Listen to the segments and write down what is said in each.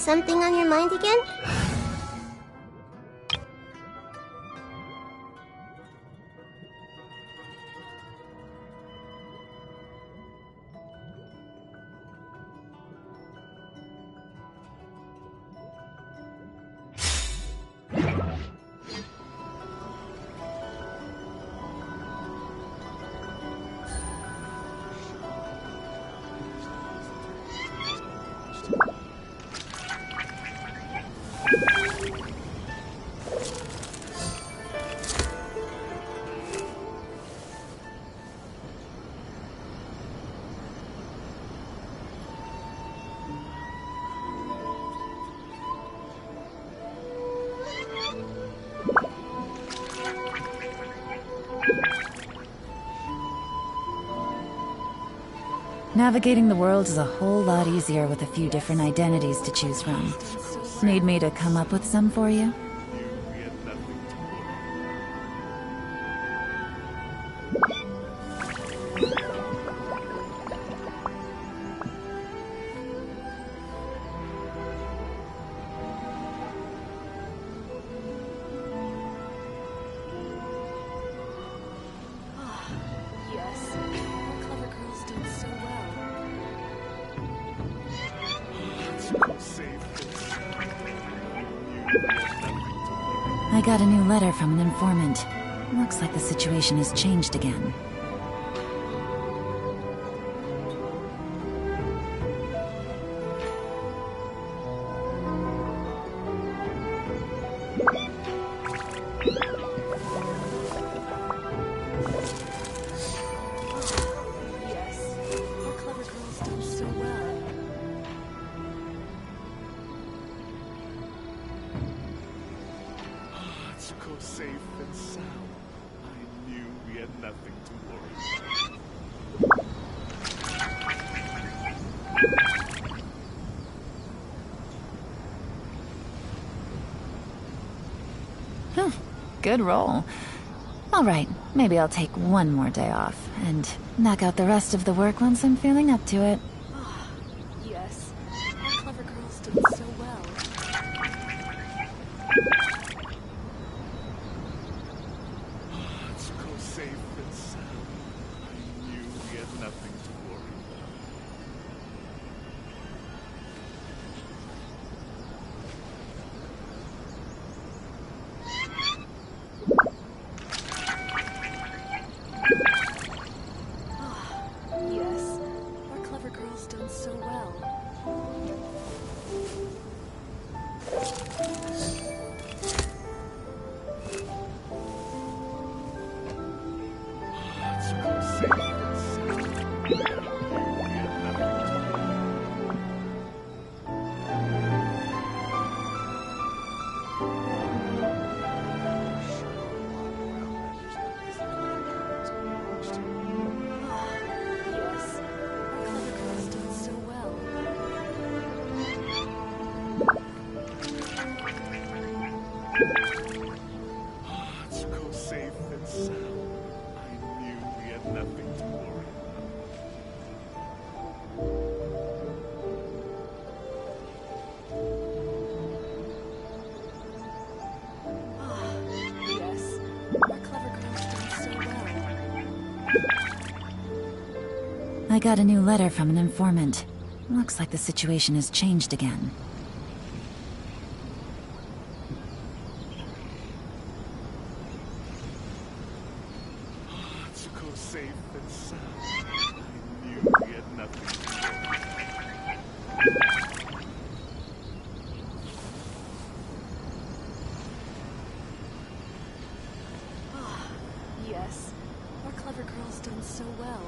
Something on your mind again? Navigating the world is a whole lot easier with a few different identities to choose from. Need me to come up with some for you? I got a new letter from an informant. Looks like the situation has changed again. Safe and sound. I knew we had nothing to worry. Good roll. Alright, maybe I'll take one more day off, and knock out the rest of the work once I'm feeling up to it. Yes, our clever girls did so well. Safe and sound. I knew we had nothing to worry about. Yes, our clever girls done so well. I got a new letter from an informant. Looks like the situation has changed again. safe and sound. I knew we had nothing to Yes, our clever girl's done so well.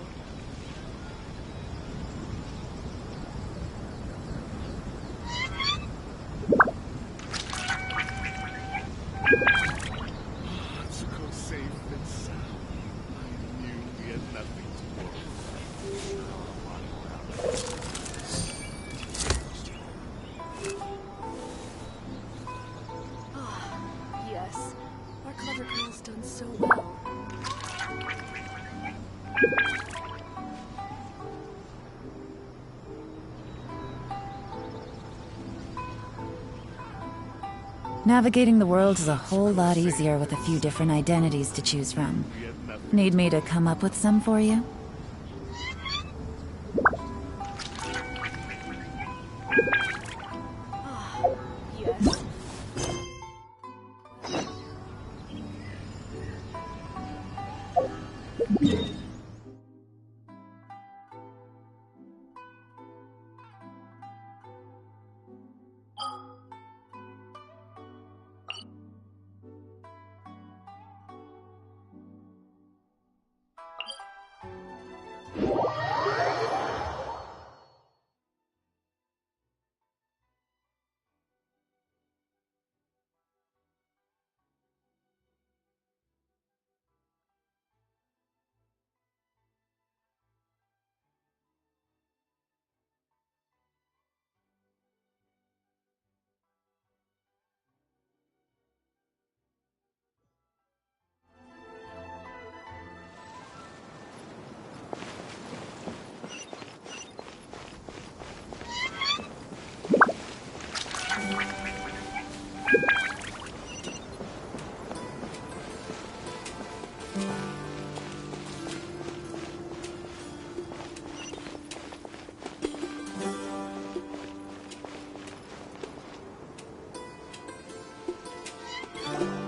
Let's go safe and sound. I knew we had nothing to worry about. Yes, our clever girl's done so well. Navigating the world is a whole lot easier with a few different identities to choose from. Need me to come up with some for you? Yes.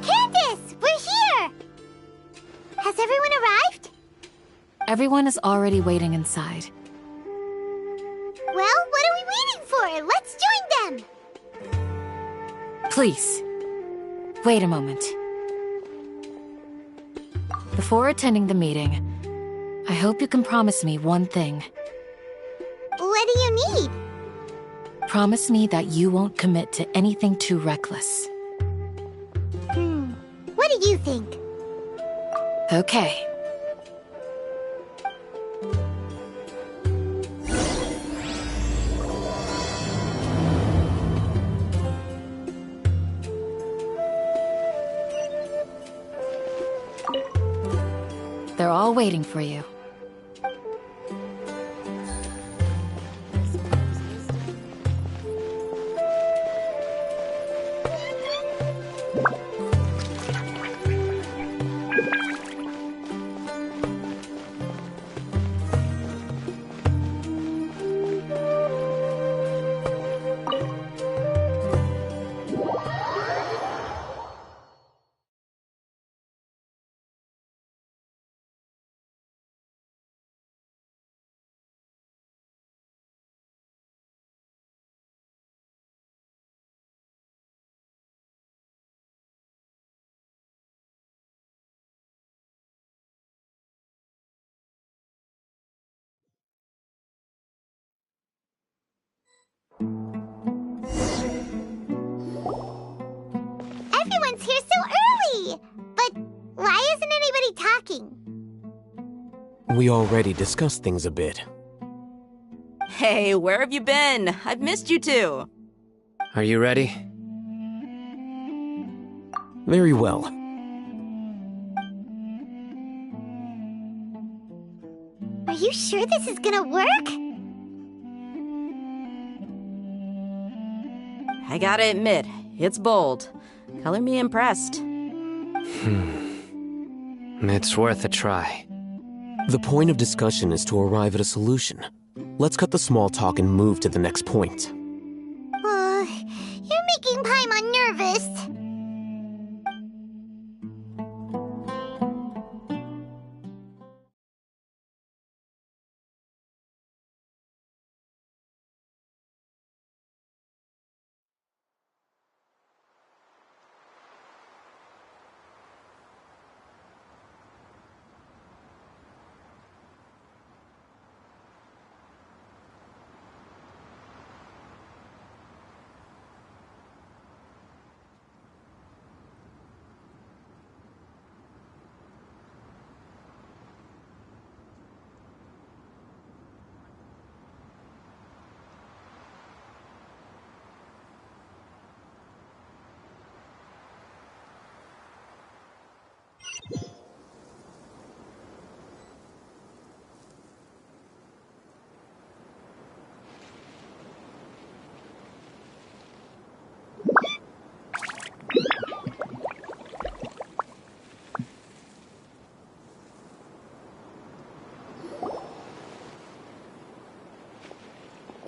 Candace! We're here! Has everyone arrived? Everyone is already waiting inside. Well, what are we waiting for? Let's join them! Please, wait a moment. Before attending the meeting, I hope you can promise me one thing. What do you need? Promise me that you won't commit to anything too reckless. What do you think? Okay. They're all waiting for you. Everyone's here so early! But why isn't anybody talking? We already discussed things a bit. Hey, where have you been? I've missed you two. Are you ready? Very well. Are you sure this is gonna work? I gotta admit, it's bold. Color me impressed. It's worth a try. The point of discussion is to arrive at a solution. Let's cut the small talk and move to the next point. You're making Paimon nervous.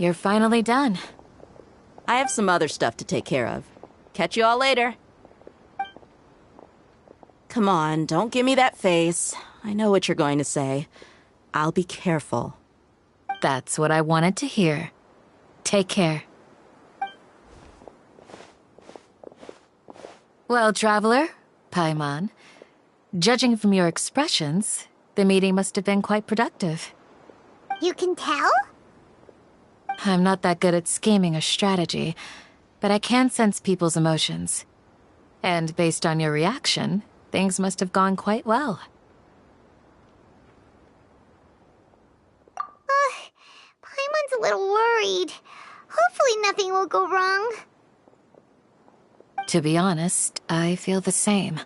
you're finally done. I have some other stuff to take care of. Catch you all later. Come on, don't give me that face. I know what you're going to say. I'll be careful. That's what I wanted to hear. Take care. Well, Traveler, Paimon, judging from your expressions, the meeting must have been quite productive. You can tell? I'm not that good at scheming or strategy, but I can sense people's emotions. And based on your reaction, things must have gone quite well. Paimon's a little worried. Hopefully nothing will go wrong. To be honest, I feel the same.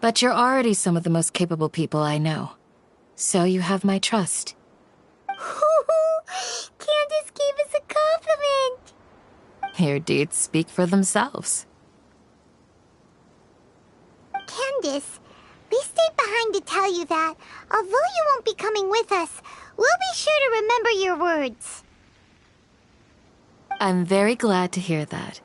But you're already some of the most capable people I know. So you have my trust. Candace gave us a compliment. Your deeds speak for themselves. Candace, we stayed behind to tell you that, although you won't be coming with us, we'll be sure to remember your words. I'm very glad to hear that.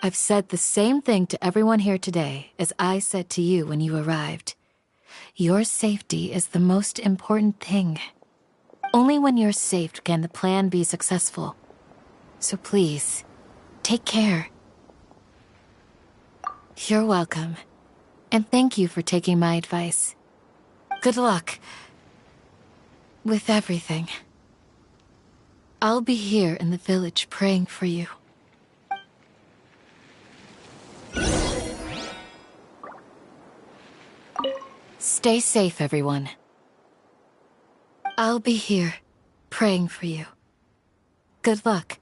I've said the same thing to everyone here today as I said to you when you arrived. Your safety is the most important thing. Only when you're safe can the plan be successful. So please, take care. You're welcome. And thank you for taking my advice. Good luck. With everything. I'll be here in the village praying for you. Stay safe, everyone. I'll be here, praying for you. Good luck.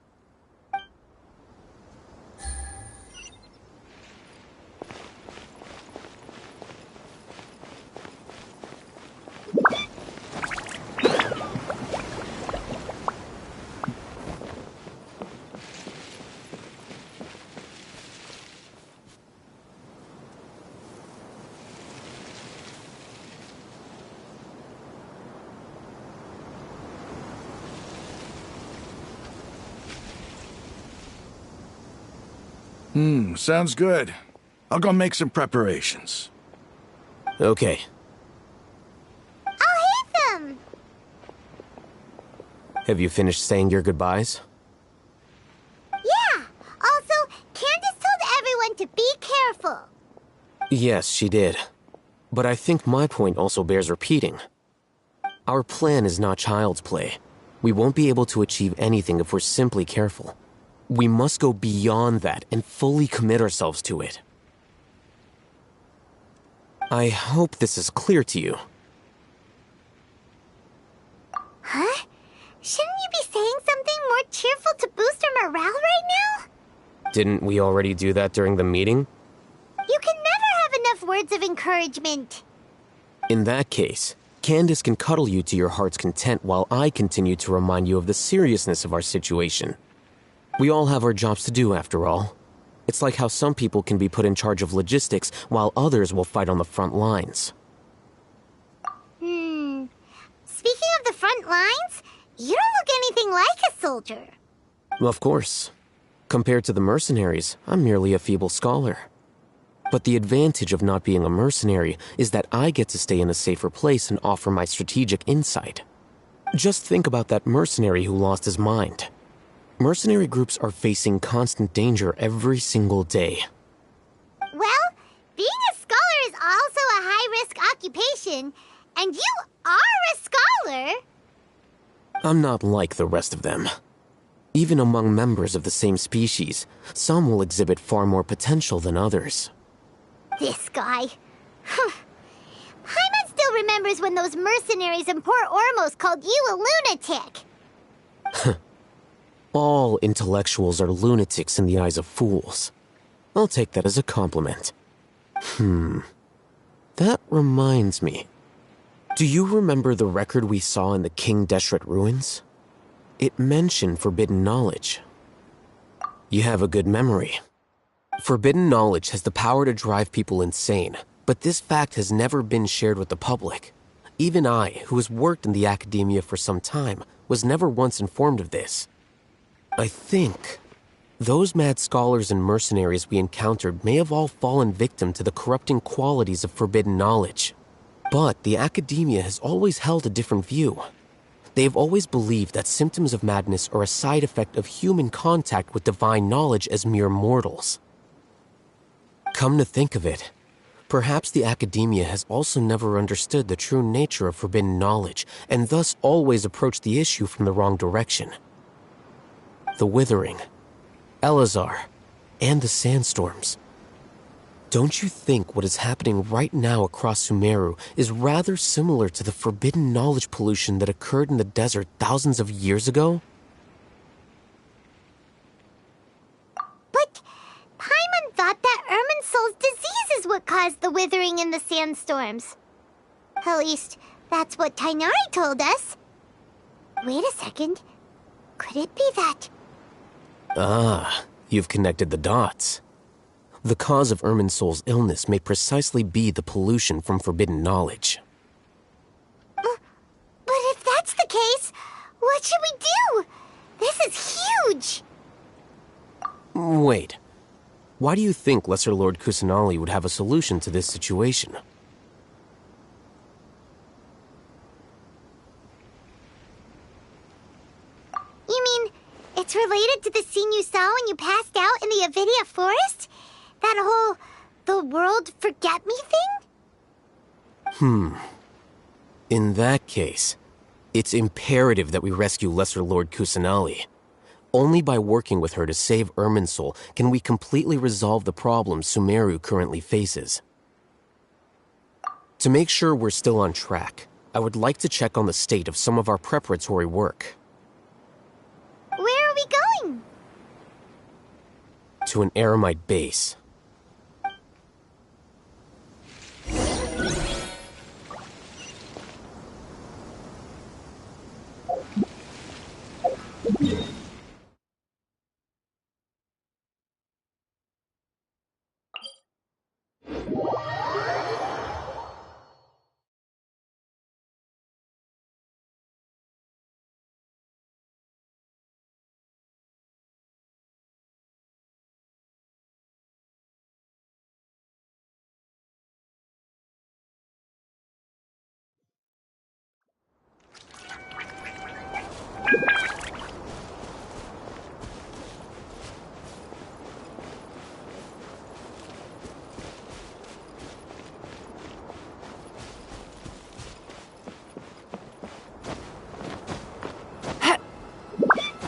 Sounds good. I'll go make some preparations. Okay. I'll hit them! Have you finished saying your goodbyes? Yeah! Also, Candace told everyone to be careful. Yes, she did. But I think my point also bears repeating. Our plan is not child's play. We won't be able to achieve anything if we're simply careful. We must go beyond that and fully commit ourselves to it. I hope this is clear to you. Huh? Shouldn't you be saying something more cheerful to boost our morale right now? Didn't we already do that during the meeting? You can never have enough words of encouragement. In that case, Candace can cuddle you to your heart's content while I continue to remind you of the seriousness of our situation. We all have our jobs to do, after all. It's like how some people can be put in charge of logistics while others will fight on the front lines. Speaking of the front lines, you don't look anything like a soldier. Of course. Compared to the mercenaries, I'm merely a feeble scholar. But the advantage of not being a mercenary is that I get to stay in a safer place and offer my strategic insight. Just think about that mercenary who lost his mind. Mercenary groups are facing constant danger every single day. Well, being a scholar is also a high-risk occupation, and you are a scholar. I'm not like the rest of them. Even among members of the same species, some will exhibit far more potential than others. This guy. Paimon still remembers when those mercenaries in Port Ormos called you a lunatic. All intellectuals are lunatics in the eyes of fools. I'll take that as a compliment. That reminds me. Do you remember the record we saw in the King Deshret ruins? It mentioned forbidden knowledge. You have a good memory. Forbidden knowledge has the power to drive people insane, but this fact has never been shared with the public. Even I, who has worked in the academia for some time, was never once informed of this. I think those mad scholars and mercenaries we encountered may have all fallen victim to the corrupting qualities of forbidden knowledge. But the academia has always held a different view. They have always believed that symptoms of madness are a side effect of human contact with divine knowledge as mere mortals. Come to think of it, perhaps the academia has also never understood the true nature of forbidden knowledge, and thus always approached the issue from the wrong direction. The Withering, Elazar, and the sandstorms. Don't you think what is happening right now across Sumeru is rather similar to the forbidden knowledge pollution that occurred in the desert thousands of years ago? But Paimon thought that Irminsul's disease is what caused the withering in the sandstorms. At least, that's what Tainari told us. Wait a second. Could it be that... Ah, you've connected the dots. The cause of Irminsul's illness may precisely be the pollution from forbidden knowledge. But if that's the case, what should we do? This is huge! Wait. Why do you think Lesser Lord Kusanali would have a solution to this situation? You mean, it's related to the scene you saw when you passed out in the Avidia forest? That whole, the world forget me thing? In that case, it's imperative that we rescue Lesser Lord Kusanali. Only by working with her to save Irminsul can we completely resolve the problems Sumeru currently faces. To make sure we're still on track, I would like to check on the state of some of our preparatory work. Where are we going? To an Eremite base.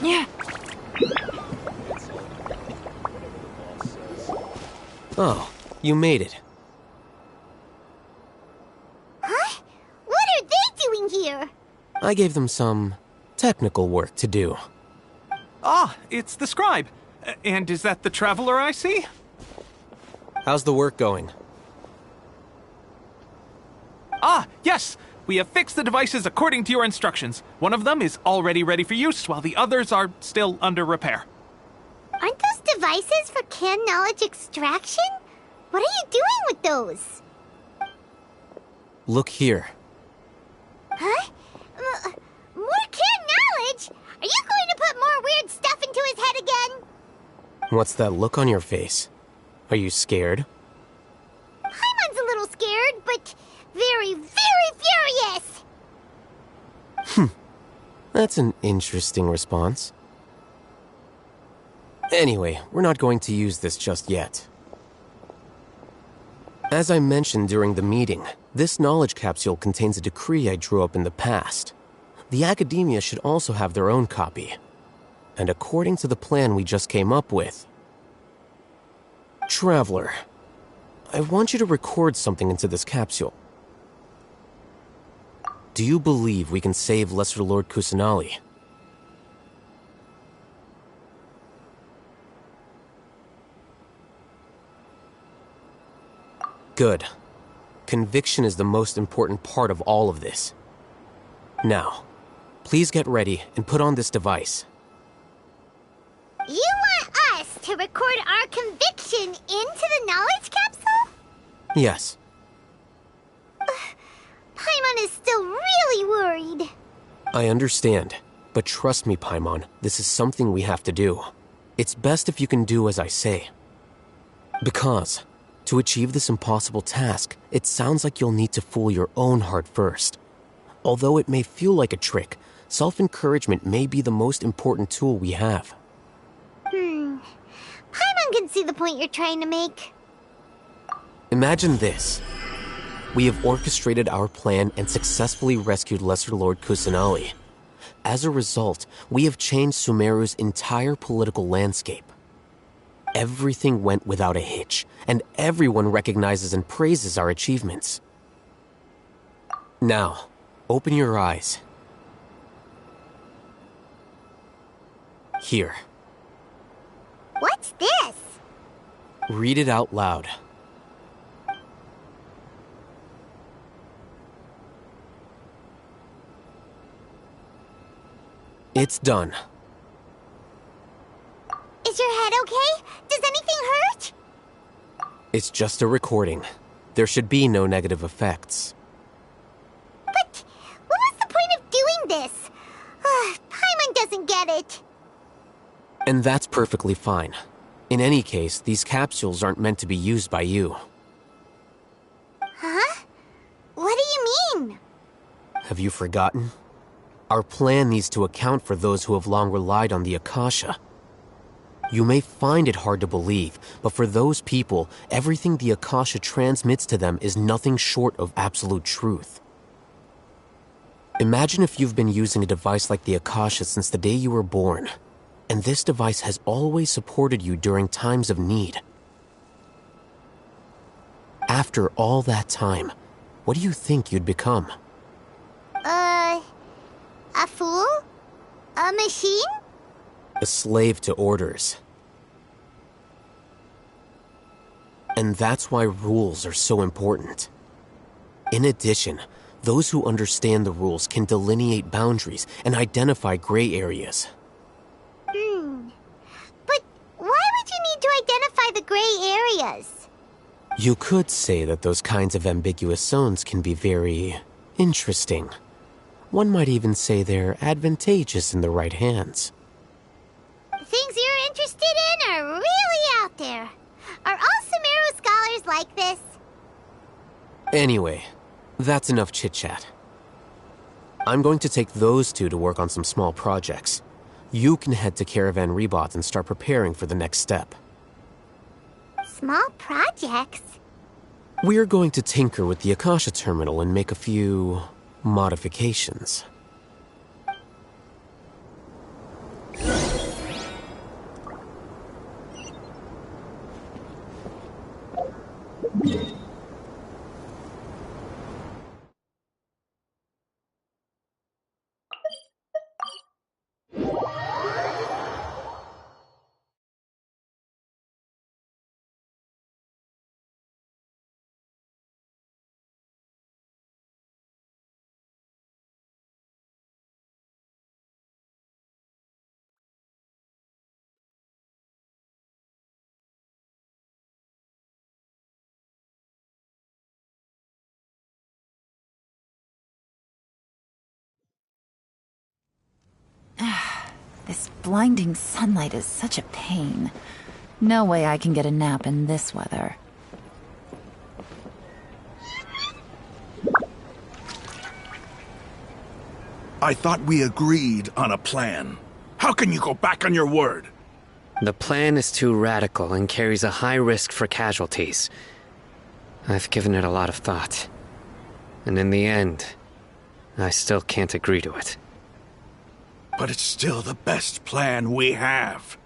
Yeah. Oh, you made it. Huh? What are they doing here? I gave them some technical work to do. Ah, it's the scribe. And is that the traveler I see? How's the work going? Ah, yes! We have fixed the devices according to your instructions. One of them is already ready for use, while the others are still under repair. Aren't those devices for canned knowledge extraction? What are you doing with those? Look here. Huh? More canned knowledge? Are you going to put more weird stuff into his head again? What's that look on your face? Are you scared? Paimon's a little scared, but very, very furious! That's an interesting response. Anyway, we're not going to use this just yet. As I mentioned during the meeting, this knowledge capsule contains a decree I drew up in the past. The academia should also have their own copy. And according to the plan we just came up with... Traveler, I want you to record something into this capsule. Do you believe we can save Lesser Lord Kusanali? Good. Conviction is the most important part of all of this. Now, please get ready and put on this device. You want us to record our conviction into the knowledge capsule? Yes. Paimon is still really worried. I understand, but trust me, Paimon, this is something we have to do. It's best if you can do as I say. Because, to achieve this impossible task, it sounds like you'll need to fool your own heart first. Although it may feel like a trick, self-encouragement may be the most important tool we have. Paimon can see the point you're trying to make. Imagine this. We have orchestrated our plan and successfully rescued Lesser Lord Kusanali. As a result, we have changed Sumeru's entire political landscape. Everything went without a hitch, and everyone recognizes and praises our achievements. Now, open your eyes. Here. What's this? Read it out loud. It's done. Is your head okay? Does anything hurt? It's just a recording. There should be no negative effects. But what was the point of doing this? Paimon doesn't get it. And that's perfectly fine. In any case, these capsules aren't meant to be used by you. Huh? What do you mean? Have you forgotten? Our plan needs to account for those who have long relied on the Akasha. You may find it hard to believe, but for those people, everything the Akasha transmits to them is nothing short of absolute truth. Imagine if you've been using a device like the Akasha since the day you were born, and this device has always supported you during times of need. After all that time, what do you think you'd become? A fool? A machine? A slave to orders. And that's why rules are so important. In addition, those who understand the rules can delineate boundaries and identify gray areas. But why would you need to identify the gray areas? You could say that those kinds of ambiguous zones can be very interesting. One might even say they're advantageous in the right hands. Things you're interested in are really out there. Are all Sumeru scholars like this? Anyway, that's enough chit-chat. I'm going to take those two to work on some small projects. You can head to Caravan Rebot and start preparing for the next step. Small projects? We're going to tinker with the Akasha terminal and make a few modifications. This blinding sunlight is such a pain. No way I can get a nap in this weather. I thought we agreed on a plan. How can you go back on your word? The plan is too radical and carries a high risk for casualties. I've given it a lot of thought. And in the end, I still can't agree to it. But it's still the best plan we have.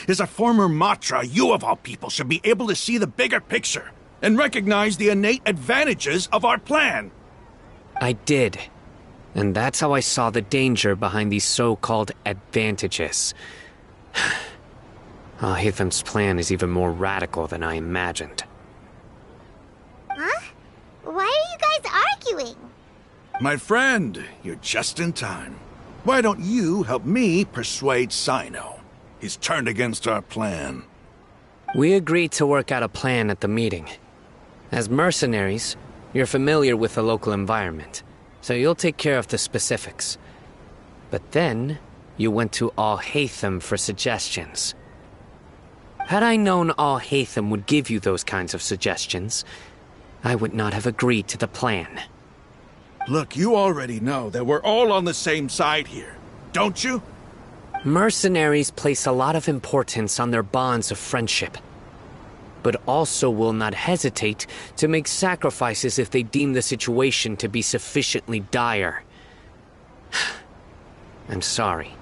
As a former Matra, you of all people should be able to see the bigger picture and recognize the innate advantages of our plan. I did. And that's how I saw the danger behind these so-called advantages. Alhaitham's plan is even more radical than I imagined. Huh? Why are you guys arguing? My friend, you're just in time. Why don't you help me persuade Sino? He's turned against our plan. We agreed to work out a plan at the meeting. As mercenaries, you're familiar with the local environment. so you'll take care of the specifics. But then, you went to Al-Haytham for suggestions. Had I known Al-Haytham would give you those kinds of suggestions, I would not have agreed to the plan. Look, you already know that we're all on the same side here, don't you? Mercenaries place a lot of importance on their bonds of friendship, but also will not hesitate to make sacrifices if they deem the situation to be sufficiently dire. I'm sorry,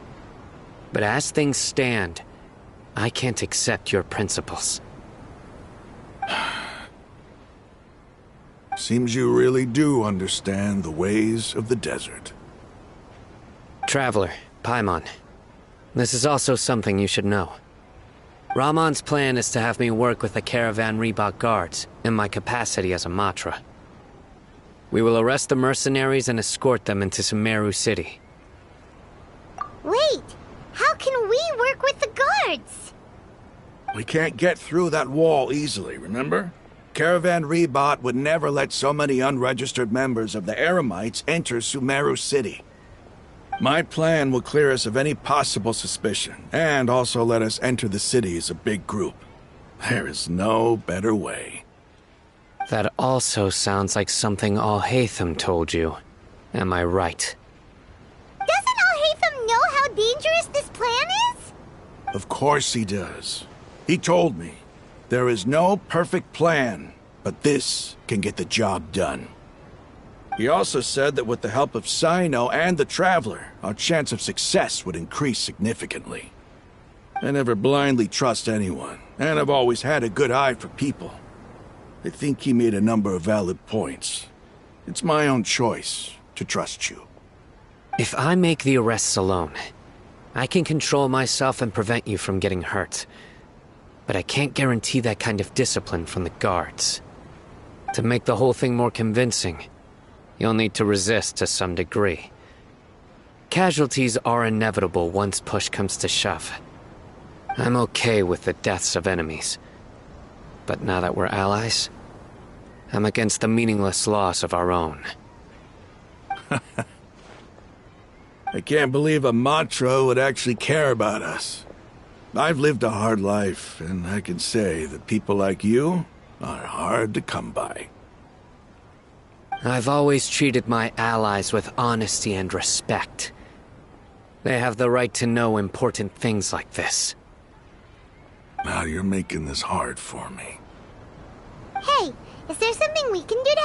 but as things stand, I can't accept your principles. Seems you really do understand the ways of the desert. Traveler, Paimon, this is also something you should know. Ramon's plan is to have me work with the Caravan Reebok guards in my capacity as a Matra. We will arrest the mercenaries and escort them into Sumeru City. Wait, how can we work with the guards? We can't get through that wall easily, remember? Caravan Reebok would never let so many unregistered members of the Eremites enter Sumeru City. My plan will clear us of any possible suspicion, and also let us enter the city as a big group. There is no better way. That also sounds like something Al-Haytham told you. Am I right? Doesn't Al-Haytham know how dangerous this plan is? Of course he does. He told me. There is no perfect plan, but this can get the job done. He also said that with the help of Sino and the Traveler, our chance of success would increase significantly. I never blindly trust anyone, and I've always had a good eye for people. I think he made a number of valid points. It's my own choice to trust you. If I make the arrests alone, I can control myself and prevent you from getting hurt. But I can't guarantee that kind of discipline from the guards. To make the whole thing more convincing, you'll need to resist to some degree. Casualties are inevitable once push comes to shove. I'm okay with the deaths of enemies. But now that we're allies, I'm against the meaningless loss of our own. I can't believe a Matra would actually care about us. I've lived a hard life, and I can say that people like you are hard to come by. I've always treated my allies with honesty and respect. They have the right to know important things like this. Now you're making this hard for me. Hey, is there something we can do to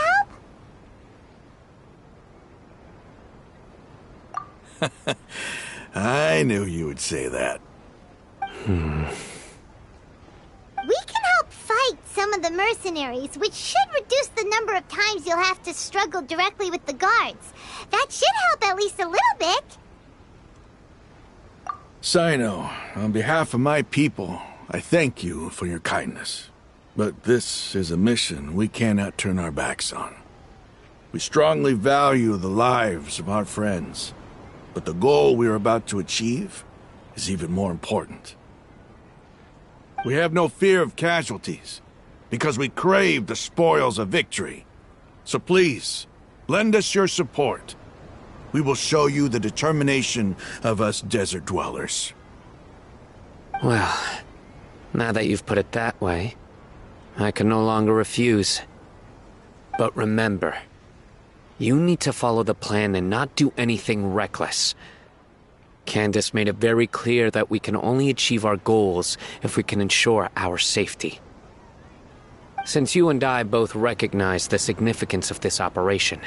help? I knew you would say that. We can help fight some of the mercenaries, which should reduce the number of times you'll have to struggle directly with the guards. That should help at least a little bit. Sino, on behalf of my people, I thank you for your kindness. But this is a mission we cannot turn our backs on. We strongly value the lives of our friends, but the goal we are about to achieve is even more important. We have no fear of casualties, because we crave the spoils of victory. So please, lend us your support. We will show you the determination of us desert dwellers. Well, now that you've put it that way, I can no longer refuse. But remember, you need to follow the plan and not do anything reckless. Candace made it very clear that we can only achieve our goals if we can ensure our safety. Since you and I both recognize the significance of this operation,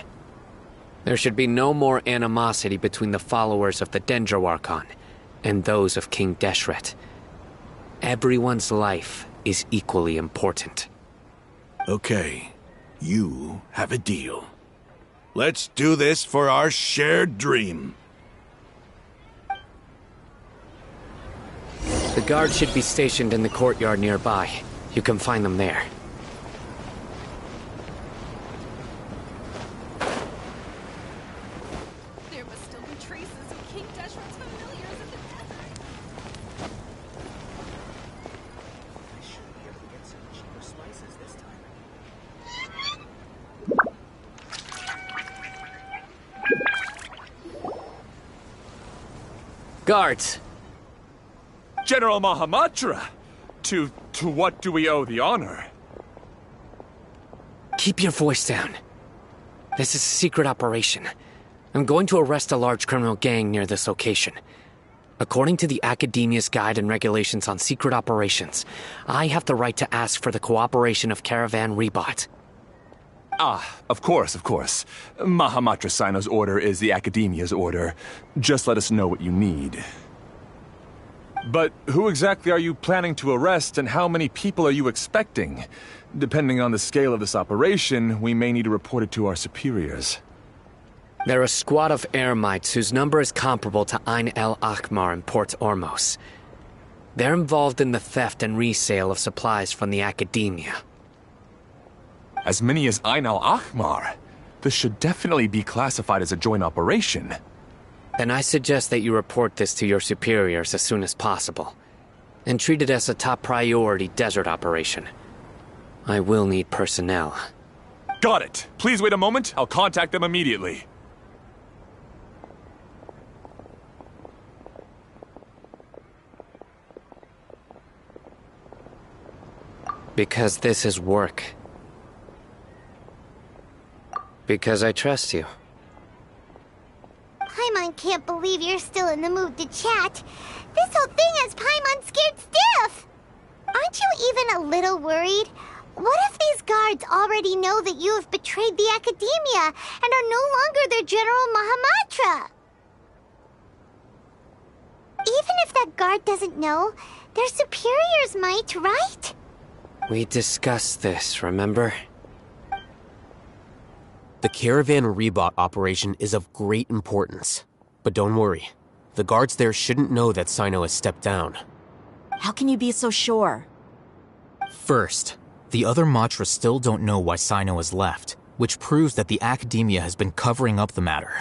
there should be no more animosity between the followers of the Dendro Archon and those of King Deshret. Everyone's life is equally important. Okay, you have a deal. Let's do this for our shared dream. The guards should be stationed in the courtyard nearby. You can find them there. There must still be traces of King Deshret's familiars in the desert. I should be able to get some cheaper spices this time. Guards! General Mahamatra! To what do we owe the honor? Keep your voice down. This is a secret operation. I'm going to arrest a large criminal gang near this location. According to the Academia's Guide and Regulations on Secret Operations, I have the right to ask for the cooperation of Caravan Rebot. Ah, of course. Mahamatra Sino's order is the Academia's order. Just let us know what you need. But who exactly are you planning to arrest, and how many people are you expecting? Depending on the scale of this operation, we may need to report it to our superiors. They're a squad of Eremites whose number is comparable to Ain el Akhmar in Port Ormos. They're involved in the theft and resale of supplies from the Academia. As many as Ain el Akhmar? This should definitely be classified as a joint operation. Then I suggest that you report this to your superiors as soon as possible, and treat it as a top priority desert operation. I will need personnel. Got it. Please wait a moment. I'll contact them immediately. Because this is work. Because I trust you. Paimon can't believe you're still in the mood to chat. This whole thing has Paimon scared stiff. Aren't you even a little worried? What if these guards already know that you have betrayed the Academia and are no longer their General Mahamatra? Even if that guard doesn't know, their superiors might, right? We discussed this, remember? The Caravan Rebot operation is of great importance. But don't worry, the guards there shouldn't know that Sino has stepped down. How can you be so sure? First, the other Matra still don't know why Sino has left, which proves that the Academia has been covering up the matter.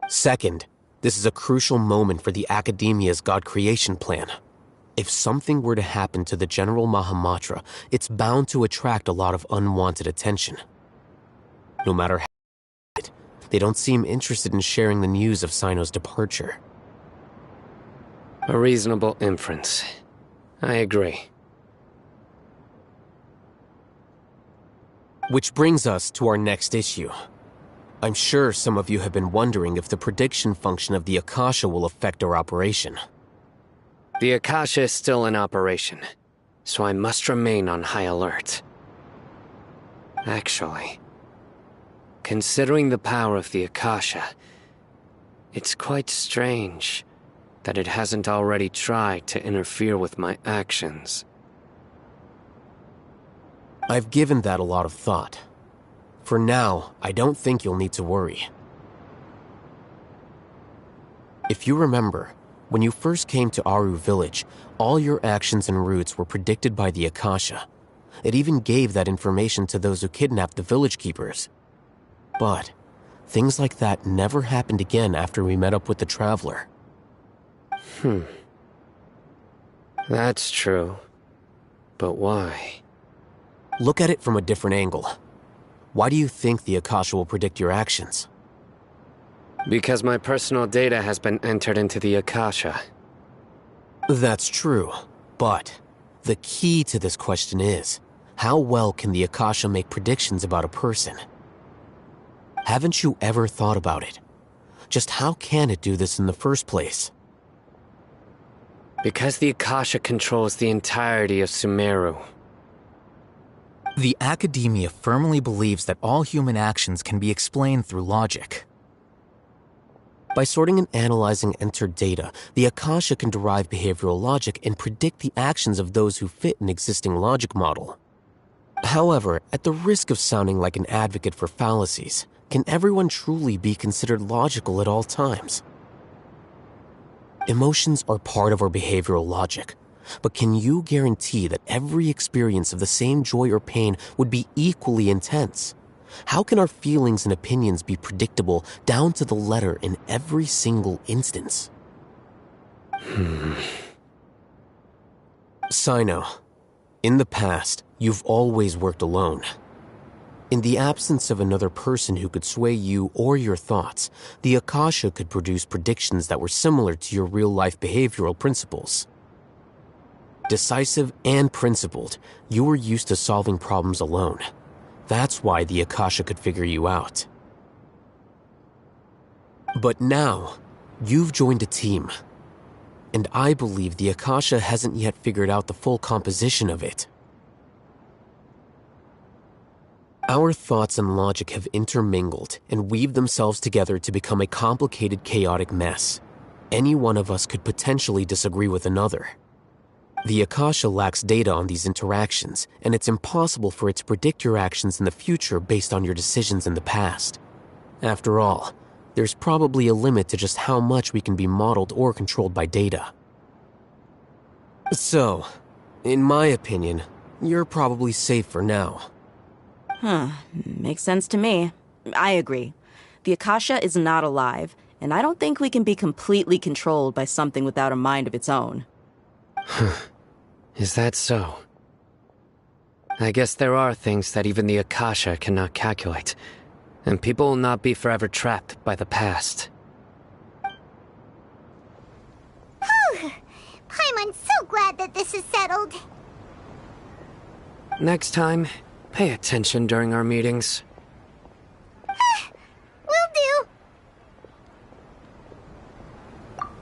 Second, this is a crucial moment for the Academia's God creation plan. If something were to happen to the General Mahamatra, it's bound to attract a lot of unwanted attention. No matter how they don't seem interested in sharing the news of Sino's departure. A reasonable inference. I agree. Which brings us to our next issue. I'm sure some of you have been wondering if the prediction function of the Akasha will affect our operation. The Akasha is still in operation, so I must remain on high alert. Actually, considering the power of the Akasha, it's quite strange that it hasn't already tried to interfere with my actions. I've given that a lot of thought. For now, I don't think you'll need to worry. If you remember, when you first came to Aru Village, all your actions and routes were predicted by the Akasha. It even gave that information to those who kidnapped the village keepers. But things like that never happened again after we met up with the Traveler. That's true. But why? Look at it from a different angle. Why do you think the Akasha will predict your actions? Because my personal data has been entered into the Akasha. That's true, but the key to this question is, how well can the Akasha make predictions about a person? Haven't you ever thought about it? Just how can it do this in the first place? Because the Akasha controls the entirety of Sumeru. The Academia firmly believes that all human actions can be explained through logic. By sorting and analyzing entered data, the Akasha can derive behavioral logic and predict the actions of those who fit an existing logic model. However, at the risk of sounding like an advocate for fallacies, can everyone truly be considered logical at all times? Emotions are part of our behavioral logic, but can you guarantee that every experience of the same joy or pain would be equally intense? How can our feelings and opinions be predictable down to the letter in every single instance? Sino, in the past, you've always worked alone. In the absence of another person who could sway you or your thoughts, the Akasha could produce predictions that were similar to your real-life behavioral principles. Decisive and principled, you were used to solving problems alone. That's why the Akasha could figure you out. But now, you've joined a team. And I believe the Akasha hasn't yet figured out the full composition of it. Our thoughts and logic have intermingled and weaved themselves together to become a complicated, chaotic mess. Any one of us could potentially disagree with another. The Akasha lacks data on these interactions, and it's impossible for it to predict your actions in the future based on your decisions in the past. After all, there's probably a limit to just how much we can be modeled or controlled by data. So, in my opinion, you're probably safe for now. Makes sense to me. I agree. The Akasha is not alive, and I don't think we can be completely controlled by something without a mind of its own. Is that so? I guess there are things that even the Akasha cannot calculate, and people will not be forever trapped by the past. I'm so glad that this is settled. Next time, pay attention during our meetings. Will do.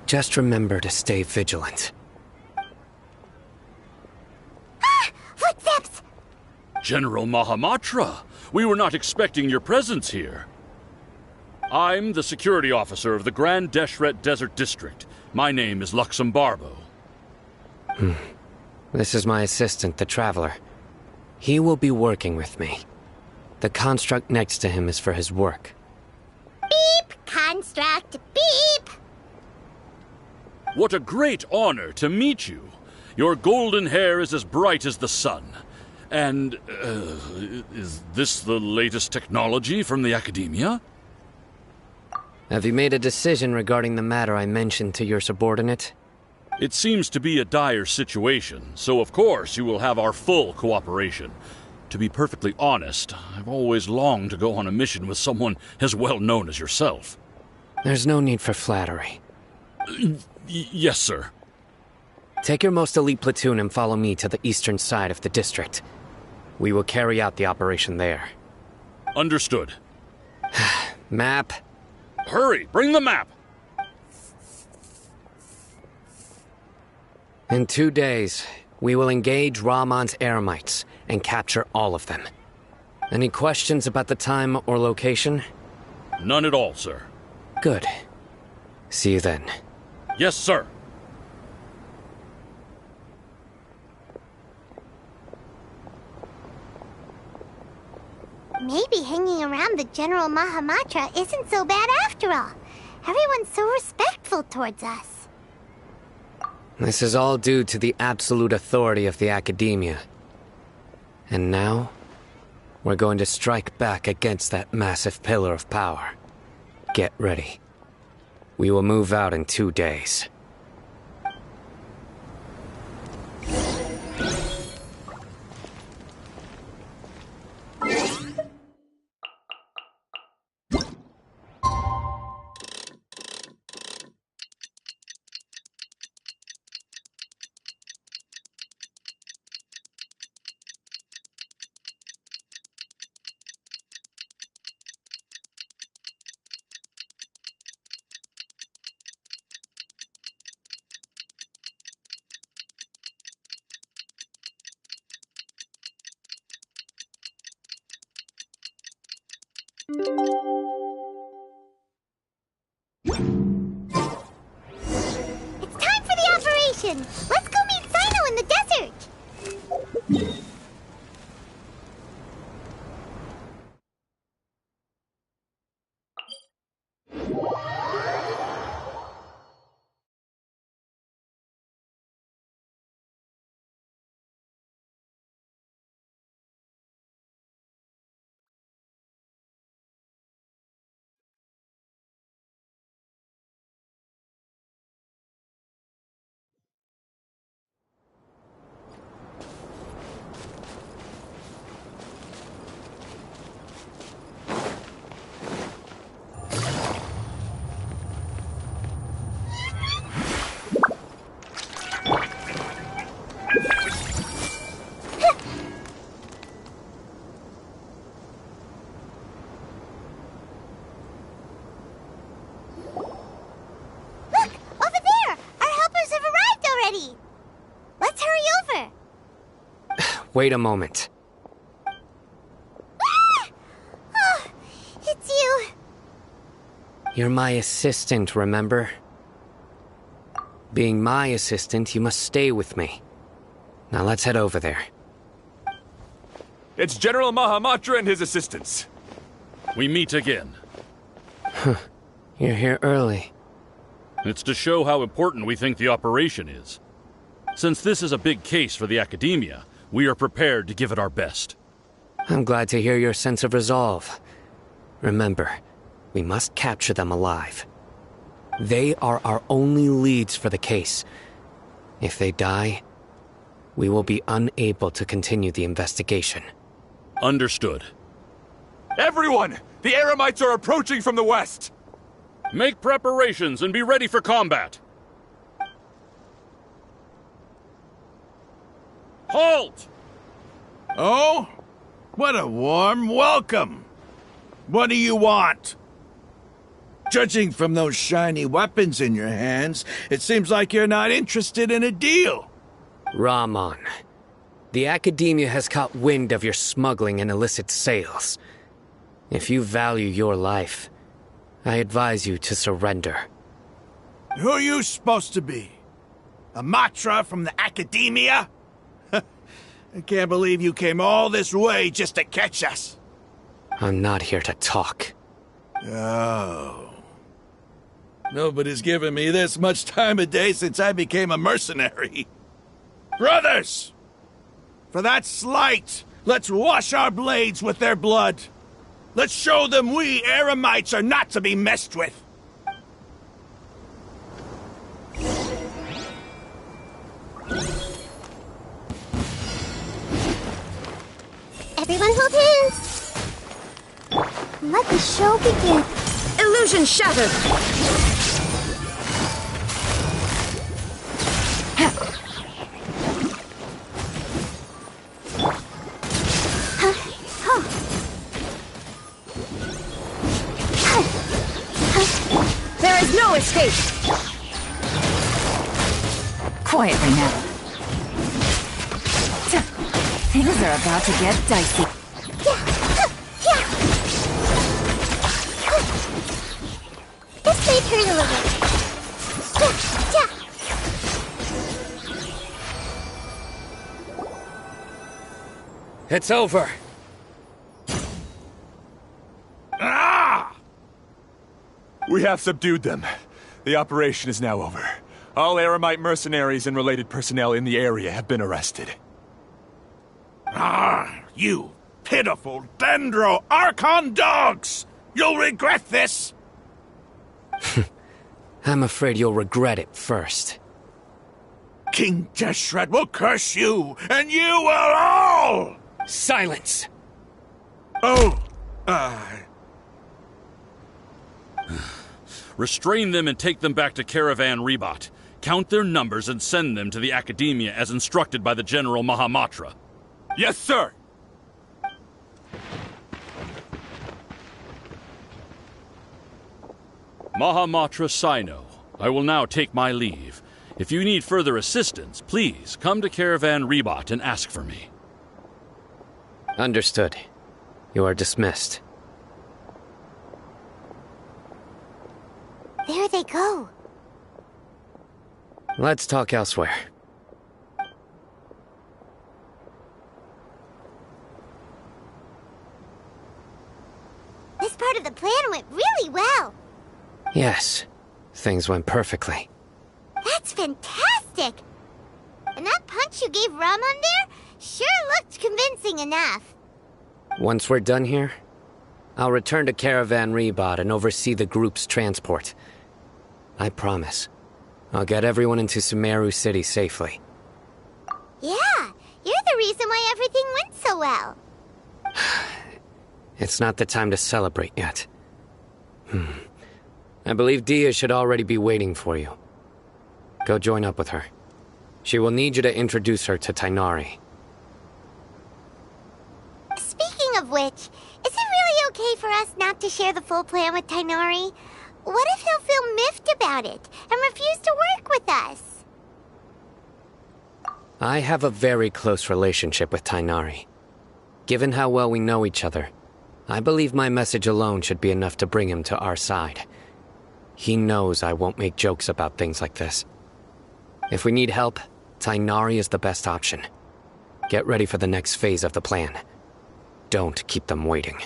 Just remember to stay vigilant. Footsteps! General Mahamatra, we were not expecting your presence here. I'm the security officer of the Grand Deshret Desert District. My name is Luxembarbo. This is my assistant, the Traveler. He will be working with me. The construct next to him is for his work. Beep! Construct, beep! What a great honor to meet you. Your golden hair is as bright as the sun. And, is this the latest technology from the Academia? Have you made a decision regarding the matter I mentioned to your subordinate? It seems to be a dire situation, so of course you will have our full cooperation. To be perfectly honest, I've always longed to go on a mission with someone as well known as yourself. There's no need for flattery. Yes, sir. Take your most elite platoon and follow me to the eastern side of the district. We will carry out the operation there. Understood. Map. Hurry, bring the map! In 2 days, we will engage Rahman's Eremites and capture all of them. Any questions about the time or location? None at all, sir. Good. See you then. Yes, sir. Maybe hanging around the General Mahamatra isn't so bad after all. Everyone's so respectful towards us. This is all due to the absolute authority of the Academia. And now, we're going to strike back against that massive pillar of power. Get ready. We will move out in 2 days. It's time for the operation! Let's go meet Sino in the desert! Let's hurry over. Wait a moment. Ah! Oh, it's you. You're my assistant, remember? Being my assistant, you must stay with me. Now let's head over there. It's General Mahamatra and his assistants. We meet again. You're here early. It's to show how important we think the operation is. Since this is a big case for the Academia, we are prepared to give it our best. I'm glad to hear your sense of resolve. Remember, we must capture them alive. They are our only leads for the case. If they die, we will be unable to continue the investigation. Understood. Everyone! The Eremites are approaching from the west! Make preparations and be ready for combat. Halt! Oh? What a warm welcome! What do you want? Judging from those shiny weapons in your hands, it seems like you're not interested in a deal. Rahman, the Academia has caught wind of your smuggling and illicit sales. If you value your life, I advise you to surrender. Who are you supposed to be? A Matra from the Academia? I can't believe you came all this way just to catch us. I'm not here to talk. Oh. Nobody's given me this much time of day since I became a mercenary. Brothers! For that slight, let's wash our blades with their blood. Let's show them we Eremites are not to be messed with. Everyone hold hands. Let the show begin. Illusion shattered! There is no escape! Quietly now. Things are about to get dicey. This may hurt a little. It's over. Ah! We have subdued them. The operation is now over. All Eremite mercenaries and related personnel in the area have been arrested. Ah, you pitiful Dendro Archon dogs! You'll regret this! I'm afraid you'll regret it first. King Deshret will curse you, and you will all! Silence! Oh, Restrain them and take them back to Caravan Rebot. Count their numbers and send them to the Academia as instructed by the General Mahamatra. Yes, sir! Mahamatra Sino, I will now take my leave. If you need further assistance, please come to Caravan Rebot and ask for me. Understood. You are dismissed. There they go. Let's talk elsewhere. This part of the plan went really well. Yes, things went perfectly. That's fantastic! And that punch you gave Ramon there sure looked convincing enough. Once we're done here, I'll return to Caravan Rebot and oversee the group's transport. I promise. I'll get everyone into Sumeru City safely. Yeah, you're the reason why everything went so well. It's not the time to celebrate yet. I believe Dia should already be waiting for you. Go join up with her. She will need you to introduce her to Tainari. Speaking of which, is it really okay for us not to share the full plan with Tainari? What if he'll feel miffed about it and refuse to work with us? I have a very close relationship with Tainari. Given how well we know each other, I believe my message alone should be enough to bring him to our side. He knows I won't make jokes about things like this. If we need help, Tainari is the best option. Get ready for the next phase of the plan. Don't keep them waiting.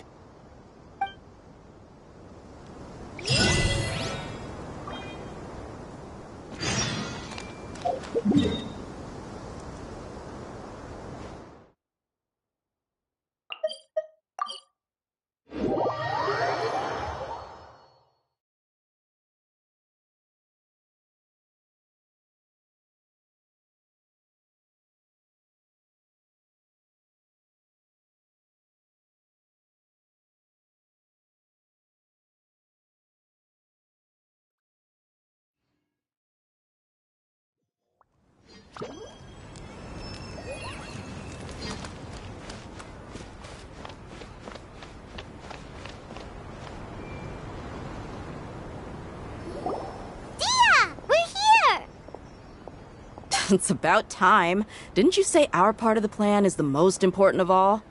It's about time. Didn't you say our part of the plan is the most important of all?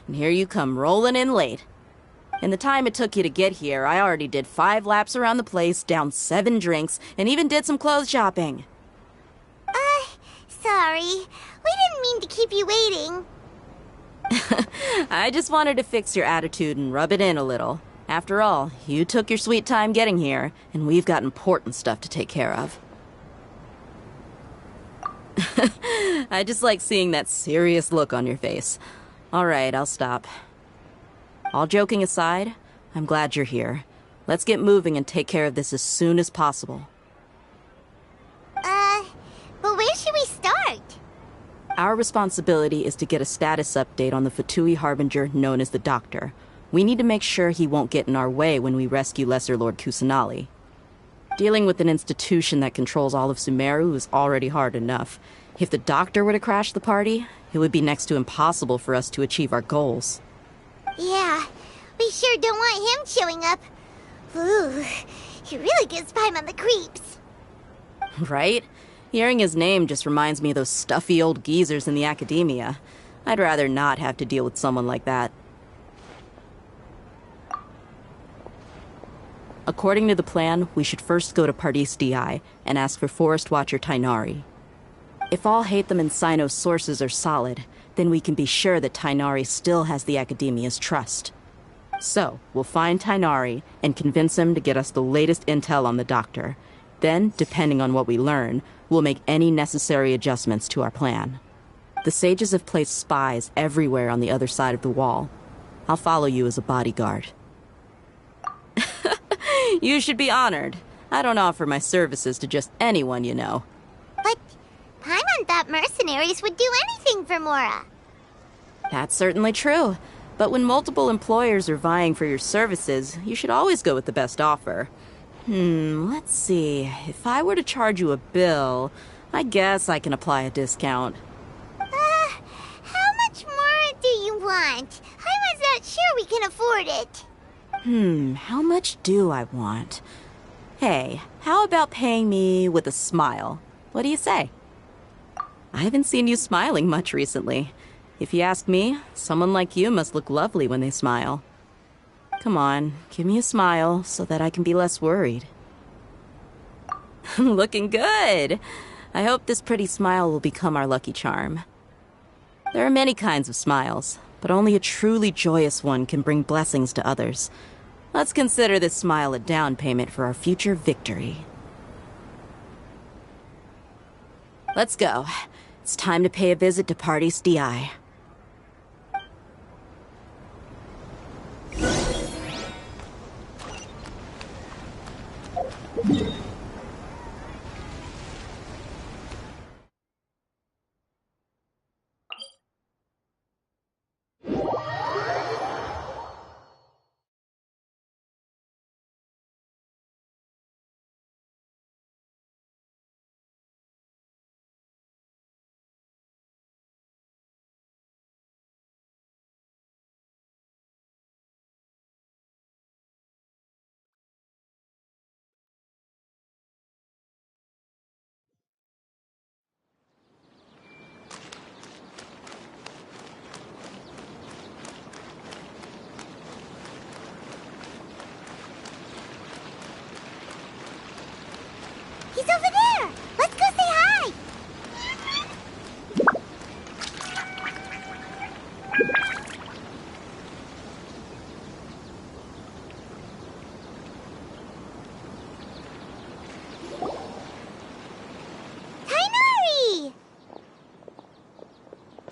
And here you come rolling in late. In the time it took you to get here, I already did 5 laps around the place, downed 7 drinks, and even did some clothes shopping. Sorry. We didn't mean to keep you waiting. I just wanted to fix your attitude and rub it in a little. After all, you took your sweet time getting here, and we've got important stuff to take care of. I just like seeing that serious look on your face. All right, I'll stop. All joking aside, I'm glad you're here. Let's get moving and take care of this as soon as possible. But where should we start? Our responsibility is to get a status update on the Fatui Harbinger known as the Doctor. We need to make sure he won't get in our way when we rescue Lesser Lord Kusanali. Dealing with an institution that controls all of Sumeru is already hard enough. If the Doctor were to crash the party, it would be next to impossible for us to achieve our goals. Yeah, we sure don't want him showing up. Ooh, he really gives Paimon the creeps. Right? Hearing his name just reminds me of those stuffy old geezers in the academia. I'd rather not have to deal with someone like that. According to the plan, we should first go to Pardis Di and ask for Forest Watcher Tainari. If all Hatham and Sino's sources are solid, then we can be sure that Tainari still has the Academia's trust. So, we'll find Tainari and convince him to get us the latest intel on the Doctor. Then, depending on what we learn, we'll make any necessary adjustments to our plan. The sages have placed spies everywhere on the other side of the wall. I'll follow you as a bodyguard. You should be honored. I don't offer my services to just anyone you know. But Paimon thought mercenaries would do anything for Mora. That's certainly true. But when multiple employers are vying for your services, you should always go with the best offer. Let's see. If I were to charge you a bill, I guess I can apply a discount. How much more do you want? Paimon's not sure we can afford it. How much do I want? Hey, how about paying me with a smile? What do you say? I haven't seen you smiling much recently. If you ask me, someone like you must look lovely when they smile. Come on, give me a smile so that I can be less worried. Looking good! I hope this pretty smile will become our lucky charm. There are many kinds of smiles, but only a truly joyous one can bring blessings to others. Let's consider this smile a down payment for our future victory. Let's go. It's time to pay a visit to Pardis Di.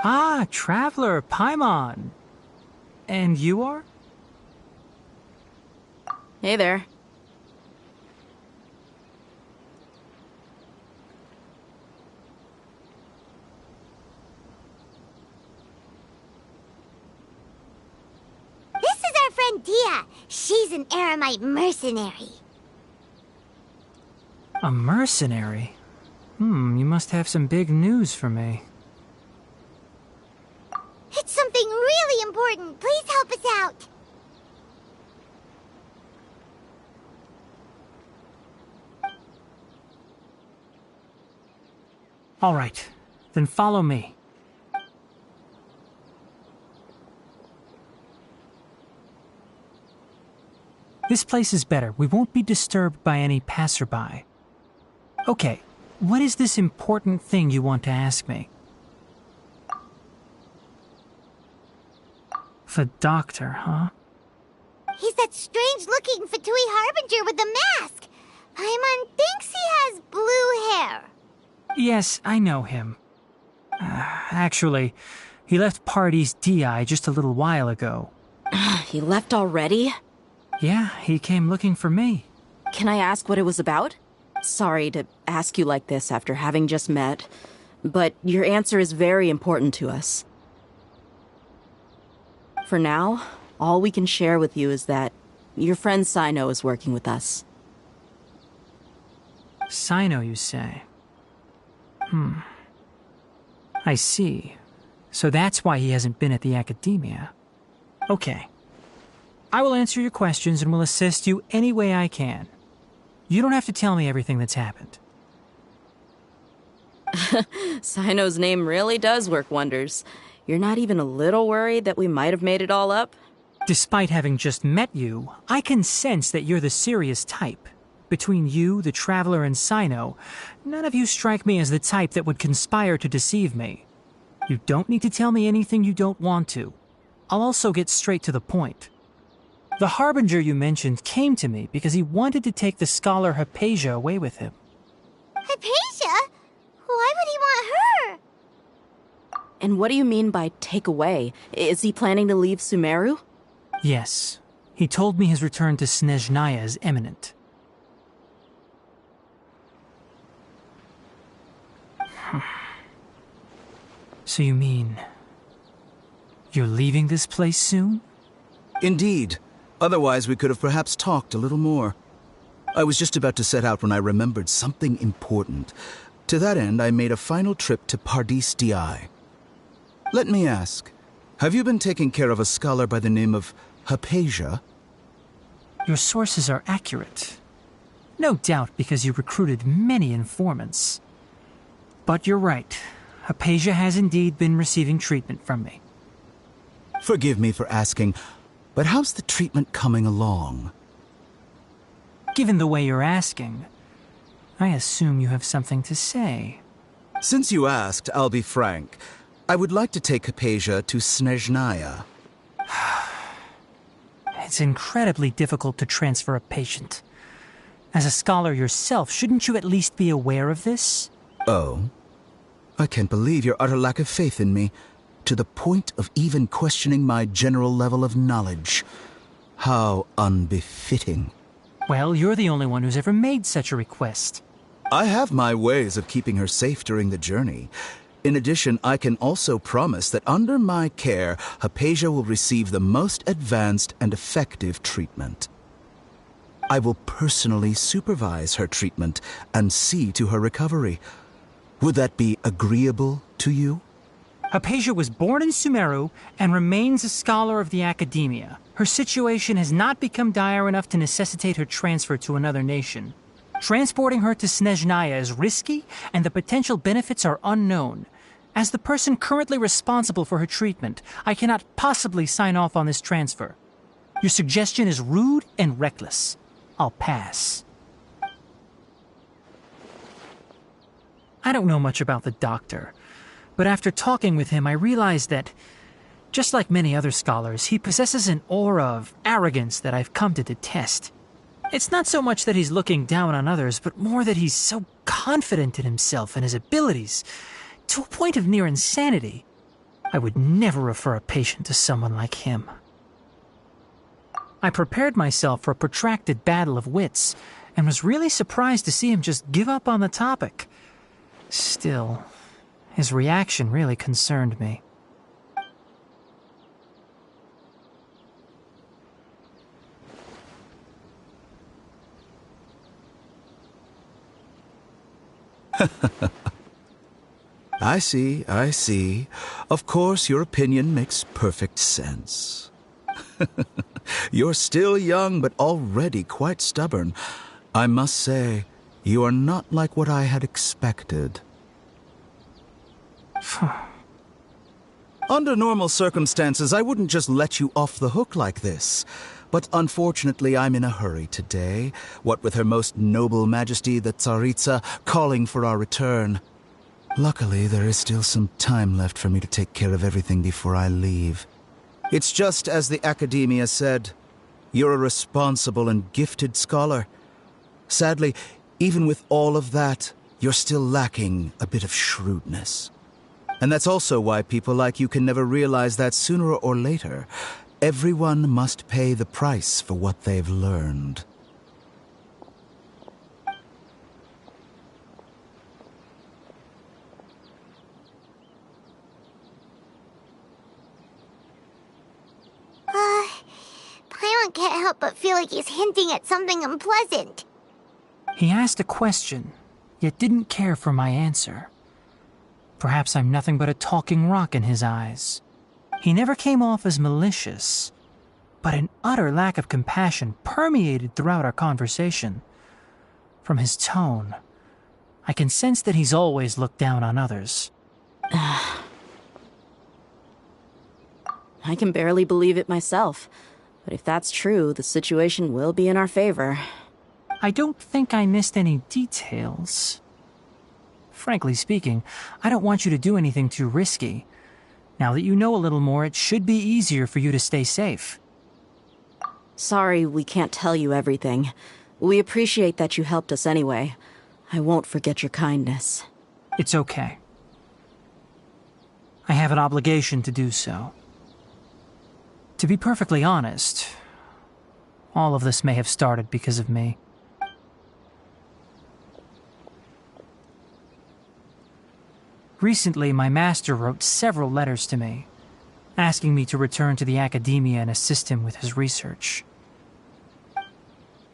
Ah, Traveler, Paimon. And you are? Hey there. This is our friend Dia. She's an Aramite mercenary. A mercenary? You must have some big news for me. It's something really important. Please help us out. All right, then follow me. This place is better. We won't be disturbed by any passerby. Okay, what is this important thing you want to ask me? The doctor, huh? He's that strange-looking Fatui Harbinger with the mask. Paimon thinks he has blue hair. Yes, I know him. Actually, he left Party's DI just a little while ago. He left already? Yeah, he came looking for me. Can I ask what it was about? Sorry to ask you like this after having just met, but your answer is very important to us. For now, all we can share with you is that your friend Sino is working with us. Sino, you say? I see. So that's why he hasn't been at the academia. Okay. I will answer your questions and will assist you any way I can. You don't have to tell me everything that's happened. Sino's name really does work wonders. You're not even a little worried that we might have made it all up? Despite having just met you, I can sense that you're the serious type. Between you, the Traveler, and Sino, none of you strike me as the type that would conspire to deceive me. You don't need to tell me anything you don't want to. I'll also get straight to the point. The Harbinger you mentioned came to me because he wanted to take the scholar Hypatia away with him. Hypatia? Why would he want her? And what do you mean by take away? Is he planning to leave Sumeru? Yes. He told me his return to Snezhnaya is imminent. So you mean... you're leaving this place soon? Indeed. Otherwise, we could have perhaps talked a little more. I was just about to set out when I remembered something important. To that end, I made a final trip to Pardis Di. Let me ask, have you been taking care of a scholar by the name of Hypatia? Your sources are accurate. No doubt because you recruited many informants. But you're right. Hypatia has indeed been receiving treatment from me. Forgive me for asking, but how's the treatment coming along? Given the way you're asking, I assume you have something to say. Since you asked, I'll be frank. I would like to take Hypatia to Snezhnaya. It's incredibly difficult to transfer a patient. As a scholar yourself, shouldn't you at least be aware of this? Oh? I can't believe your utter lack of faith in me, to the point of even questioning my general level of knowledge. How unbefitting. Well, you're the only one who's ever made such a request. I have my ways of keeping her safe during the journey. In addition, I can also promise that under my care, Hypatia will receive the most advanced and effective treatment. I will personally supervise her treatment and see to her recovery. Would that be agreeable to you? Hypatia was born in Sumeru and remains a scholar of the academia. Her situation has not become dire enough to necessitate her transfer to another nation. Transporting her to Snezhnaya is risky, and the potential benefits are unknown. As the person currently responsible for her treatment, I cannot possibly sign off on this transfer. Your suggestion is rude and reckless. I'll pass. I don't know much about the doctor, but after talking with him, I realized that, just like many other scholars, he possesses an aura of arrogance that I've come to detest. It's not so much that he's looking down on others, but more that he's so confident in himself and his abilities, to a point of near insanity. I would never refer a patient to someone like him. I prepared myself for a protracted battle of wits, and was really surprised to see him just give up on the topic. Still, his reaction really concerned me. I see, I see. Of course, your opinion makes perfect sense. You're still young, but already quite stubborn. I must say, you are not like what I had expected. Under normal circumstances, I wouldn't just let you off the hook like this. But unfortunately, I'm in a hurry today, what with Her Most Noble Majesty the Tsaritsa calling for our return. Luckily, there is still some time left for me to take care of everything before I leave. It's just as the Academia said. You're a responsible and gifted scholar. Sadly, even with all of that, you're still lacking a bit of shrewdness. And that's also why people like you can never realize that sooner or later, everyone must pay the price for what they've learned. Paimon can't help but feel like he's hinting at something unpleasant. He asked a question, yet didn't care for my answer. Perhaps I'm nothing but a talking rock in his eyes. He never came off as malicious, but an utter lack of compassion permeated throughout our conversation. From his tone, I can sense that he's always looked down on others. I can barely believe it myself. But if that's true, the situation will be in our favor. I don't think I missed any details. Frankly speaking, I don't want you to do anything too risky. Now that you know a little more, it should be easier for you to stay safe. Sorry we can't tell you everything. We appreciate that you helped us anyway. I won't forget your kindness. It's okay. I have an obligation to do so. To be perfectly honest, all of this may have started because of me. Recently, my master wrote several letters to me, asking me to return to the Academia and assist him with his research.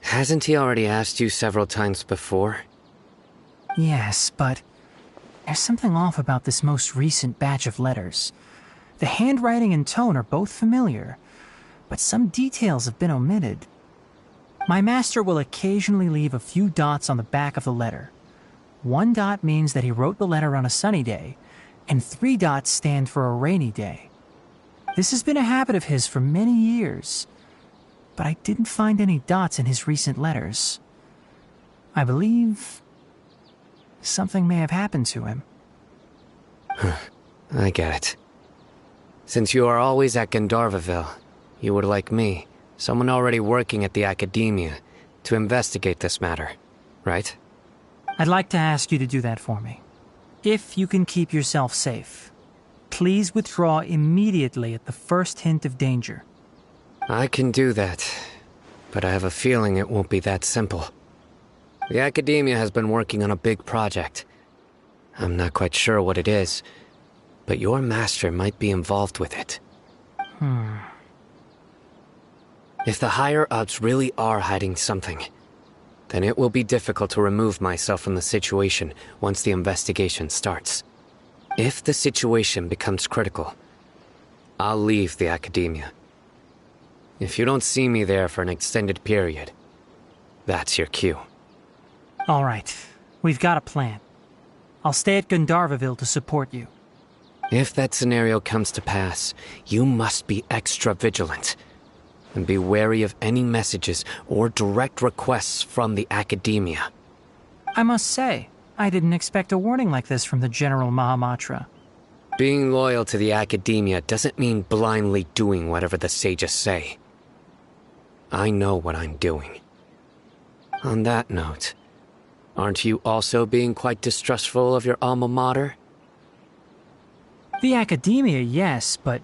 Hasn't he already asked you several times before? Yes, but there's something off about this most recent batch of letters. The handwriting and tone are both familiar, but some details have been omitted. My master will occasionally leave a few dots on the back of the letter. 1 dot means that he wrote the letter on a sunny day, and 3 dots stand for a rainy day. This has been a habit of his for many years, but I didn't find any dots in his recent letters. I believe something may have happened to him. I get it. Since you are always at Gandharvaville, you would like me, someone already working at the Academia, to investigate this matter, right? I'd like to ask you to do that for me. If you can keep yourself safe, please withdraw immediately at the first hint of danger. I can do that, but I have a feeling it won't be that simple. The Academia has been working on a big project. I'm not quite sure what it is, but your master might be involved with it. If the higher-ups really are hiding something, then it will be difficult to remove myself from the situation once the investigation starts. If the situation becomes critical, I'll leave the Academia. If you don't see me there for an extended period, that's your cue. All right, we've got a plan. I'll stay at Gandharvaville to support you. If that scenario comes to pass, you must be extra vigilant. And be wary of any messages or direct requests from the Academia. I must say, I didn't expect a warning like this from the General Mahamatra. Being loyal to the Academia doesn't mean blindly doing whatever the sages say. I know what I'm doing. On that note, aren't you also being quite distrustful of your alma mater? The academia, yes, but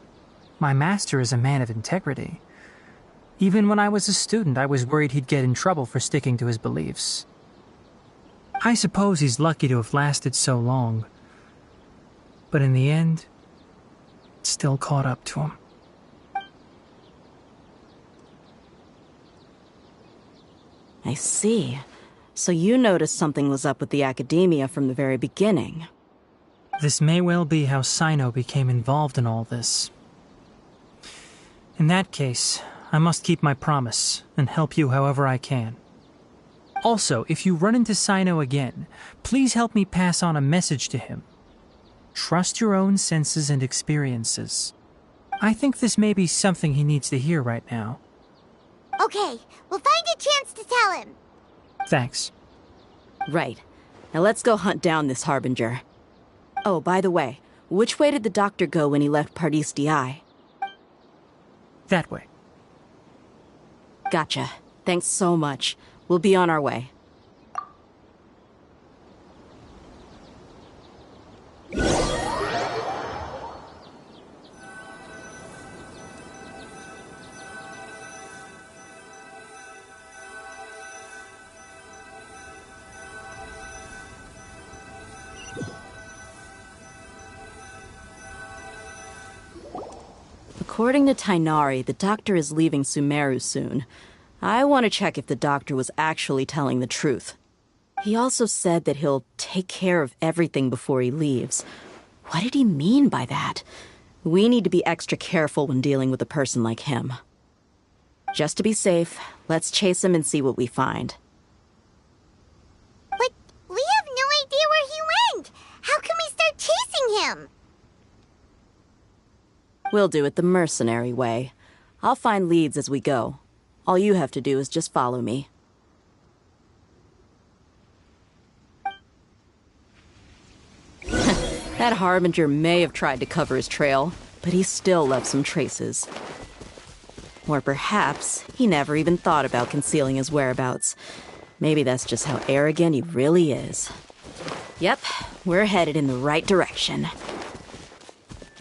my master is a man of integrity. Even when I was a student, I was worried he'd get in trouble for sticking to his beliefs. I suppose he's lucky to have lasted so long. But in the end, it still caught up to him. I see. So you noticed something was up with the academia from the very beginning. This may well be how Sino became involved in all this. In that case, I must keep my promise and help you however I can. Also, if you run into Sino again, please help me pass on a message to him. Trust your own senses and experiences. I think this may be something he needs to hear right now. Okay, we'll find a chance to tell him. Thanks. Right. Now let's go hunt down this Harbinger. Oh, by the way, which way did the doctor go when he left Pardis DI? That way. Gotcha. Thanks so much. We'll be on our way. According to Tainari, the doctor is leaving Sumeru soon. I want to check if the doctor was actually telling the truth. He also said that he'll take care of everything before he leaves. What did he mean by that? We need to be extra careful when dealing with a person like him. Just to be safe, let's chase him and see what we find. But we have no idea where he went. How can we start chasing him? We'll do it the mercenary way. I'll find leads as we go. All you have to do is just follow me. That Harbinger may have tried to cover his trail, but he still left some traces. Or perhaps he never even thought about concealing his whereabouts. Maybe that's just how arrogant he really is. Yep, we're headed in the right direction.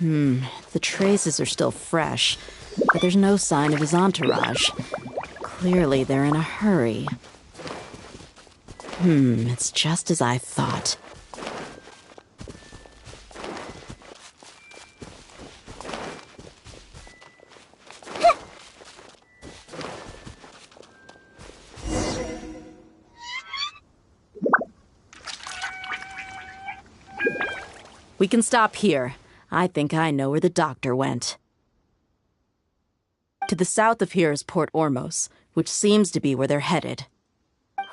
The traces are still fresh, but there's no sign of his entourage. Clearly they're in a hurry. It's just as I thought. We can stop here. I think I know where the doctor went. To the south of here is Port Ormos, which seems to be where they're headed.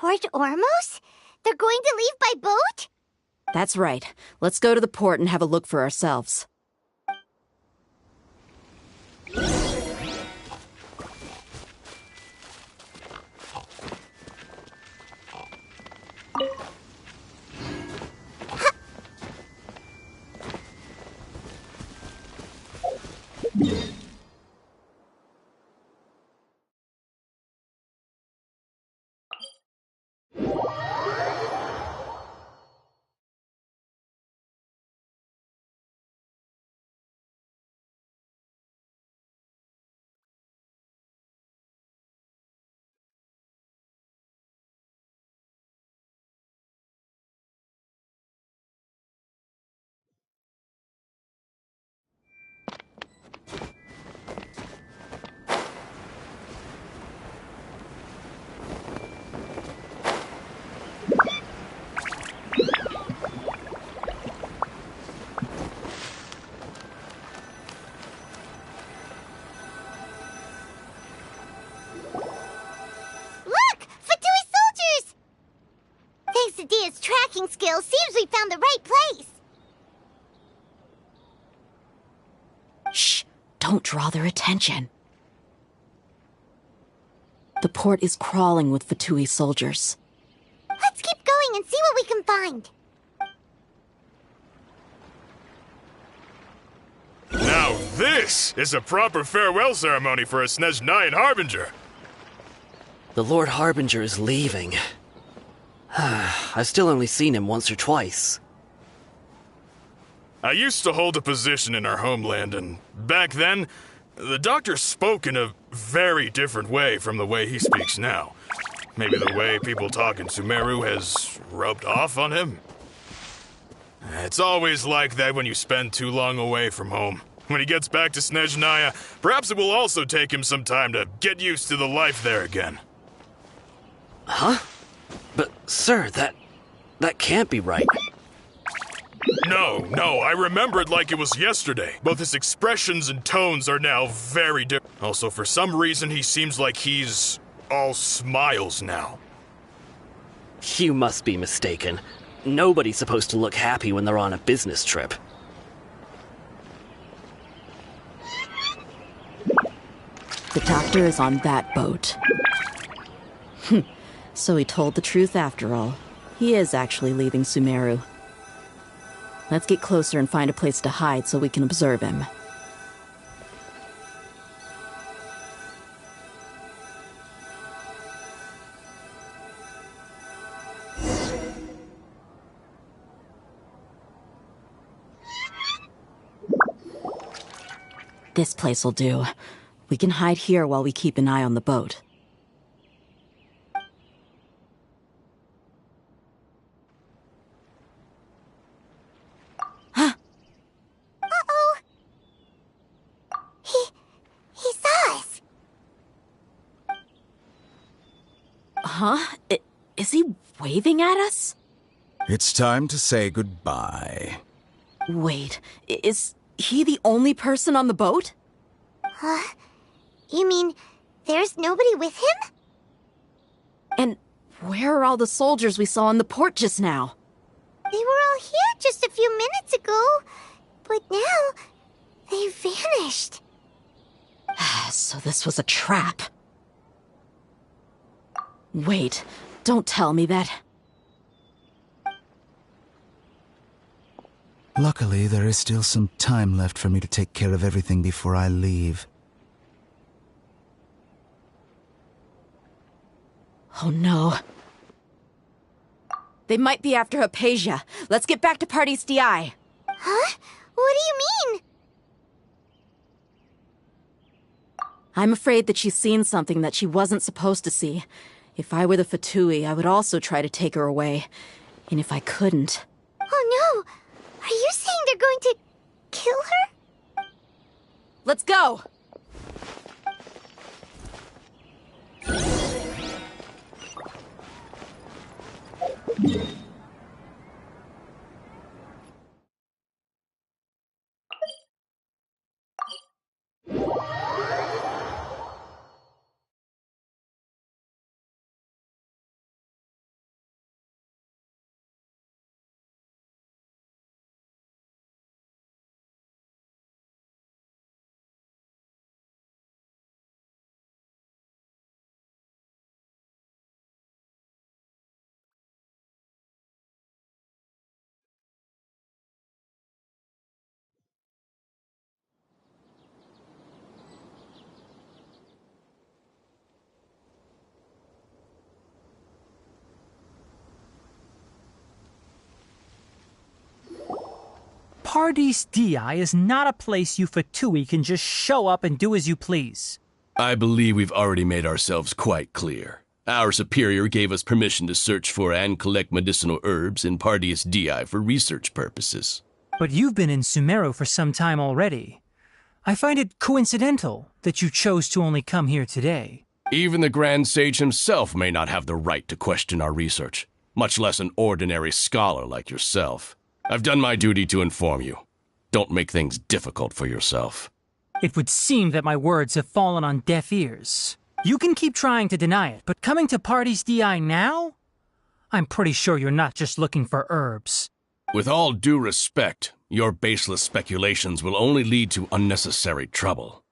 Port Ormos? They're going to leave by boat? That's right. Let's go to the port and have a look for ourselves. Tracking skills, seems we found the right place. Shh! Don't draw their attention. The port is crawling with Fatui soldiers. Let's keep going and see what we can find. Now this is a proper farewell ceremony for a Snej 9 Harbinger. The Lord Harbinger is leaving. I've still only seen him once or twice. I used to hold a position in our homeland, and back then, the doctor spoke in a very different way from the way he speaks now. Maybe the way people talk in Sumeru has rubbed off on him? It's always like that when you spend too long away from home. When he gets back to Snezhnaya, perhaps it will also take him some time to get used to the life there again. Huh? But, sir, that can't be right. No, I remember it like it was yesterday. Both his expressions and tones are now very different. Also, for some reason, he seems like he's all smiles now. You must be mistaken. Nobody's supposed to look happy when they're on a business trip. The doctor is on that boat. So he told the truth after all. He is actually leaving Sumeru. Let's get closer and find a place to hide so we can observe him. This place will do. We can hide here while we keep an eye on the boat. Uh-oh. He saw us. Huh? Is he waving at us? It's time to say goodbye. Wait, is he the only person on the boat? Huh? You mean there's nobody with him? And where are all the soldiers we saw in the port just now? They were all here just a few minutes ago, but now they vanished. So this was a trap. Wait, don't tell me that. Luckily, there is still some time left for me to take care of everything before I leave. Oh no. They might be after Hypatia. Let's get back to Party's DI. Huh? What do you mean? I'm afraid that she's seen something that she wasn't supposed to see. If I were the Fatui, I would also try to take her away. And if I couldn't... Oh no! Are you saying they're going to kill her? Let's go! Party's DI is not a place you Fatui can just show up and do as you please. I believe we've already made ourselves quite clear. Our superior gave us permission to search for and collect medicinal herbs in Party's DI for research purposes. But you've been in Sumeru for some time already. I find it coincidental that you chose to only come here today. Even the Grand Sage himself may not have the right to question our research, much less an ordinary scholar like yourself. I've done my duty to inform you. Don't make things difficult for yourself. It would seem that my words have fallen on deaf ears. You can keep trying to deny it, but coming to Party's DI now? I'm pretty sure you're not just looking for herbs. With all due respect, your baseless speculations will only lead to unnecessary trouble.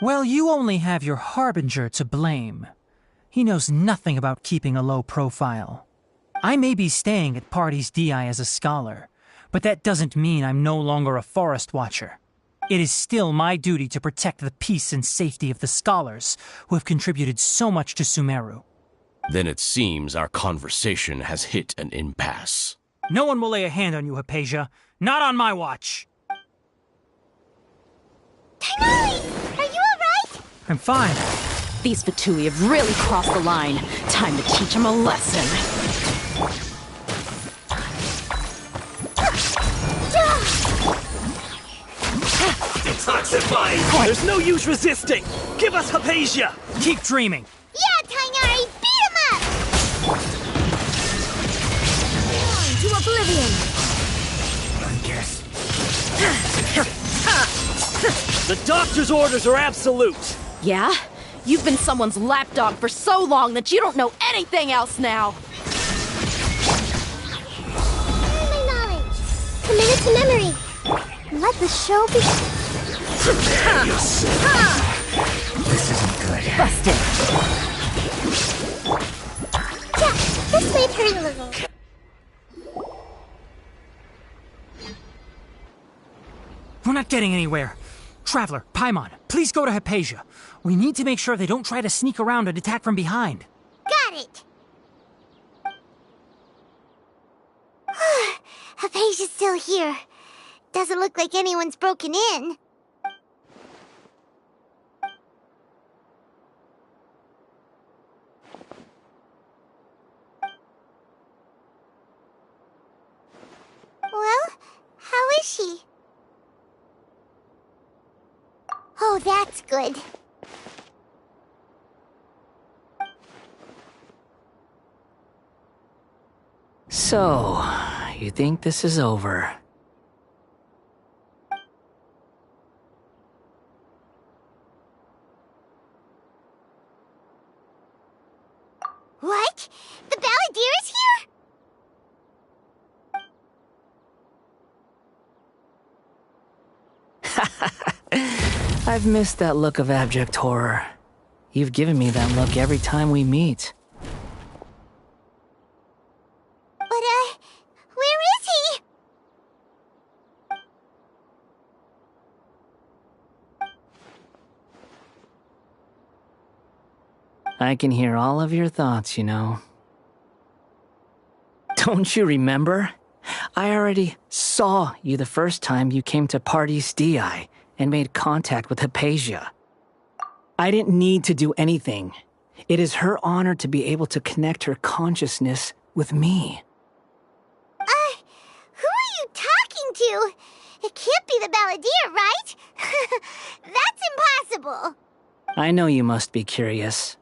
Well, you only have your Harbinger to blame. He knows nothing about keeping a low profile. I may be staying at Party's DI as a scholar, but that doesn't mean I'm no longer a forest watcher. It is still my duty to protect the peace and safety of the scholars who have contributed so much to Sumeru. Then it seems our conversation has hit an impasse. No one will lay a hand on you, Hypatia. Not on my watch. Tighnari, are you alright? I'm fine. These Fatui have really crossed the line. Time to teach them a lesson. Detoxifying! There's no use resisting! Give us Hypatia! Keep dreaming. Yeah, Tighnari, beat him up! To oblivion! The doctor's orders are absolute! Yeah? You've been someone's lapdog for so long that you don't know anything else now! My knowledge. Commit it to memory. Let the show be. Prepare yourself! This isn't good. Busted! Yeah, this might hurt a little. We're not getting anywhere. Traveler, Paimon, please go to Hypatia. We need to make sure they don't try to sneak around and attack from behind. Got it. Hypatia's still here. Doesn't look like anyone's broken in. Well, how is she? Oh, that's good. So, you think this is over? What? The Balladeer is here? I've missed that look of abject horror. You've given me that look every time we meet. But, where is he? I can hear all of your thoughts, you know. Don't you remember? I already saw you the first time you came to Parties DI and made contact with Hypatia. I didn't need to do anything. It is her honor to be able to connect her consciousness with me. Who are you talking to? It can't be the Balladeer, right? That's impossible. I know you must be curious.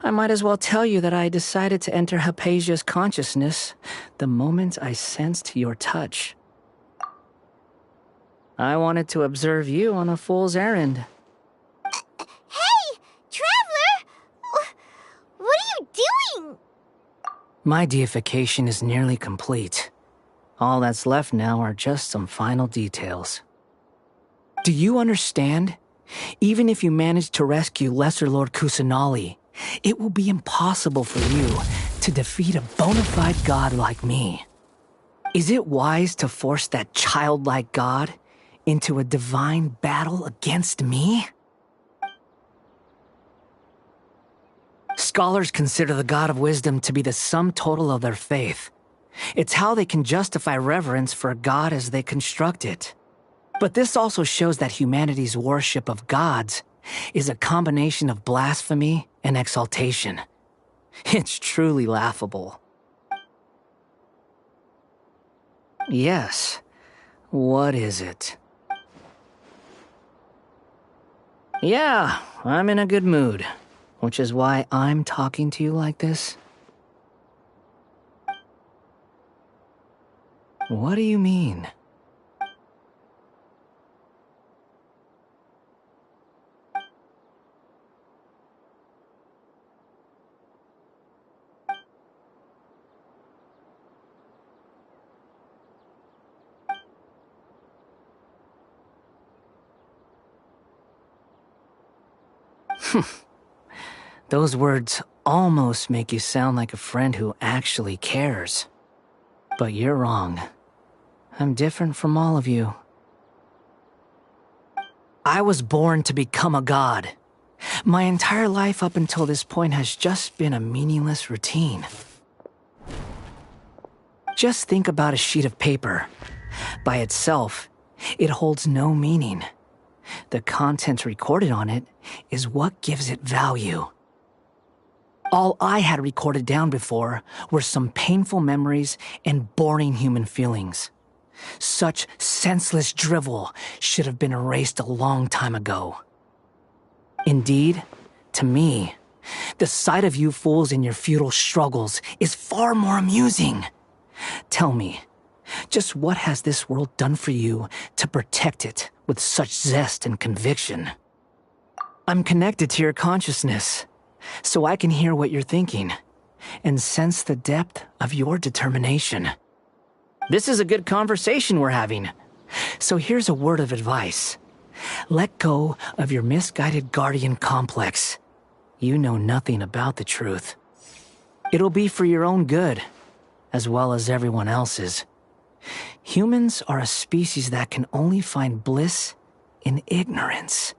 I might as well tell you that I decided to enter Hypatia's consciousness the moment I sensed your touch. I wanted to observe you on a fool's errand. Hey, Traveler! What are you doing? My deification is nearly complete. All that's left now are just some final details. Do you understand? Even if you manage to rescue Lesser Lord Kusanali, it will be impossible for you to defeat a bona fide god like me. Is it wise to force that childlike god into a divine battle against me? Scholars consider the god of wisdom to be the sum total of their faith. It's how they can justify reverence for a god as they construct it. But this also shows that humanity's worship of gods is a combination of blasphemy and exaltation. It's truly laughable. Yes. What is it? Yeah, I'm in a good mood, which is why I'm talking to you like this. What do you mean? Those words almost make you sound like a friend who actually cares. But you're wrong. I'm different from all of you. I was born to become a god. My entire life up until this point has just been a meaningless routine. Just think about a sheet of paper. By itself, it holds no meaning. The content recorded on it is what gives it value. All I had recorded down before were some painful memories and boring human feelings. Such senseless drivel should have been erased a long time ago. Indeed, to me, the sight of you fools in your futile struggles is far more amusing. Tell me, just what has this world done for you to protect it with such zest and conviction? I'm connected to your consciousness, so I can hear what you're thinking and sense the depth of your determination. This is a good conversation we're having. So here's a word of advice. Let go of your misguided guardian complex. You know nothing about the truth. It'll be for your own good, as well as everyone else's. Humans are a species that can only find bliss in ignorance.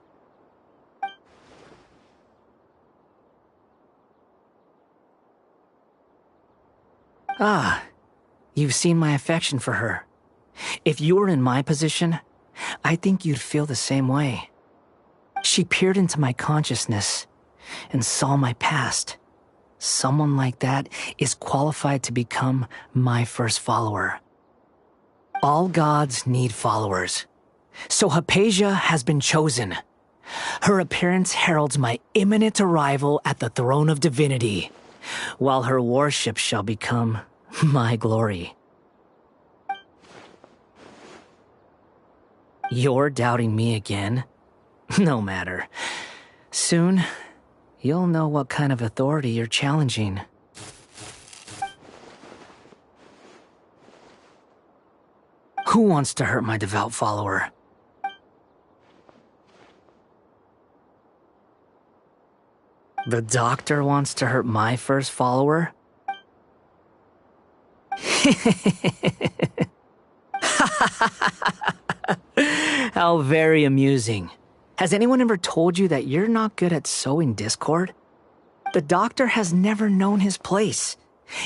Ah, you've seen my affection for her. If you were in my position, I think you'd feel the same way. She peered into my consciousness and saw my past. Someone like that is qualified to become my first follower. All gods need followers. So Hypatia has been chosen. Her appearance heralds my imminent arrival at the throne of divinity, while her worship shall become my glory. You're doubting me again? No matter. Soon, you'll know what kind of authority you're challenging. Who wants to hurt my devout follower? The doctor wants to hurt my first follower? How very amusing. Has anyone ever told you that you're not good at sowing discord? The doctor has never known his place.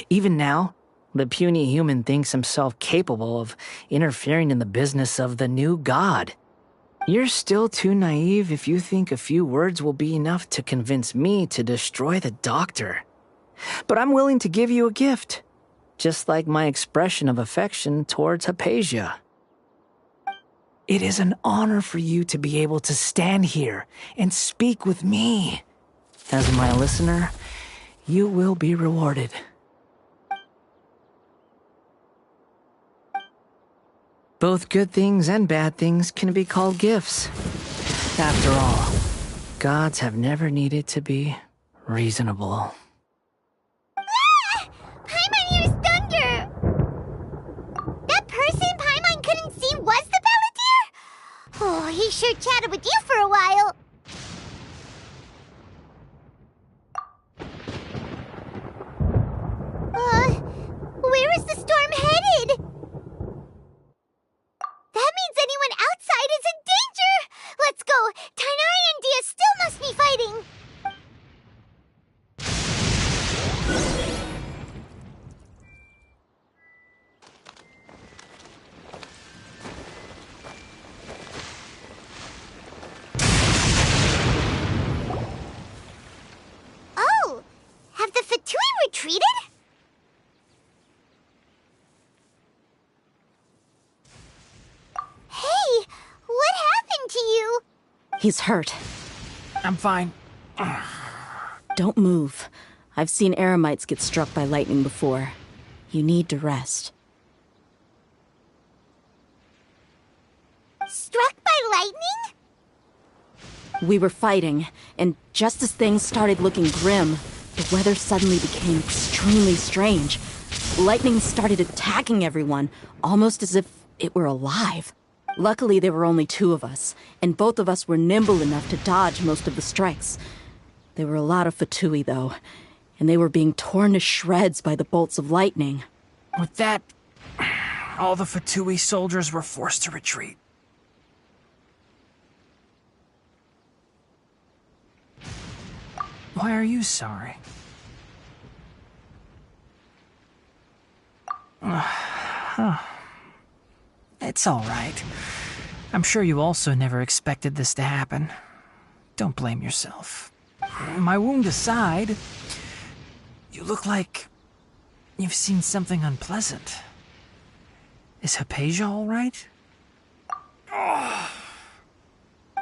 Even now, the puny human thinks himself capable of interfering in the business of the new god. You're still too naive if you think a few words will be enough to convince me to destroy the doctor. But I'm willing to give you a gift, just like my expression of affection towards Hypatia. It is an honor for you to be able to stand here and speak with me. As my listener, you will be rewarded. Both good things and bad things can be called gifts. After all, gods have never needed to be reasonable. Ah! Paimon hears thunder! That person Paimon couldn't see was the Palantir? Oh, he sure chatted with you for a while. Where is the storm headed? That means anyone outside is in danger! Let's go! Tainari and Dia still must be fighting! Oh! Have the Fatui retreated? Hey! What happened to you? He's hurt. I'm fine. Don't move. I've seen eremites get struck by lightning before. You need to rest. Struck by lightning? We were fighting, and just as things started looking grim, the weather suddenly became extremely strange. Lightning started attacking everyone, almost as if it were alive. Luckily, there were only two of us, and both of us were nimble enough to dodge most of the strikes. There were a lot of Fatui, though, and they were being torn to shreds by the bolts of lightning. With that, all the Fatui soldiers were forced to retreat. Why are you sorry? It's all right. I'm sure you also never expected this to happen. Don't blame yourself. My wound aside, you look like you've seen something unpleasant. Is Hypatia all right?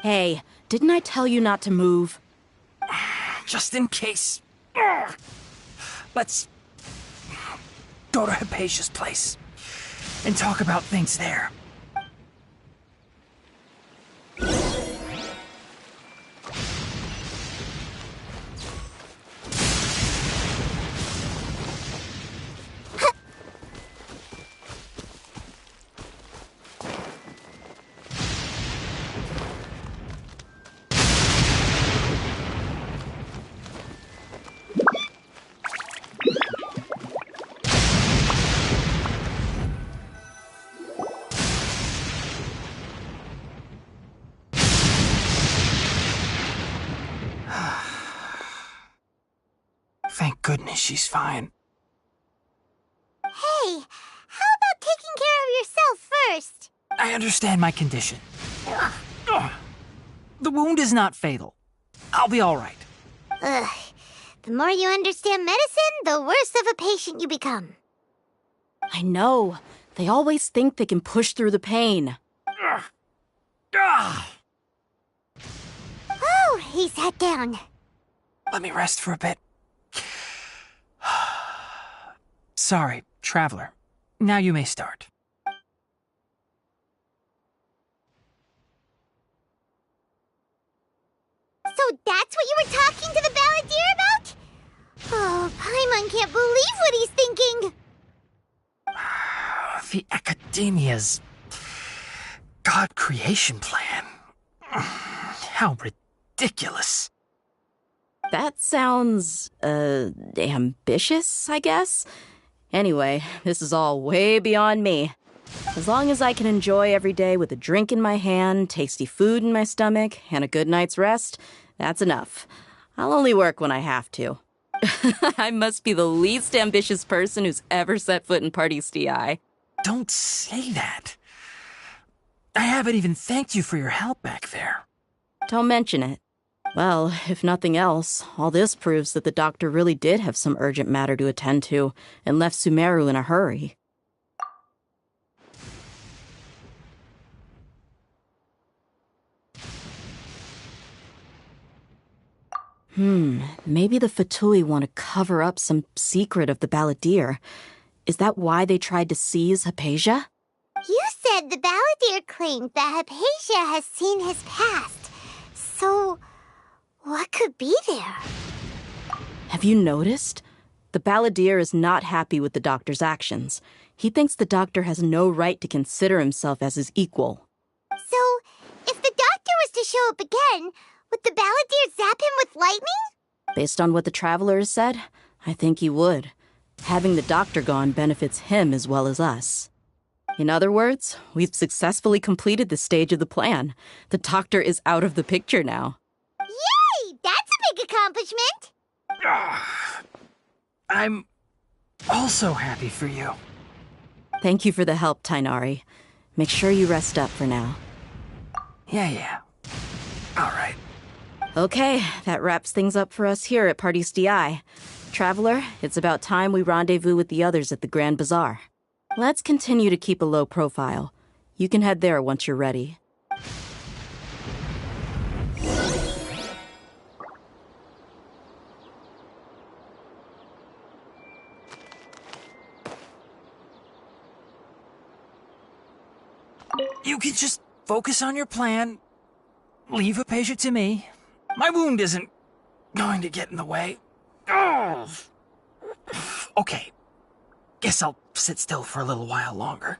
Hey, didn't I tell you not to move? Just in case. Let's go to Hypatia's place and talk about things there. Thank goodness she's fine. Hey, how about taking care of yourself first? I understand my condition. The wound is not fatal. I'll be all right. Ugh. The more you understand medicine, the worse of a patient you become. I know. They always think they can push through the pain. Oh, he sat down. Let me rest for a bit. Sorry, traveler. Now you may start. So that's what you were talking to the balladeer about? Oh, Paimon can't believe what he's thinking. The Academia's God creation plan. How ridiculous. That sounds, ambitious, I guess? Anyway, this is all way beyond me. As long as I can enjoy every day with a drink in my hand, tasty food in my stomach, and a good night's rest, that's enough. I'll only work when I have to. I must be the least ambitious person who's ever set foot in Party SDI. Don't say that. I haven't even thanked you for your help back there. Don't mention it. Well, if nothing else, all this proves that the doctor really did have some urgent matter to attend to and left Sumeru in a hurry. Maybe the Fatui want to cover up some secret of the balladeer. Is that why they tried to seize Hypatia? You said the balladeer claimed that Hypatia has seen his past. So, what could be there? Have you noticed? The balladeer is not happy with the doctor's actions. He thinks the doctor has no right to consider himself as his equal. So, if the doctor was to show up again, would the balladeer zap him with lightning? Based on what the traveler has said, I think he would. Having the doctor gone benefits him as well as us. In other words, we've successfully completed this stage of the plan. The doctor is out of the picture now. Yay! That's a big accomplishment! I'm also happy for you. Thank you for the help, Tainari. Make sure you rest up for now. Yeah. All right. Okay, that wraps things up for us here at Party SDI. Traveler, it's about time we rendezvous with the others at the Grand Bazaar. Let's continue to keep a low profile. You can head there once you're ready. You can just focus on your plan. Leave Hypatia to me. My wound isn't going to get in the way. Okay. Guess I'll sit still for a little while longer.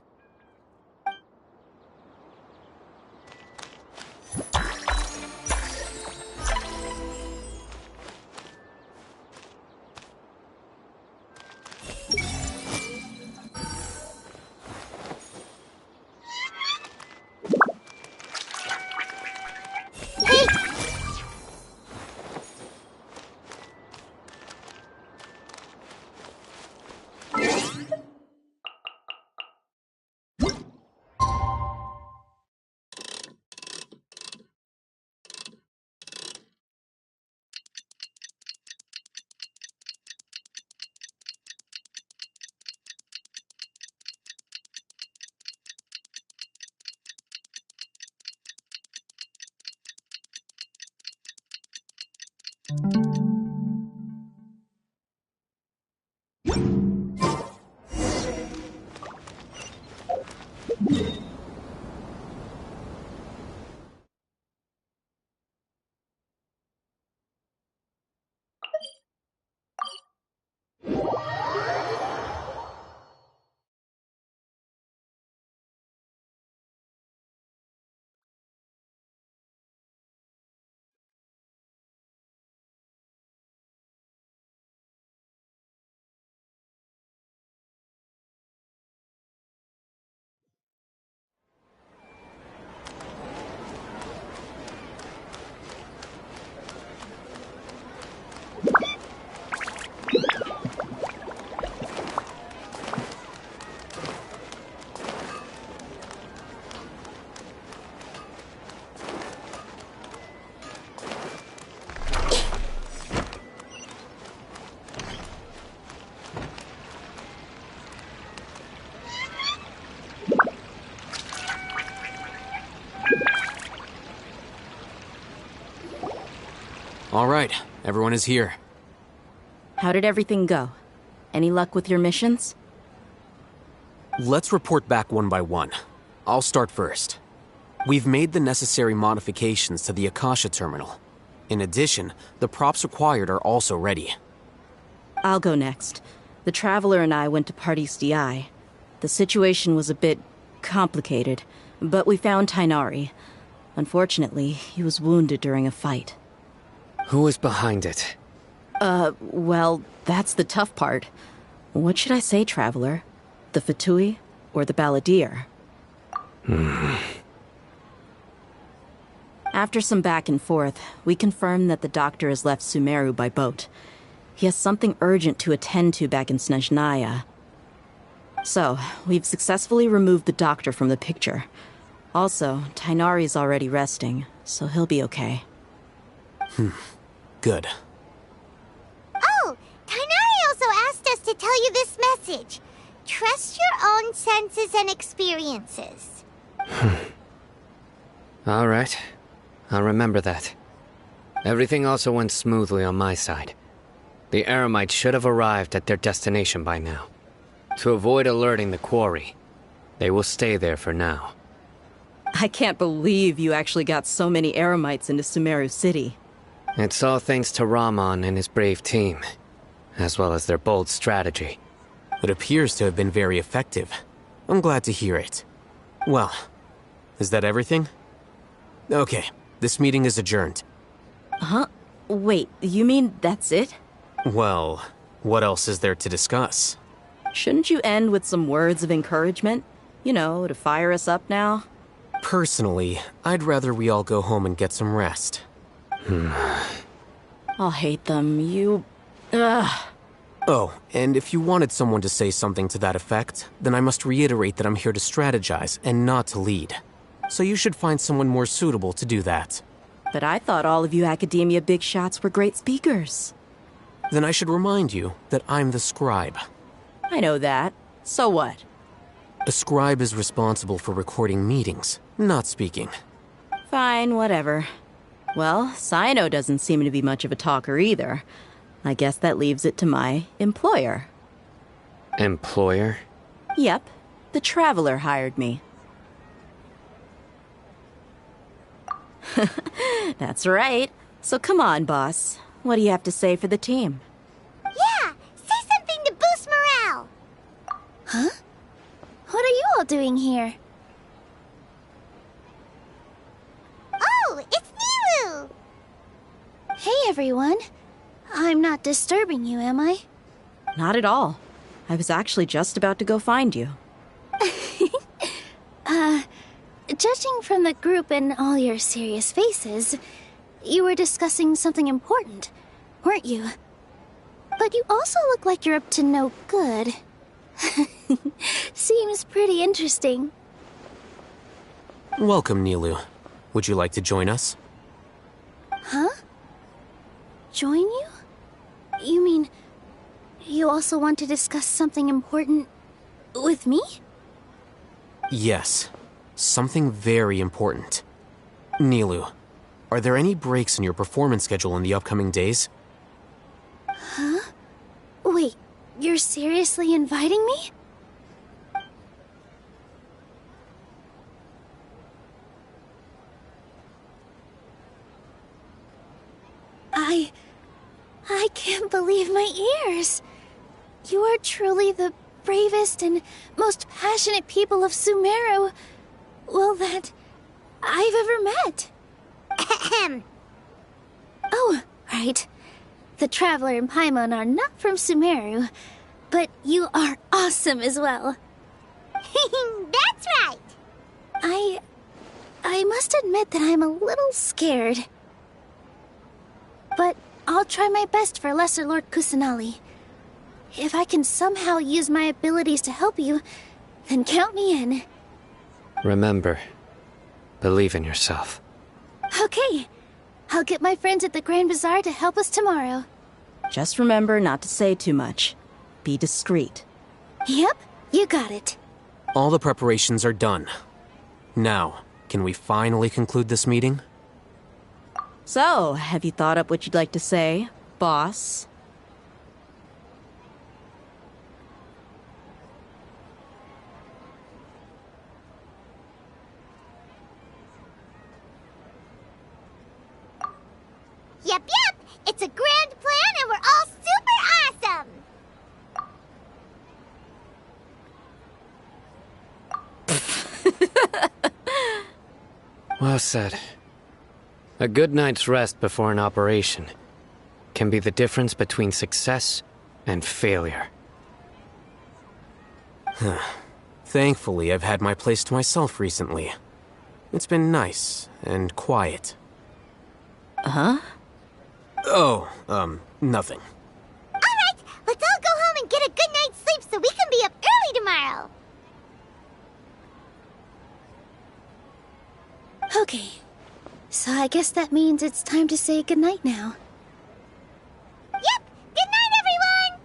All right, everyone is here. How did everything go? Any luck with your missions? Let's report back one by one. I'll start first. We've made the necessary modifications to the Akasha terminal. In addition, the props required are also ready. I'll go next. The Traveler and I went to Party's DI. The situation was a bit complicated, but we found Tainari. Unfortunately, he was wounded during a fight. Who was behind it? Well, that's the tough part. What should I say, Traveler? The Fatui or the Balladeer? After some back and forth, we confirmed that the doctor has left Sumeru by boat. He has something urgent to attend to back in Snezhnaya. So, we've successfully removed the doctor from the picture. Also, Tainari's already resting, so he'll be okay. Good. Oh, Tainari also asked us to tell you this message. Trust your own senses and experiences. All right. I'll remember that. Everything also went smoothly on my side. The Eremites should have arrived at their destination by now. To avoid alerting the quarry, they will stay there for now. I can't believe you actually got so many Eremites into Sumeru City. It's all thanks to Rahman and his brave team, as well as their bold strategy. It appears to have been very effective. I'm glad to hear it. Well, is that everything? Okay, this meeting is adjourned. Huh? Wait, you mean that's it? Well, what else is there to discuss? Shouldn't you end with some words of encouragement? You know, to fire us up now? Personally, I'd rather we all go home and get some rest. I'll hate them. Ugh. Oh, and if you wanted someone to say something to that effect, then I must reiterate that I'm here to strategize and not to lead. So you should find someone more suitable to do that. But I thought all of you Academia big shots were great speakers. Then I should remind you that I'm the scribe. I know that. So what? A scribe is responsible for recording meetings, not speaking. Fine, whatever. Well, Sino doesn't seem to be much of a talker either. I guess that leaves it to my employer. Employer? Yep. The Traveler hired me. That's right. So come on, boss. What do you have to say for the team? Yeah, say something to boost morale. Huh? What are you all doing here? Oh, it's Nilu! Hey, everyone. I'm not disturbing you, am I? Not at all. I was actually just about to go find you. Judging from the group and all your serious faces, you were discussing something important, weren't you? But you also look like you're up to no good. Seems pretty interesting. Welcome, Nilu. Would you like to join us? Huh? Join you? You mean, you also want to discuss something important with me? Yes. Something very important. Nilu, are there any breaks in your performance schedule in the upcoming days? Huh? Wait, you're seriously inviting me? I can't believe my ears. You are truly the bravest and most passionate people of Sumeru, well, that I've ever met. Ahem. Oh, right. The Traveler and Paimon are not from Sumeru, but you are awesome as well. That's right. I must admit that I'm a little scared. But I'll try my best for Lesser Lord Kusanali. If I can somehow use my abilities to help you, then count me in. Remember, believe in yourself. Okay. I'll get my friends at the Grand Bazaar to help us tomorrow. Just remember not to say too much. Be discreet. Yep, you got it. All the preparations are done. Now, can we finally conclude this meeting? So, have you thought up what you'd like to say, boss? Yep. It's a grand plan and we're all super awesome. Well said. A good night's rest before an operation can be the difference between success and failure. Thankfully, I've had my place to myself recently. It's been nice and quiet. Huh? Oh, nothing. Alright, let's all go home and get a good night's sleep so we can be up early tomorrow. Okay. So I guess that means it's time to say goodnight now. Yep, good night everyone!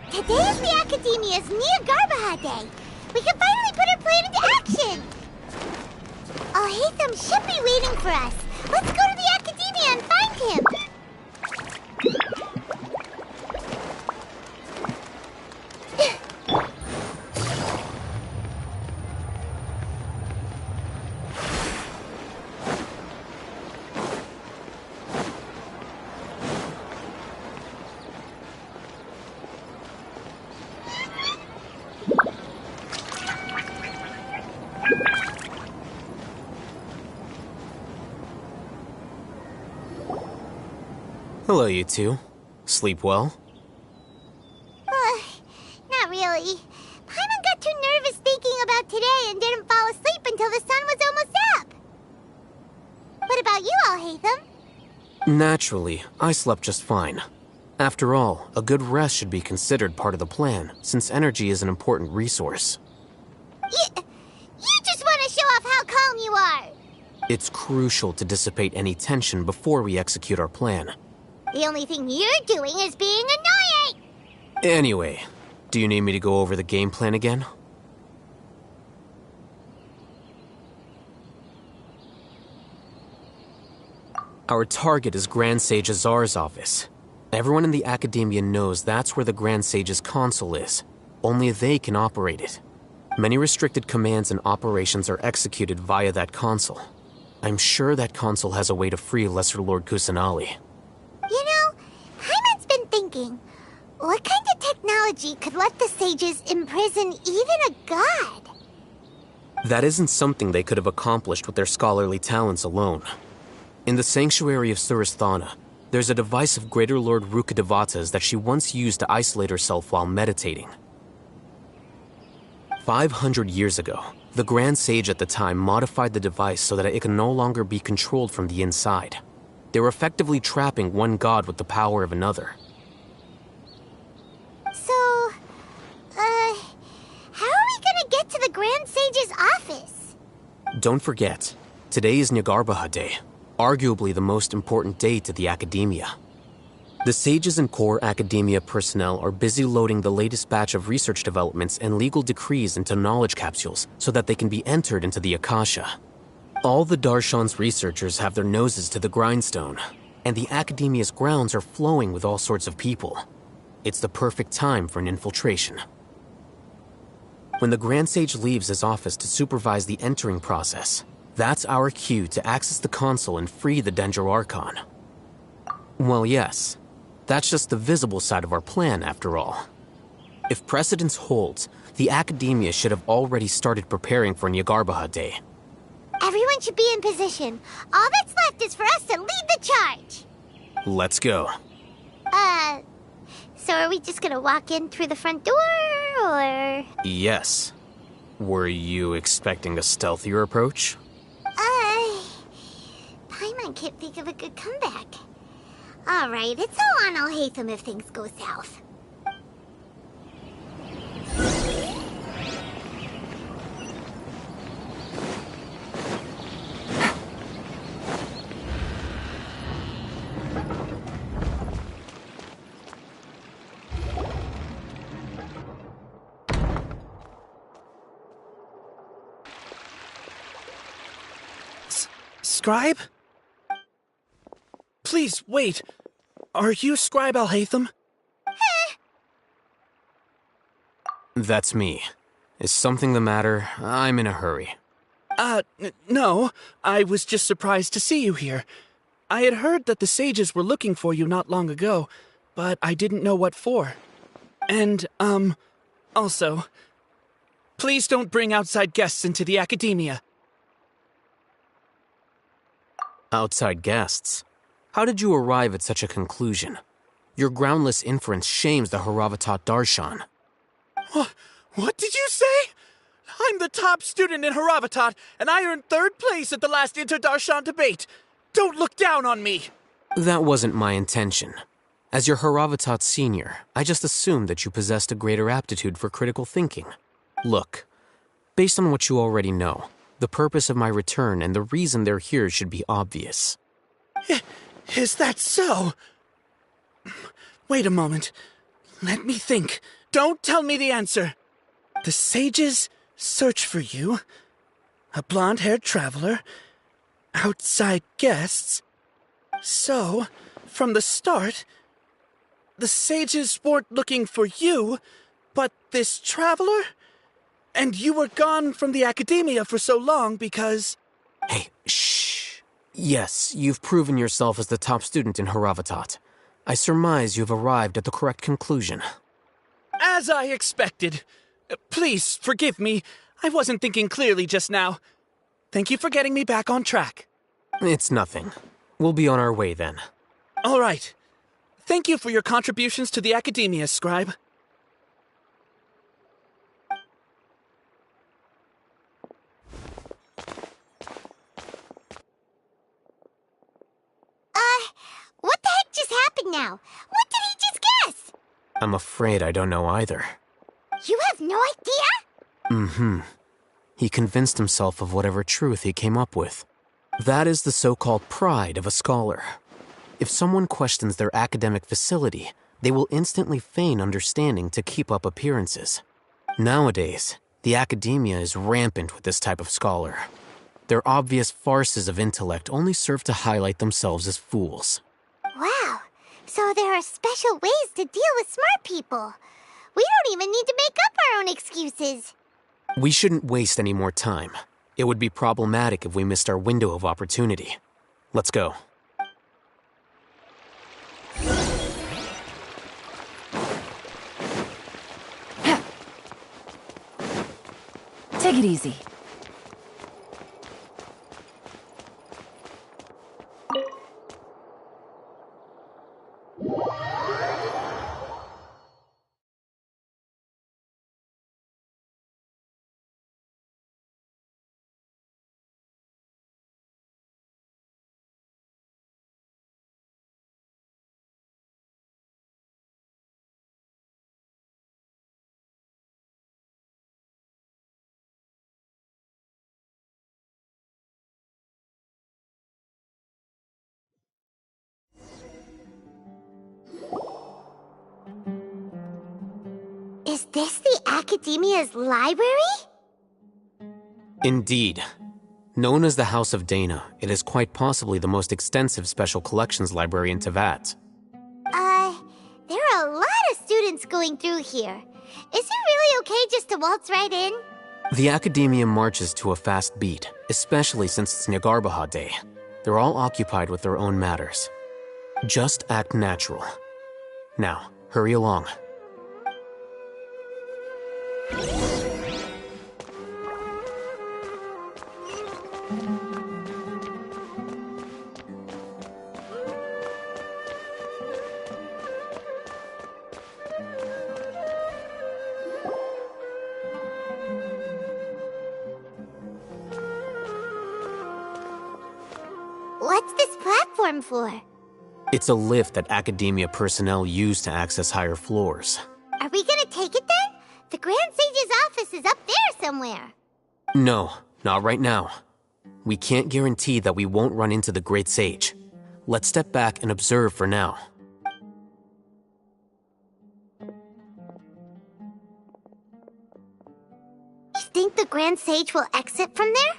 Today is the Academia's Neogarbaha Day. We can finally put our plan into action. Alhaitham should be waiting for us. Let's go to the Academia and find him. Hello, you two. Sleep well? Not really. Paimon got too nervous thinking about today and didn't fall asleep until the sun was almost up. What about you, Alhaitham? Naturally, I slept just fine. After all, a good rest should be considered part of the plan, since energy is an important resource. You just want to show off how calm you are. It's crucial to dissipate any tension before we execute our plan. The only thing you're doing is being annoying. Anyway, do you need me to go over the game plan again? Our target is Grand Sage Azar's office. Everyone in the Academia knows that's where the Grand Sage's console is. Only they can operate it. Many restricted commands and operations are executed via that console. I'm sure that console has a way to free Lesser Lord Kusanali. You know, Paimon's been thinking, what kind of technology could let the sages imprison even a god? That isn't something they could have accomplished with their scholarly talents alone. In the sanctuary of Surasthana, there's a device of Greater Lord Rukadevata's that she once used to isolate herself while meditating. 500 years ago, the Grand Sage at the time modified the device so that it can no longer be controlled from the inside. They were effectively trapping one god with the power of another. So, how are we gonna get to the Grand Sage's office? Don't forget, today is Nyagarbha Day, arguably the most important day to the Academia. The sages and core Academia personnel are busy loading the latest batch of research developments and legal decrees into knowledge capsules so that they can be entered into the Akasha. All the Darshan's researchers have their noses to the grindstone, and the Academia's grounds are flowing with all sorts of people. It's the perfect time for an infiltration. When the Grand Sage leaves his office to supervise the entering process, that's our cue to access the console and free the Dendro Archon. Well, yes, that's just the visible side of our plan, after all. If precedence holds, the Academia should have already started preparing for Nyagarbha Day. Everyone should be in position. All that's left is for us to lead the charge. Let's go. So are we just gonna walk in through the front door, or...? Yes. Were you expecting a stealthier approach? Paimon can't think of a good comeback. Alright, it's all on Alhaitham if things go south. Scribe? Please, wait. Are you Scribe Alhaitham? That's me. Is something the matter? I'm in a hurry. No. I was just surprised to see you here. I had heard that the sages were looking for you not long ago, but I didn't know what for. And, also, please don't bring outside guests into the academia. Outside guests? How did you arrive at such a conclusion? Your groundless inference shames the Haravatat Darshan. What did you say? I'm the top student in Haravatat, and I earned 3rd place at the last Inter-Darshan debate. Don't look down on me! That wasn't my intention. As your Haravatat senior, I just assumed that you possessed a greater aptitude for critical thinking. Look, based on what you already know, the purpose of my return and the reason they're here should be obvious. Is that so? Wait a moment. Let me think. Don't tell me the answer. The sages search for you. A blonde-haired traveler. Outside guests. So, from the start, the sages weren't looking for you, but this traveler? And you were gone from the academia for so long because... Hey, shh. Yes, you've proven yourself as the top student in Haravatat. I surmise you've arrived at the correct conclusion. As I expected. Please, forgive me. I wasn't thinking clearly just now. Thank you for getting me back on track. It's nothing. We'll be on our way then. All right. Thank you for your contributions to the academia, Scribe. What the heck just happened now? What did he just guess? I'm afraid I don't know either. You have no idea? Mm-hmm. He convinced himself of whatever truth he came up with. That is the so-called pride of a scholar. If someone questions their academic facility, they will instantly feign understanding to keep up appearances. Nowadays, the academia is rampant with this type of scholar. Their obvious farces of intellect only serve to highlight themselves as fools. Wow, so there are special ways to deal with smart people. We don't even need to make up our own excuses. We shouldn't waste any more time. It would be problematic if we missed our window of opportunity. Let's go. Take it easy. Is this the Academia's library? Indeed. Known as the House of Dana, it is quite possibly the most extensive special collections library in Teyvat. There are a lot of students going through here. Is it really okay just to waltz right in? The Academia marches to a fast beat, especially since it's Nyagarbaha Day. They're all occupied with their own matters. Just act natural. Now, hurry along. What's this platform for? It's a lift that Academia personnel use to access higher floors. Are we gonna take it then? The Grand Sage's office is up there somewhere. No, not right now. We can't guarantee that we won't run into the Great Sage. Let's step back and observe for now. You think the Grand Sage will exit from there?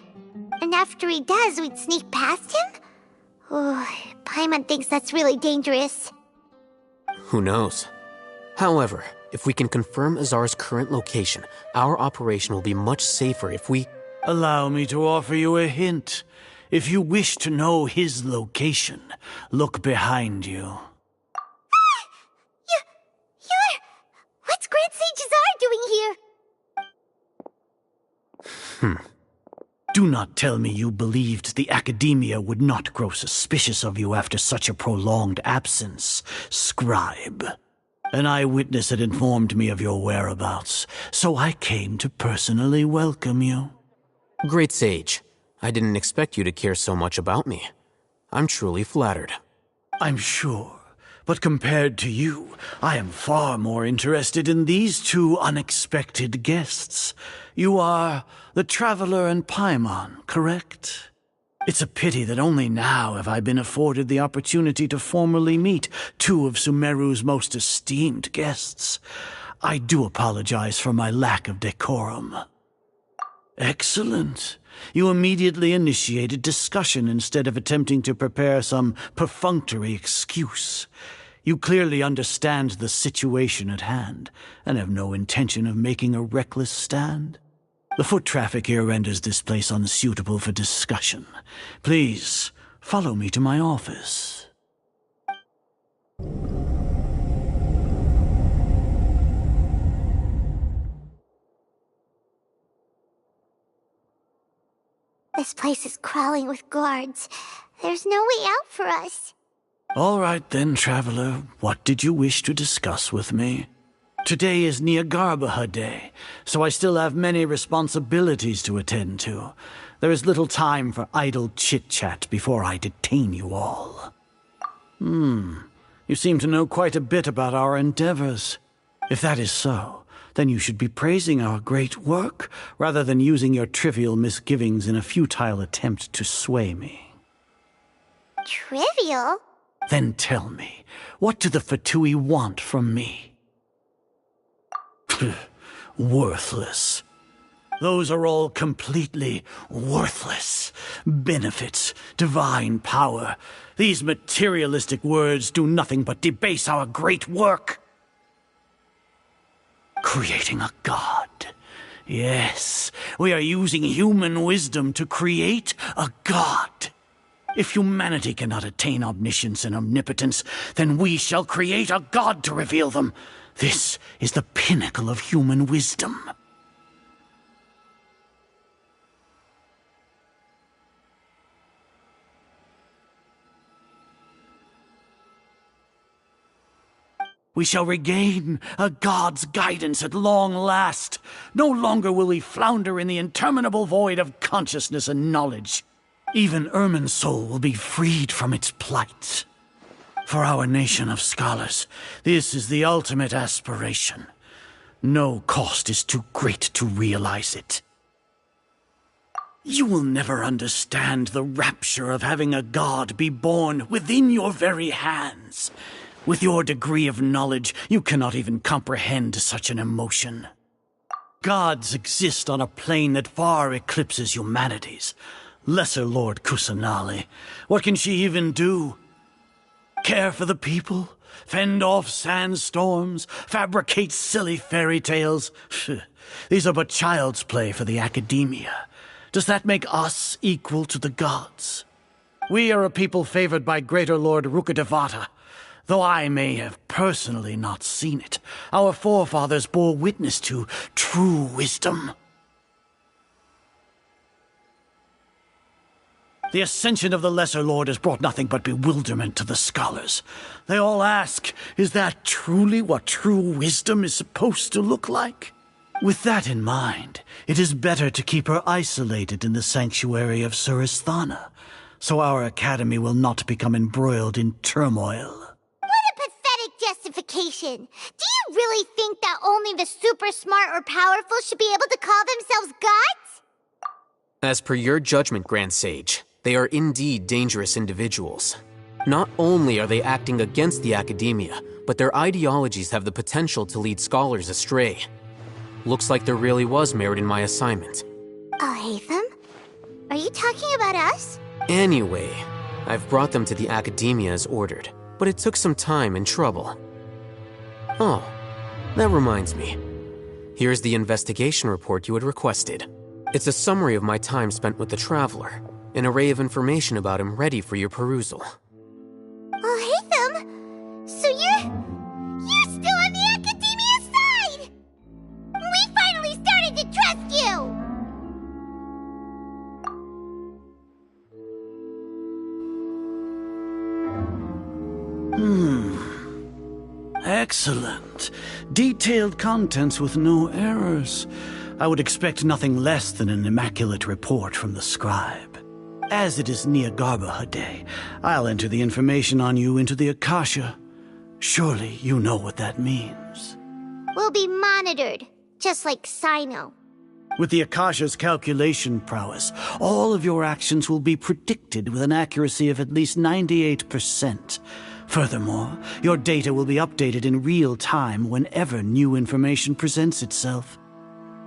And after he does, we'd sneak past him? Oh, Paimon thinks that's really dangerous. Who knows? However, if we can confirm Azar's current location, our operation will be much safer if we... Allow me to offer you a hint. If you wish to know his location, look behind you. What's Grand Sage Azar doing here? Do not tell me you believed the Academia would not grow suspicious of you after such a prolonged absence, scribe. An eyewitness had informed me of your whereabouts, so I came to personally welcome you. Great Sage, I didn't expect you to care so much about me. I'm truly flattered. I'm sure, but compared to you, I am far more interested in these two unexpected guests. You are the Traveler and Paimon, correct? It's a pity that only now have I been afforded the opportunity to formally meet two of Sumeru's most esteemed guests. I do apologize for my lack of decorum. Excellent. You immediately initiated discussion instead of attempting to prepare some perfunctory excuse. You clearly understand the situation at hand, and have no intention of making a reckless stand. The foot traffic here renders this place unsuitable for discussion. Please, follow me to my office. This place is crawling with guards. There's no way out for us. All right then, Traveler. What did you wish to discuss with me? Today is Niagarbaha Day, so I still have many responsibilities to attend to. There is little time for idle chit-chat before I detain you all. You seem to know quite a bit about our endeavors. If that is so, then you should be praising our great work, rather than using your trivial misgivings in a futile attempt to sway me. Trivial? Then tell me, what do the Fatui want from me? Worthless. Those are all completely worthless. Benefits, divine power. These materialistic words do nothing but debase our great work. Creating a god. Yes, we are using human wisdom to create a god. If humanity cannot attain omniscience and omnipotence, then we shall create a god to reveal them. This is the pinnacle of human wisdom. We shall regain a god's guidance at long last. No longer will we flounder in the interminable void of consciousness and knowledge. Even Ermin's soul will be freed from its plight. For our nation of scholars, this is the ultimate aspiration. No cost is too great to realize it. You will never understand the rapture of having a god be born within your very hands. With your degree of knowledge, you cannot even comprehend such an emotion. Gods exist on a plane that far eclipses humanity's. Lesser Lord Kusanali, what can she even do? Care for the people? Fend off sandstorms? Fabricate silly fairy tales? These are but child's play for the Academia. Does that make us equal to the gods? We are a people favored by Greater Lord Rukadevata. Though I may have personally not seen it, our forefathers bore witness to true wisdom. The ascension of the Lesser Lord has brought nothing but bewilderment to the scholars. They all ask, is that truly what true wisdom is supposed to look like? With that in mind, it is better to keep her isolated in the sanctuary of Suristhana. so our academy will not become embroiled in turmoil. What a pathetic justification! Do you really think that only the super smart or powerful should be able to call themselves gods? As per your judgment, Grand Sage, they are indeed dangerous individuals. Not only are they acting against the academia, but their ideologies have the potential to lead scholars astray. Looks like there really was merit in my assignment. Alhaitham? Are you talking about us? Anyway, I've brought them to the academia as ordered, but it took some time and trouble. Oh, that reminds me. Here's the investigation report you had requested. It's a summary of my time spent with the Traveler, an array of information about him ready for your perusal. Alhaitham? So you're still on the academia's side! We finally started to trust you! Excellent. Detailed contents with no errors. I would expect nothing less than an immaculate report from the scribe. As it is Niagarbaha Day, I'll enter the information on you into the Akasha. Surely you know what that means. We'll be monitored, just like Sino. With the Akasha's calculation prowess, all of your actions will be predicted with an accuracy of at least 98%. Furthermore, your data will be updated in real time whenever new information presents itself.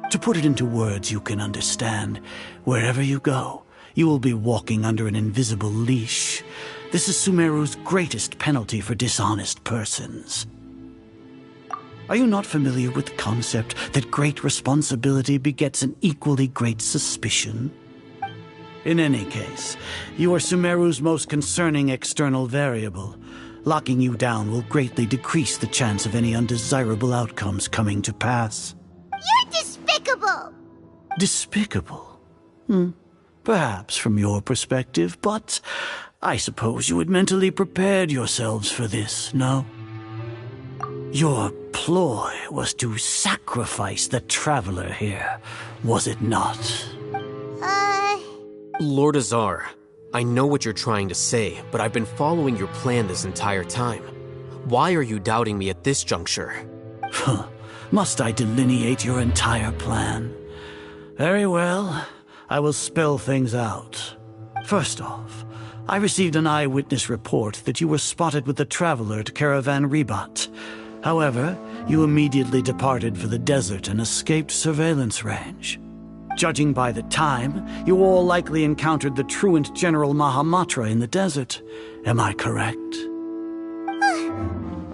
To put it into words you can understand, wherever you go, you will be walking under an invisible leash. This is Sumeru's greatest penalty for dishonest persons. Are you not familiar with the concept that great responsibility begets an equally great suspicion? In any case, you are Sumeru's most concerning external variable. Locking you down will greatly decrease the chance of any undesirable outcomes coming to pass. You're despicable! Despicable? Perhaps from your perspective, but I suppose you had mentally prepared yourselves for this, no? Your ploy was to sacrifice the Traveler here, was it not? Lord Azar, I know what you're trying to say, but I've been following your plan this entire time. Why are you doubting me at this juncture? Must I delineate your entire plan? Very well, I will spell things out. First off, I received an eyewitness report that you were spotted with the Traveler at Caravan Ribat. However, you immediately departed for the desert and escaped surveillance range. Judging by the time, you all likely encountered the truant General Mahamatra in the desert. Am I correct?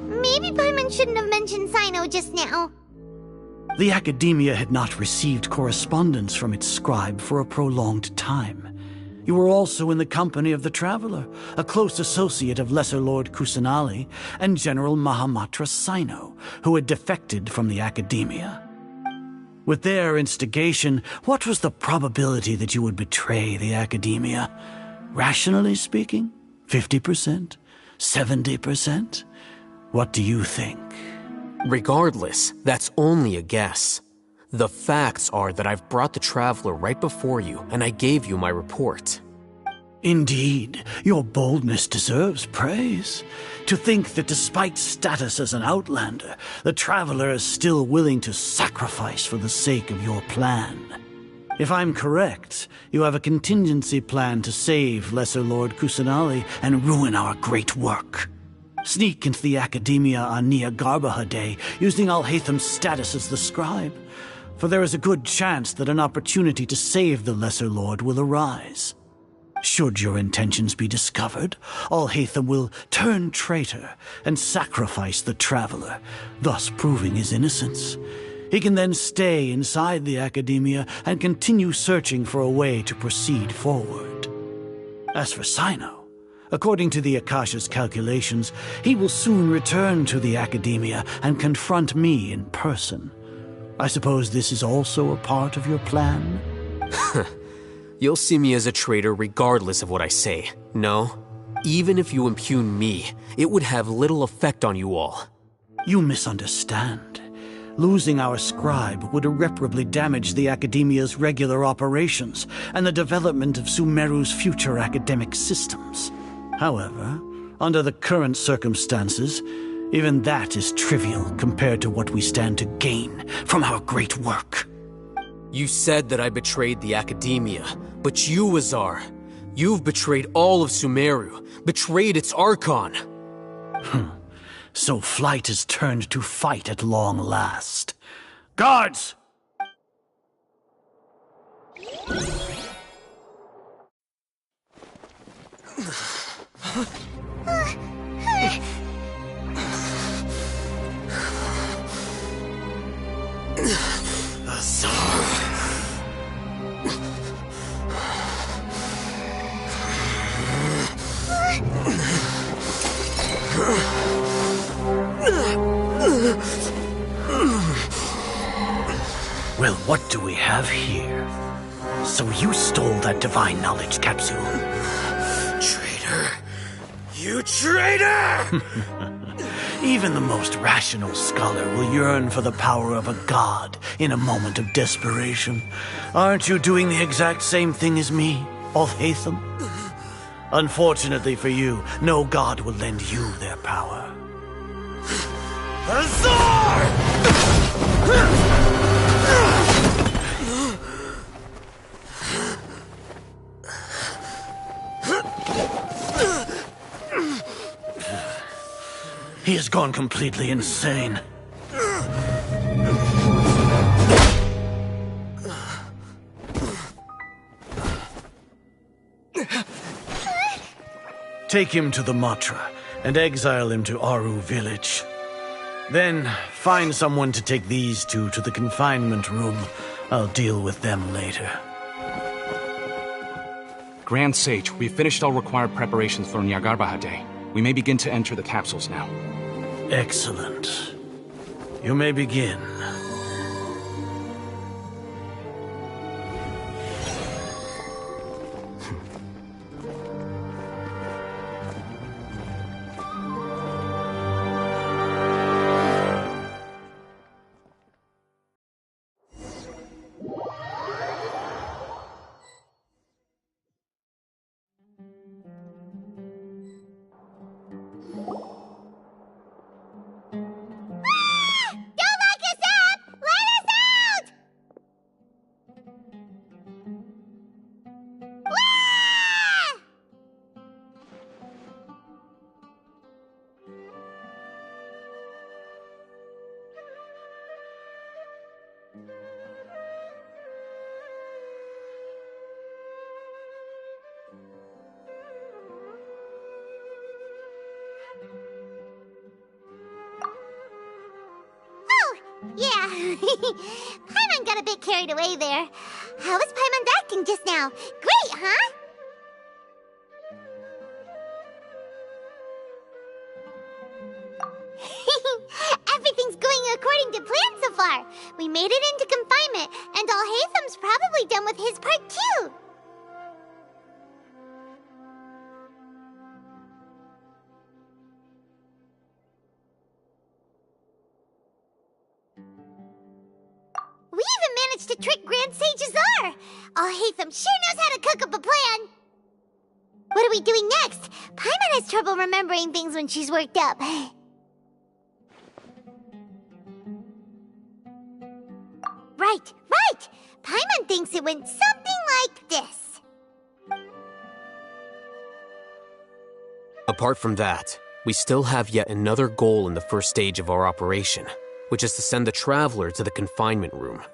Maybe Paimon shouldn't have mentioned Sino just now. The Academia had not received correspondence from its scribe for a prolonged time. You were also in the company of the Traveler, a close associate of Lesser Lord Kusanali and General Mahamatra Sino, who had defected from the Academia. With their instigation, what was the probability that you would betray the Academia? Rationally speaking, 50%? 70%? What do you think? Regardless, that's only a guess. The facts are that I've brought the Traveler right before you, and I gave you my report. Indeed, your boldness deserves praise. To think that despite status as an outlander, the Traveler is still willing to sacrifice for the sake of your plan. If I'm correct, you have a contingency plan to save Lesser Lord Kusanali and ruin our great work. Sneak into the Academia on Niagarbaha Day, using Alhaitham's status as the scribe. For there is a good chance that an opportunity to save the Lesser Lord will arise. Should your intentions be discovered, Alhaitham will turn traitor and sacrifice the Traveler, thus proving his innocence. He can then stay inside the Academia and continue searching for a way to proceed forward. As for Sino, according to the Akasha's calculations, he will soon return to the Academia and confront me in person. I suppose this is also a part of your plan? You'll see me as a traitor regardless of what I say, no? Even if you impugn me, it would have little effect on you all. You misunderstand. Losing our scribe would irreparably damage the Academia's regular operations and the development of Sumeru's future academic systems. However, under the current circumstances, even that is trivial compared to what we stand to gain from our great work. You said that I betrayed the Academia, but you, Azar, you've betrayed all of Sumeru, betrayed its archon. So flight is turned to fight at long last. Guards! Well, what do we have here? So you stole that divine knowledge capsule. Traitor! You traitor! Even the most rational scholar will yearn for the power of a god in a moment of desperation. Aren't you doing the exact same thing as me, Alhaitham? Unfortunately for you, no god will lend you their power. Azar! He has gone completely insane. Take him to the Matra and exile him to Aru village. Then find someone to take these two to the confinement room. I'll deal with them later. Grand Sage, we've finished all required preparations for Nyargarbaha Day. We may begin to enter the capsules now. Excellent. You may begin. Yeah, Paimon got a bit carried away there. How was Paimon acting just now? Great, huh? Everything's going according to plan so far. We made it into confinement, and Alhaitham's probably done with his part too. We even managed to trick Grand Sage Azar! Alhaitham sure knows how to cook up a plan! What are we doing next? Paimon has trouble remembering things when she's worked up. Right! Paimon thinks it went something like this. Apart from that, we still have yet another goal in the first stage of our operation, which is to send the Traveler to the confinement room. What?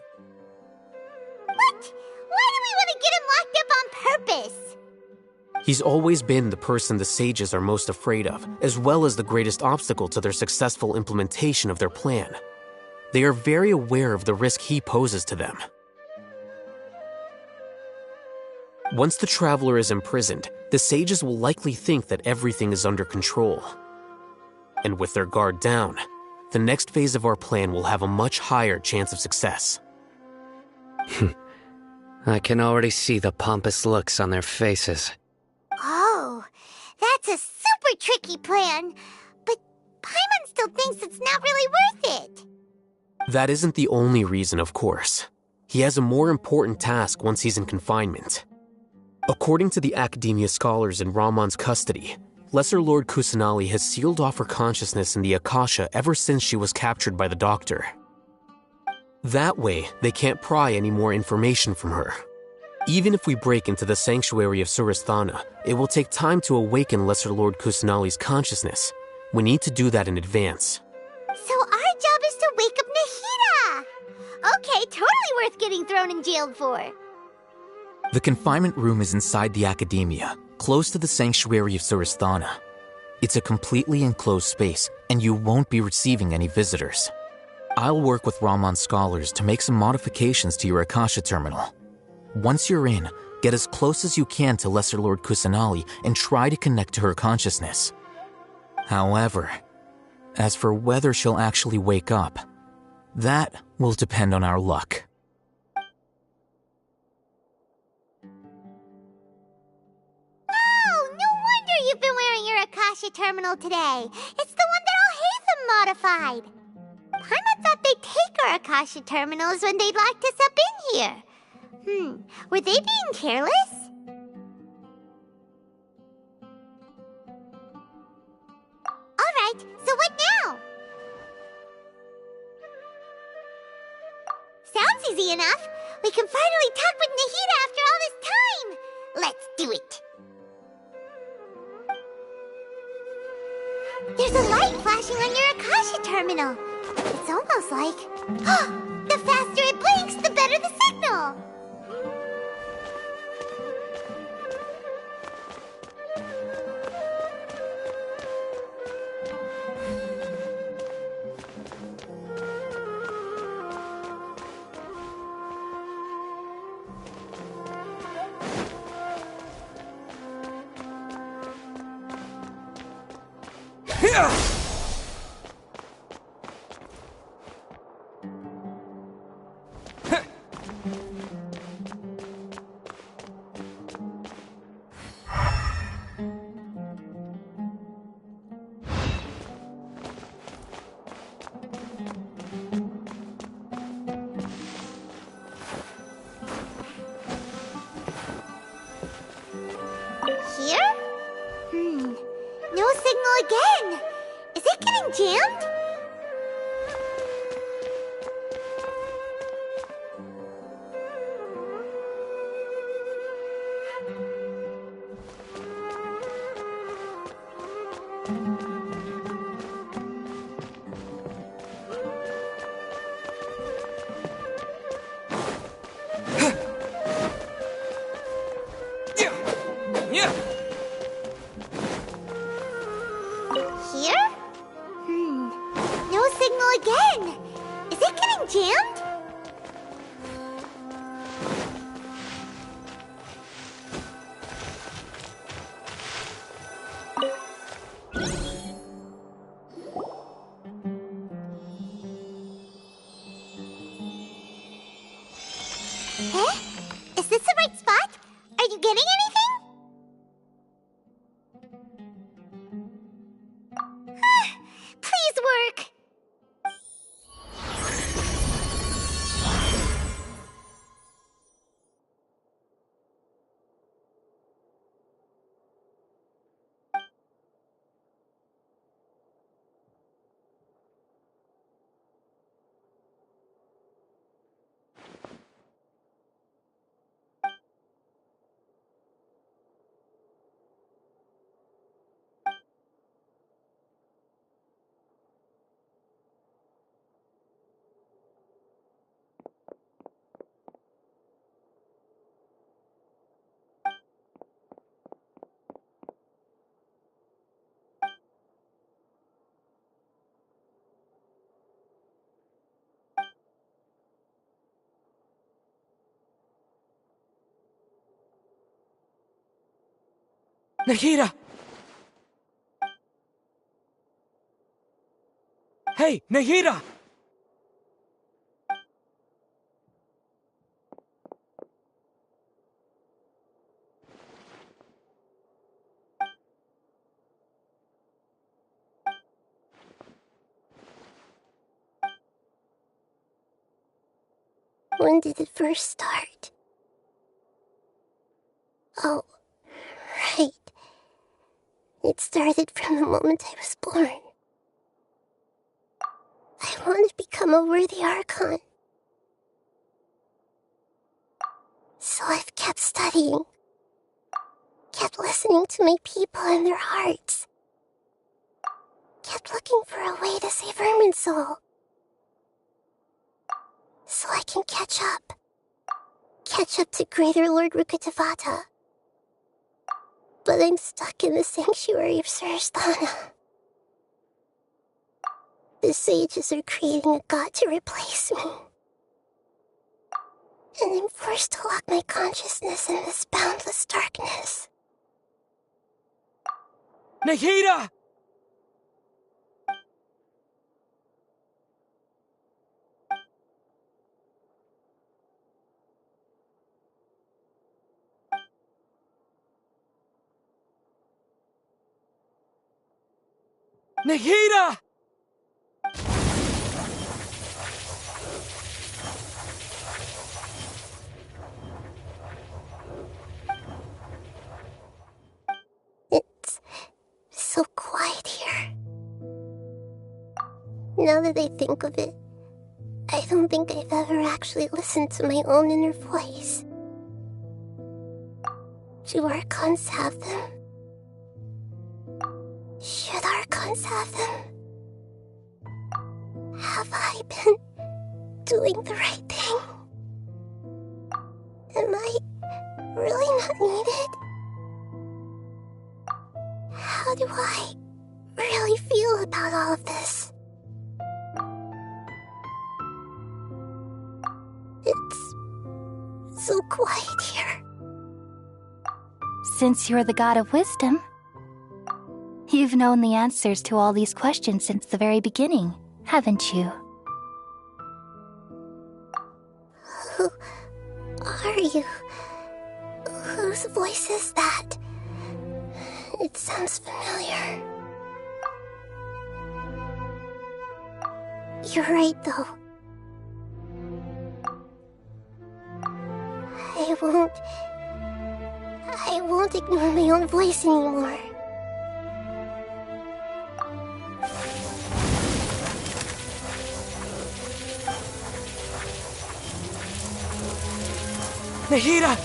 Why do we want to get him locked up on purpose? He's always been the person the Sages are most afraid of, as well as the greatest obstacle to their successful implementation of their plan. They are very aware of the risk he poses to them. Once the Traveler is imprisoned, the Sages will likely think that everything is under control. And with their guard down, the next phase of our plan will have a much higher chance of success. I can already see the pompous looks on their faces. Oh, that's a super tricky plan. But Paimon still thinks it's not really worth it. That isn't the only reason, of course. He has a more important task once he's in confinement. According to the Academia scholars in Ramon's custody, Lesser Lord Kusanali has sealed off her consciousness in the Akasha ever since she was captured by the Doctor. That way, they can't pry any more information from her. Even if we break into the sanctuary of Surasthana, it will take time to awaken Lesser Lord Kusanali's consciousness. We need to do that in advance. So our job is to wake up Nahida! Okay, totally worth getting thrown in jail for. The confinement room is inside the Academia, close to the sanctuary of Surasthana. It's a completely enclosed space, and you won't be receiving any visitors. I'll work with Ramon's scholars to make some modifications to your Akasha terminal. Once you're in, get as close as you can to Lesser Lord Kusanali and try to connect to her consciousness. However, as for whether she'll actually wake up, that will depend on our luck. Oh, no wonder you've been wearing your Akasha terminal today. It's the one that all Hatham modified. Paimon thought they'd take our Akasha terminals when they locked us up in here. Were they being careless? Alright, so what now? Sounds easy enough. We can finally talk with Nahida after all this time. Let's do it. There's a light flashing on your Akasha terminal. It's almost like... the faster it blinks, the better the signal. Here? No signal again. Is it getting jammed? Here? No signal again. Is it getting jammed? Eh? Is this the right spot? Are you getting anything? Please work. Nahida! Hey, Nahida! When did it first start? Oh, right. It started from the moment I was born. I want to become a worthy archon. So I've kept studying. Kept listening to my people and their hearts. Kept looking for a way to save Irminsul. So I can catch up. Catch up to Greater Lord Rukkhadevata. But I'm stuck in the sanctuary of Surasthana. The sages are creating a god to replace me. And I'm forced to lock my consciousness in this boundless darkness. Nahida! Nahida! It's so quiet here. Now that I think of it, I don't think I've ever actually listened to my own inner voice. Do archons have them? Should archons have them? Have I been doing the right thing? Am I really not needed? How do I really feel about all of this? It's so quiet here. Since you're the god of wisdom, you've known the answers to all these questions since the very beginning, haven't you? Who are you? Whose voice is that? It sounds familiar. You're right, though. I won't ignore my own voice anymore. Nahida!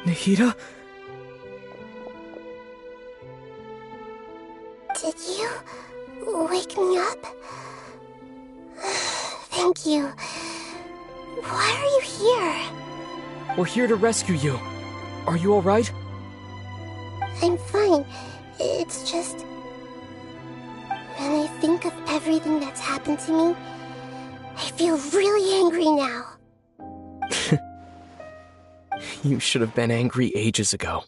Nahida? Did you wake me up? Thank you. Why are you here? We're here to rescue you. Are you alright? I'm fine. It's just... when I think of everything that's happened to me, I feel really angry now. You should have been angry ages ago.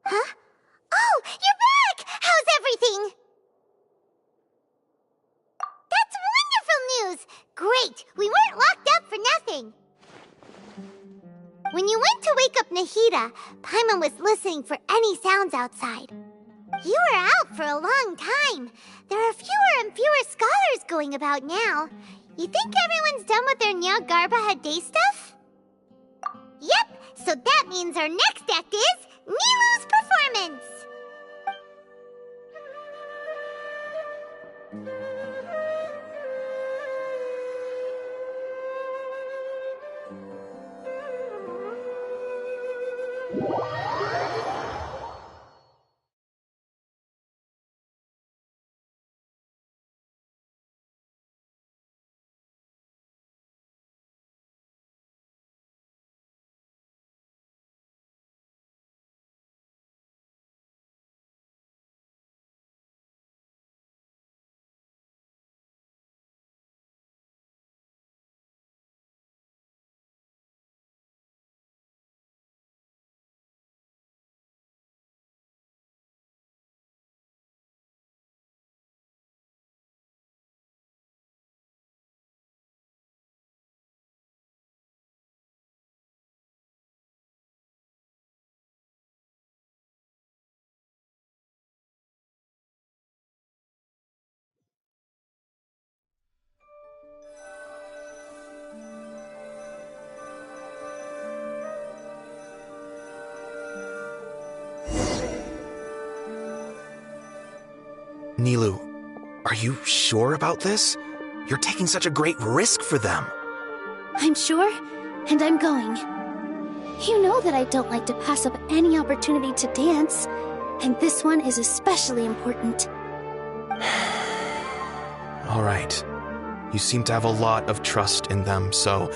Huh? Oh, you're back! How's everything? That's wonderful news! Great! We weren't locked up for nothing! When you went to wake up Nahida, Paimon was listening for any sounds outside. You were out for a long time. There are fewer and fewer scholars going about now. You think everyone's done with their Nyagarbha day stuff? Yep, so that means our next act is Nilou's performance! Nilu, are you sure about this? You're taking such a great risk for them. I'm sure, and I'm going. You know that I don't like to pass up any opportunity to dance, and this one is especially important. All right. You seem to have a lot of trust in them, so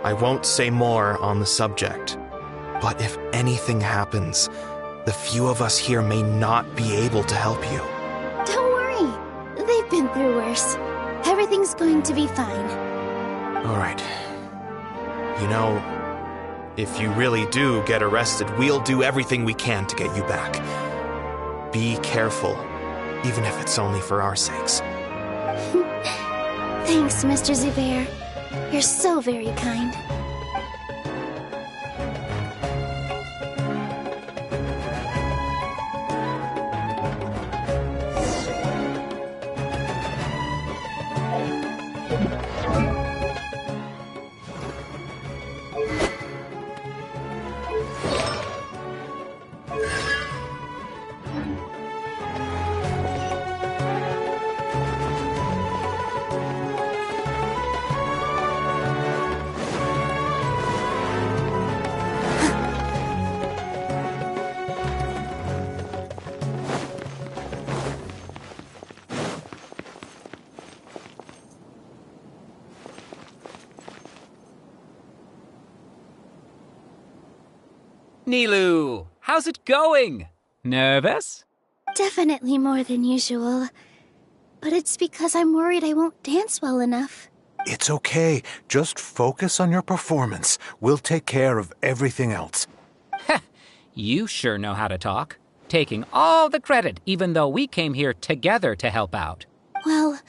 I won't say more on the subject. But if anything happens, the few of us here may not be able to help you. Don't worry. They've been through worse. Everything's going to be fine. All right. You know, if you really do get arrested, we'll do everything we can to get you back. Be careful, even if it's only for our sakes. Thanks, Mr. Zubair. You're so very kind. Nilu, how's it going? Nervous? Definitely more than usual. But it's because I'm worried I won't dance well enough. It's okay. Just focus on your performance. We'll take care of everything else. You sure know how to talk. Taking all the credit, even though we came here together to help out. Well,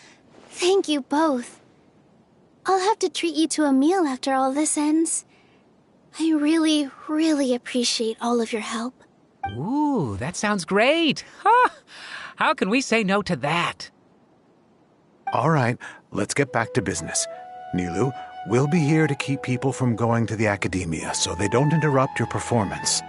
thank you both. I'll have to treat you to a meal after all this ends. I really, really appreciate all of your help. Ooh, that sounds great. Huh? How can we say no to that? All right, let's get back to business. Nilu, we'll be here to keep people from going to the academia so they don't interrupt your performance.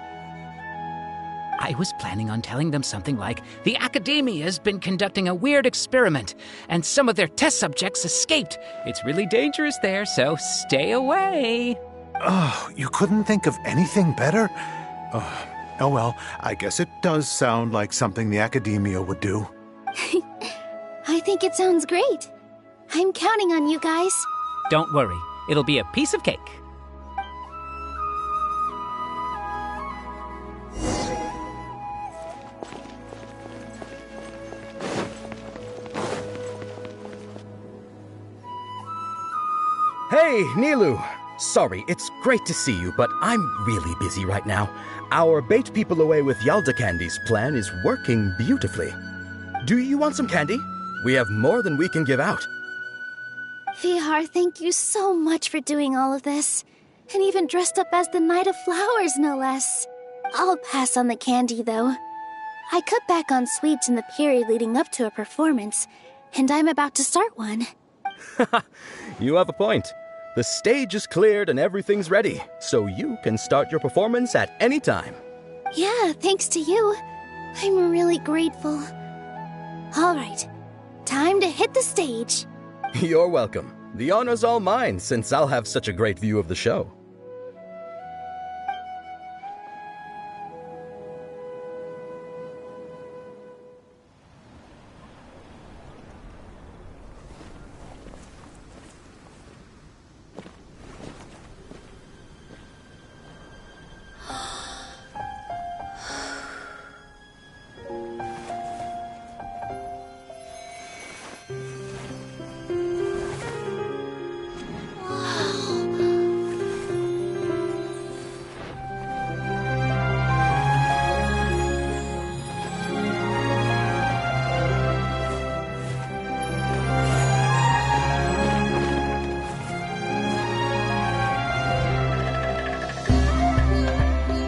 I was planning on telling them something like, the Academia's been conducting a weird experiment, and some of their test subjects escaped. It's really dangerous there, so stay away. Oh, you couldn't think of anything better? Oh well, I guess it does sound like something the Academia would do. I think it sounds great. I'm counting on you guys. Don't worry, it'll be a piece of cake. Hey, Nilu! Sorry, it's great to see you, but I'm really busy right now. Our bait people away with Yalda candies plan is working beautifully. Do you want some candy? We have more than we can give out. Vihar, thank you so much for doing all of this. And even dressed up as the Knight of Flowers, no less. I'll pass on the candy, though. I cut back on sweets in the period leading up to a performance, and I'm about to start one. You have a point. The stage is cleared and everything's ready, so you can start your performance at any time. Yeah, thanks to you. I'm really grateful. All right, time to hit the stage. You're welcome. The honor's all mine, since I'll have such a great view of the show.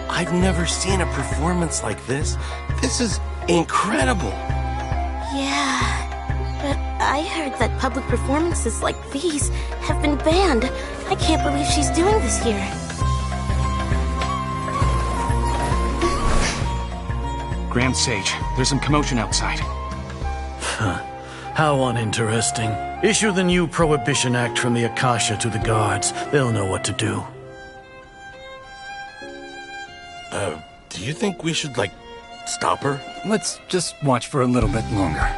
I've never seen a performance like this. This is incredible. Yeah, but I heard that public performances like these have been banned. I can't believe she's doing this here. Grand Sage, there's some commotion outside. How uninteresting. Issue the new Prohibition Act from the Akasha to the guards. They'll know what to do. Do you think we should, stop her? Let's just watch for a little bit longer.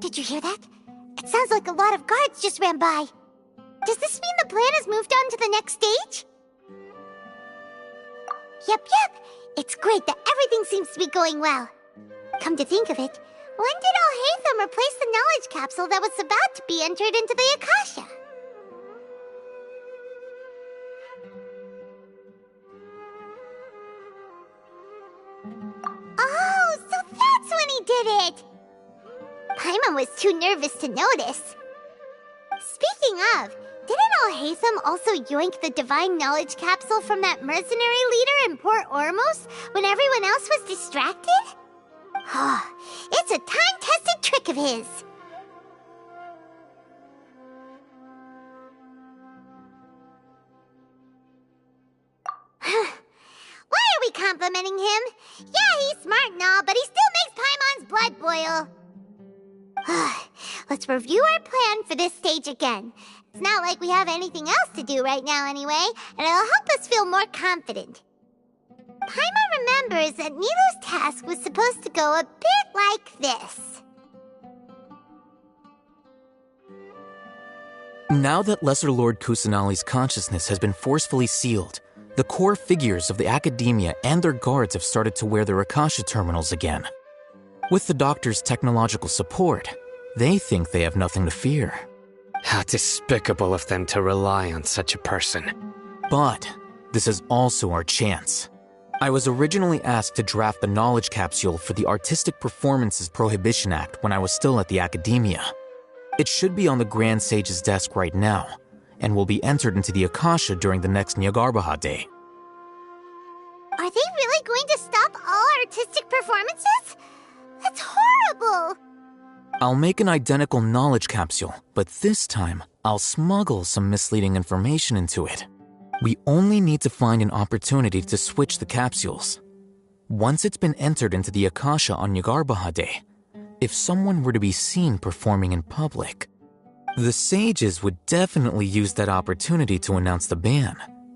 Did you hear that? It sounds like a lot of guards just ran by. Does this mean the plan has moved on to the next stage? Yep. It's great that everything seems to be going well. Come to think of it, when did Alhaitham replace the knowledge capsule that was about to be entered into the Akasha? Oh, so that's when he did it! Paimon was too nervous to notice. Speaking of, didn't Alhaitham also yoink the divine knowledge capsule from that mercenary leader in Port Ormos when everyone else was distracted? It's a time-tested trick of his. Why are we complimenting him? Yeah, he's smart and all, but he still makes Paimon's blood boil. Let's review our plan for this stage again. It's not like we have anything else to do right now anyway, and it'll help us feel more confident. Paimon remembers that Nilu's task was supposed to go a bit like this. Now that Lesser Lord Kusanali's consciousness has been forcefully sealed, the core figures of the Academia and their guards have started to wear their Akasha terminals again. With the Doctor's technological support, they think they have nothing to fear. How despicable of them to rely on such a person. But this is also our chance. I was originally asked to draft the knowledge capsule for the Artistic Performances Prohibition Act when I was still at the Academia. It should be on the Grand Sage's desk right now, and will be entered into the Akasha during the next Nyargarbaha Day. Are they really going to stop all artistic performances? That's horrible! I'll make an identical knowledge capsule, but this time, I'll smuggle some misleading information into it. We only need to find an opportunity to switch the capsules. Once it's been entered into the Akasha on Nyargarbaha Day, if someone were to be seen performing in public, the sages would definitely use that opportunity to announce the ban,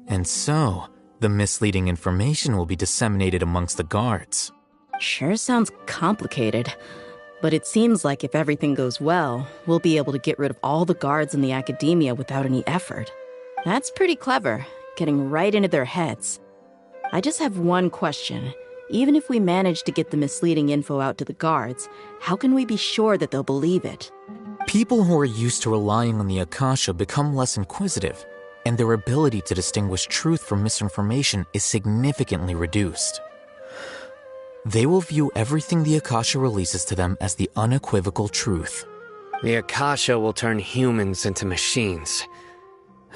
and so the misleading information will be disseminated amongst the guards. Sure sounds complicated, but it seems like if everything goes well, we'll be able to get rid of all the guards in the Academia without any effort. That's pretty clever, getting right into their heads. I just have one question. Even if we manage to get the misleading info out to the guards, how can we be sure that they'll believe it? People who are used to relying on the Akasha become less inquisitive, and their ability to distinguish truth from misinformation is significantly reduced. They will view everything the Akasha releases to them as the unequivocal truth. The Akasha will turn humans into machines.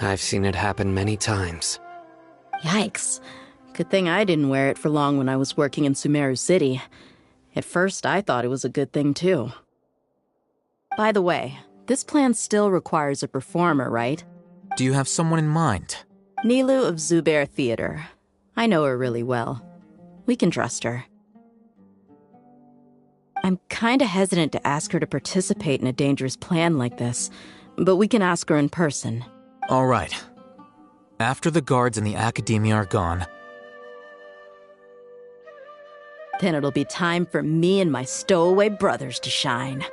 I've seen it happen many times. Yikes. Good thing I didn't wear it for long when I was working in Sumeru City. At first, I thought it was a good thing, too. By the way, this plan still requires a performer, right? Do you have someone in mind? Nilu of Zubair Theater. I know her really well. We can trust her. I'm kinda hesitant to ask her to participate in a dangerous plan like this, but we can ask her in person. All right. After the guards in the Academia are gone, then it'll be time for me and my stowaway brothers to shine.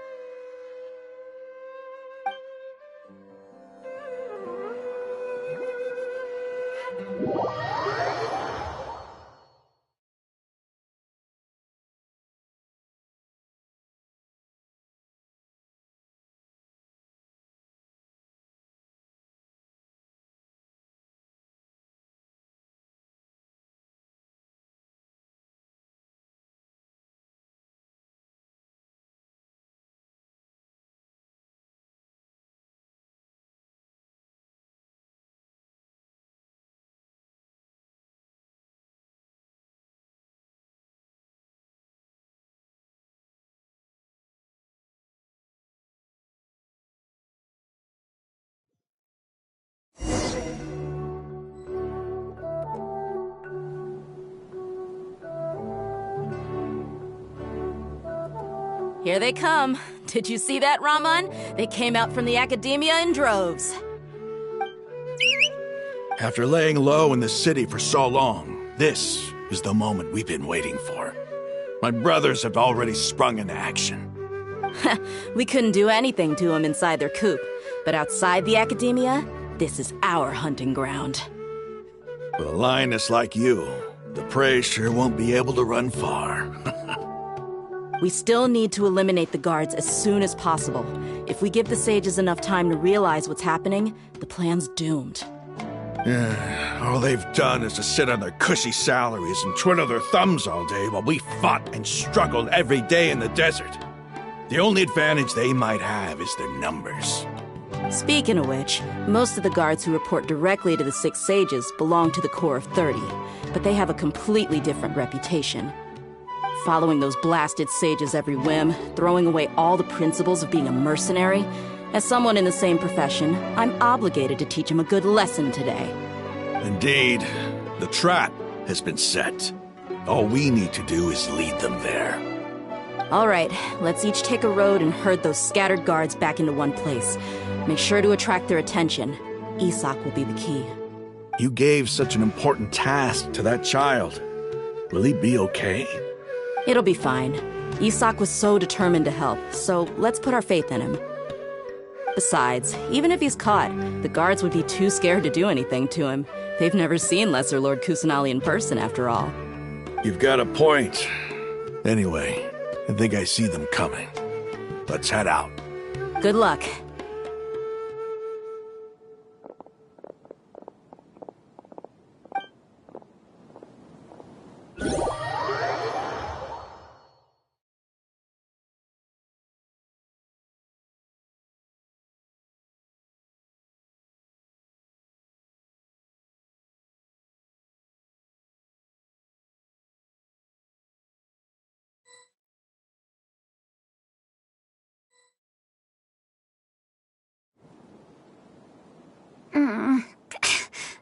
Here they come. Did you see that, Raman? They came out from the Academia in droves. After laying low in the city for so long, this is the moment we've been waiting for. My brothers have already sprung into action. We couldn't do anything to them inside their coop, but outside the Academia, this is our hunting ground. With a lioness like you, the prey sure won't be able to run far. We still need to eliminate the guards as soon as possible. If we give the sages enough time to realize what's happening, the plan's doomed. All they've done is to sit on their cushy salaries and twiddle their thumbs all day while we fought and struggled every day in the desert. The only advantage they might have is their numbers. Speaking of which, most of the guards who report directly to the 6 sages belong to the Corps of 30, but they have a completely different reputation. Following those blasted sages every whim, throwing away all the principles of being a mercenary. As someone in the same profession, I'm obligated to teach them a good lesson today. Indeed, the trap has been set. All we need to do is lead them there. All right, let's each take a road and herd those scattered guards back into one place. Make sure to attract their attention. Isak will be the key. You gave such an important task to that child. Will he be okay? It'll be fine. Isak was so determined to help, so let's put our faith in him. Besides, even if he's caught, the guards would be too scared to do anything to him. They've never seen Lesser Lord Kusanali in person, after all. You've got a point. Anyway, I think I see them coming. Let's head out. Good luck.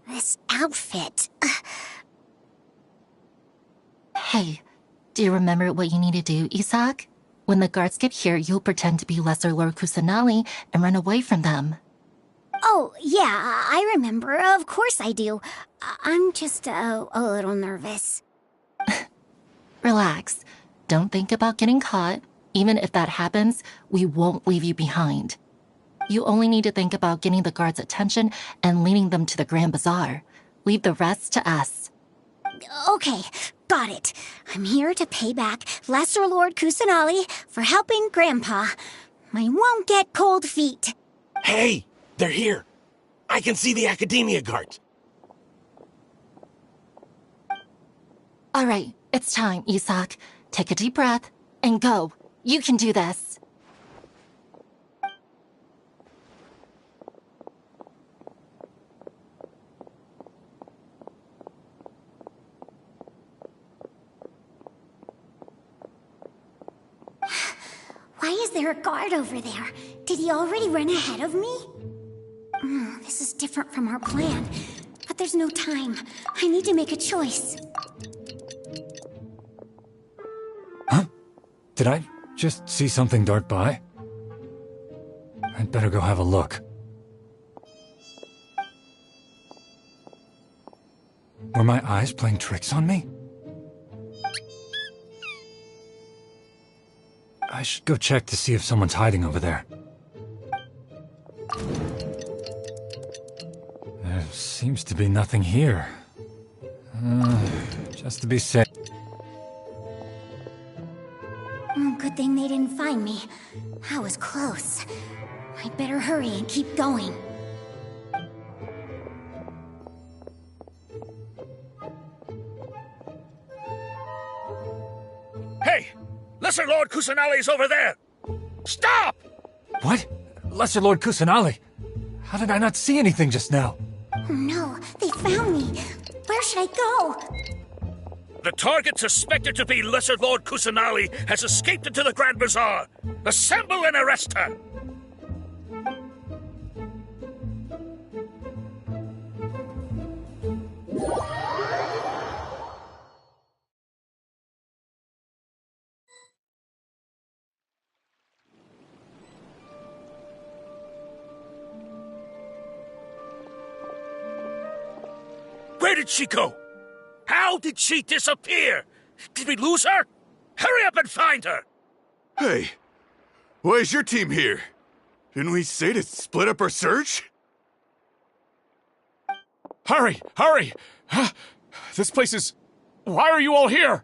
This outfit. Hey, do you remember what you need to do, Isak? When the guards get here, you'll pretend to be Lesser Lord Kusanali and run away from them. Oh, yeah, I remember. Of course I do. I'm just a little nervous. Relax. Don't think about getting caught. Even if that happens, we won't leave you behind. You only need to think about getting the guards' attention and leading them to the Grand Bazaar. Leave the rest to us. Okay, got it. I'm here to pay back Lesser Lord Kusanali for helping Grandpa. I won't get cold feet. Hey, they're here. I can see the Academia guards. All right, it's time, Isak. Take a deep breath and go. You can do this. Why is there a guard over there? Did he already run ahead of me? This is different from our plan. But there's no time. I need to make a choice. Huh? Did I just see something dart by? I'd better go have a look. Were my eyes playing tricks on me? I should go check to see if someone's hiding over there. There seems to be nothing here. Just to be safe. Good thing they didn't find me. I was close. I'd better hurry and keep going. Hey! Lesser Lord Kusanali's over there! Stop! What? Lesser Lord Kusanali? How did I not see anything just now? Oh no, they found me. Where should I go? The target suspected to be Lesser Lord Kusanali has escaped into the Grand Bazaar. Assemble and arrest her! Where did she go? How did she disappear? Did we lose her? Hurry up and find her! Hey, why is your team here? Didn't we say to split up our search? Hurry! Hurry! This place is... Why are you all here?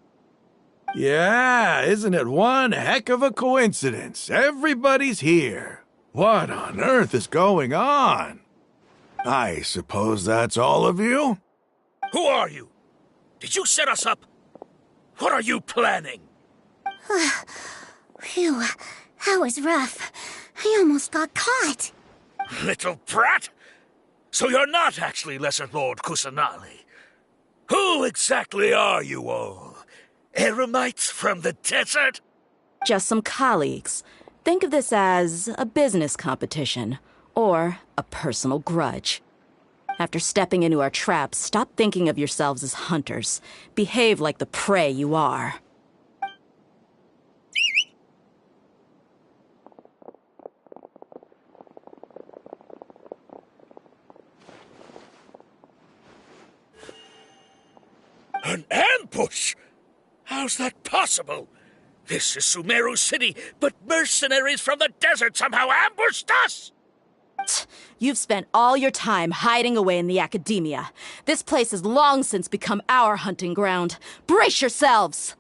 Yeah, isn't it one heck of a coincidence? Everybody's here. What on earth is going on? I suppose that's all of you? Who are you? Did you set us up? What are you planning? Phew, that was rough. I almost got caught. Little brat! So you're not actually Lesser Lord Kusanali. Who exactly are you all? Eremites from the desert? Just some colleagues. Think of this as a business competition, or a personal grudge. After stepping into our traps, stop thinking of yourselves as hunters. Behave like the prey you are. An ambush? How's that possible? This is Sumeru City, but mercenaries from the desert somehow ambushed us! You've spent all your time hiding away in the academia. This place has long since become our hunting ground. Brace yourselves!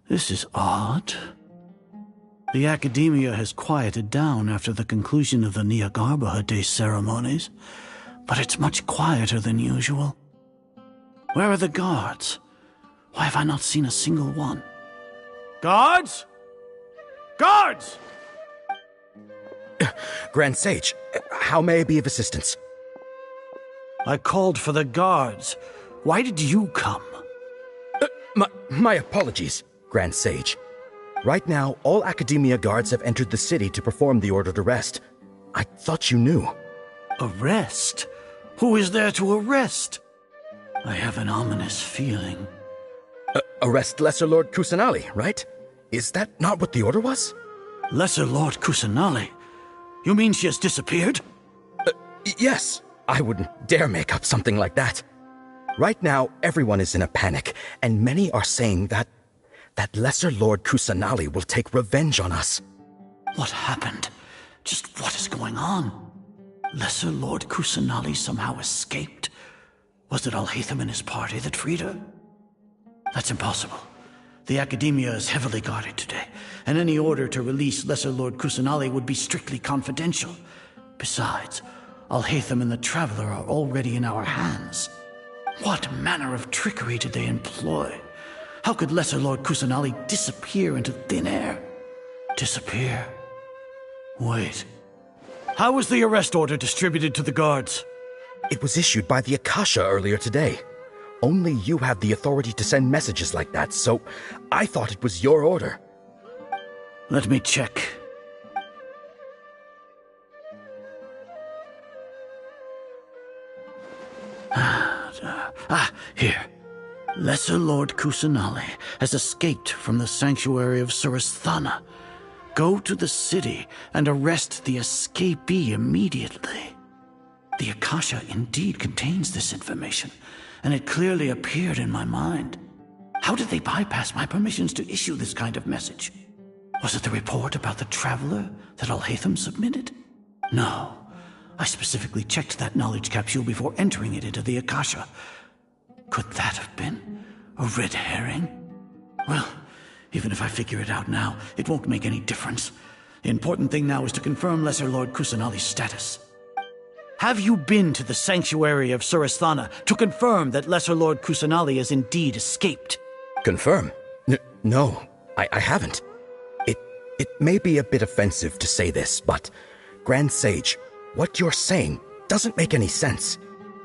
This is odd. The academia has quieted down after the conclusion of the Nyagarbha Day ceremonies, but it's much quieter than usual. Where are the guards? Why have I not seen a single one? Guards? Guards! Grand Sage, how may I be of assistance? I called for the guards. Why did you come? My apologies, Grand Sage. Right now, all Academia guards have entered the city to perform the ordered arrest. I thought you knew. Arrest? Who is there to arrest? I have an ominous feeling. Arrest Lesser Lord Kusanali, right? Is that not what the order was? Lesser Lord Kusanali? You mean she has disappeared? Yes. I wouldn't dare make up something like that. Right now, everyone is in a panic, and many are saying that Lesser Lord Kusanali will take revenge on us. What happened? Just what is going on? Lesser Lord Kusanali somehow escaped? Was it Alhaitham and his party that freed her? That's impossible. The Academia is heavily guarded today, and any order to release Lesser Lord Kusanali would be strictly confidential. Besides, Alhaitham and the Traveler are already in our hands. What manner of trickery did they employ? How could Lesser Lord Kusanali disappear into thin air? Disappear? Wait. How was the arrest order distributed to the guards? It was issued by the Akasha earlier today. Only you have the authority to send messages like that, so I thought it was your order. Let me check. Here. Lesser Lord Kusanali has escaped from the sanctuary of Surasthana. Go to the city and arrest the escapee immediately. The Akasha indeed contains this information, and it clearly appeared in my mind. How did they bypass my permissions to issue this kind of message? Was it the report about the Traveler that Alhaitham submitted? No. I specifically checked that knowledge capsule before entering it into the Akasha. Could that have been a red herring? Well, even if I figure it out now, it won't make any difference. The important thing now is to confirm Lesser Lord Kusanali's status. Have you been to the sanctuary of Surasthana to confirm that Lesser Lord Kusanali has indeed escaped? Confirm? No, I haven't. It may be a bit offensive to say this, but Grand Sage, what you're saying doesn't make any sense.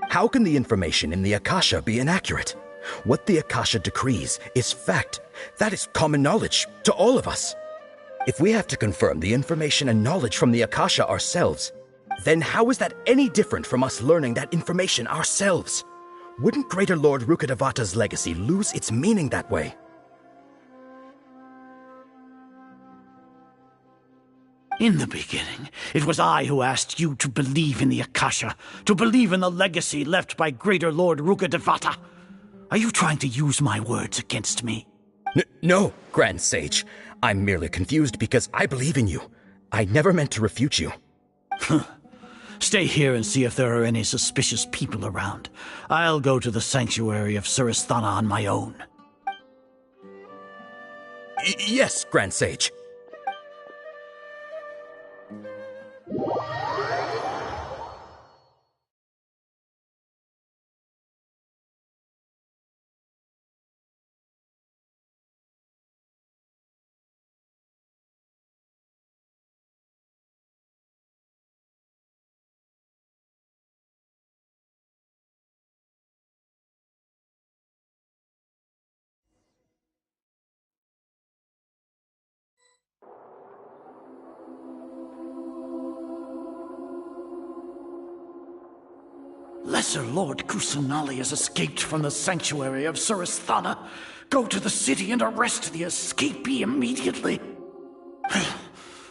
How can the information in the Akasha be inaccurate? What the Akasha decrees is fact. That is common knowledge to all of us. If we have to confirm the information and knowledge from the Akasha ourselves, then how is that any different from us learning that information ourselves? Wouldn't Greater Lord Rukkhadevata's legacy lose its meaning that way? In the beginning, it was I who asked you to believe in the Akasha, to believe in the legacy left by Greater Lord Rukkhadevata. Are you trying to use my words against me? No, Grand Sage. I'm merely confused because I believe in you. I never meant to refute you. Stay here and see if there are any suspicious people around. I'll go to the sanctuary of Surasthana on my own. Yes, Grand Sage. Lesser Lord Kusanali has escaped from the sanctuary of Surasthana. Go to the city and arrest the escapee immediately.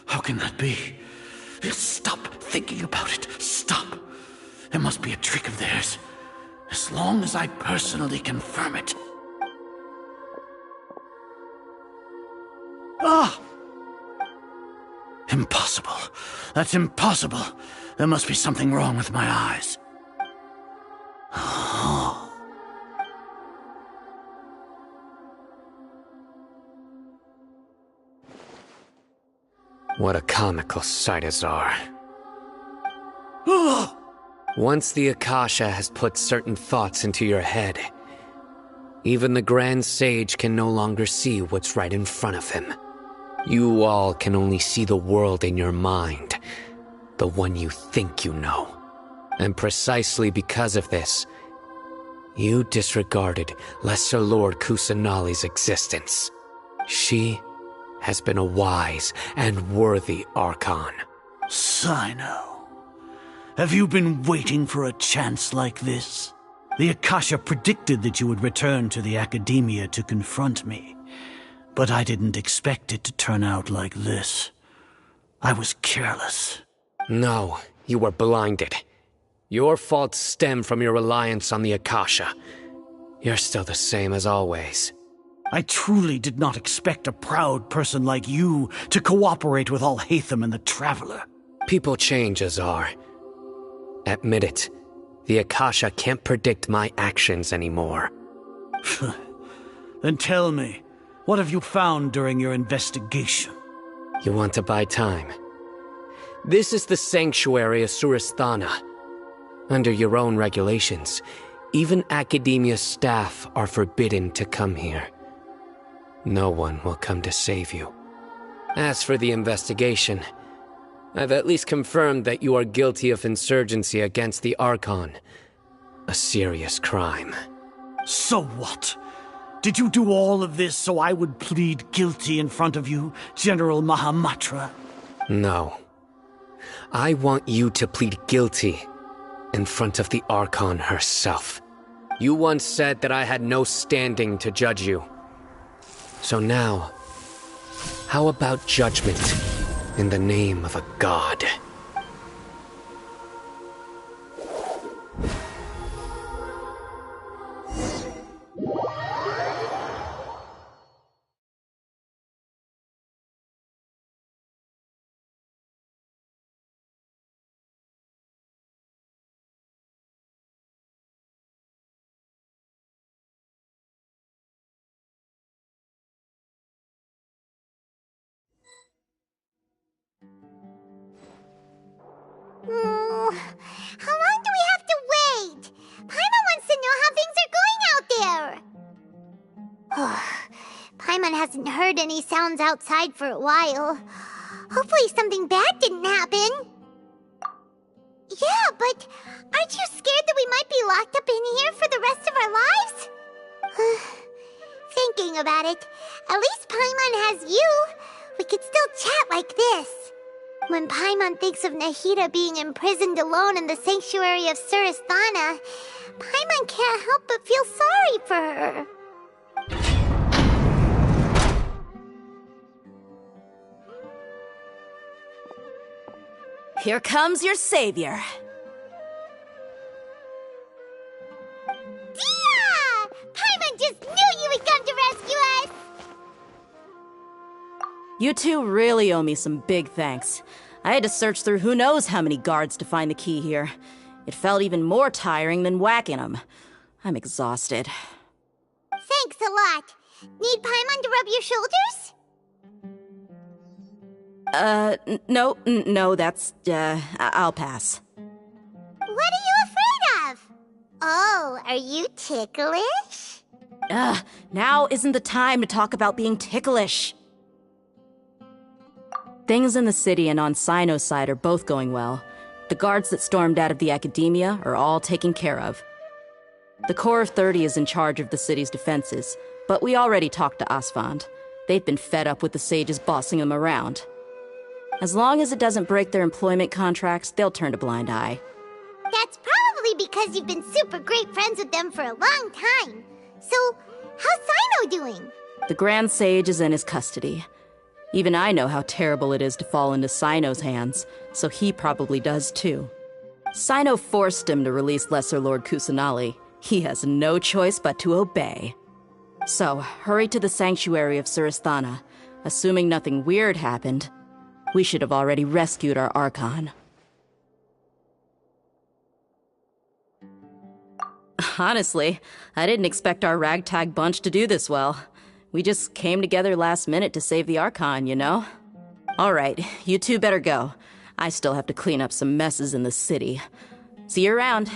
How can that be? Stop thinking about it. Stop. It must be a trick of theirs. As long as I personally confirm it. Ah! Impossible. That's impossible. There must be something wrong with my eyes. What a comical sight, Azar. Once the Akasha has put certain thoughts into your head, even the Grand Sage can no longer see what's right in front of him. You all can only see the world in your mind, the one you think you know. And precisely because of this, you disregarded Lesser Lord Kusanali's existence. She has been a wise and worthy archon. Sino, have you been waiting for a chance like this? The Akasha predicted that you would return to the Academia to confront me, but I didn't expect it to turn out like this. I was careless. No, you were blinded. Your faults stem from your reliance on the Akasha. You're still the same as always. I truly did not expect a proud person like you to cooperate with Alhaitham and the Traveler. People change, Azar. Admit it. The Akasha can't predict my actions anymore. Then tell me, what have you found during your investigation? You want to buy time? This is the sanctuary of Surasthana. Under your own regulations, even Academia staff are forbidden to come here. No one will come to save you. As for the investigation, I've at least confirmed that you are guilty of insurgency against the Archon. A serious crime. So what? Did you do all of this so I would plead guilty in front of you, General Mahamatra? No. I want you to plead guilty in front of the Archon herself. You once said that I had no standing to judge you. So now, how about judgment in the name of a god? How long do we have to wait? Paimon wants to know how things are going out there. Paimon hasn't heard any sounds outside for a while. Hopefully something bad didn't happen. Yeah, but aren't you scared that we might be locked up in here for the rest of our lives? Thinking about it, at least Paimon has you. We could still chat like this. When Paimon thinks of Nahida being imprisoned alone in the sanctuary of Surasthana, Paimon can't help but feel sorry for her. Here comes your savior. Dia! Paimon just knew you would come to rescue us! You two really owe me some big thanks. I had to search through who knows how many guards to find the key here. It felt even more tiring than whacking them. I'm exhausted. Thanks a lot. Need Paimon to rub your shoulders? No, that's, I'll pass. What are you afraid of? Oh, are you ticklish? Now isn't the time to talk about being ticklish. Things in the city and on Sino's side are both going well. The guards that stormed out of the Academia are all taken care of. The Corps of 30 is in charge of the city's defenses, but we already talked to Asfand. They've been fed up with the sages bossing them around. As long as it doesn't break their employment contracts, they'll turn a blind eye. That's probably because you've been super great friends with them for a long time. So, how's Sino doing? The Grand Sage is in his custody. Even I know how terrible it is to fall into Sino's hands, so he probably does too. Sino forced him to release Lesser Lord Kusanali. He has no choice but to obey. So, hurry to the sanctuary of Surasthana. Assuming nothing weird happened, we should have already rescued our Archon. Honestly, I didn't expect our ragtag bunch to do this well. We just came together last minute to save the Archon, you know? Alright, you two better go. I still have to clean up some messes in the city. See you around.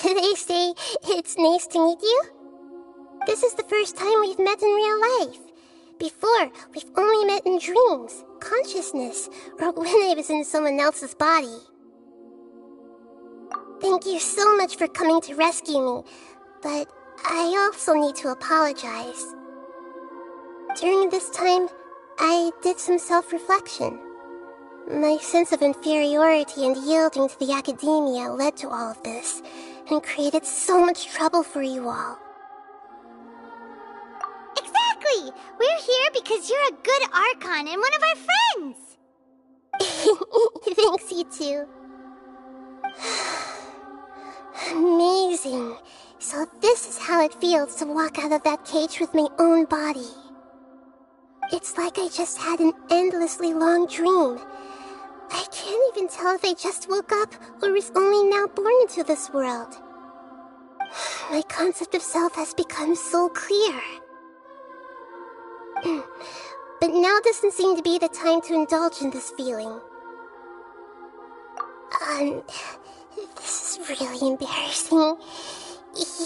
Should I say it's nice to meet you? This is the first time we've met in real life. Before, we've only met in dreams, consciousness, or when I was in someone else's body. Thank you so much for coming to rescue me, but I also need to apologize. During this time, I did some self-reflection. My sense of inferiority and yielding to the academia led to all of this, and created so much trouble for you all. Exactly! We're here because you're a good archon and one of our friends! Thanks, you two. Amazing. So this is how it feels to walk out of that cage with my own body. It's like I just had an endlessly long dream. I can't even tell if I just woke up or was only now born into this world. My concept of self has become so clear. But now doesn't seem to be the time to indulge in this feeling. This is really embarrassing.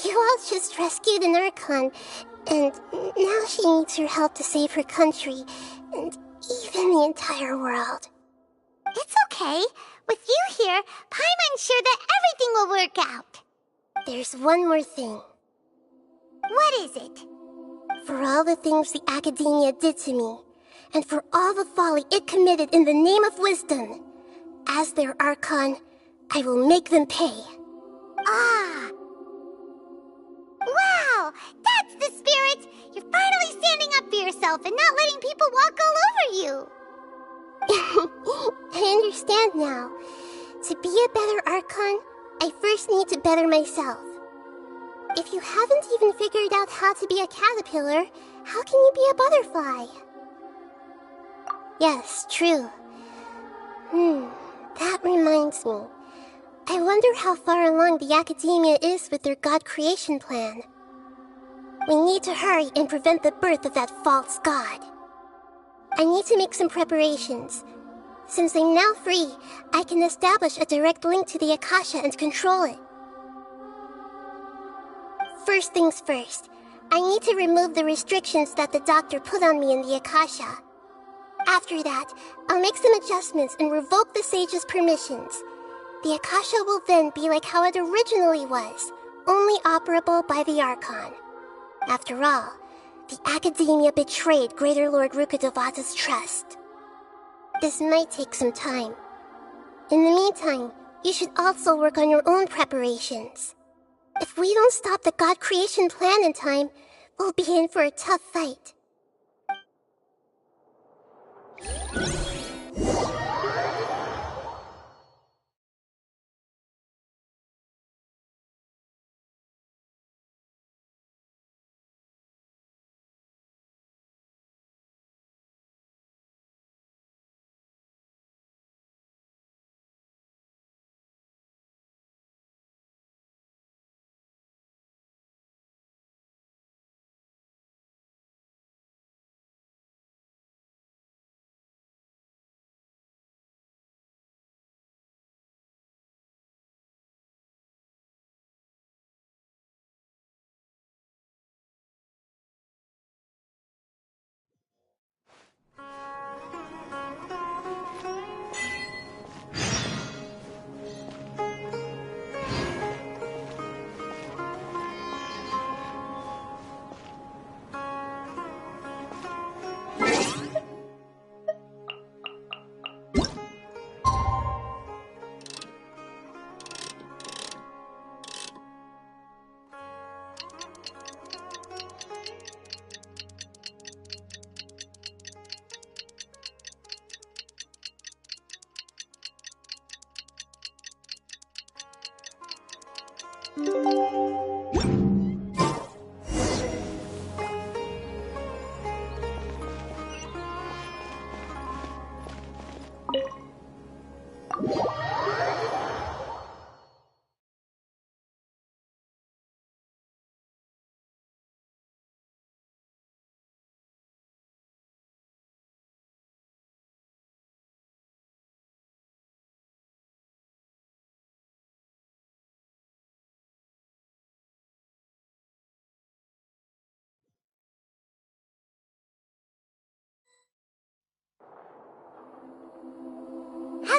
You all just rescued an archon, and now she needs your help to save her country, and even the entire world. It's okay. With you here, Paimon's sure that everything will work out. There's one more thing. What is it? For all the things the academia did to me, and for all the folly it committed in the name of wisdom, as their archon, I will make them pay. Ah! Wow! That's the spirit! You're finally standing up for yourself and not letting people walk all over you! I understand now. To be a better archon, I first need to better myself. If you haven't even figured out how to be a caterpillar, how can you be a butterfly? Yes, true. That reminds me. I wonder how far along the academia is with their god creation plan. We need to hurry and prevent the birth of that false god. I need to make some preparations. Since I'm now free, I can establish a direct link to the Akasha and control it. First things first, I need to remove the restrictions that the doctor put on me in the Akasha. After that, I'll make some adjustments and revoke the sage's permissions. The Akasha will then be like how it originally was, only operable by the Archon. After all, the Academia betrayed Greater Lord Rukkhadevata's trust. This might take some time. In the meantime, you should also work on your own preparations. If we don't stop the God creation plan in time, we'll be in for a tough fight.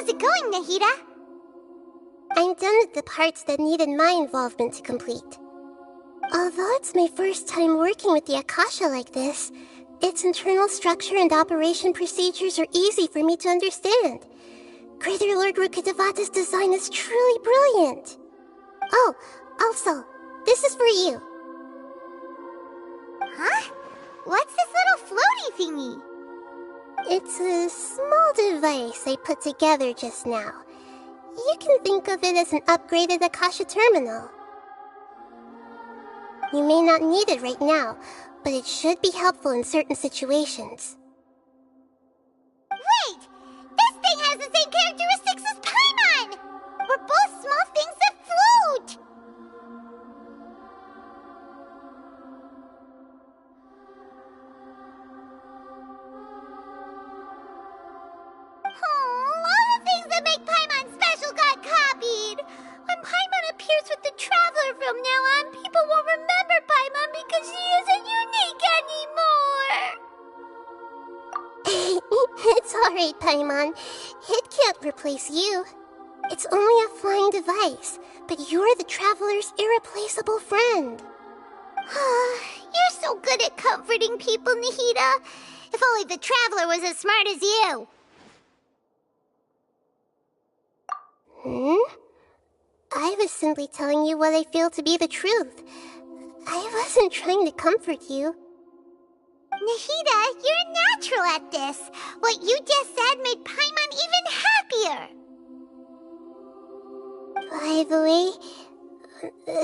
How's it going, Nahida? I'm done with the parts that needed my involvement to complete. Although it's my first time working with the Akasha like this, its internal structure and operation procedures are easy for me to understand. Greater Lord Rukkhadevata's design is truly brilliant. Oh, also, this is for you. Huh? What's this little floaty thingy? It's a small device I put together just now. You can think of it as an upgraded Akasha terminal. You may not need it right now, but it should be helpful in certain situations. Wait! This thing has the same characteristics as Paimon! We're both small things that float! All the things that make Paimon special got copied! When Paimon appears with the Traveler from now on, people won't remember Paimon because she isn't unique anymore! It's alright, Paimon. It can't replace you. It's only a flying device, but you're the Traveler's irreplaceable friend. You're so good at comforting people, Nahida. If only the Traveler was as smart as you. I was simply telling you what I feel to be the truth. I wasn't trying to comfort you. Nahida, you're natural at this. What you just said made Paimon even happier. By the way,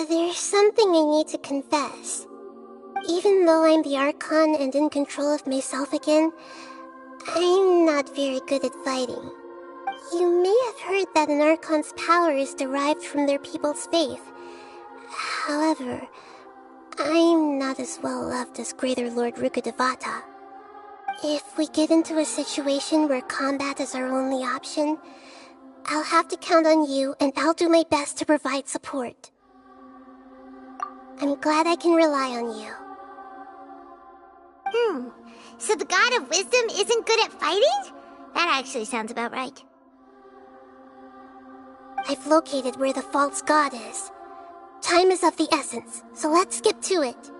there's something I need to confess. Even though I'm the Archon and in control of myself again, I'm not very good at fighting. You may have heard that an Archon's power is derived from their people's faith. However, I'm not as well loved as Greater Lord Rukkhadevata. If we get into a situation where combat is our only option, I'll have to count on you, and I'll do my best to provide support. I'm glad I can rely on you. So the God of Wisdom isn't good at fighting? That actually sounds about right. I've located where the false god is. Time is of the essence, so let's skip to it.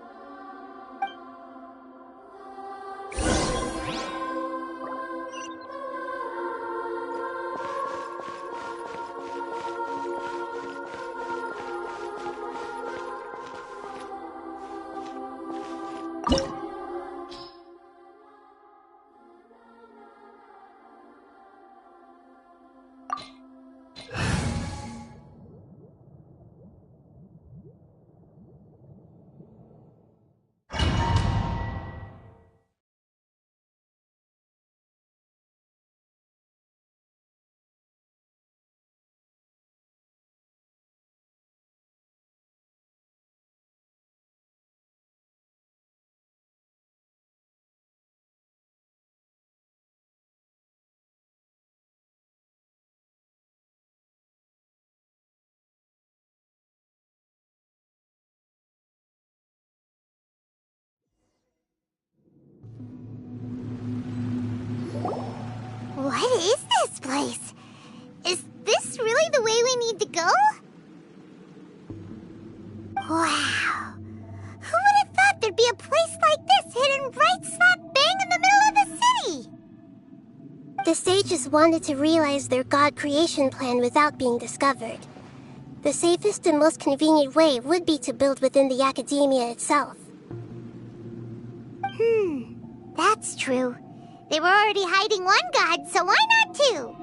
What is this place? Is this really the way we need to go? Wow. Who would have thought there'd be a place like this hidden right slap bang in the middle of the city? The sages wanted to realize their god creation plan without being discovered. The safest and most convenient way would be to build within the academia itself. That's true. They were already hiding one god, so why not two?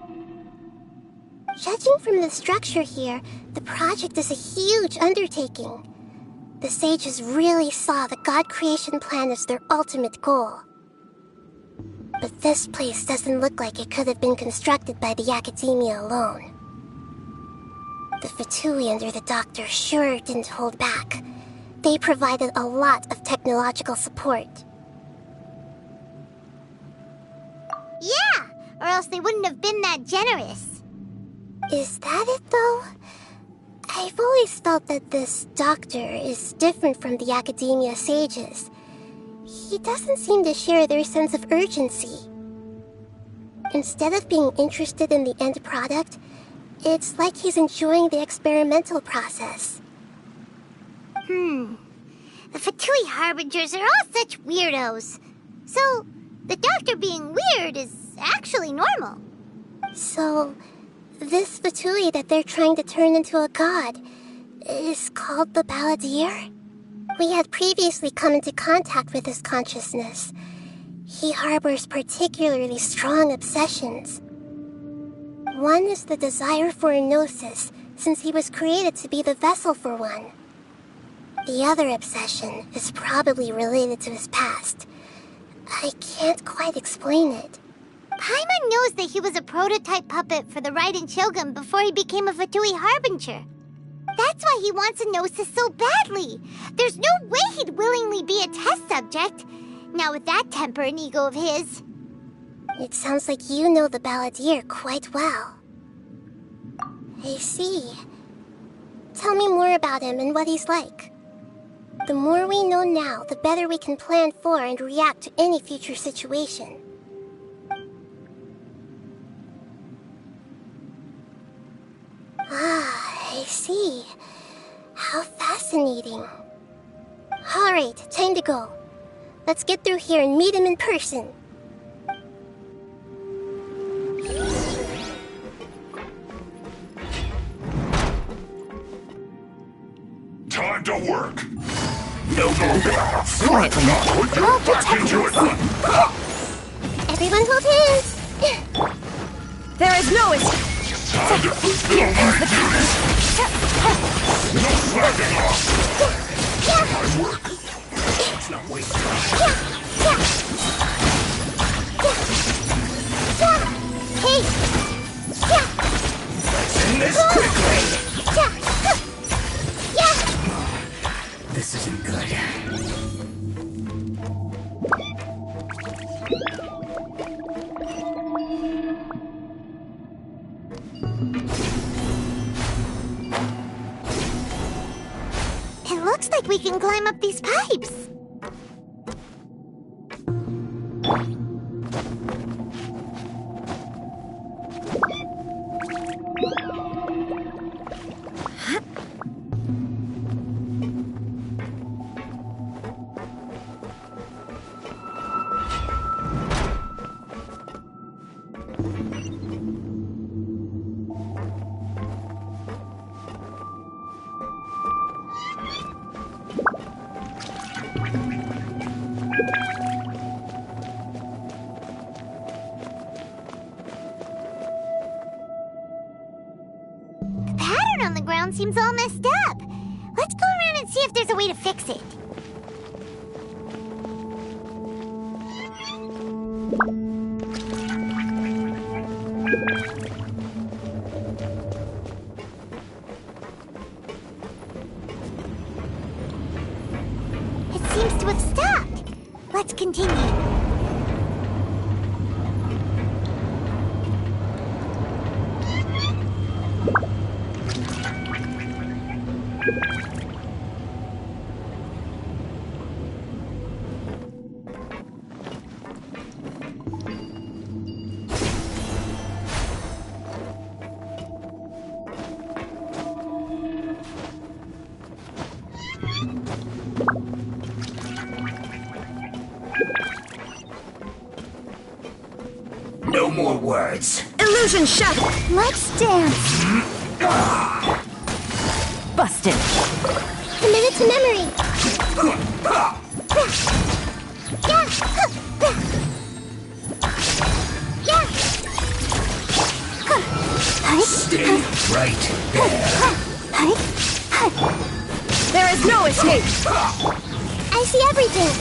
Judging from the structure here, the project is a huge undertaking. The sages really saw the god creation plan as their ultimate goal. But this place doesn't look like it could have been constructed by the academia alone. The Fatui under the Doctor sure didn't hold back. They provided a lot of technological support. Yeah, or else they wouldn't have been that generous. Is that it, though? I've always felt that this Doctor is different from the Academia sages. He doesn't seem to share their sense of urgency. Instead of being interested in the end product, it's like he's enjoying the experimental process. The Fatui Harbingers are all such weirdos. So, the doctor being weird is actually normal. So, this Fatui that they're trying to turn into a god is called the Balladeer? We had previously come into contact with his consciousness. He harbors particularly strong obsessions. One is the desire for a gnosis, since he was created to be the vessel for one. The other obsession is probably related to his past. I can't quite explain it. Paimon knows that he was a prototype puppet for the Raiden Shogun before he became a Fatui Harbinger. That's why he wants a gnosis so badly. There's no way he'd willingly be a test subject. Not with that temper and ego of his. It sounds like you know the Balladeer quite well. I see. Tell me more about him and what he's like. The more we know now, the better we can plan for and react to any future situation. Ah, I see. How fascinating. Alright, time to go. Let's get through here and meet him in person. Time to work. No more backups. Put your back into it. Everyone hold hands. There is no escape. Here comes the power. No slacking off. My work. Let's not waste time. Hey. Let's end this quickly. This isn't good. It looks like we can climb up these pipes. On the ground seems all messed up. Let's go around and see if there's a way to fix it. It seems to have stopped. Let's continue. No more words. Illusion shattered. Let's dance. Busted. Committed to memory. Stay right there. There is no escape. I see everything.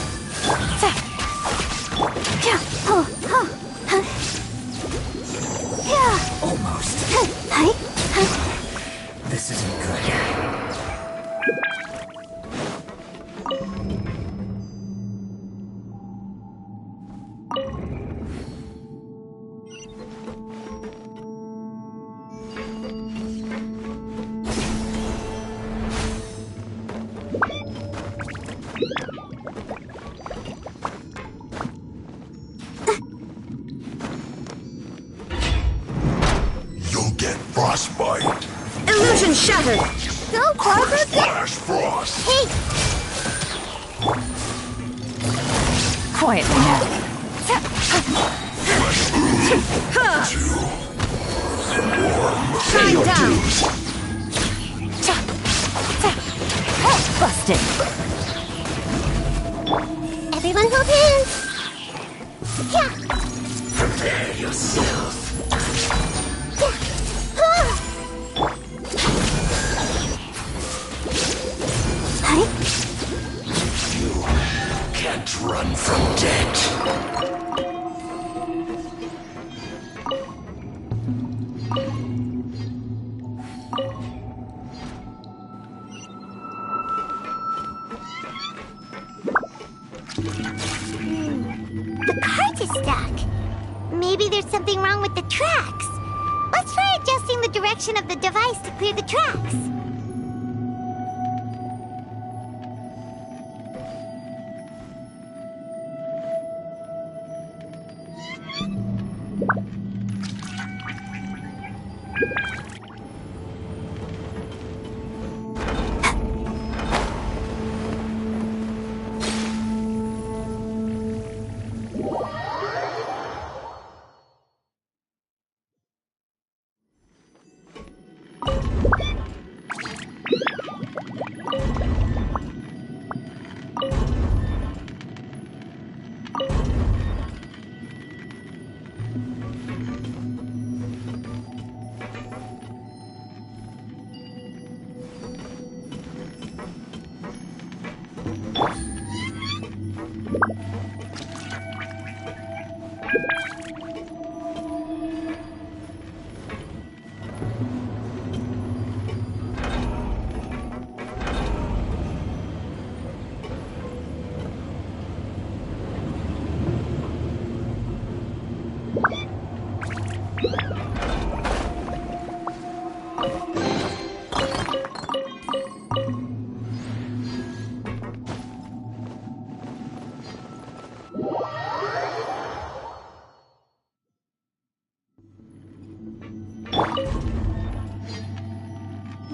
Almost. This isn't good. Frostbite. Illusion shattered. Go, Barbara! Flash Frost. Hey! Quietly now. Time down. Busted. Everyone hold hands. Yeah. Prepare yourself. You can't run from death. The cart is stuck. Maybe there's something wrong with the tracks. Let's try adjusting the direction of the device to clear the tracks.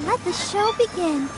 Let the show begin.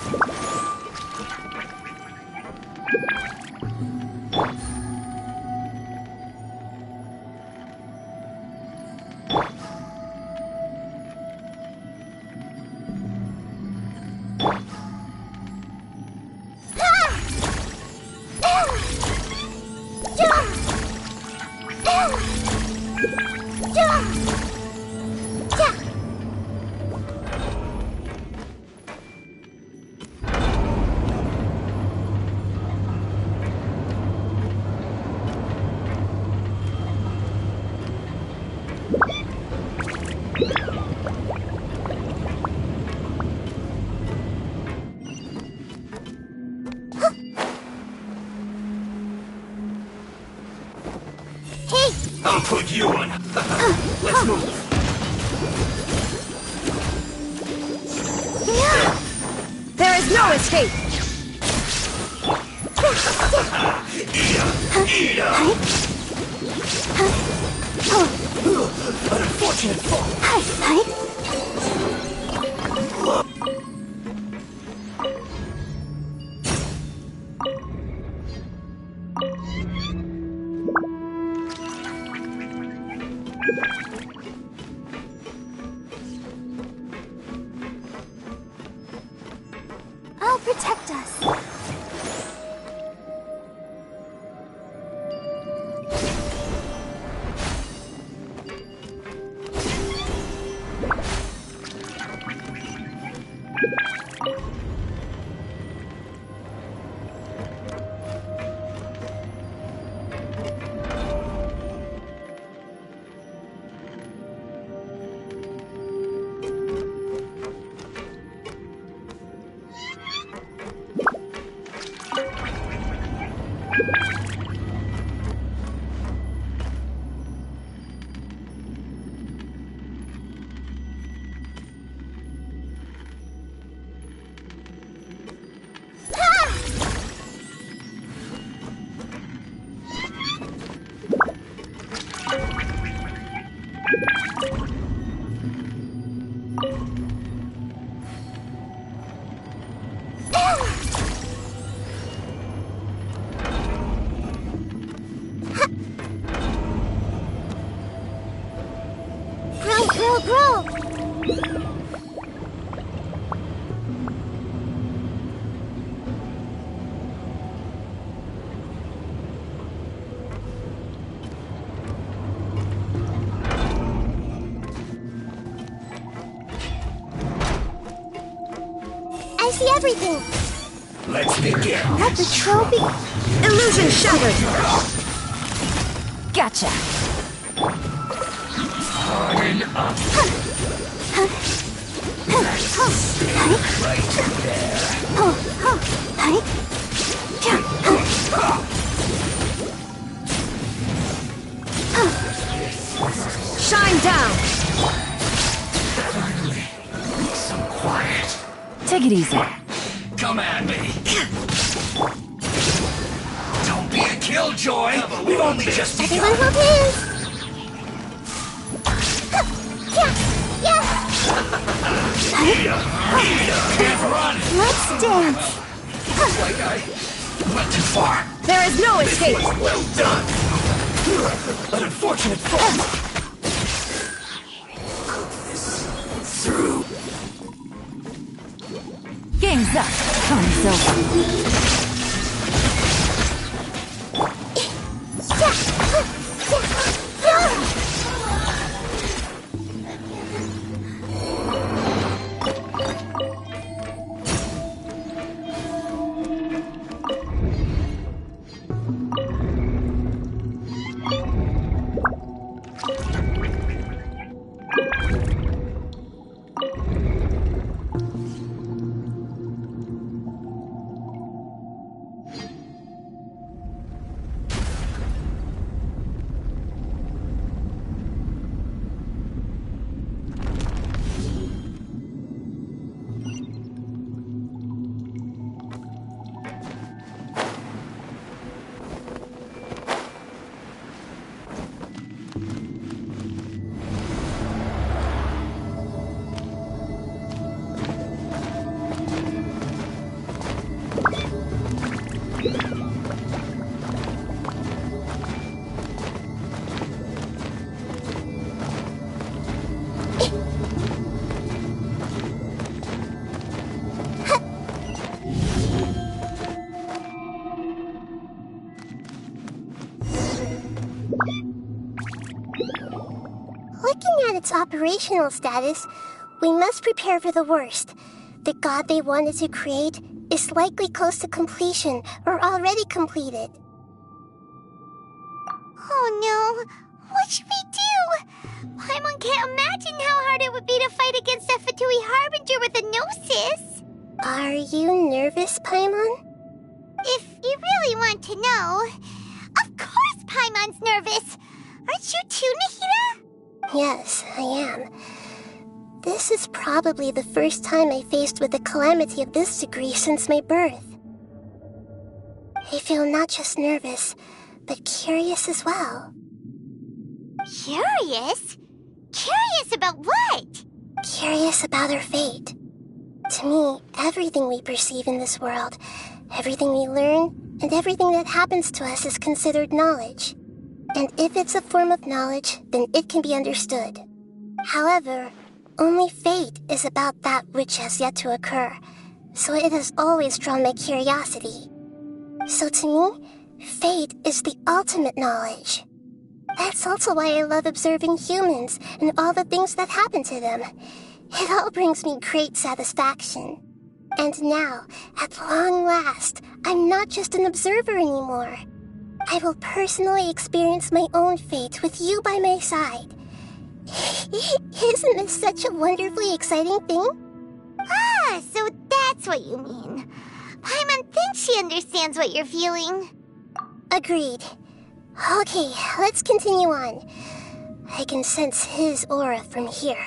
I'll put you on. Let's move. There is no escape. An unfortunate fall. I'll protect us. will grow. I see everything. Let's begin. Let the trophy... Illusion shattered. Gotcha. Harden up. Right there. Shine down. Some quiet. Take it easy. Come at me. Don't be a killjoy. We've only just begun. Everyone hold hands. Can't run. Let's dance. Looks like I went too far. There is no escape. Well done. An unfortunate fall. Through. Game's up. Time's over. Looking at its operational status, we must prepare for the worst. The god they wanted to create is likely close to completion or already completed. Oh no, what should we do? Paimon can't imagine how hard it would be to fight against a Fatui Harbinger with a Gnosis. Are you nervous, Paimon? If you really want to know, of course Paimon's nervous. Aren't you too, Nahida? Yes, I am. This is probably the first time I faced with a calamity of this degree since my birth. I feel not just nervous, but curious as well. Curious? Curious about what? Curious about our fate. To me, everything we perceive in this world, everything we learn, and everything that happens to us is considered knowledge. And if it's a form of knowledge, then it can be understood. However, only fate is about that which has yet to occur, so it has always drawn my curiosity. So to me, fate is the ultimate knowledge. That's also why I love observing humans and all the things that happen to them. It all brings me great satisfaction. And now, at long last, I'm not just an observer anymore. I will personally experience my own fate with you by my side. Isn't this such a wonderfully exciting thing? Ah, so that's what you mean. Paimon thinks she understands what you're feeling. Agreed. Okay, let's continue on. I can sense his aura from here.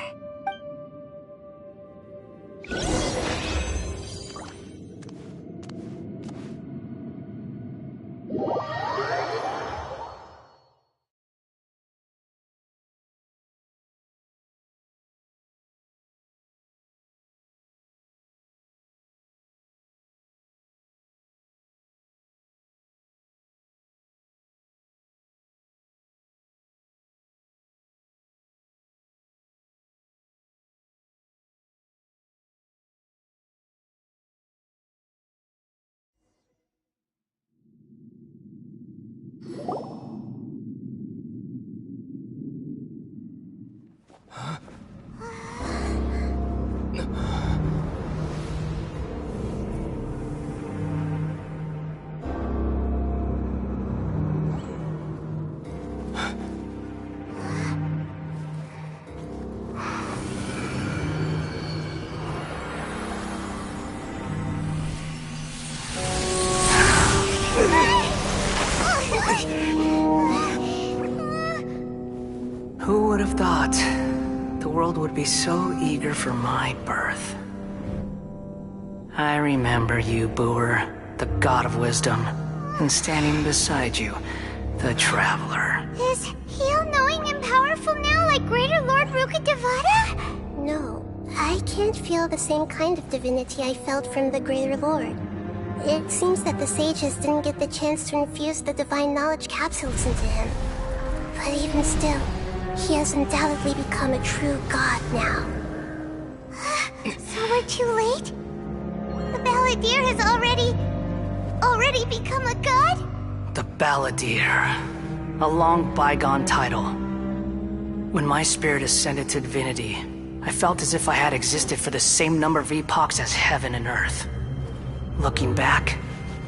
would have thought the world would be so eager for my birth? I remember you, Booer, the god of wisdom, and standing beside you, the traveler. Is he all-knowing and powerful now like Greater Lord Rukkhadevata? No, I can't feel the same kind of divinity I felt from the Greater Lord. It seems that the sages didn't get the chance to infuse the divine knowledge capsules into him. But even still, he has undoubtedly become a true god now. So we're too late? The Balladeer has already become a god? The Balladeer. A long bygone title. When my spirit ascended to divinity, I felt as if I had existed for the same number of epochs as heaven and earth. Looking back,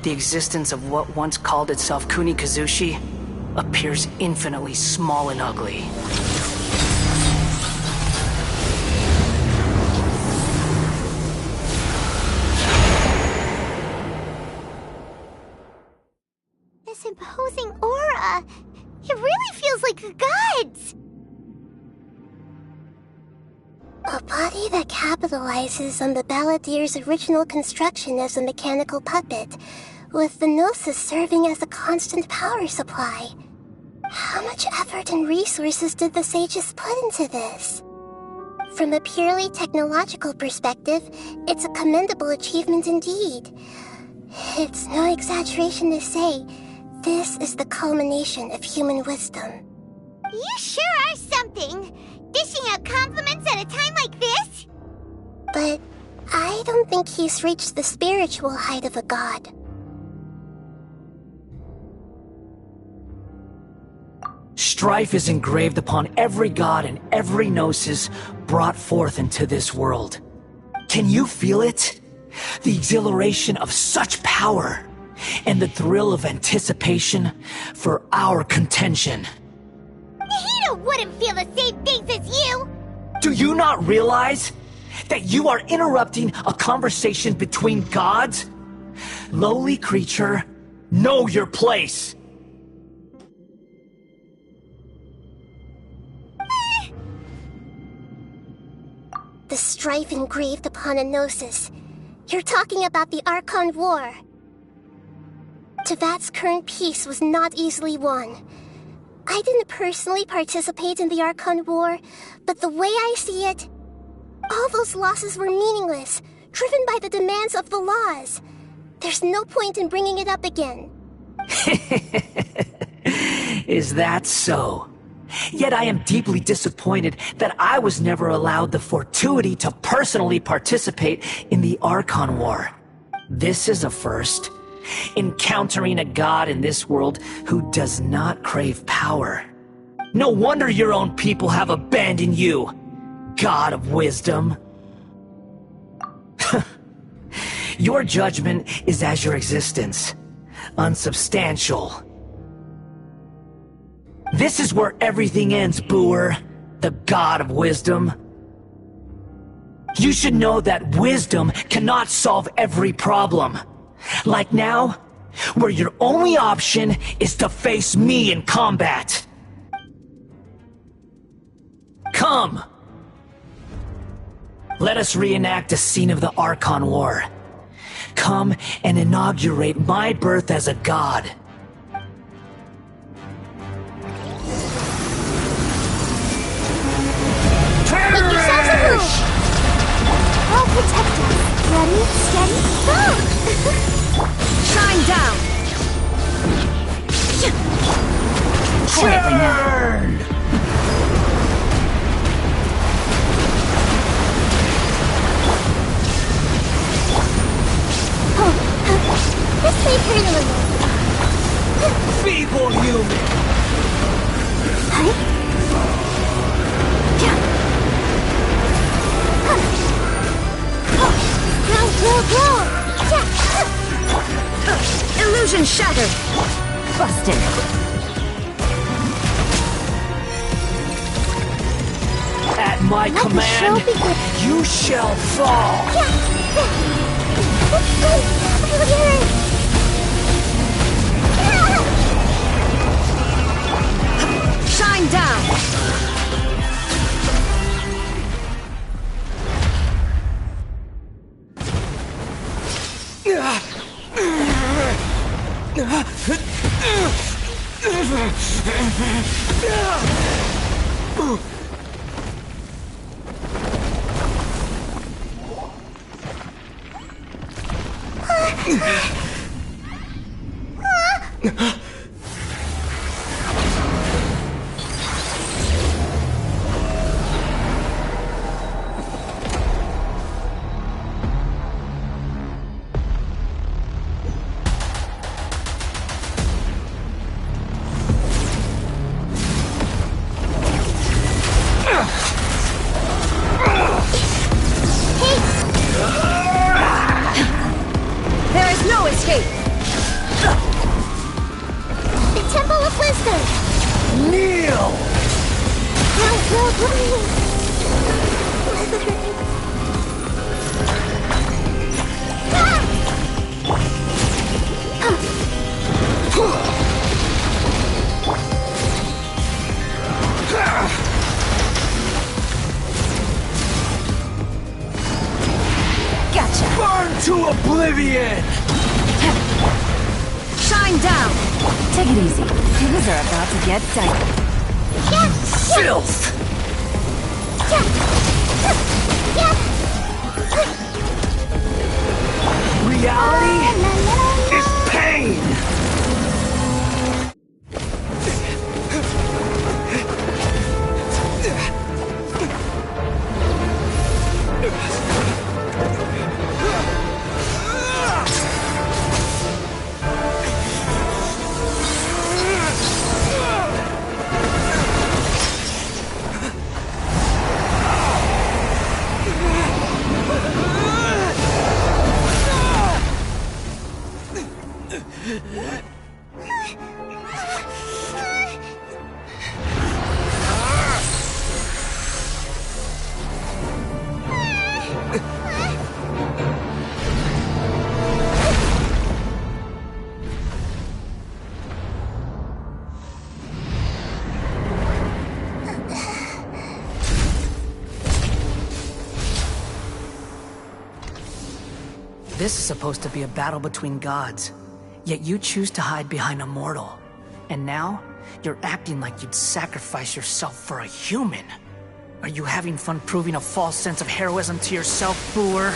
the existence of what once called itself Kunikazushi appears infinitely small and ugly. This imposing aura, it really feels like the gods! A body that capitalizes on the Balladeer's original construction as a mechanical puppet, with the Gnosis serving as a constant power supply. How much effort and resources did the sages put into this? From a purely technological perspective, it's a commendable achievement indeed. It's no exaggeration to say, this is the culmination of human wisdom. You sure are something! Dishing out compliments at a time like this? But I don't think he's reached the spiritual height of a god. Strife is engraved upon every god and every gnosis brought forth into this world. Can you feel it? The exhilaration of such power, and the thrill of anticipation for our contention. Nahida wouldn't feel the same things as you! Do you not realize that you are interrupting a conversation between gods? Lowly creature, know your place! The strife engraved upon a gnosis. You're talking about the Archon War. Tevat's current peace was not easily won. I didn't personally participate in the Archon War, but the way I see it, all those losses were meaningless, driven by the demands of the laws. There's no point in bringing it up again. Is that so? Yet I am deeply disappointed that I was never allowed the fortuity to personally participate in the Archon War. This is a first. Encountering a god in this world who does not crave power. No wonder your own people have abandoned you, god of wisdom. Your judgment is as your existence, unsubstantial. This is where everything ends, Booer, the god of wisdom. You should know that wisdom cannot solve every problem. Like now, where your only option is to face me in combat. Come! Let us reenact a scene of the Archon War. Come and inaugurate my birth as a god. Make yourselves a move! I'll protect us. Ready, steady, go! Shine down! Quietly now. This may hurt a little. Feeble human! Illusion shattered! Busted! At my command, you shall fall! Shine down! There is no escape! The Temple of Wisdom! Kneel! Gotcha! Burn to oblivion! Shine down! Take it easy. Things are about to get dicey. Filth! Reality is pain! This is supposed to be a battle between gods, yet you choose to hide behind a mortal. And now, you're acting like you'd sacrifice yourself for a human. Are you having fun proving a false sense of heroism to yourself, Booer?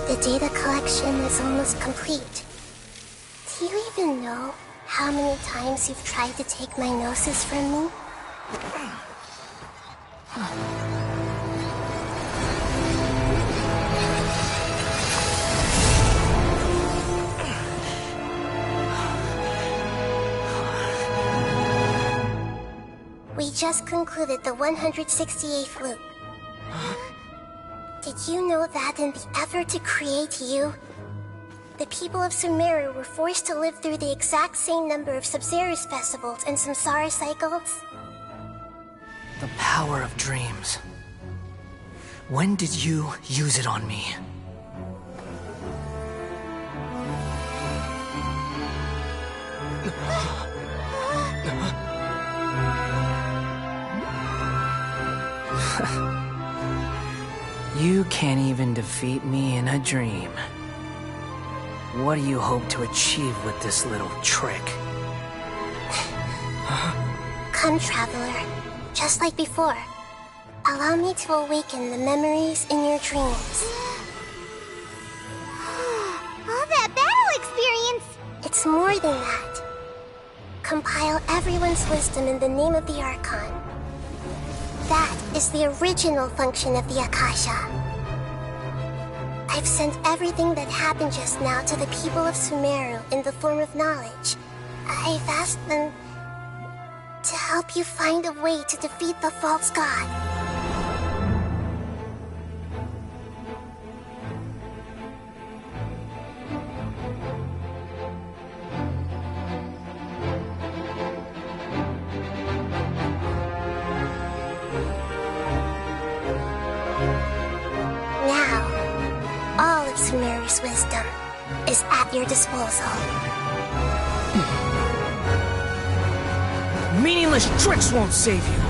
The data collection is almost complete. Do you even know how many times you've tried to take my gnosis from me? We just concluded the 168th loop. Did you know that in the effort to create you, the people of Sumeru were forced to live through the exact same number of Sub-Zerus festivals and samsara cycles? The power of dreams. When did you use it on me? You can't even defeat me in a dream. What do you hope to achieve with this little trick? Come, Traveler. Just like before. Allow me to awaken the memories in your dreams. All that battle experience! It's more than that. Compile everyone's wisdom in the name of the Archon. That is the original function of the Akasha. I've sent everything that happened just now to the people of Sumeru in the form of knowledge. I've asked them to help you find a way to defeat the false god. Sumeru's wisdom is at your disposal. Meaningless tricks won't save you.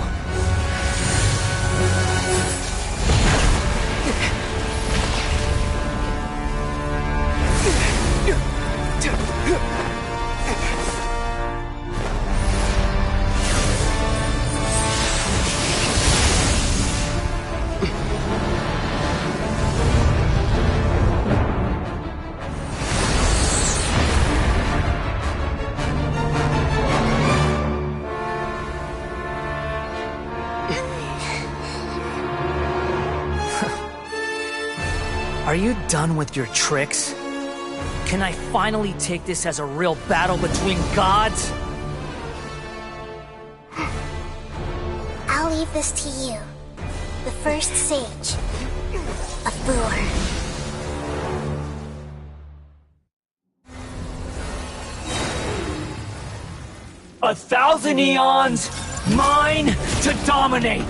Are you done with your tricks? Can I finally take this as a real battle between gods? I'll leave this to you. The first sage of Boor. 1,000 eons, mine to dominate!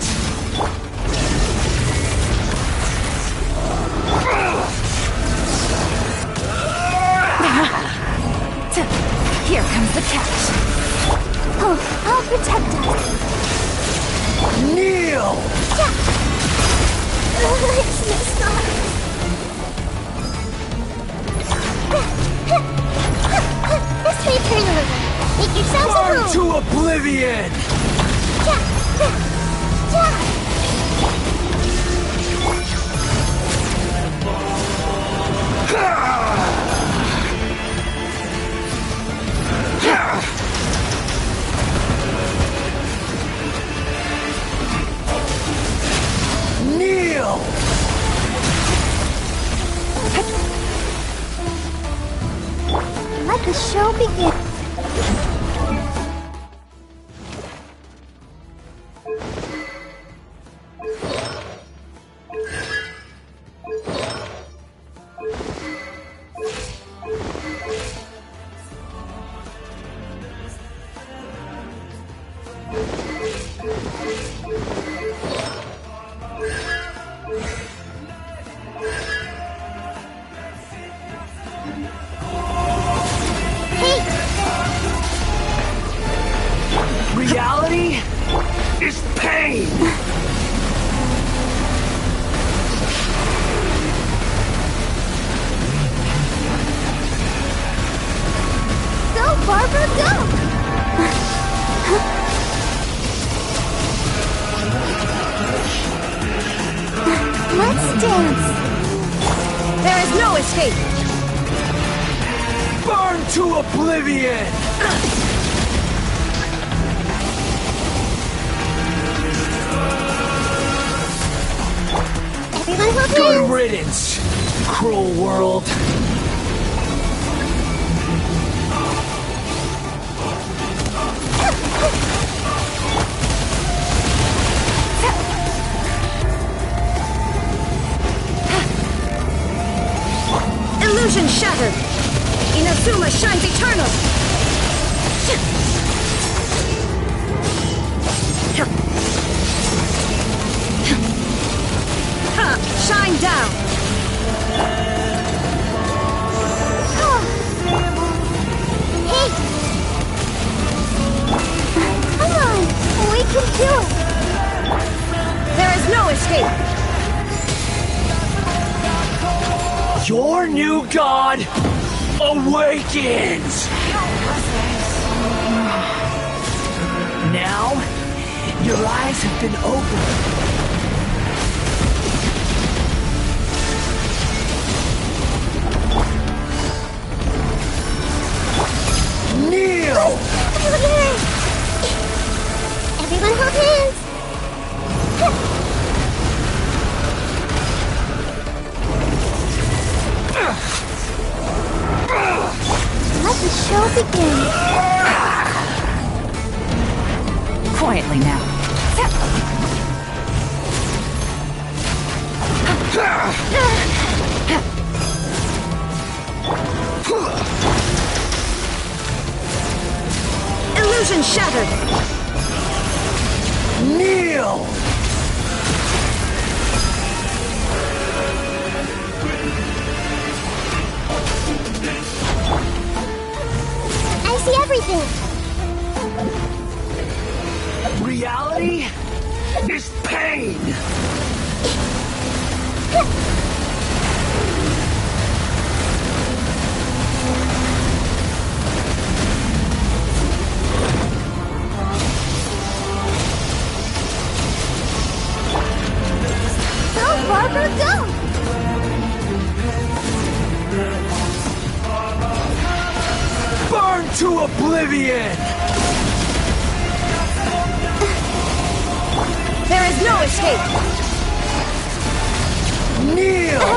Here comes the catch. Oh, I'll protect us. Kneel! It's my scar. This may turn a little. Make yourselves at Burn home. to oblivion! Kneel! Let the show begin. Reality is pain! Go, Barbara, go! Let's dance. There is no escape. Burn to oblivion! Everyone hold Good hands. riddance, cruel world. Illusion shattered. Inazuma shines eternal. Shine down. Hey! Come on! We can do it! There is no escape. Your new god awakens! Now, your eyes have been opened. Kneel! Everyone hold hands! Let the show begin. Quietly now. Illusion shattered. Kneel! I see everything. Reality is pain! Go, Barbara, go! Burn to oblivion! There is no escape. Kneel!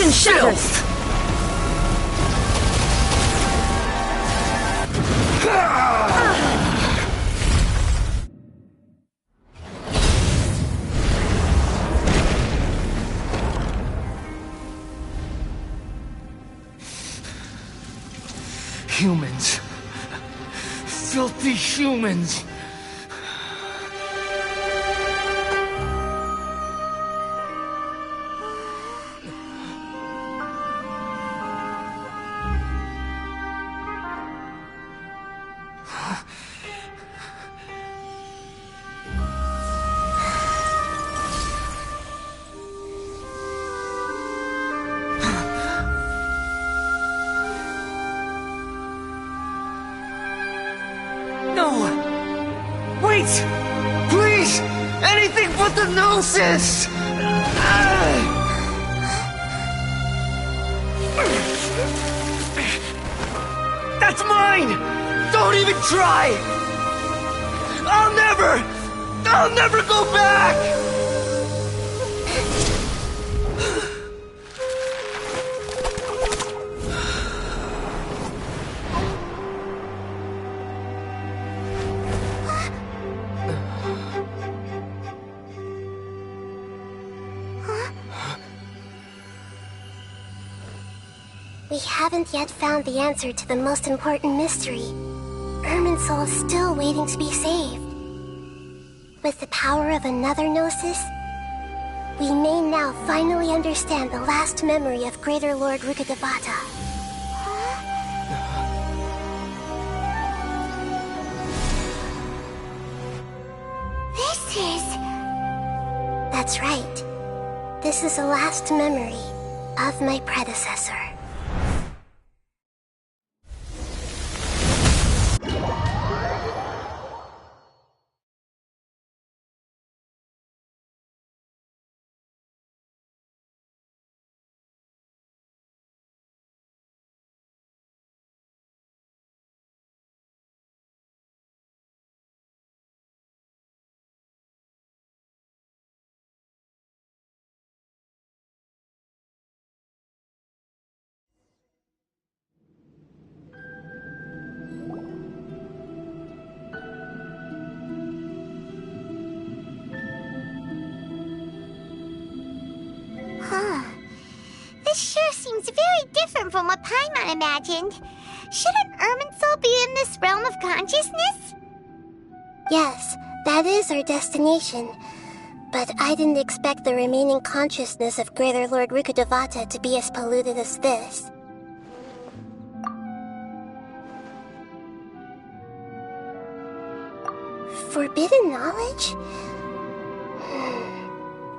Everything shatters! Humans. Filthy humans. Please! Anything but the Gnosis! That's mine! Don't even try! I'll never go back! We haven't yet found the answer to the most important mystery. Irminsul is still waiting to be saved. With the power of another Gnosis, we may now finally understand the last memory of Greater Lord Rukkhadevata. This is... That's right. This is the last memory of my predecessor. This sure seems very different from what Paimon imagined. Shouldn't Irminsul be in this realm of consciousness? Yes, that is our destination. But I didn't expect the remaining consciousness of Greater Lord Rukkhadevata to be as polluted as this. Forbidden knowledge?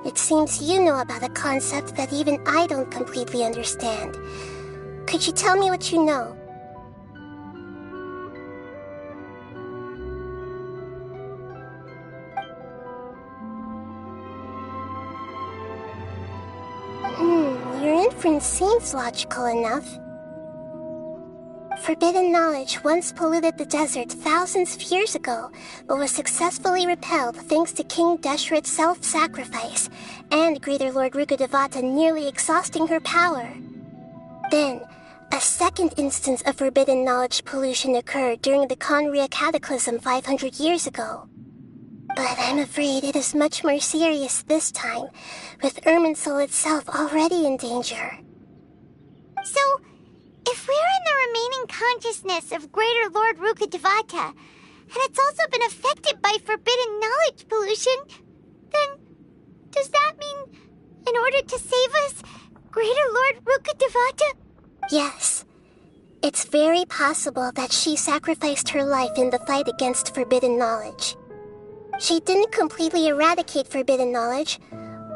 It seems you know about a concept that even I don't completely understand. Could you tell me what you know? Your inference seems logical enough. Forbidden knowledge once polluted the desert thousands of years ago, but was successfully repelled thanks to King Deshret's self-sacrifice, and Greater Lord Rukkhadevata nearly exhausting her power. Then, a second instance of forbidden knowledge pollution occurred during the Conria Cataclysm 500 years ago. But I'm afraid it is much more serious this time, with Irminsul itself already in danger. So, if we're in the remaining consciousness of Greater Lord Rukkhadevata, and it's also been affected by forbidden knowledge pollution, then does that mean, in order to save us, Greater Lord Rukkhadevata? Yes. It's very possible that she sacrificed her life in the fight against forbidden knowledge. She didn't completely eradicate forbidden knowledge,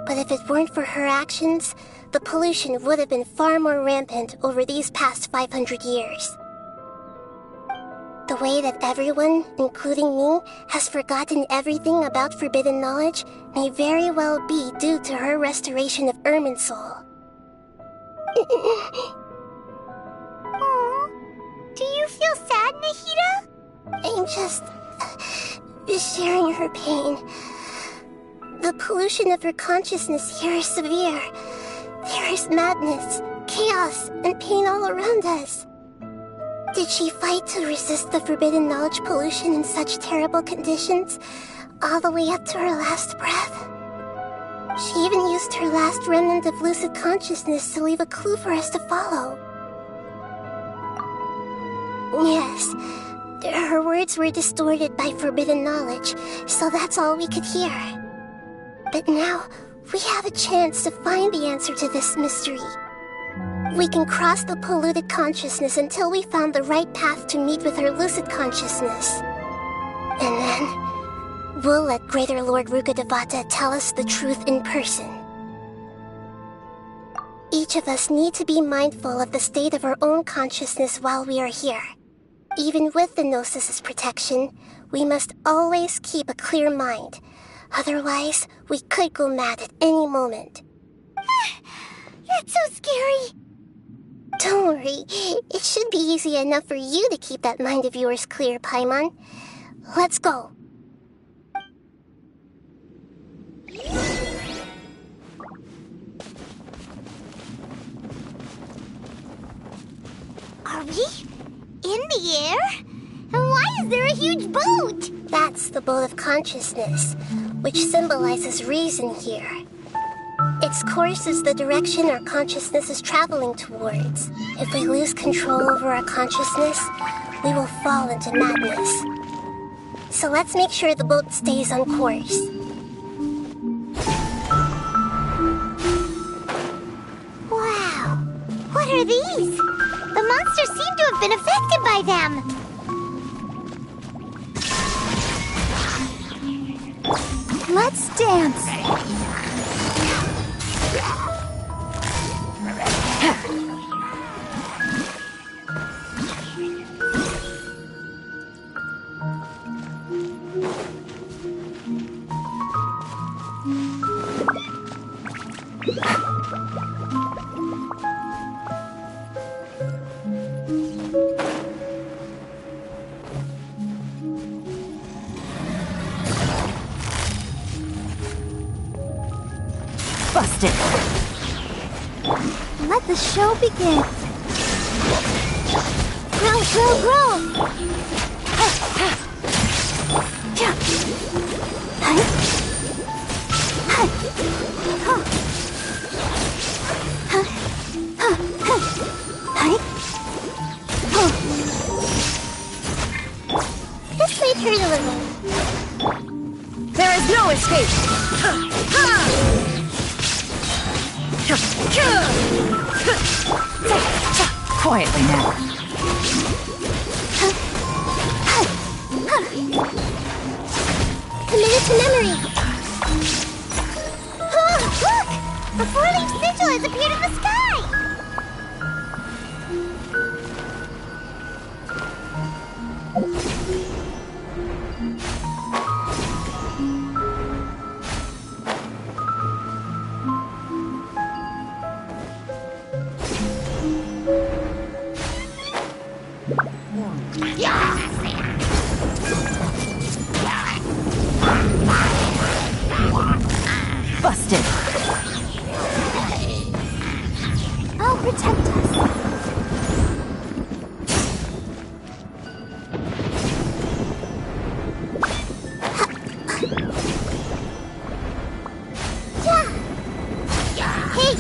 but if it weren't for her actions, the pollution would have been far more rampant over these past 500 years. The way that everyone, including me, has forgotten everything about forbidden knowledge may very well be due to her restoration of Irminsul. Do you feel sad, Nahida? I'm just sharing her pain. The pollution of her consciousness here is severe. There is madness, chaos, and pain all around us. Did she fight to resist the forbidden knowledge pollution in such terrible conditions, all the way up to her last breath? She even used her last remnant of lucid consciousness to leave a clue for us to follow. Yes, her words were distorted by forbidden knowledge, so that's all we could hear. But now, we have a chance to find the answer to this mystery. We can cross the polluted consciousness until we found the right path to meet with her lucid consciousness. And then, we'll let Greater Lord Rukkhadevata tell us the truth in person. Each of us need to be mindful of the state of our own consciousness while we are here. Even with the Gnosis' protection, we must always keep a clear mind. Otherwise, we could go mad at any moment. That's so scary. Don't worry, it should be easy enough for you to keep that mind of yours clear, Paimon. Let's go. Are we in the air? And why is there a huge boat? That's the boat of consciousness, which symbolizes reason here. Its course is the direction our consciousness is traveling towards. If we lose control over our consciousness, we will fall into madness. So let's make sure the boat stays on course. Wow, what are these? The monsters seem to have been affected by them. Let's dance. Busted. Let the show begin. Grow, grow, grow. This might hurt a little. There is no escape. Quietly now. Committed to memory. Oh, look! A four-leaf sigil has appeared in the sky! Busted. I'll protect us. Hey!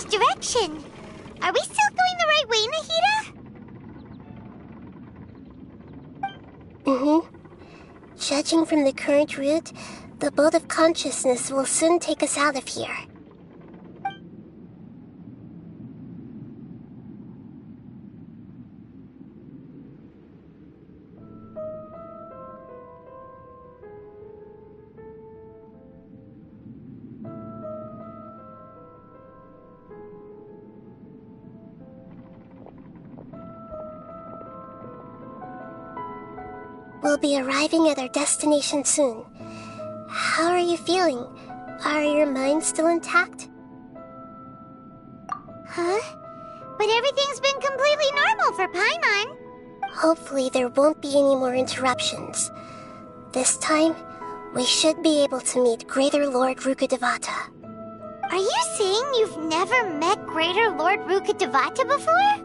direction. Are we still going the right way, Nahida? Mm-hmm. Judging from the current route, the boat of consciousness will soon take us out of here. We'll be arriving at our destination soon. How are you feeling? Are your minds still intact? Huh? But everything's been completely normal for Paimon. Hopefully there won't be any more interruptions. This time, we should be able to meet Greater Lord Rukkhadevata. Are you saying you've never met Greater Lord Rukkhadevata before?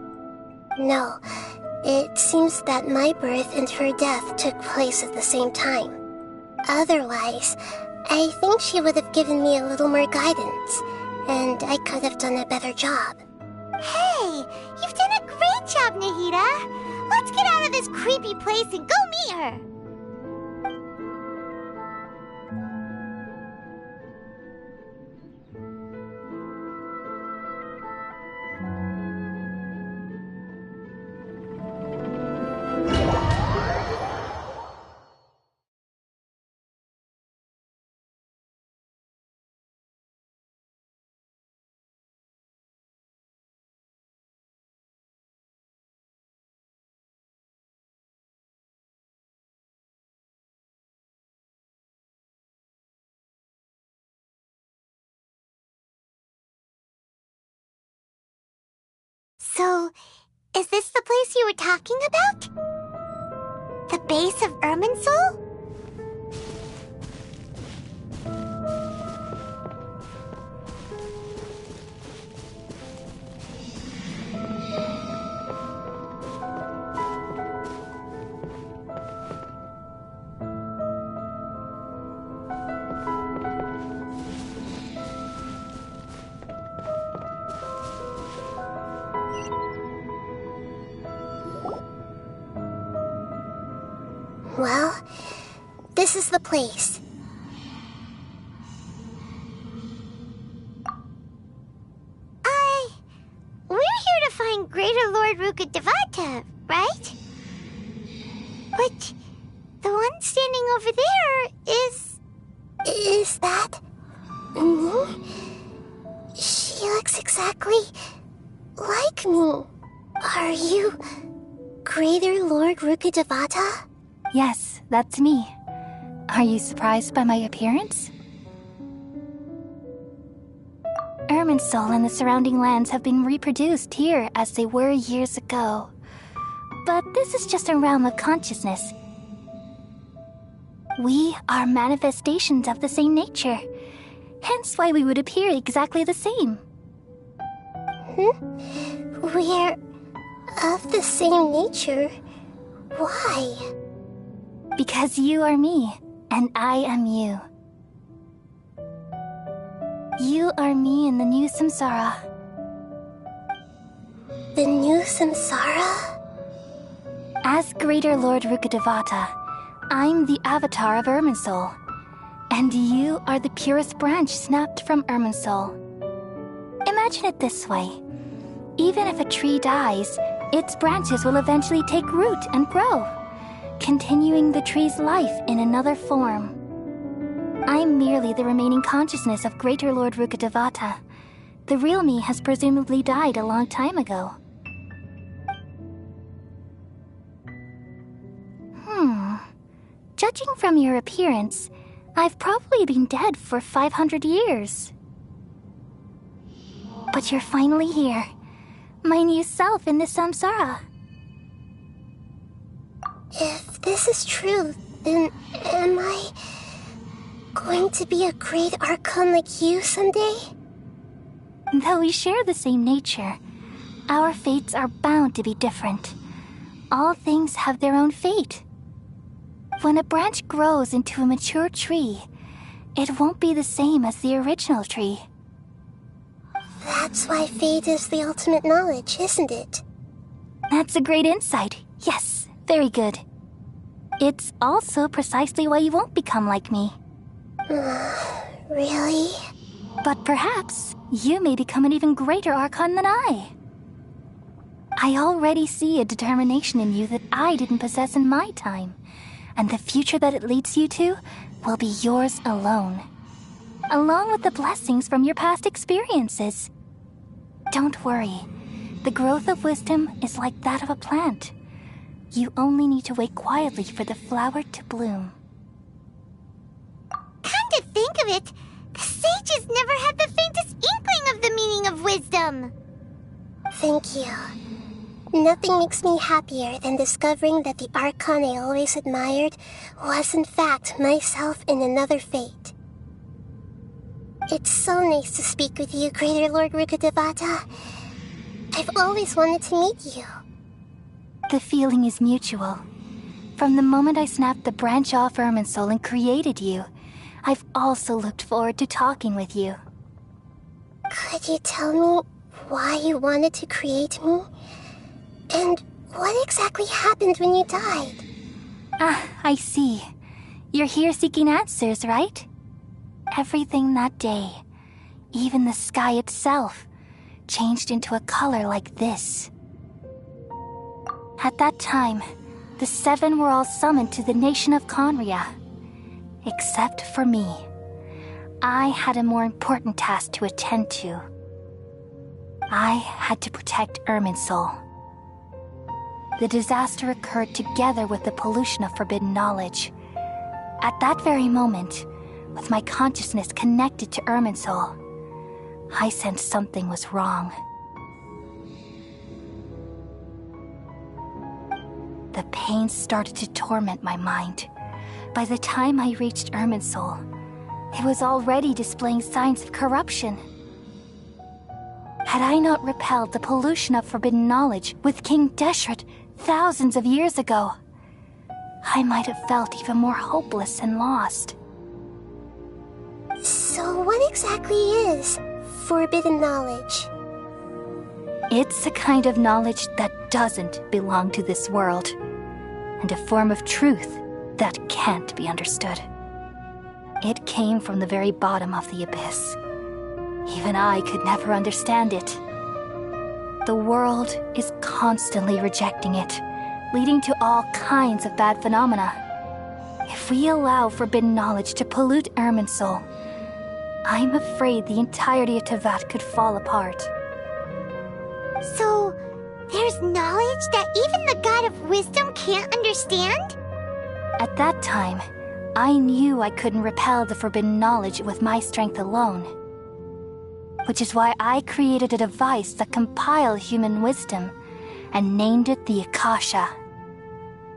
No. It seems that my birth and her death took place at the same time. Otherwise, I think she would have given me a little more guidance, and I could have done a better job. Hey, you've done a great job, Nahida. Let's get out of this creepy place and go meet her. So, is this the place you were talking about? The base of Irminsul? Well, this is the place. We're here to find Greater Lord Rukkhadevata, right? But the one standing over there is... Is that... me? She looks exactly like me. Are you Greater Lord Rukkhadevata? Yes, that's me. Are you surprised by my appearance? Irminsul and the surrounding lands have been reproduced here as they were years ago. But this is just a realm of consciousness. We are manifestations of the same nature, hence why we would appear exactly the same. We're of the same nature? Why? Because you are me, and I am you. You are me in the new samsara. The new samsara? As Greater Lord Rukkhadevata, I'm the avatar of Irminsul, and you are the purest branch snapped from Irminsul. Imagine it this way. Even if a tree dies, its branches will eventually take root and grow, continuing the tree's life in another form. I'm merely the remaining consciousness of Greater Lord Rukkhadevata. The real me has presumably died a long time ago. Judging from your appearance, I've probably been dead for 500 years. But you're finally here. My new self in the samsara. If this is true, then am I going to be a great archon like you someday? Though we share the same nature, our fates are bound to be different. All things have their own fate. When a branch grows into a mature tree, it won't be the same as the original tree. That's why fate is the ultimate knowledge, isn't it? That's a great insight. Yes, very good. It's also precisely why you won't become like me. Really? But perhaps you may become an even greater Archon than I. I already see a determination in you that I didn't possess in my time, and the future that it leads you to will be yours alone, along with the blessings from your past experiences. Don't worry. The growth of wisdom is like that of a plant. You only need to wait quietly for the flower to bloom. Come to think of it, the sages never had the faintest inkling of the meaning of wisdom. Thank you. Nothing makes me happier than discovering that the Archon I always admired was in fact myself in another fate. It's so nice to speak with you, Greater Lord Rukkhadevata. I've always wanted to meet you. The feeling is mutual. From the moment I snapped the branch off Irminsul and created you, I've also looked forward to talking with you. Could you tell me why you wanted to create me? And what exactly happened when you died? Ah, I see. You're here seeking answers, right? Everything that day, even the sky itself, changed into a color like this. At that time, the seven were all summoned to the nation of Conria. Except for me. I had a more important task to attend to. I had to protect Irminsul. The disaster occurred together with the pollution of forbidden knowledge. At that very moment, with my consciousness connected to Irminsul, I sensed something was wrong. The pain started to torment my mind. By the time I reached Irminsul, it was already displaying signs of corruption. Had I not repelled the pollution of forbidden knowledge with King Deshret thousands of years ago, I might have felt even more hopeless and lost. So what exactly is forbidden knowledge? It's a kind of knowledge that doesn't belong to this world, and a form of truth that can't be understood. It came from the very bottom of the abyss. Even I could never understand it. The world is constantly rejecting it, leading to all kinds of bad phenomena. If we allow forbidden knowledge to pollute Irminsul, I'm afraid the entirety of Tevat could fall apart. So, there's knowledge that even the God of Wisdom can't understand? At that time, I knew I couldn't repel the forbidden knowledge with my strength alone. Which is why I created a device that compiled human wisdom and named it the Akasha.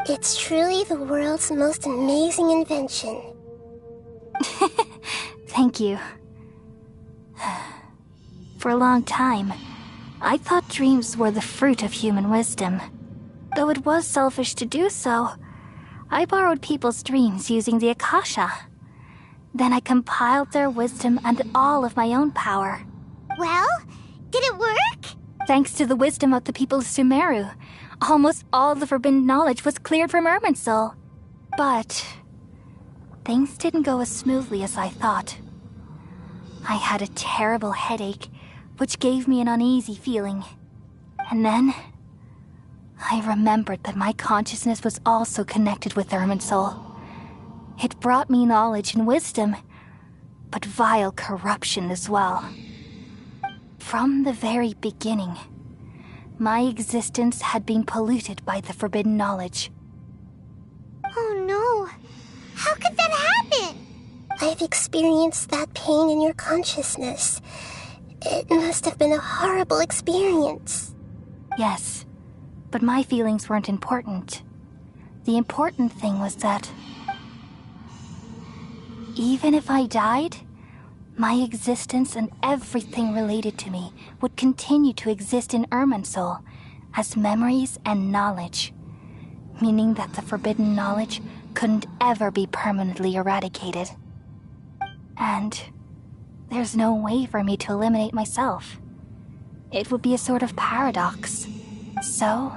It's truly the world's most amazing invention. Thank you. For a long time, I thought dreams were the fruit of human wisdom. Though it was selfish to do so, I borrowed people's dreams using the Akasha. Then I compiled their wisdom and all of my own power. Well, did it work? Thanks to the wisdom of the people of Sumeru, almost all the forbidden knowledge was cleared from Irminsul. But things didn't go as smoothly as I thought. I had a terrible headache, which gave me an uneasy feeling. And then I remembered that my consciousness was also connected with Irminsul. It brought me knowledge and wisdom, but vile corruption as well. From the very beginning, my existence had been polluted by the forbidden knowledge. Oh no! How could that happen? I've experienced that pain in your consciousness. It must have been a horrible experience. Yes, but my feelings weren't important. The important thing was that even if I died, my existence and everything related to me would continue to exist in Irminsul as memories and knowledge, meaning that the forbidden knowledge couldn't ever be permanently eradicated. And there's no way for me to eliminate myself. it would be a sort of paradox. So,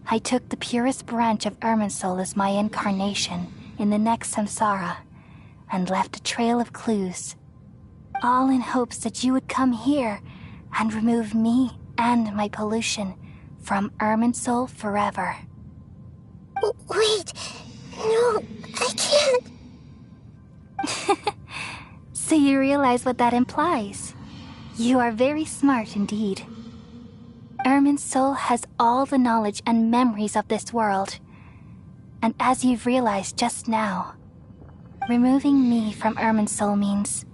I took the purest branch of Irminsul as my incarnation in the next samsara, and left a trail of clues, all in hopes that you would come here and remove me and my pollution from Irminsul forever. Wait, no, I can't. So you realize what that implies? You are very smart indeed. Irminsul has all the knowledge and memories of this world. And as you've realized just now, removing me from Irminsul means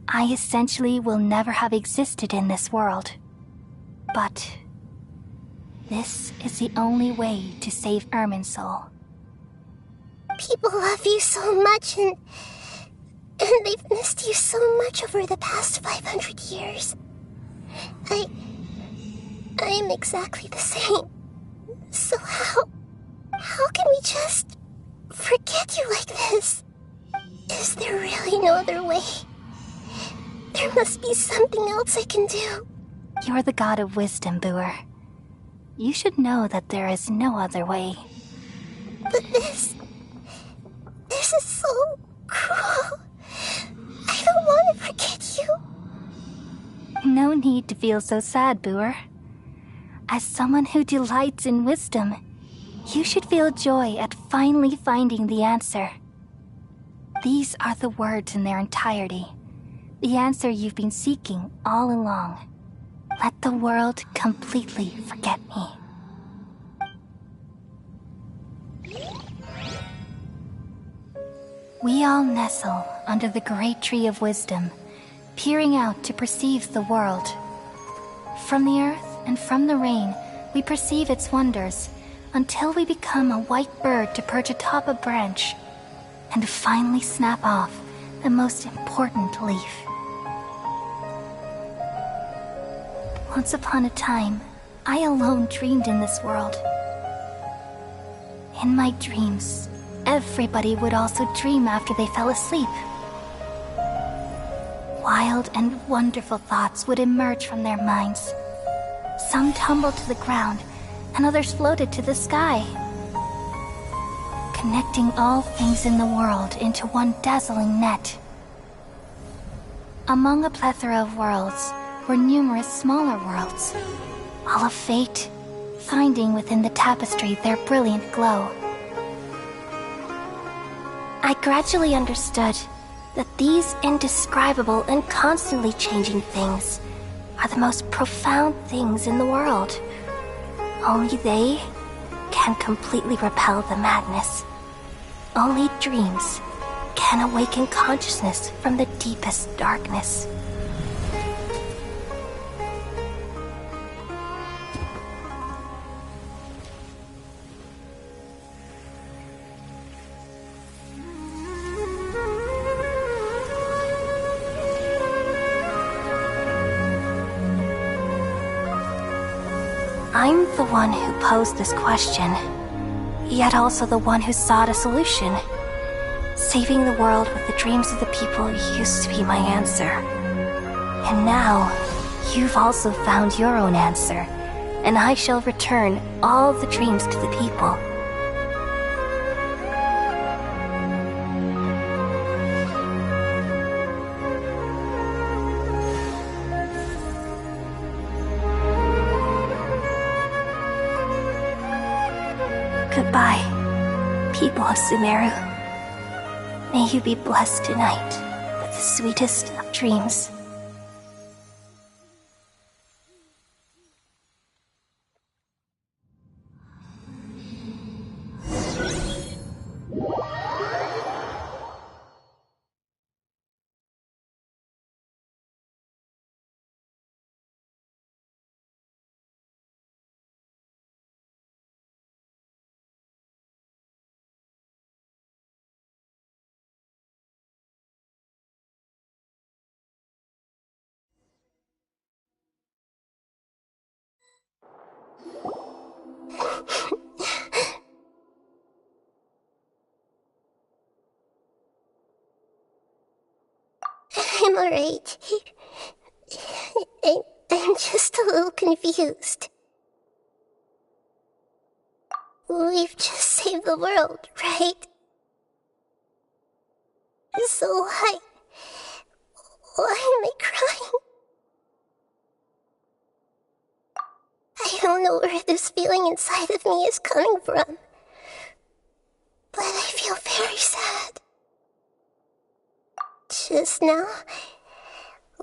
I essentially will never have existed in this world. But this is the only way to save Irminsul. People love you so much, and they've missed you so much over the past 500 years. I am exactly the same. So how can we just forget you like this? Is there really no other way? There must be something else I can do. You're the god of wisdom, Booer. You should know that there is no other way. But this is so cruel. I don't want to forget you. No need to feel so sad, Booer. As someone who delights in wisdom, you should feel joy at finally finding the answer. These are the words in their entirety. The answer you've been seeking all along. Let the world completely forget me. We all nestle under the great tree of wisdom, peering out to perceive the world. From the earth and from the rain, we perceive its wonders, until we become a white bird to perch atop a branch, and finally snap off the most important leaf. Once upon a time, I alone dreamed in this world. In my dreams, everybody would also dream after they fell asleep. Wild and wonderful thoughts would emerge from their minds. Some tumbled to the ground, and others floated to the sky, connecting all things in the world into one dazzling net. Among a plethora of worlds were numerous smaller worlds, all of fate, finding within the tapestry their brilliant glow. I gradually understood that these indescribable and constantly changing things are the most profound things in the world. Only they can completely repel the madness. Only dreams can awaken consciousness from the deepest darkness. I'm the one who posed this question, yet also the one who sought a solution. Saving the world with the dreams of the people used to be my answer. And now, you've also found your own answer, and I shall return all the dreams to the people. Goodbye, people of Sumeru. May you be blessed tonight with the sweetest of dreams. I'm alright. I'm just a little confused. We've just saved the world, right? So why am I crying? I don't know where this feeling inside of me is coming from, but I feel very sad. Just now,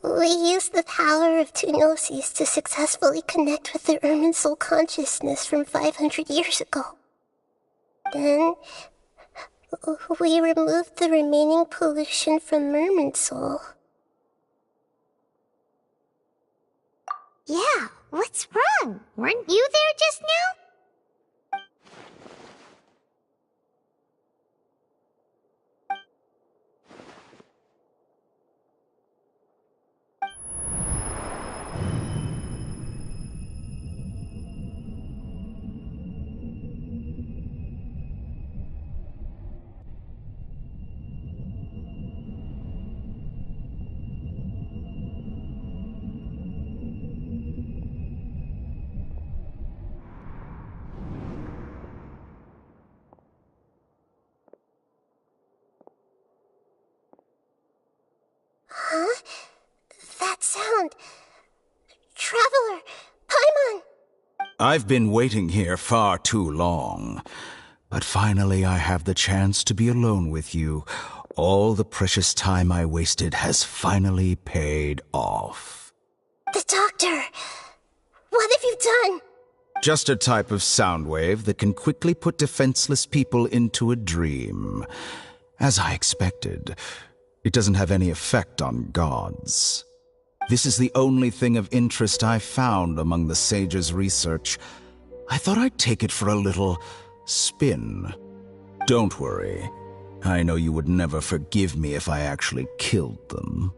we used the power of two gnosis to successfully connect with the Irminsul consciousness from 500 years ago. Then, we removed the remaining pollution from Irminsul. Yeah, what's wrong? Weren't you there just now? Huh? That sound. Traveler! Paimon! I've been waiting here far too long. But finally I have the chance to be alone with you. All the precious time I wasted has finally paid off. The doctor! What have you done? Just a type of sound wave that can quickly put defenseless people into a dream. As I expected, it doesn't have any effect on gods. This is the only thing of interest I found among the sage's research. I thought I'd take it for a little spin. Don't worry. I know you would never forgive me if I actually killed them.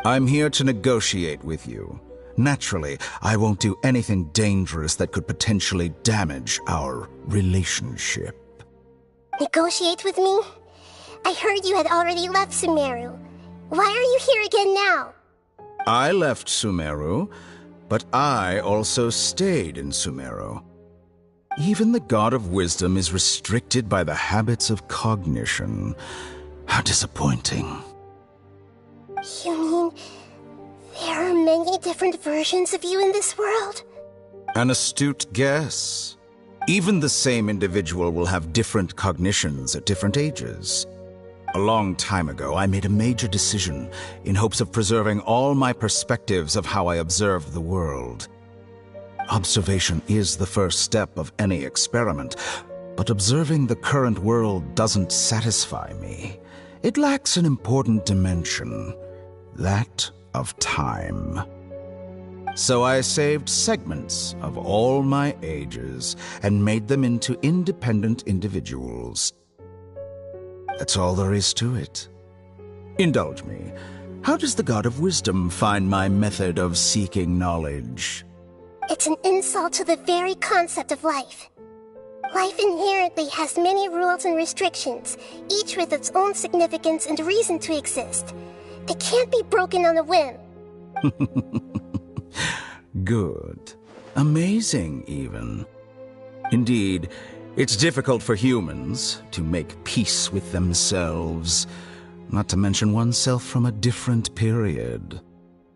I'm here to negotiate with you. Naturally, I won't do anything dangerous that could potentially damage our relationship. Negotiate with me? I heard you had already left Sumeru. Why are you here again now? I left Sumeru, but I also stayed in Sumeru. Even the God of Wisdom is restricted by the habits of cognition. How disappointing. You mean there are many different versions of you in this world? An astute guess. Even the same individual will have different cognitions at different ages. A long time ago, I made a major decision in hopes of preserving all my perspectives of how I observed the world. Observation is the first step of any experiment, but observing the current world doesn't satisfy me. It lacks an important dimension, that of time. So I saved segments of all my ages and made them into independent individuals. That's all there is to it. Indulge me. How does the God of Wisdom find my method of seeking knowledge? It's an insult to the very concept of life. Life inherently has many rules and restrictions, each with its own significance and reason to exist. They can't be broken on a whim. Good. Amazing, even. Indeed, it's difficult for humans to make peace with themselves, not to mention oneself from a different period.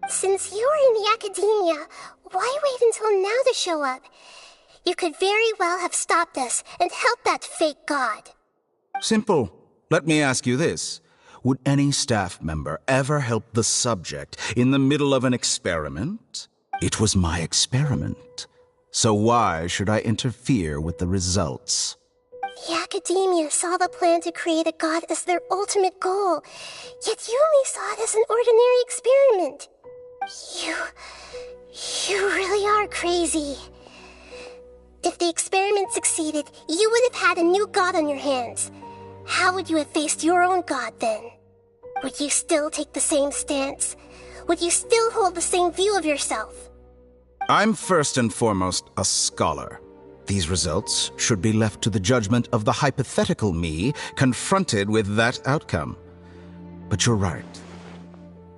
Since you were in the academia, why wait until now to show up? You could very well have stopped us and helped that fake god. Simple. Let me ask you this. Would any staff member ever help the subject in the middle of an experiment? It was my experiment. So why should I interfere with the results? The academia saw the plan to create a god as their ultimate goal, yet you only saw it as an ordinary experiment. You really are crazy. If the experiment succeeded, you would have had a new god on your hands. How would you have faced your own god then? Would you still take the same stance? Would you still hold the same view of yourself? I'm first and foremost a scholar. These results should be left to the judgment of the hypothetical me confronted with that outcome. But you're right.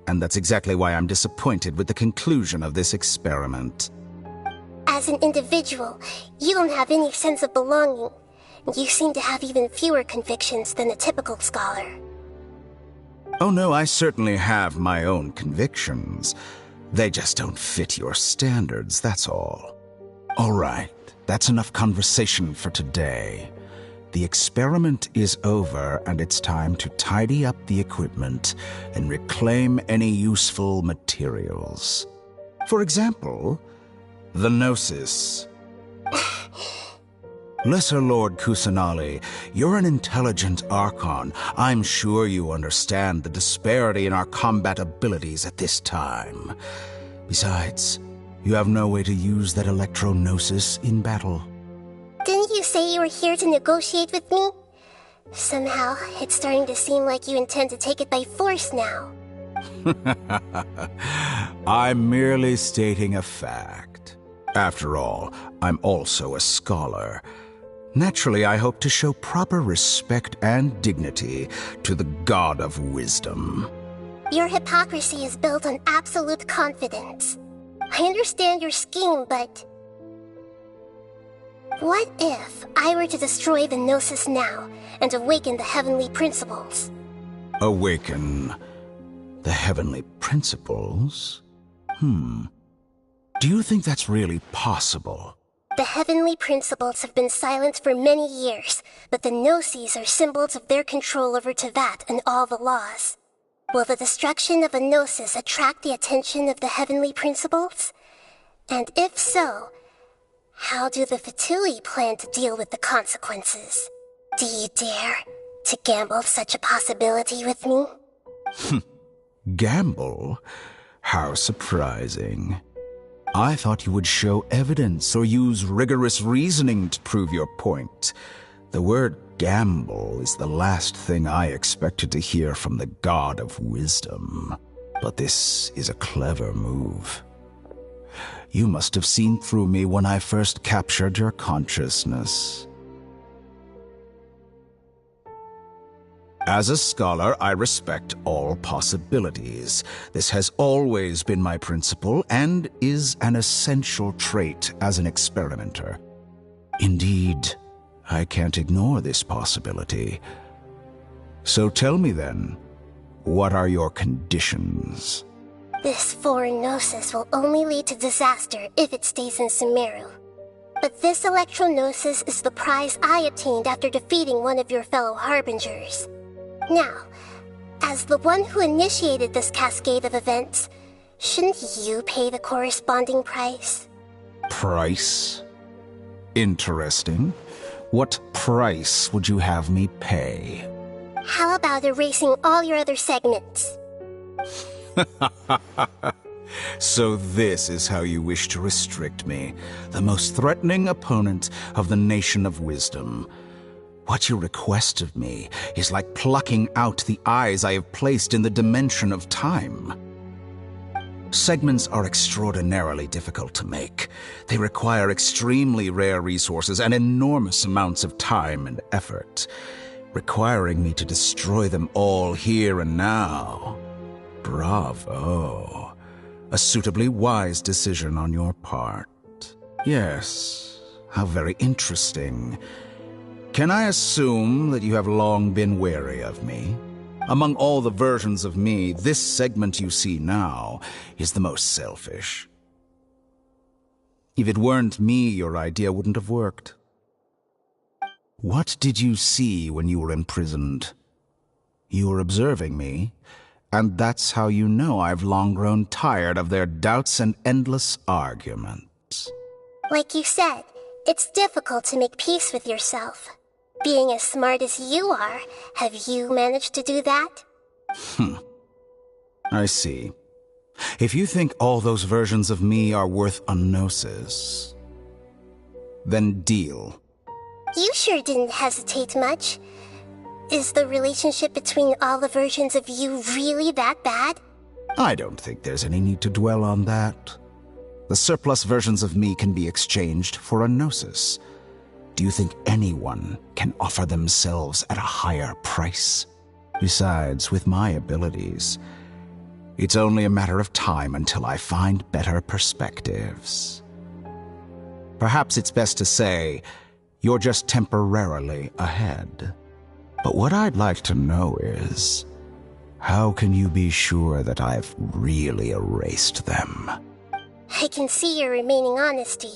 And that's exactly why I'm disappointed with the conclusion of this experiment. As an individual, you don't have any sense of belonging. You seem to have even fewer convictions than a typical scholar. Oh no, I certainly have my own convictions. They just don't fit your standards, that's all. All right, that's enough conversation for today. The experiment is over, and it's time to tidy up the equipment and reclaim any useful materials. For example, the Gnosis. Lesser Lord Kusanali, you're an intelligent archon. I'm sure you understand the disparity in our combat abilities at this time. Besides, you have no way to use that electro-gnosis in battle. Didn't you say you were here to negotiate with me? Somehow, it's starting to seem like you intend to take it by force now. I'm merely stating a fact. After all, I'm also a scholar. Naturally, I hope to show proper respect and dignity to the God of Wisdom. Your hypocrisy is built on absolute confidence. I understand your scheme, but... what if I were to destroy the Gnosis now and awaken the heavenly principles? Awaken the heavenly principles? Do you think that's really possible? The heavenly principles have been silent for many years, but the Gnosis are symbols of their control over Tevat and all the laws. Will the destruction of a Gnosis attract the attention of the heavenly principles? And if so, how do the Fatui plan to deal with the consequences? Do you dare to gamble such a possibility with me? Gamble? How surprising. I thought you would show evidence or use rigorous reasoning to prove your point. The word gamble is the last thing I expected to hear from the God of Wisdom. But this is a clever move. You must have seen through me when I first captured your consciousness. As a scholar, I respect all possibilities. This has always been my principle and is an essential trait as an experimenter. Indeed, I can't ignore this possibility. So tell me then, what are your conditions? This foreign Gnosis will only lead to disaster if it stays in Sumeru. But this electro-Gnosis is the prize I obtained after defeating one of your fellow Harbingers. Now, as the one who initiated this cascade of events, shouldn't you pay the corresponding price? Price? Interesting. What price would you have me pay? How about erasing all your other segments? So this is how you wish to restrict me, the most threatening opponent of the Nation of Wisdom. What you request of me is like plucking out the eyes I have placed in the dimension of time. Segments are extraordinarily difficult to make. They require extremely rare resources and enormous amounts of time and effort, requiring me to destroy them all here and now. Bravo. A suitably wise decision on your part. Yes, how very interesting. Can I assume that you have long been wary of me? Among all the versions of me, this segment you see now is the most selfish. If it weren't me, your idea wouldn't have worked. What did you see when you were imprisoned? You were observing me, and that's how you know I've long grown tired of their doubts and endless arguments. Like you said, it's difficult to make peace with yourself. Being as smart as you are, have you managed to do that? I see. If you think all those versions of me are worth a gnosis, then deal. You sure didn't hesitate much. Is the relationship between all the versions of you really that bad? I don't think there's any need to dwell on that. The surplus versions of me can be exchanged for a gnosis. Do you think anyone can offer themselves at a higher price? Besides, with my abilities, It's only a matter of time until I find better perspectives. Perhaps it's best to say, you're just temporarily ahead. But what I'd like to know is, how can you be sure that I've really erased them? I can see your remaining honesty.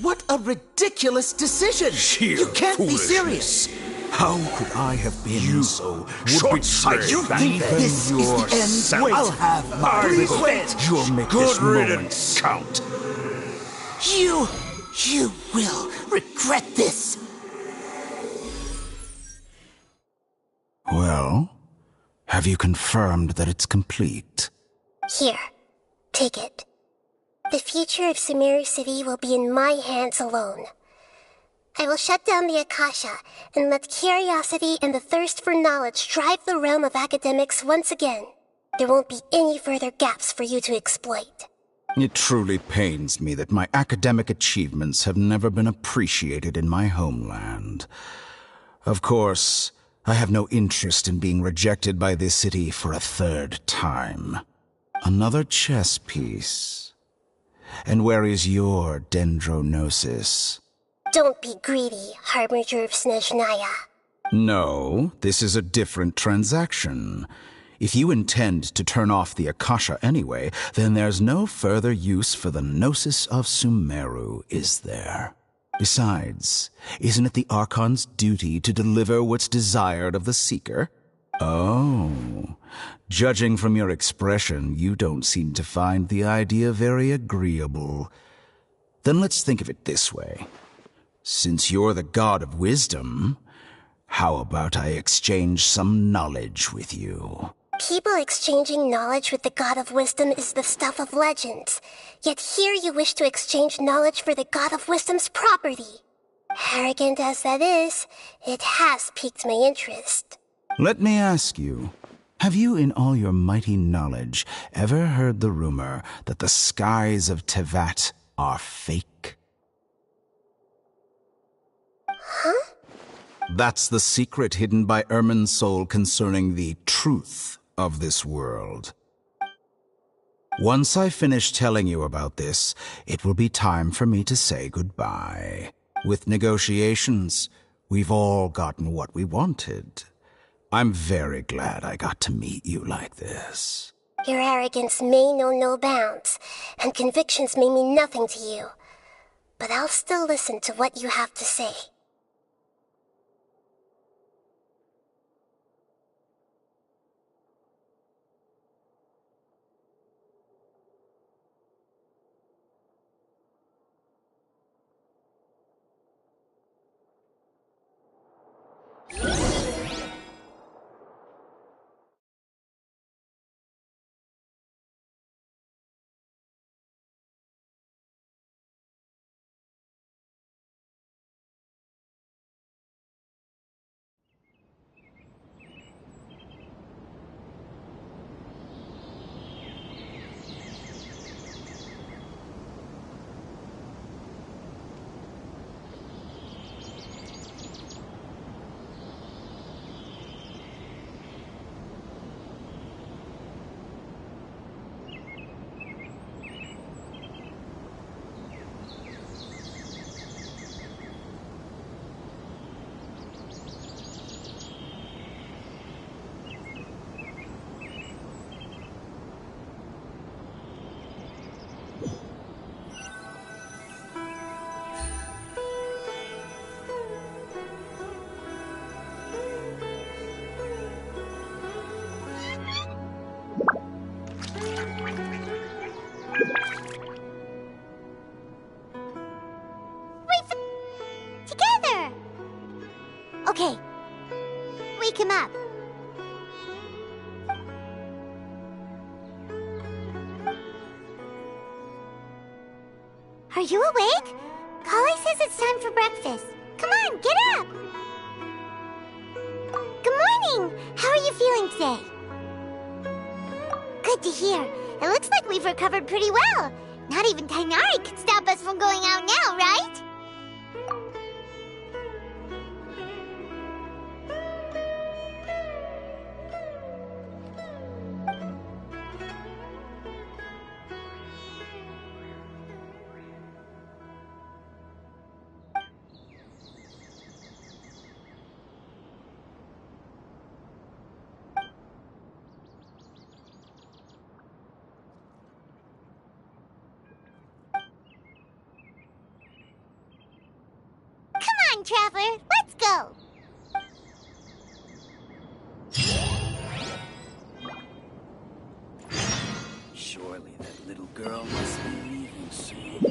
What a ridiculous decision! Sheer You can't be foolishness. serious! How could I have been so short-sighted? You think this is the end? I'll have my revenge! You'll make Good this moment riddance. count. You will regret this! Well, have you confirmed that it's complete? Here, take it. The future of Sumeru City will be in my hands alone. I will shut down the Akasha and let curiosity and the thirst for knowledge drive the realm of academics once again. There won't be any further gaps for you to exploit. It truly pains me that my academic achievements have never been appreciated in my homeland. Of course, I have no interest in being rejected by this city for a third time. Another chess piece. And where is your dendronosis? Don't be greedy, Harbinger of Snezhnaya. No, this is a different transaction. If you intend to turn off the Akasha anyway, then there's no further use for the Gnosis of Sumeru, is there? Besides, isn't it the Archon's duty to deliver what's desired of the Seeker? Oh, judging from your expression, you don't seem to find the idea very agreeable. Then let's think of it this way. Since you're the god of wisdom, how about I exchange some knowledge with you? People exchanging knowledge with the God of Wisdom is the stuff of legends. Yet here you wish to exchange knowledge for the God of Wisdom's property. Arrogant as that is, it has piqued my interest. Let me ask you, have you in all your mighty knowledge ever heard the rumor that the skies of Tevat are fake? Huh? That's the secret hidden by Ermin's soul concerning the truth of this world. Once I finish telling you about this, it will be time for me to say goodbye. With negotiations, we've all gotten what we wanted. I'm very glad I got to meet you like this. Your arrogance may know no bounds, and convictions may mean nothing to you. But I'll still listen to what you have to say. Okay. Wake him up. Are you awake? Kali says it's time for breakfast. Come on, get up! Good morning! How are you feeling today? Good to hear. It looks like we've recovered pretty well. Not even Tainari could stop us from going out now, right? time traveler. Let's go. Surely that little girl must be leaving soon.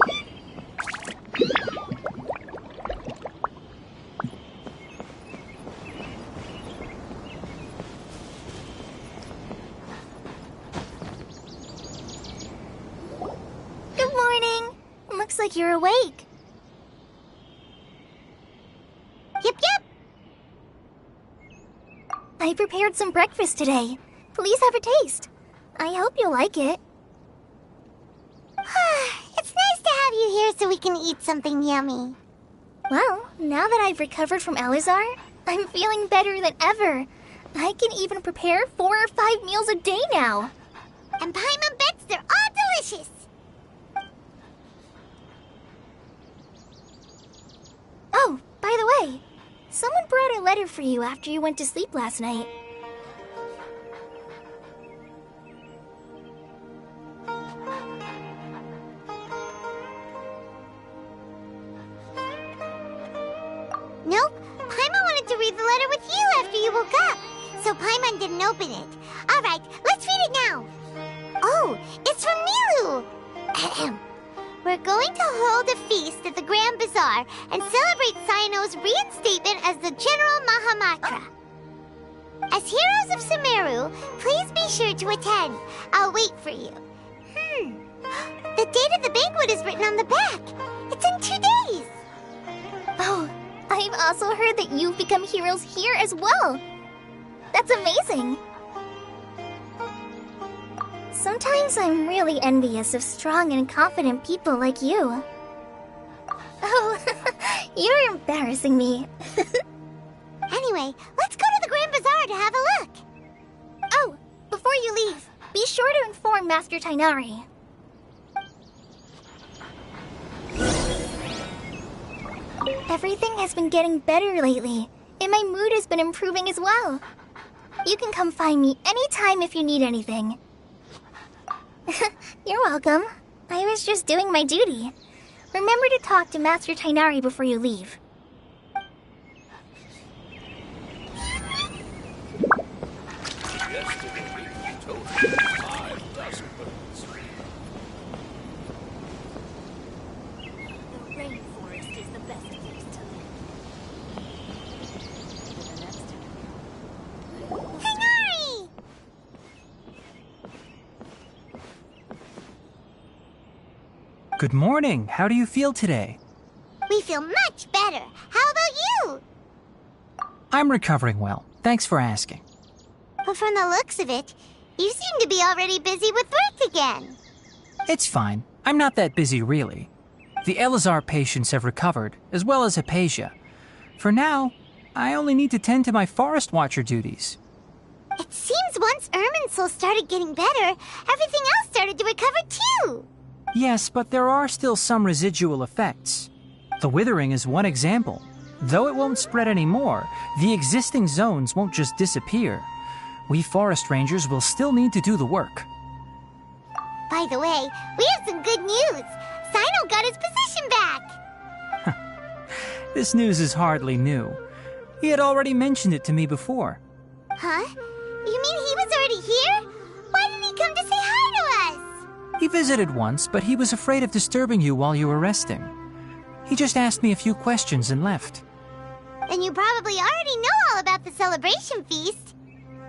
Good morning. Looks like you're awake. Yep, yep. I prepared some breakfast today. Please have a taste. I hope you'll like it. It's nice to have you here so we can eat something yummy. Well, now that I've recovered from Elazar, I'm feeling better than ever. I can even prepare 4 or 5 meals a day now. And Paimon bets they're all delicious. Oh, by the way, someone brought a letter for you after you went to sleep last night. Nope. Paimon wanted to read the letter with you after you woke up. So Paimon didn't open it. Alright, let's read it now. Oh, it's from Nilu. Ahem. We're going to hold a feast at the Grand Bazaar and celebrate Cyno's reinstatement as the General Mahamatra. As heroes of Sumeru, please be sure to attend. I'll wait for you. The date of the banquet is written on the back. It's in 2 days. Oh, I've also heard that you've become heroes here as well. That's amazing. Sometimes I'm really envious of strong and confident people like you. Oh, you're embarrassing me. Anyway, let's go to the Grand Bazaar to have a look. Oh, before you leave, be sure to inform Master Tainari. Everything has been getting better lately, and my mood has been improving as well. You can come find me anytime if you need anything. You're welcome. I was just doing my duty. Remember to talk to Master Tainari before you leave. The rainforest is the best place to live. Tainari! Good morning. How do you feel today? We feel much better. How about you? I'm recovering well. Thanks for asking. But from the looks of it, you seem to be already busy with work again. It's fine. I'm not that busy, really. The Elazar patients have recovered, as well as Hypatia. For now, I only need to tend to my Forest Watcher duties. It seems once Irminsul started getting better, everything else started to recover too. Yes, but there are still some residual effects. The withering is one example. Though it won't spread anymore, the existing zones won't just disappear. We forest rangers will still need to do the work. By the way, we have some good news. Cyno got his position back. This news is hardly new. He had already mentioned it to me before. Huh? You mean he was already here? Why didn't he come to say hi to us? He visited once, but he was afraid of disturbing you while you were resting. He just asked me a few questions and left. Then you probably already know all about the celebration feast.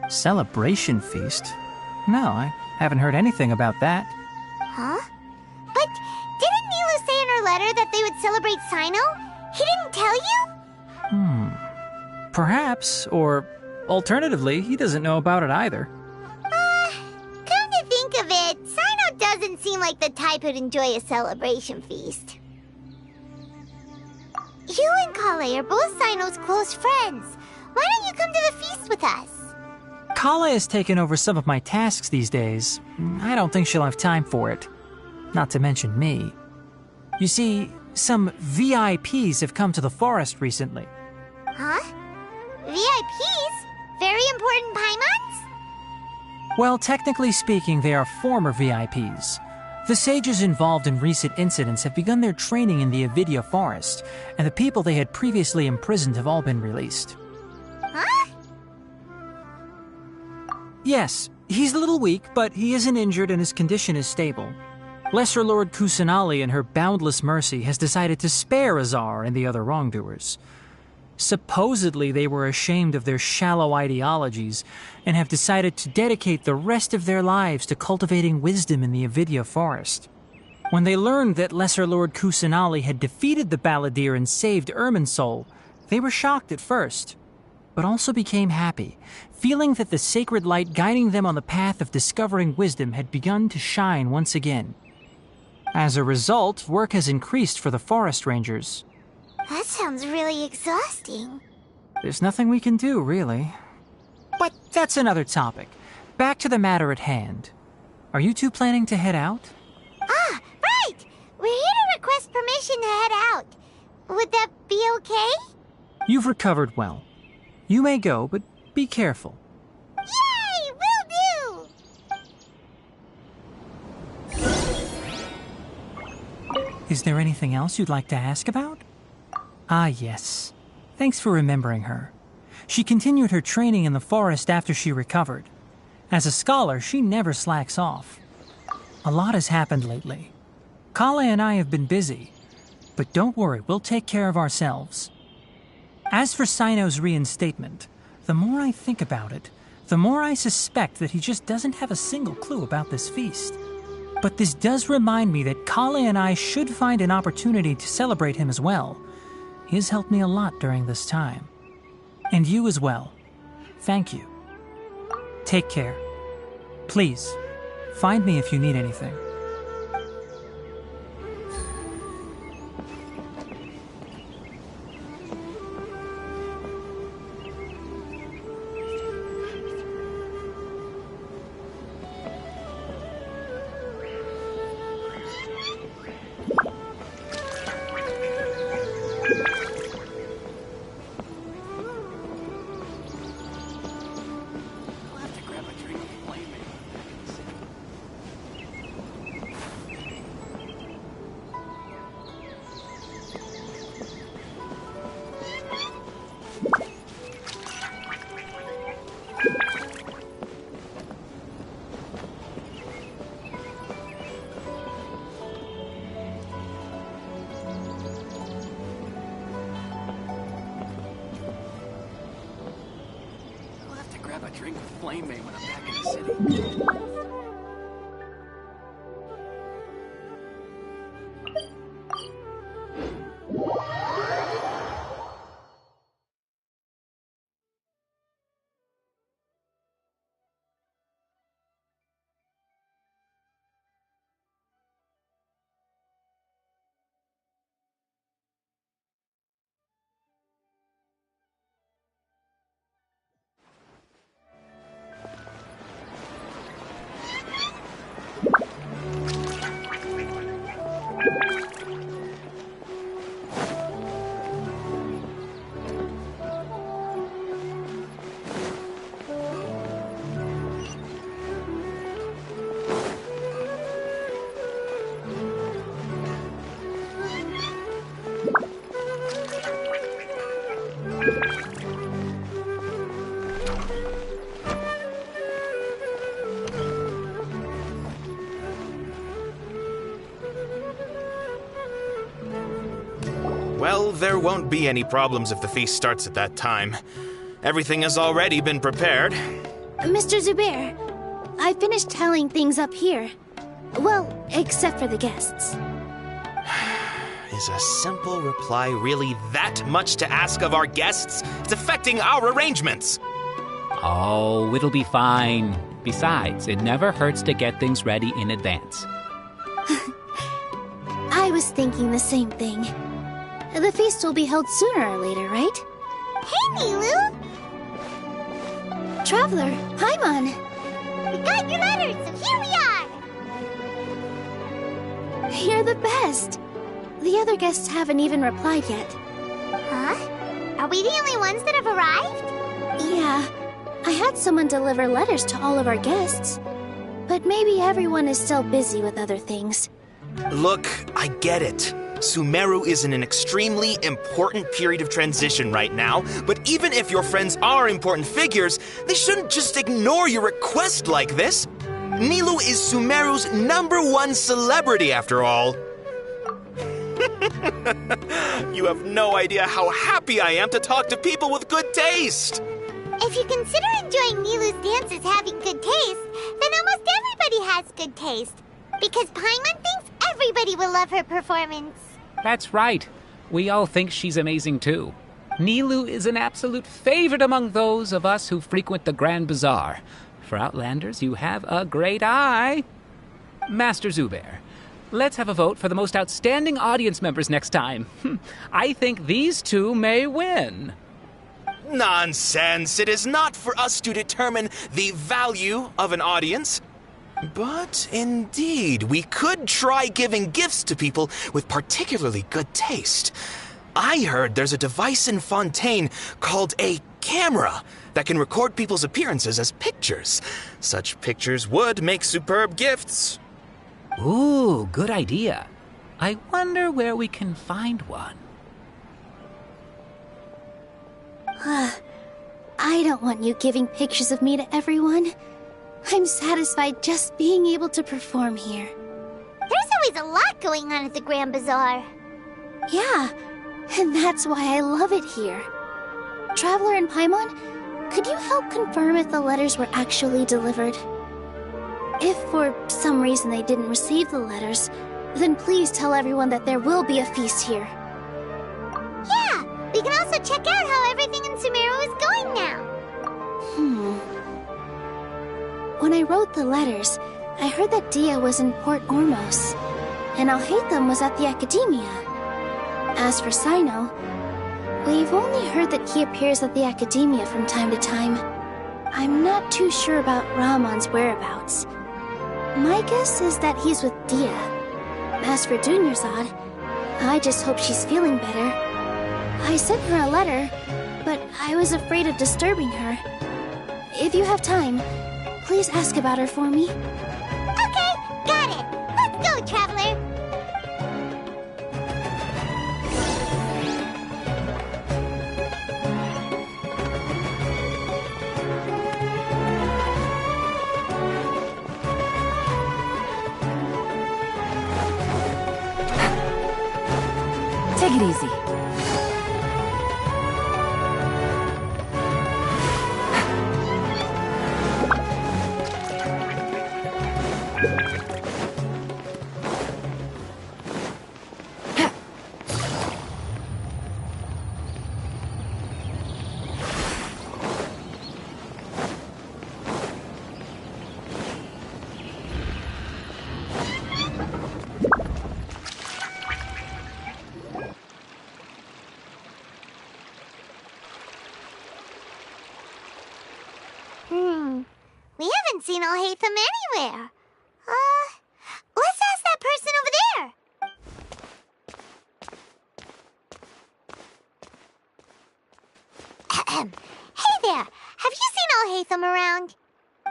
Celebration feast? No, I haven't heard anything about that. Huh? But didn't Nilu say in her letter that they would celebrate Cyno? He didn't tell you? Perhaps, or alternatively, he doesn't know about it either. Come to think of it, Cyno doesn't seem like the type who'd enjoy a celebration feast. You and Kale are both Cyno's close friends. Why don't you come to the feast with us? Kala has taken over some of my tasks these days. I don't think she'll have time for it. Not to mention me. You see, some VIPs have come to the forest recently. Huh? VIPs? Very important Paimons? Well, technically speaking, they are former VIPs. The sages involved in recent incidents have begun their training in the Avidya forest, and the people they had previously imprisoned have all been released. Huh? Yes, he's a little weak, but he isn't injured and his condition is stable. Lesser Lord Kusanali, in her boundless mercy, has decided to spare Azar and the other wrongdoers. Supposedly, they were ashamed of their shallow ideologies and have decided to dedicate the rest of their lives to cultivating wisdom in the Avidya forest. When they learned that Lesser Lord Kusanali had defeated the Balladeer and saved Irminsul, they were shocked at first, but also became happy, feeling that the sacred light guiding them on the path of discovering wisdom had begun to shine once again. As a result, work has increased for the forest rangers. That sounds really exhausting. There's nothing we can do, really. But that's another topic. Back to the matter at hand. Are you two planning to head out? Ah, right! We're here to request permission to head out. Would that be okay? You've recovered well. You may go, but be careful. Yay! Will do! Is there anything else you'd like to ask about? Ah, yes. Thanks for remembering her. She continued her training in the forest after she recovered. As a scholar, she never slacks off. A lot has happened lately. Kale and I have been busy, but don't worry, we'll take care of ourselves. As for Sino's reinstatement, the more I think about it, the more I suspect that he just doesn't have a single clue about this feast. But this does remind me that Kale and I should find an opportunity to celebrate him as well. He has helped me a lot during this time. And you as well. Thank you. Take care. Please, find me if you need anything. Grab a drink with Flame May when I'm back in the city. Well, there won't be any problems if the feast starts at that time. Everything has already been prepared. Mr. Zubair, I finished tallying things up here. Well, except for the guests. Is a simple reply really that much to ask of our guests? It's affecting our arrangements. Oh, it'll be fine. Besides, it never hurts to get things ready in advance. I was thinking the same thing. The feast will be held sooner or later, right? Hey, Nilu! Traveler, Paimon! We got your letters, so here we are! You're the best! The other guests haven't even replied yet. Huh? Are we the only ones that have arrived? Yeah. I had someone deliver letters to all of our guests. But maybe everyone is still busy with other things. Look, I get it. Sumeru is in an extremely important period of transition right now, but even if your friends are important figures, they shouldn't just ignore your request like this. Nilou is Sumeru's #1 celebrity, after all. You have no idea how happy I am to talk to people with good taste. If you consider enjoying Nilou's dance as having good taste, then almost everybody has good taste. Because Paimon thinks everybody will love her performance. That's right. We all think she's amazing too. Nilou is an absolute favorite among those of us who frequent the Grand Bazaar. For Outlanders, you have a great eye. Master Zubair, let's have a vote for the most outstanding audience members next time. I think these two may win. Nonsense! It is not for us to determine the value of an audience. But indeed, we could try giving gifts to people with particularly good taste. I heard there's a device in Fontaine called a camera that can record people's appearances as pictures. Such pictures would make superb gifts. Ooh, good idea. I wonder where we can find one. I don't want you giving pictures of me to everyone. I'm satisfied just being able to perform here. There's always a lot going on at the Grand Bazaar. Yeah, and that's why I love it here. Traveler and Paimon, could you help confirm if the letters were actually delivered? If for some reason they didn't receive the letters, then please tell everyone that there will be a feast here. Yeah, we can also check out how everything in Sumeru is going now. When I wrote the letters, I heard that Dia was in Port Ormos, and Alhaitham was at the Academia. As for Sino, we've only heard that he appears at the Academia from time to time. I'm not too sure about Rahman's whereabouts. My guess is that he's with Dia. As for Dunyarzad, I just hope she's feeling better. I sent her a letter, but I was afraid of disturbing her. If you have time, please ask about her for me. Okay, got it. Let's go, Traveler. Take it easy. We haven't seen Alhaitham anywhere. Let's ask that person over there. Hey there, have you seen Alhaitham around?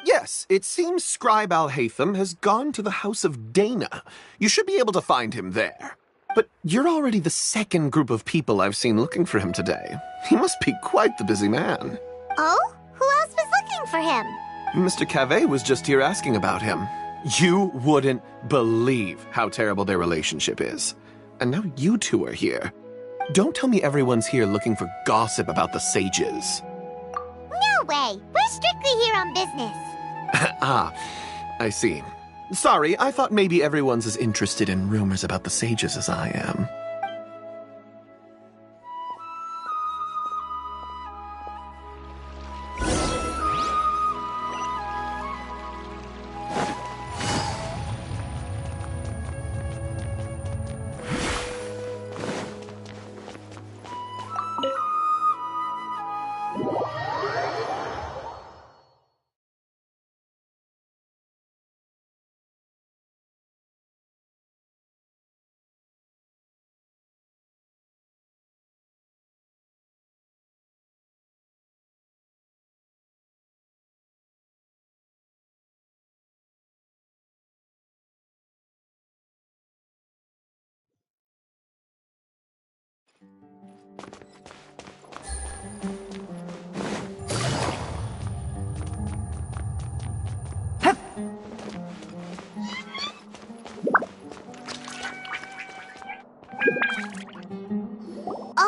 Yes, it seems Scribe Alhaitham has gone to the House of Dana. You should be able to find him there. But you're already the second group of people I've seen looking for him today. He must be quite the busy man. Oh? Who else was looking for him? Mr. Cavey was just here asking about him. You wouldn't believe how terrible their relationship is. And now you two are here. Don't tell me everyone's here looking for gossip about the sages. No way. We're strictly here on business. Ah, I see. Sorry, I thought maybe everyone's as interested in rumors about the sages as I am.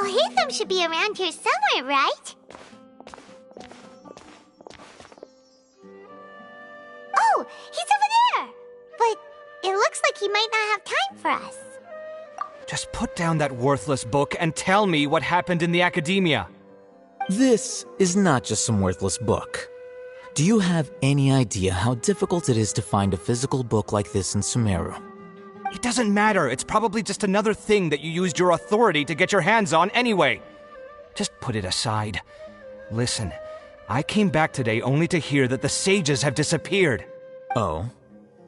Hatham should be around here somewhere, right? Oh, he's over there! But it looks like he might not have time for us. Just put down that worthless book and tell me what happened in the academia. This is not just some worthless book. Do you have any idea how difficult it is to find a physical book like this in Sumeru? It doesn't matter. It's probably just another thing that you used your authority to get your hands on anyway. Just put it aside. Listen, I came back today only to hear that the sages have disappeared. Oh?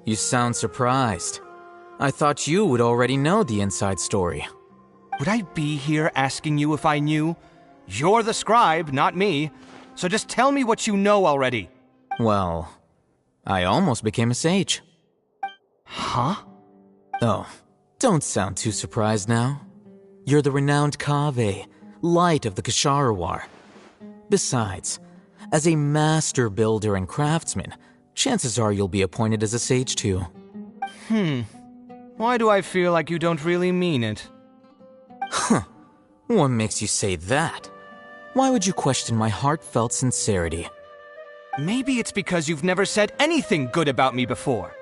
You sound surprised. I thought you would already know the inside story. Would I be here asking you if I knew? You're the scribe, not me. So just tell me what you know already. Well, I almost became a sage. Huh? Oh, don't sound too surprised now. You're the renowned Kaveh, light of the Ksharawar. Besides, as a master builder and craftsman, chances are you'll be appointed as a sage too. Why do I feel like you don't really mean it? Huh. What makes you say that? Why would you question my heartfelt sincerity? Maybe it's because you've never said anything good about me before.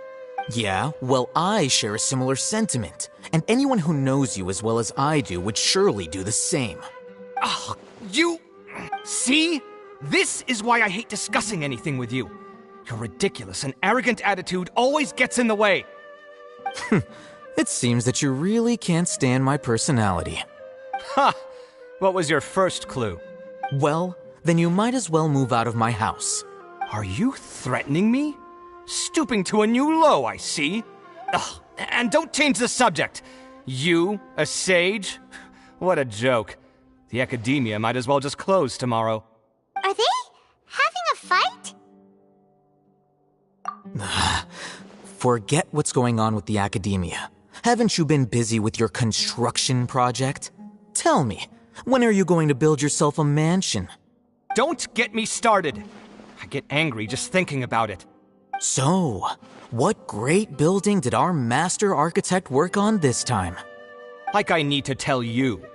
Yeah, well, I share a similar sentiment, and anyone who knows you as well as I do would surely do the same. Oh, you... See? This is why I hate discussing anything with you. Your ridiculous and arrogant attitude always gets in the way. It seems that you really can't stand my personality. Ha! What was your first clue? Well, then you might as well move out of my house. Are you threatening me? Stooping to a new low, I see. Ugh, and don't change the subject. You, a sage? What a joke. The academia might as well just close tomorrow. Are they having a fight? Forget what's going on with the academia. Haven't you been busy with your construction project? Tell me, when are you going to build yourself a mansion? Don't get me started. I get angry just thinking about it. So, what great building did our master architect work on this time? Like I need to tell you.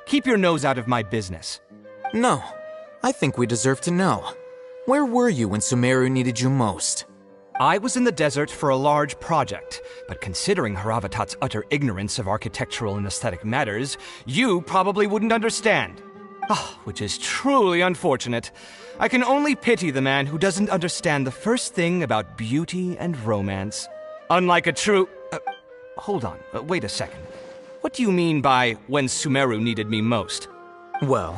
Keep your nose out of my business. No, I think we deserve to know. Where were you when Sumeru needed you most? I was in the desert for a large project, but considering Haravatat's utter ignorance of architectural and aesthetic matters, you probably wouldn't understand. Oh, which is truly unfortunate. I can only pity the man who doesn't understand the first thing about beauty and romance. Unlike a true... hold on, wait a second. What do you mean by when Sumeru needed me most? Well,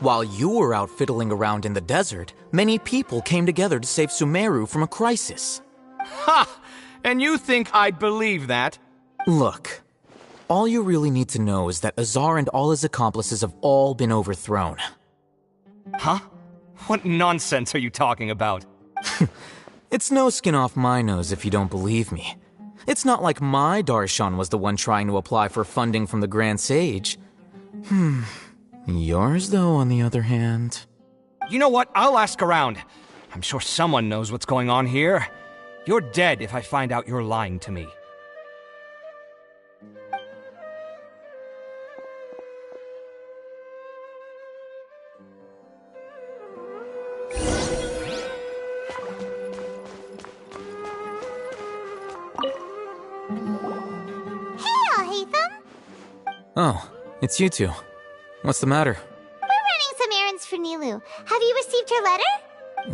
while you were out fiddling around in the desert, many people came together to save Sumeru from a crisis. Ha! And you think I'd believe that? Look, all you really need to know is that Azar and all his accomplices have all been overthrown. Huh? What nonsense are you talking about? It's no skin off my nose if you don't believe me. It's not like my Darshan was the one trying to apply for funding from the Grand Sage. Yours, though, on the other hand... You know what? I'll ask around. I'm sure someone knows what's going on here. You're dead if I find out you're lying to me. Oh, it's you two. What's the matter? We're running some errands for Nilou. Have you received her letter?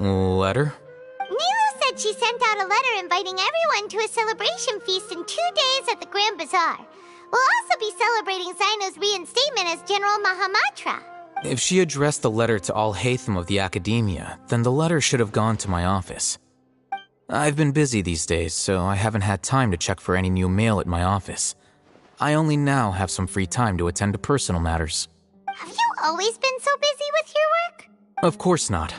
Letter? Nilou said she sent out a letter inviting everyone to a celebration feast in 2 days at the Grand Bazaar. We'll also be celebrating Zaino's reinstatement as General Mahamatra. If she addressed the letter to all Hatham of the Academia, then the letter should have gone to my office. I've been busy these days, so I haven't had time to check for any new mail at my office. I only now have some free time to attend to personal matters. Have you always been so busy with your work? Of course not.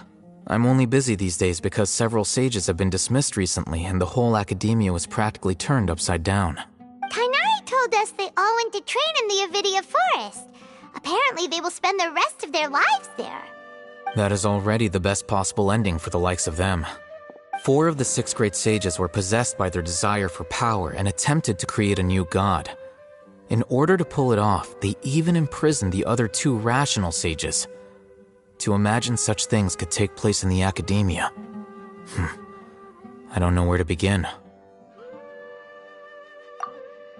I'm only busy these days because several sages have been dismissed recently and the whole academia was practically turned upside down. Tainari told us they all went to train in the Avidia forest. Apparently they will spend the rest of their lives there. That is already the best possible ending for the likes of them. 4 of the 6 great sages were possessed by their desire for power and attempted to create a new god. In order to pull it off, they even imprisoned the other 2 rational sages. To imagine such things could take place in the academia. I don't know where to begin.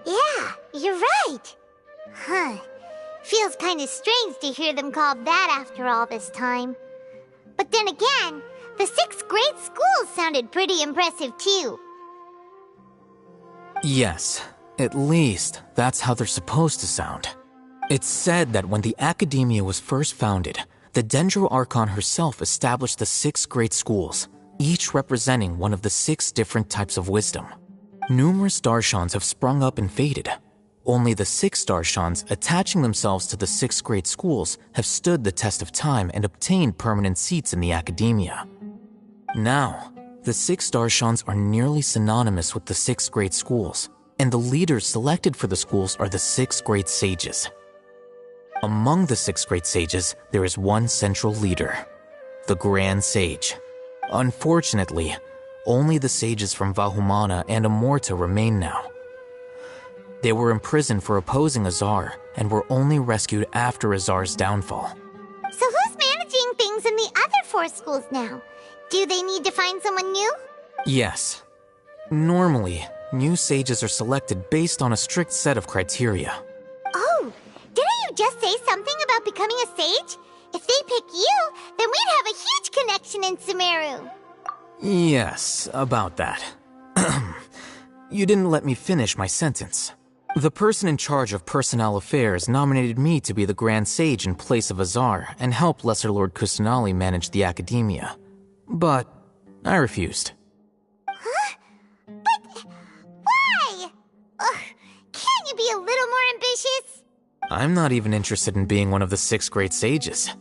Yeah, you're right. Huh. Feels kind of strange to hear them called that after all this time. But then again, the 6 great schools sounded pretty impressive too. Yes, at least that's how they're supposed to sound. It's said that when the academia was first founded, the Dendro Archon herself established the 6 great schools, each representing one of the 6 different types of wisdom. Numerous Darshans have sprung up and faded. Only the 6 Darshans attaching themselves to the 6 great schools have stood the test of time and obtained permanent seats in the academia. Now, the 6 Darshans are nearly synonymous with the 6 great schools, and the leaders selected for the schools are the 6 great sages. Among the 6 great sages, there is one central leader, the Grand Sage. Unfortunately, only the sages from Vahumana and Amorta remain now. They were imprisoned for opposing Azar and were only rescued after Azar's downfall. So who's managing things in the other 4 schools now? Do they need to find someone new? Yes. Normally, new sages are selected based on a strict set of criteria. Oh, didn't you just say something about becoming a sage? If they pick you, then we'd have a huge connection in Sumeru. Yes, about that. You didn't let me finish my sentence. The person in charge of personnel affairs nominated me to be the Grand Sage in place of Azar and help Lesser Lord Kusanali manage the academia. But I refused. Huh? But why? Can't you be a little more ambitious? I'm not even interested in being one of the 6 great sages.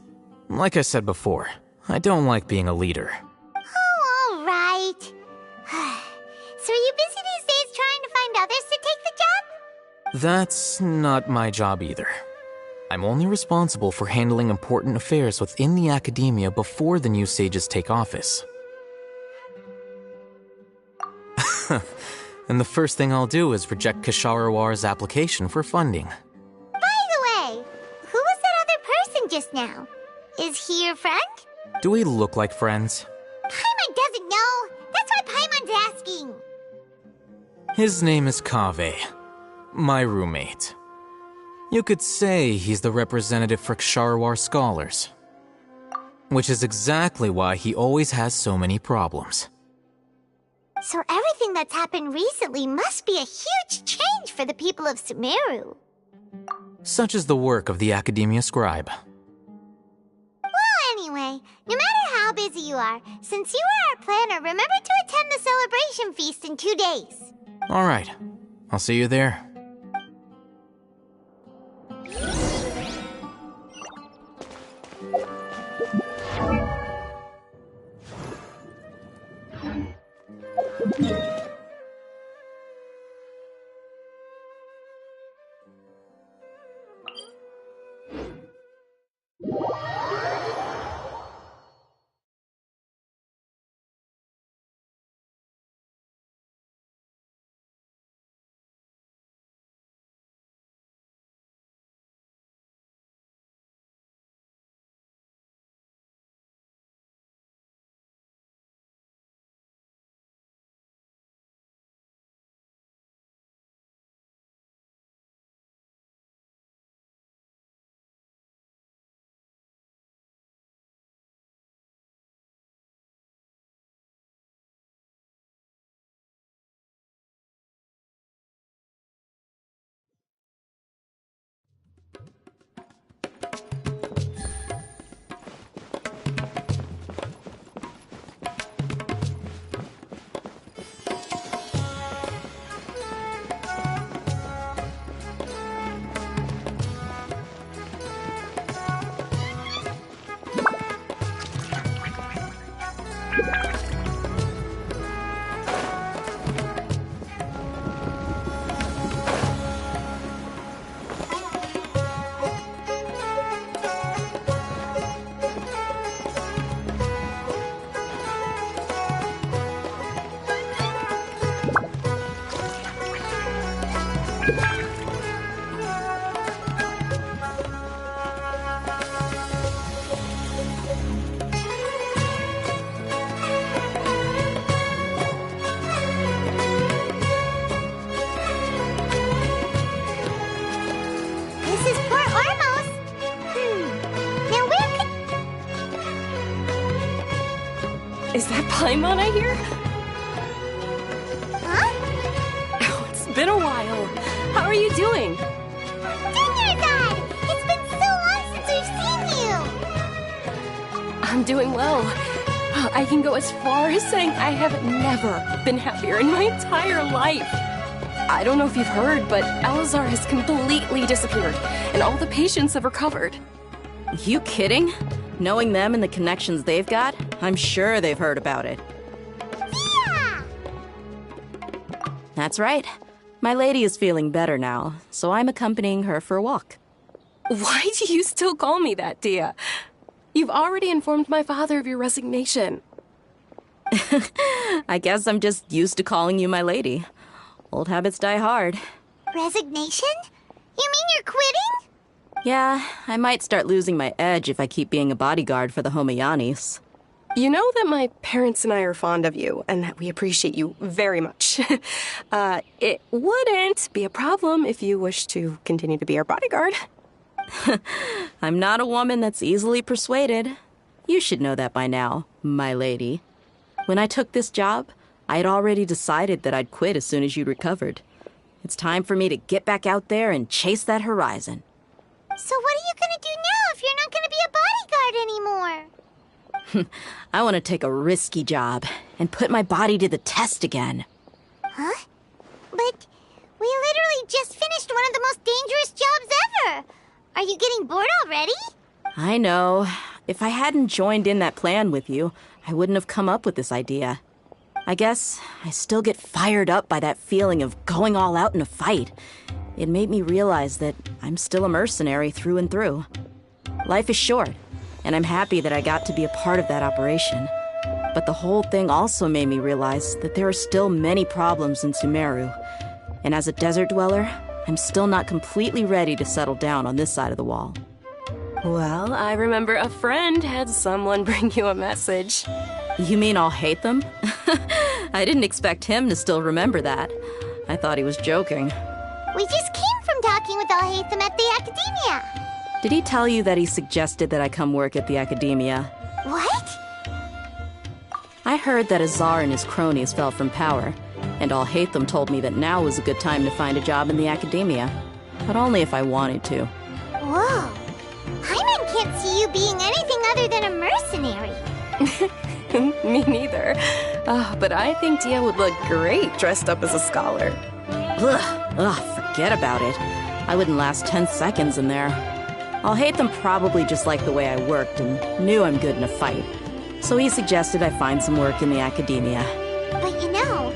Like I said before, I don't like being a leader. Oh, all right. So are you busy these days trying to find others to take the job? That's not my job either. I'm only responsible for handling important affairs within the academia before the new sages take office. And the first thing I'll do is reject Kasharawar's application for funding. By the way, who was that other person just now? Is he your friend? Do we look like friends? Paimon doesn't know. That's why Paimon's asking. His name is Kaveh, my roommate. You could say he's the representative for Ksharawar scholars. Which is exactly why he always has so many problems. So everything that's happened recently must be a huge change for the people of Sumeru. Such is the work of the Academia Scribe. Well, anyway, no matter how busy you are, since you are our planner, remember to attend the celebration feast in 2 days. Alright, I'll see you there. Is that Paimon I hear? Huh? Oh, it's been a while. How are you doing? Junior Dad! It's been so long since we've seen you! I'm doing well. I can go as far as saying I have never been happier in my entire life. I don't know if you've heard, but Elazar has completely disappeared, and all the patients have recovered. You kidding? Knowing them and the connections they've got, I'm sure they've heard about it. Yeah! That's right. My lady is feeling better now, so I'm accompanying her for a walk. Why do you still call me that, Dia? You've already informed my father of your resignation. I guess I'm just used to calling you my lady. Old habits die hard. Resignation? You mean you're quitting? Yeah, I might start losing my edge if I keep being a bodyguard for the Homayanis. You know that my parents and I are fond of you, and that we appreciate you very much. It wouldn't be a problem if you wish to continue to be our bodyguard. I'm not a woman that's easily persuaded. You should know that by now, my lady. When I took this job, I had already decided that I'd quit as soon as you'd recovered. It's time for me to get back out there and chase that horizon. So what are you gonna do now if you're not gonna be a bodyguard anymore? I want to take a risky job and put my body to the test again. Huh? But we literally just finished one of the most dangerous jobs ever. Are you getting bored already? I know. If I hadn't joined in that plan with you, I wouldn't have come up with this idea. I guess I still get fired up by that feeling of going all out in a fight. It made me realize that I'm still a mercenary through and through. Life is short, and I'm happy that I got to be a part of that operation. But the whole thing also made me realize that there are still many problems in Sumeru. And as a desert dweller, I'm still not completely ready to settle down on this side of the wall. Well, I remember a friend had someone bring you a message. You mean I'll hate them? I didn't expect him to still remember that. I thought he was joking. We just came from talking with Alhaitham at the Academia. Did he tell you that he suggested that I come work at the Academia? What? I heard that Azar and his cronies fell from power, and Alhaitham told me that now was a good time to find a job in the Academia. But only if I wanted to. Whoa. Paimon can't see you being anything other than a mercenary. Me neither. But I think Dia would look great dressed up as a scholar. Ugh, forget about it. I wouldn't last 10 seconds in there. Alhaitham probably just liked the way I worked and knew I'm good in a fight. So he suggested I find some work in the Academia. But you know,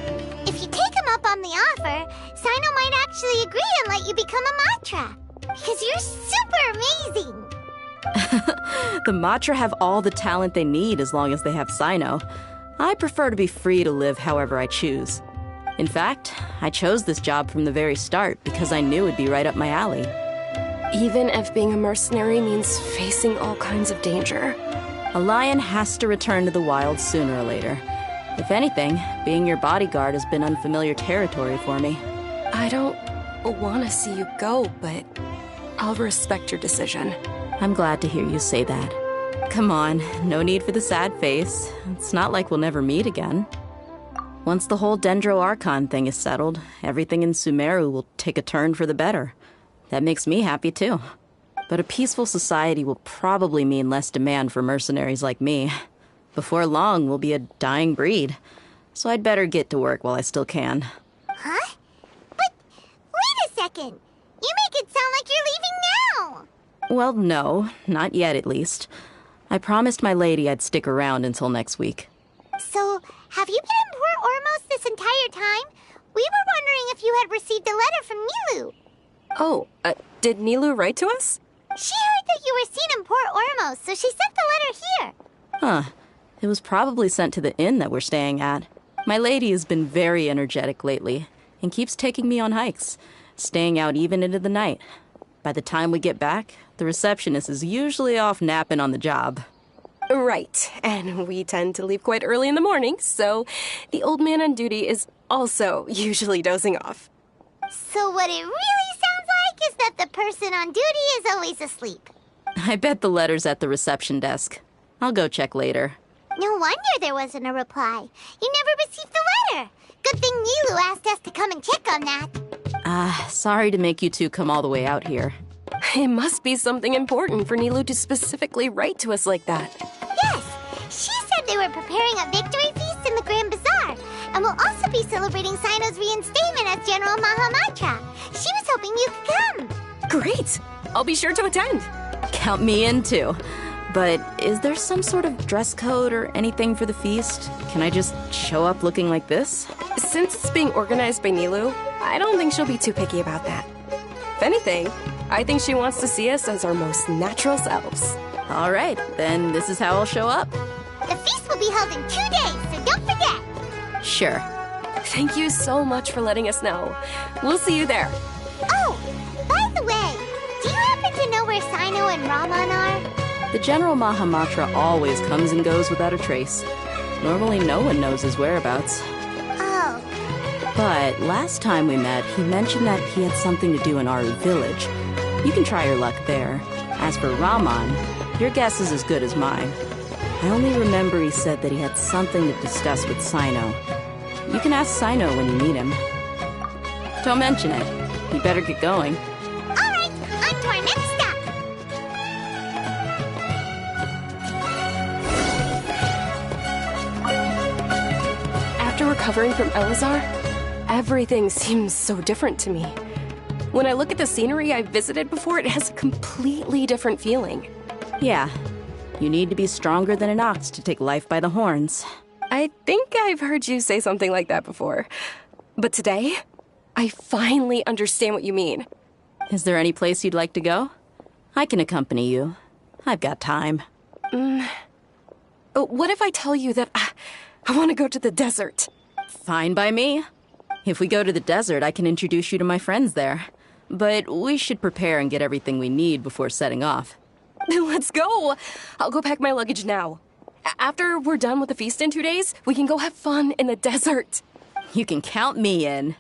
if you take him up on the offer, Sino might actually agree and let you become a Matra. Because you're super amazing. The Matra have all the talent they need as long as they have Sino. I prefer to be free to live however I choose. In fact, I chose this job from the very start because I knew it'd be right up my alley. Even if being a mercenary means facing all kinds of danger. A lion has to return to the wild sooner or later. If anything, being your bodyguard has been unfamiliar territory for me. I don't want to see you go, but I'll respect your decision. I'm glad to hear you say that. Come on, no need for the sad face. It's not like we'll never meet again. Once the whole Dendro Archon thing is settled, everything in Sumeru will take a turn for the better. That makes me happy too. But a peaceful society will probably mean less demand for mercenaries like me. Before long, we'll be a dying breed. So I'd better get to work while I still can. Huh? But wait a second. You make it sound like you're leaving now. Well, no, not yet at least. I promised my lady I'd stick around until next week. So, have you been in Port Ormos this entire time? We were wondering if you had received a letter from Nilu. Oh, did Nilu write to us? She heard that you were seen in Port Ormos, so she sent the letter here. Huh. It was probably sent to the inn that we're staying at. My lady has been very energetic lately and keeps taking me on hikes, staying out even into the night. By the time we get back, the receptionist is usually off napping on the job. Right, and we tend to leave quite early in the morning, so the old man on duty is also usually dozing off. So what it really sounds like is that the person on duty is always asleep. I bet the letter's at the reception desk. I'll go check later. No wonder there wasn't a reply. You never received the letter. Good thing Nilu asked us to come and check on that. Sorry to make you two come all the way out here. It must be something important for Nilu to specifically write to us like that. Yes, she said they were preparing a victory feast in the Grand Bazaar, and will also be celebrating Sino's reinstatement as General Mahamatra. She was hoping you could come. Great! I'll be sure to attend. Count me in too. But is there some sort of dress code or anything for the feast? Can I just show up looking like this? Since it's being organized by Nilu, I don't think she'll be too picky about that. If anything, I think she wants to see us as our most natural selves. All right, then this is how I'll show up. The feast will be held in 2 days, so don't forget. Sure. Thank you so much for letting us know. We'll see you there. Oh, by the way, do you happen to know where Sino and Raman are? The General Mahamatra always comes and goes without a trace. Normally no one knows his whereabouts. Oh. But last time we met, he mentioned that he had something to do in Aru Village. You can try your luck there. As for Raman, your guess is as good as mine. I only remember he said that he had something to discuss with Sino. You can ask Sino when you meet him. Don't mention it. You better get going. All right, on to our next stop. After recovering from Elazar, everything seems so different to me. When I look at the scenery I've visited before, it has a completely different feeling. Yeah, you need to be stronger than an ox to take life by the horns. I think I've heard you say something like that before. But today, I finally understand what you mean. Is there any place you'd like to go? I can accompany you. I've got time. What if I tell you that I want to go to the desert? Fine by me. If we go to the desert, I can introduce you to my friends there. But we should prepare and get everything we need before setting off. Let's go! I'll go pack my luggage now. After we're done with the feast in 2 days, we can go have fun in the desert. You can count me in.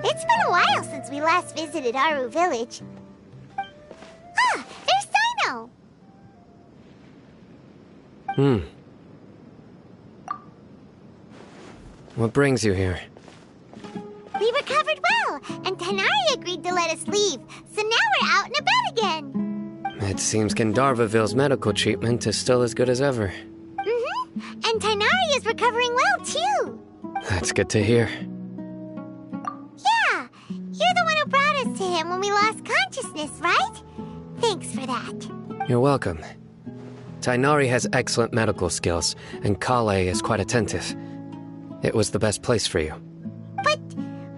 It's been a while since we last visited Aru Village. Ah, there's Sino! What brings you here? We recovered well, and Tanari agreed to let us leave, so now we're out and about again. It seems Gandharvaville's medical treatment is still as good as ever. And Tanari is recovering well, too. That's good to hear. Yeah, you're the one who brought us to him when we lost consciousness, right? Thanks for that. You're welcome. Tainari has excellent medical skills, and Kale is quite attentive. It was the best place for you. But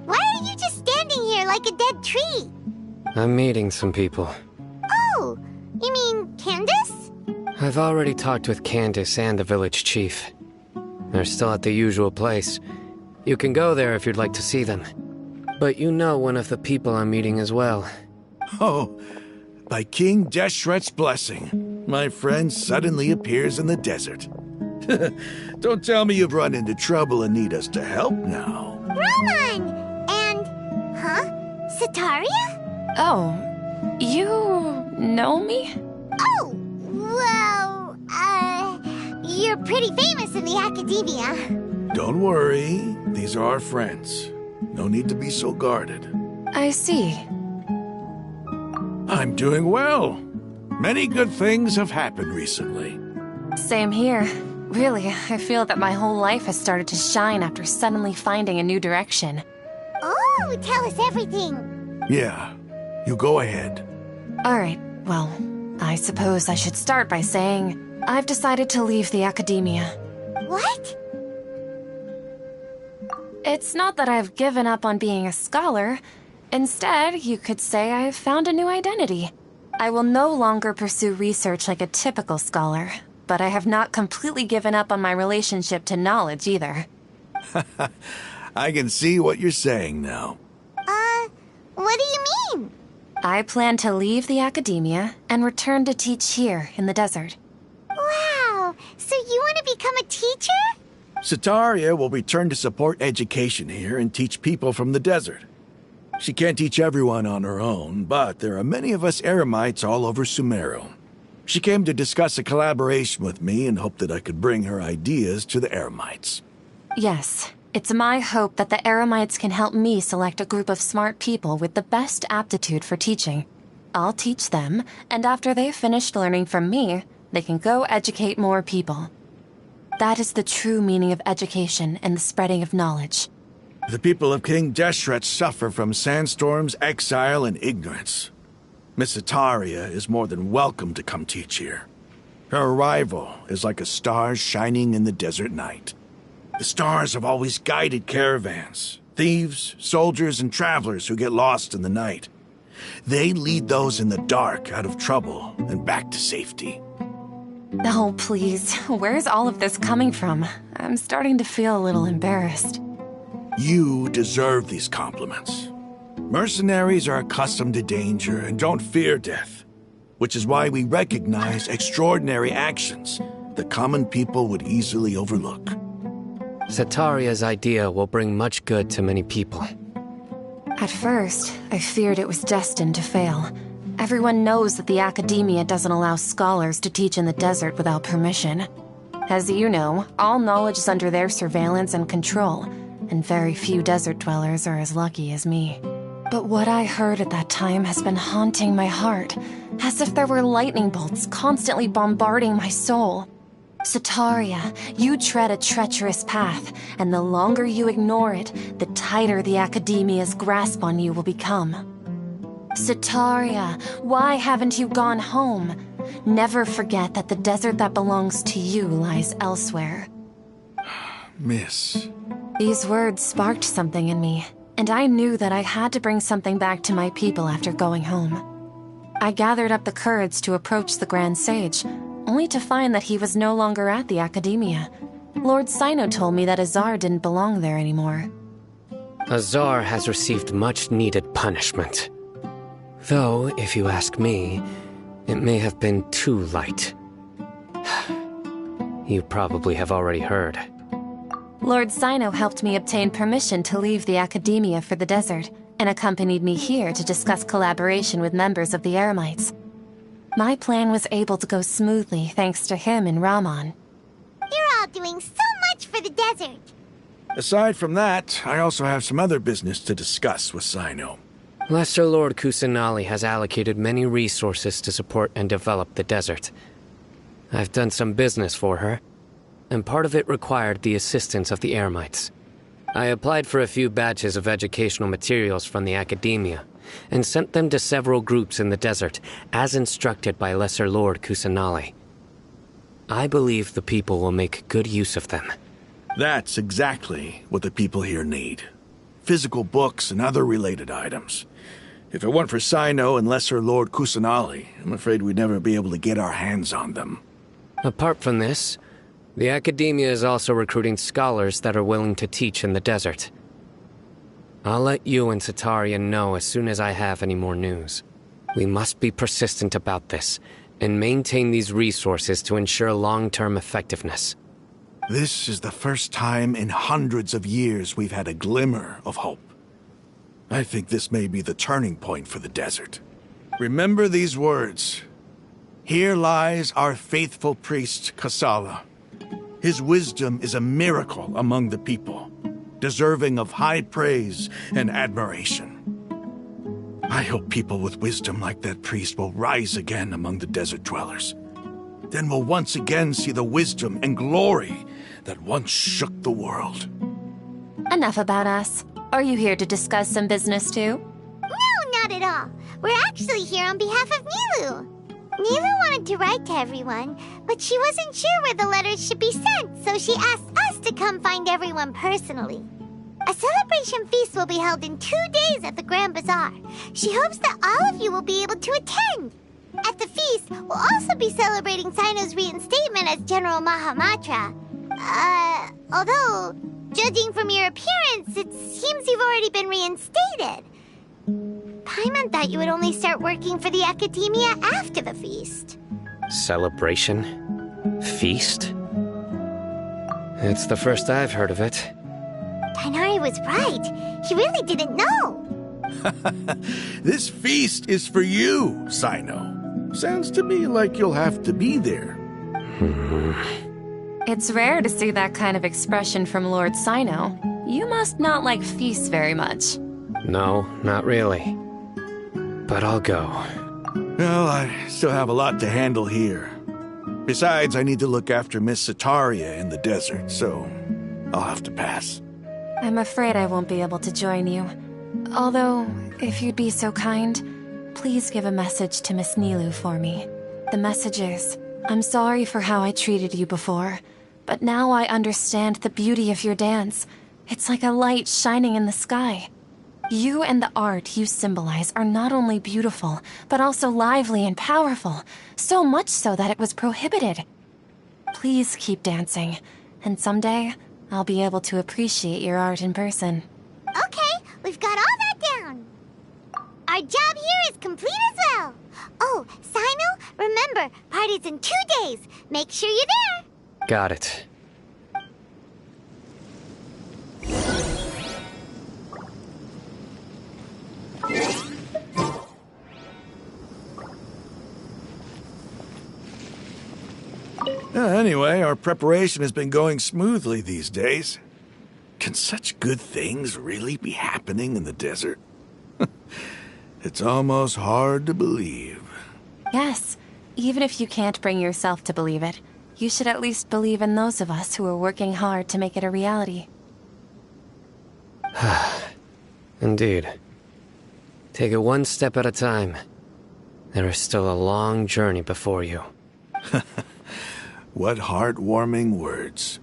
why are you just standing here like a dead tree? I'm meeting some people. Oh, you mean Candace? I've already talked with Candace and the village chief. They're still at the usual place. You can go there if you'd like to see them. But you know one of the people I'm meeting as well. Oh, by King Deshret's blessing, my friend suddenly appears in the desert. Don't tell me you've run into trouble and need us to help now. Roman! And... huh? Sataria? Oh, you know me? Oh, well, you're pretty famous in the academia. Don't worry, these are our friends. No need to be so guarded. I see. I'm doing well. Many good things have happened recently. Same here. Really, I feel that my whole life has started to shine after suddenly finding a new direction. Oh, tell us everything. Yeah, you go ahead. Alright, well, I suppose I should start by saying I've decided to leave the academia. What? It's not that I've given up on being a scholar. Instead, you could say I've found a new identity. I will no longer pursue research like a typical scholar, but I have not completely given up on my relationship to knowledge either. I can see what you're saying now. What do you mean? I plan to leave the academia and return to teach here in the desert. Wow, so you want to become a teacher? Sataria will return to support education here and teach people from the desert. She can't teach everyone on her own, but there are many of us Eremites all over Sumeru. She came to discuss a collaboration with me and hoped that I could bring her ideas to the Eremites. Yes, it's my hope that the Eremites can help me select a group of smart people with the best aptitude for teaching. I'll teach them, and after they've finished learning from me, they can go educate more people. That is the true meaning of education and the spreading of knowledge. The people of King Deshret suffer from sandstorms, exile, and ignorance. Miss Ataria is more than welcome to come teach here. Her arrival is like a star shining in the desert night. The stars have always guided caravans, thieves, soldiers, and travelers who get lost in the night. They lead those in the dark out of trouble and back to safety. Oh, please, where's all of this coming from? I'm starting to feel a little embarrassed. You deserve these compliments. Mercenaries are accustomed to danger and don't fear death, which is why we recognize extraordinary actions that common people would easily overlook. Sataria's idea will bring much good to many people. At first, I feared it was destined to fail. Everyone knows that the academia doesn't allow scholars to teach in the desert without permission. As you know, all knowledge is under their surveillance and control, and very few desert dwellers are as lucky as me. But what I heard at that time has been haunting my heart, as if there were lightning bolts constantly bombarding my soul. Sataria, you tread a treacherous path, and the longer you ignore it, the tighter the academia's grasp on you will become. Sataria, why haven't you gone home? Never forget that the desert that belongs to you lies elsewhere. Miss. These words sparked something in me, and I knew that I had to bring something back to my people after going home. I gathered up the courage to approach the Grand Sage, only to find that he was no longer at the academia. Lord Sino told me that Azar didn't belong there anymore. Azar has received much-needed punishment. Though, if you ask me, it may have been too light. You probably have already heard. Lord Sino helped me obtain permission to leave the academia for the desert, and accompanied me here to discuss collaboration with members of the Eremites. My plan was able to go smoothly thanks to him and Rahman. You're all doing so much for the desert. Aside from that, I also have some other business to discuss with Sino. Lesser Lord Kusanali has allocated many resources to support and develop the desert. I've done some business for her, and part of it required the assistance of the Eremites. I applied for a few batches of educational materials from the academia, and sent them to several groups in the desert, as instructed by Lesser Lord Kusanali. I believe the people will make good use of them. That's exactly what the people here need. Physical books and other related items. If it weren't for Sino and Lesser Lord Kusanali, I'm afraid we'd never be able to get our hands on them. Apart from this, the academia is also recruiting scholars that are willing to teach in the desert. I'll let you and Sataria know as soon as I have any more news. We must be persistent about this, and maintain these resources to ensure long-term effectiveness. This is the first time in hundreds of years we've had a glimmer of hope. I think this may be the turning point for the desert. Remember these words. Here lies our faithful priest, Kasala. His wisdom is a miracle among the people, deserving of high praise and admiration. I hope people with wisdom like that priest will rise again among the desert dwellers. Then we'll once again see the wisdom and glory that once shook the world. Enough about us. Are you here to discuss some business too? No, not at all. We're actually here on behalf of Nilu. Nilu wanted to write to everyone, but she wasn't sure where the letters should be sent, so she asked us to come find everyone personally. A celebration feast will be held in 2 days at the Grand Bazaar. She hopes that all of you will be able to attend. At the feast, we'll also be celebrating Sino's reinstatement as General Mahamatra. Although, judging from your appearance, it seems you've already been reinstated. Paimon thought you would only start working for the Academia after the feast. Celebration? Feast? It's the first I've heard of it. Tighnari was right. He really didn't know. This feast is for you, Sino. Sounds to me like you'll have to be there. It's rare to see that kind of expression from Lord Sino. You must not like feasts very much. No, not really. But I'll go. Well, I still have a lot to handle here. Besides, I need to look after Miss Sataria in the desert, so I'll have to pass. I'm afraid I won't be able to join you. Although, if you'd be so kind, please give a message to Miss Nilu for me. The message is, I'm sorry for how I treated you before, but now I understand the beauty of your dance. It's like a light shining in the sky. You and the art you symbolize are not only beautiful, but also lively and powerful, so much so that it was prohibited. Please keep dancing, and someday, I'll be able to appreciate your art in person. Okay, we've got all that down. Our job here is complete as well. Oh, Sino, remember, party's in 2 days. Make sure you're there. Got it. Anyway, our preparation has been going smoothly these days. Can such good things really be happening in the desert? It's almost hard to believe. Yes, even if you can't bring yourself to believe it, you should at least believe in those of us who are working hard to make it a reality. Indeed. Take it one step at a time. There is still a long journey before you. What heartwarming words.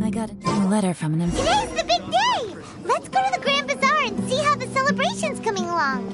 I got a letter from an Today's the big day! Let's go to the Grand Bazaar and see how the celebration's coming along.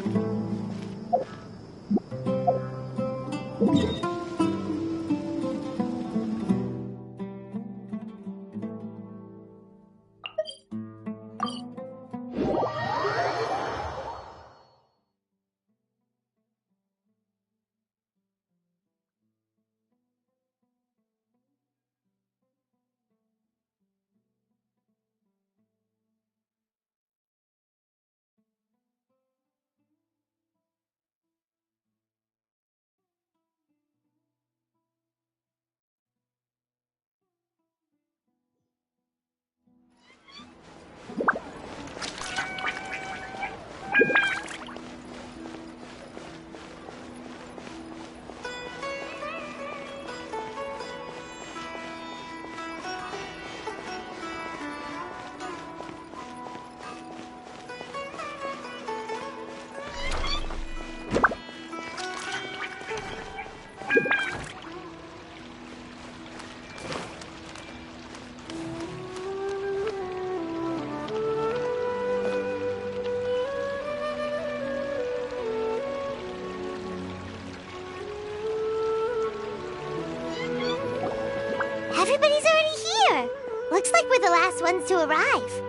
Everybody's already here. Looks like we're the last ones to arrive.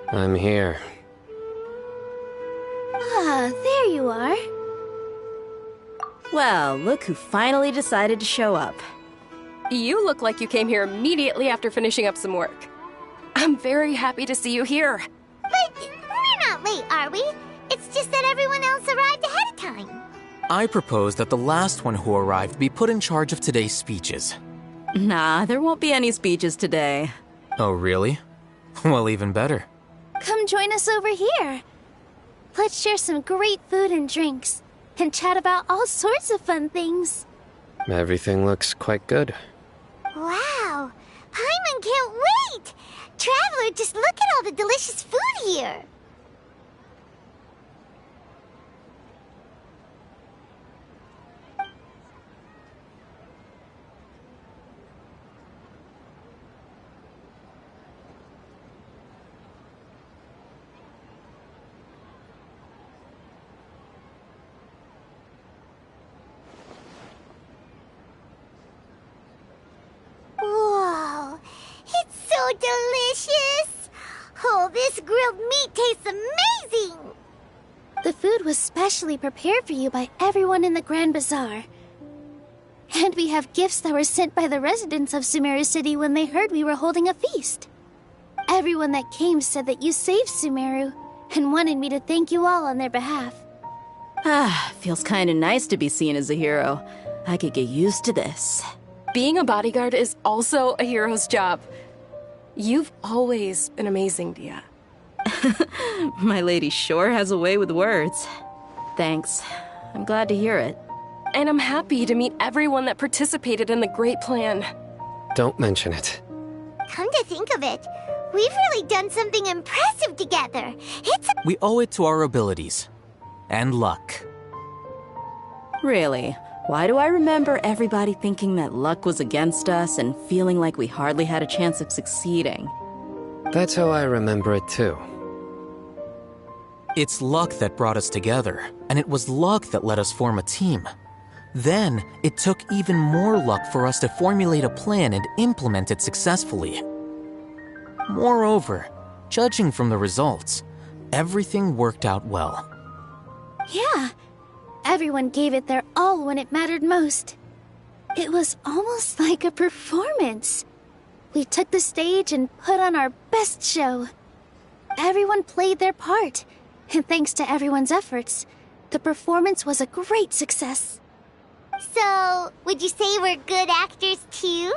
I'm here. Ah, there you are. Well, look who finally decided to show up. You look like you came here immediately after finishing up some work. I'm very happy to see you here. But we're not late, are we? It's just that everyone else arrived ahead of time. I propose that the last one who arrived be put in charge of today's speeches. Nah, there won't be any speeches today. Oh, really? Well, even better. Come join us over here. Let's share some great food and drinks, and chat about all sorts of fun things. Everything looks quite good. Wow! Paimon can't wait! Traveler, just look at all the delicious food here! Whoa! It's so delicious! Oh, this grilled meat tastes amazing! The food was specially prepared for you by everyone in the Grand Bazaar. And we have gifts that were sent by the residents of Sumeru City when they heard we were holding a feast. Everyone that came said that you saved Sumeru and wanted me to thank you all on their behalf. Ah, feels kinda nice to be seen as a hero. I could get used to this. Being a bodyguard is also a hero's job. You've always been amazing, Dia. My lady sure has a way with words. Thanks. I'm glad to hear it. And I'm happy to meet everyone that participated in the great plan. Don't mention it. Come to think of it, we've really done something impressive together. We owe it to our abilities. And luck. Really? Why do I remember everybody thinking that luck was against us and feeling like we hardly had a chance of succeeding? That's how I remember it too. It's luck that brought us together, and it was luck that let us form a team. Then, it took even more luck for us to formulate a plan and implement it successfully. Moreover, judging from the results, everything worked out well. Yeah, everyone gave it their all when it mattered most. It was almost like a performance. We took the stage and put on our best show. Everyone played their part, and thanks to everyone's efforts, the performance was a great success. So, would you say we're good actors too?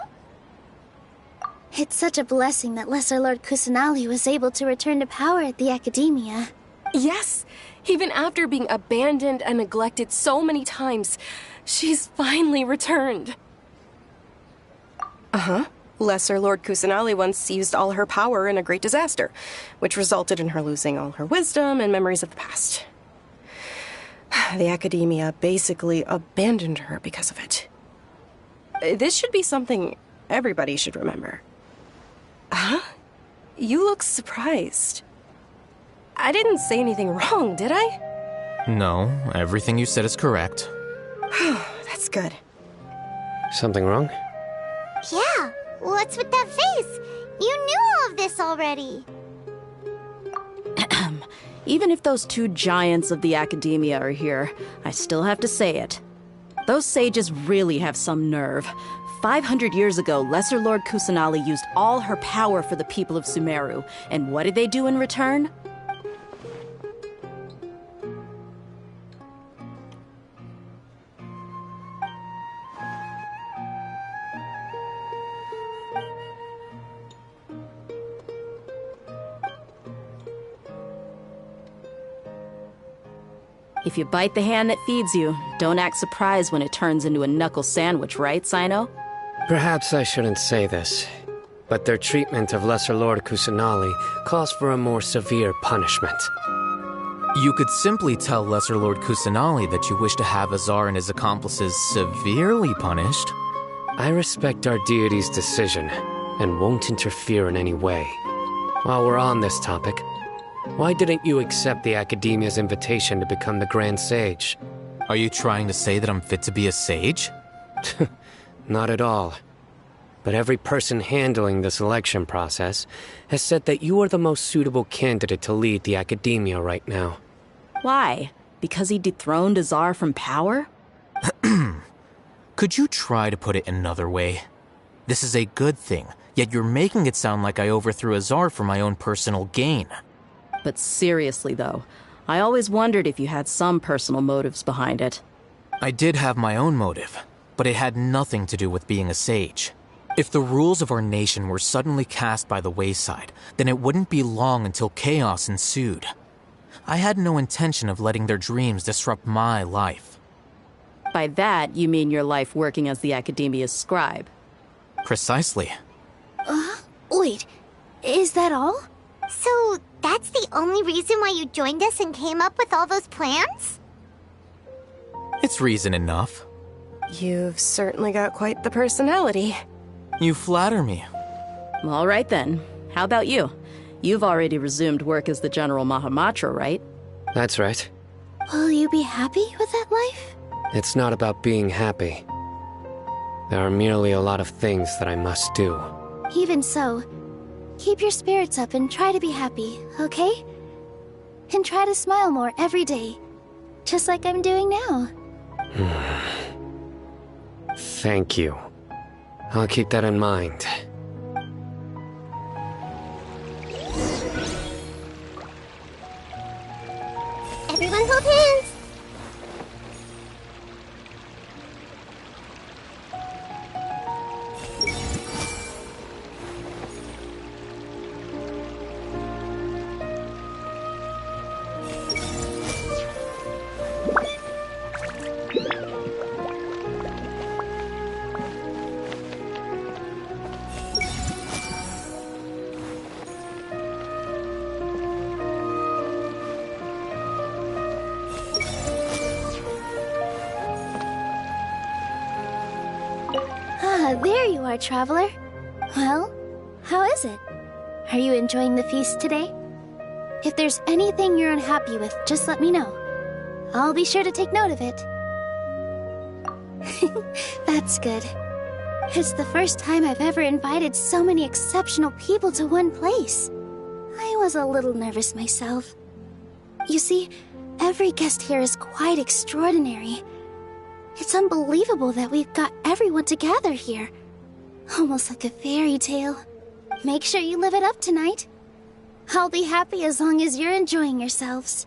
It's such a blessing that Lesser Lord Kusanali was able to return to power at the Academia. Yes, even after being abandoned and neglected so many times, she's finally returned. Uh-huh. Lesser Lord Kusanali once used all her power in a great disaster, which resulted in her losing all her wisdom and memories of the past. The Academia basically abandoned her because of it. This should be something everybody should remember. Huh? You look surprised. I didn't say anything wrong, did I? No, everything you said is correct. That's good. Something wrong? Yeah, what's with that face? You knew all of this already. Even if those two giants of the Academia are here, I still have to say it. Those sages really have some nerve. 500 years ago, Lesser Lord Kusanali used all her power for the people of Sumeru, and what did they do in return? If you bite the hand that feeds you, don't act surprised when it turns into a knuckle sandwich, right, Sino? Perhaps I shouldn't say this, but their treatment of Lesser Lord Kusanali calls for a more severe punishment. You could simply tell Lesser Lord Kusanali that you wish to have Azar and his accomplices severely punished. I respect our deity's decision and won't interfere in any way. While we're on this topic, why didn't you accept the Academia's invitation to become the Grand Sage? Are you trying to say that I'm fit to be a sage? Not at all. but every person handling the selection process has said that you are the most suitable candidate to lead the academia right now. Why? Because he dethroned Azar from power? Could you try to put it another way? This is a good thing, yet you're making it sound like I overthrew Azar for my own personal gain. But seriously, though, I always wondered if you had some personal motives behind it. I did have my own motive, but it had nothing to do with being a sage. If the rules of our nation were suddenly cast by the wayside, then it wouldn't be long until chaos ensued. I had no intention of letting their dreams disrupt my life. By that, you mean your life working as the Academia's scribe? Precisely. Wait, is that all? So, that's the only reason why you joined us and came up with all those plans? It's reason enough. You've certainly got quite the personality. You flatter me. All right then. How about you? You've already resumed work as the General Mahamatra, right? That's right. Will you be happy with that life? It's not about being happy. There are merely a lot of things that I must do. Even so, keep your spirits up and try to be happy, okay? And try to smile more every day, just like I'm doing now. Thank you. I'll keep that in mind. Everyone hold hands! There you are, traveler. Well, how is it? Are you enjoying the feast today? If there's anything you're unhappy with, just let me know. I'll be sure to take note of it. That's good. It's the first time I've ever invited so many exceptional people to one place. I was a little nervous myself. You see, every guest here is quite extraordinary. It's unbelievable that we've got everyone together here. Almost like a fairy tale. Make sure you live it up tonight. I'll be happy as long as you're enjoying yourselves.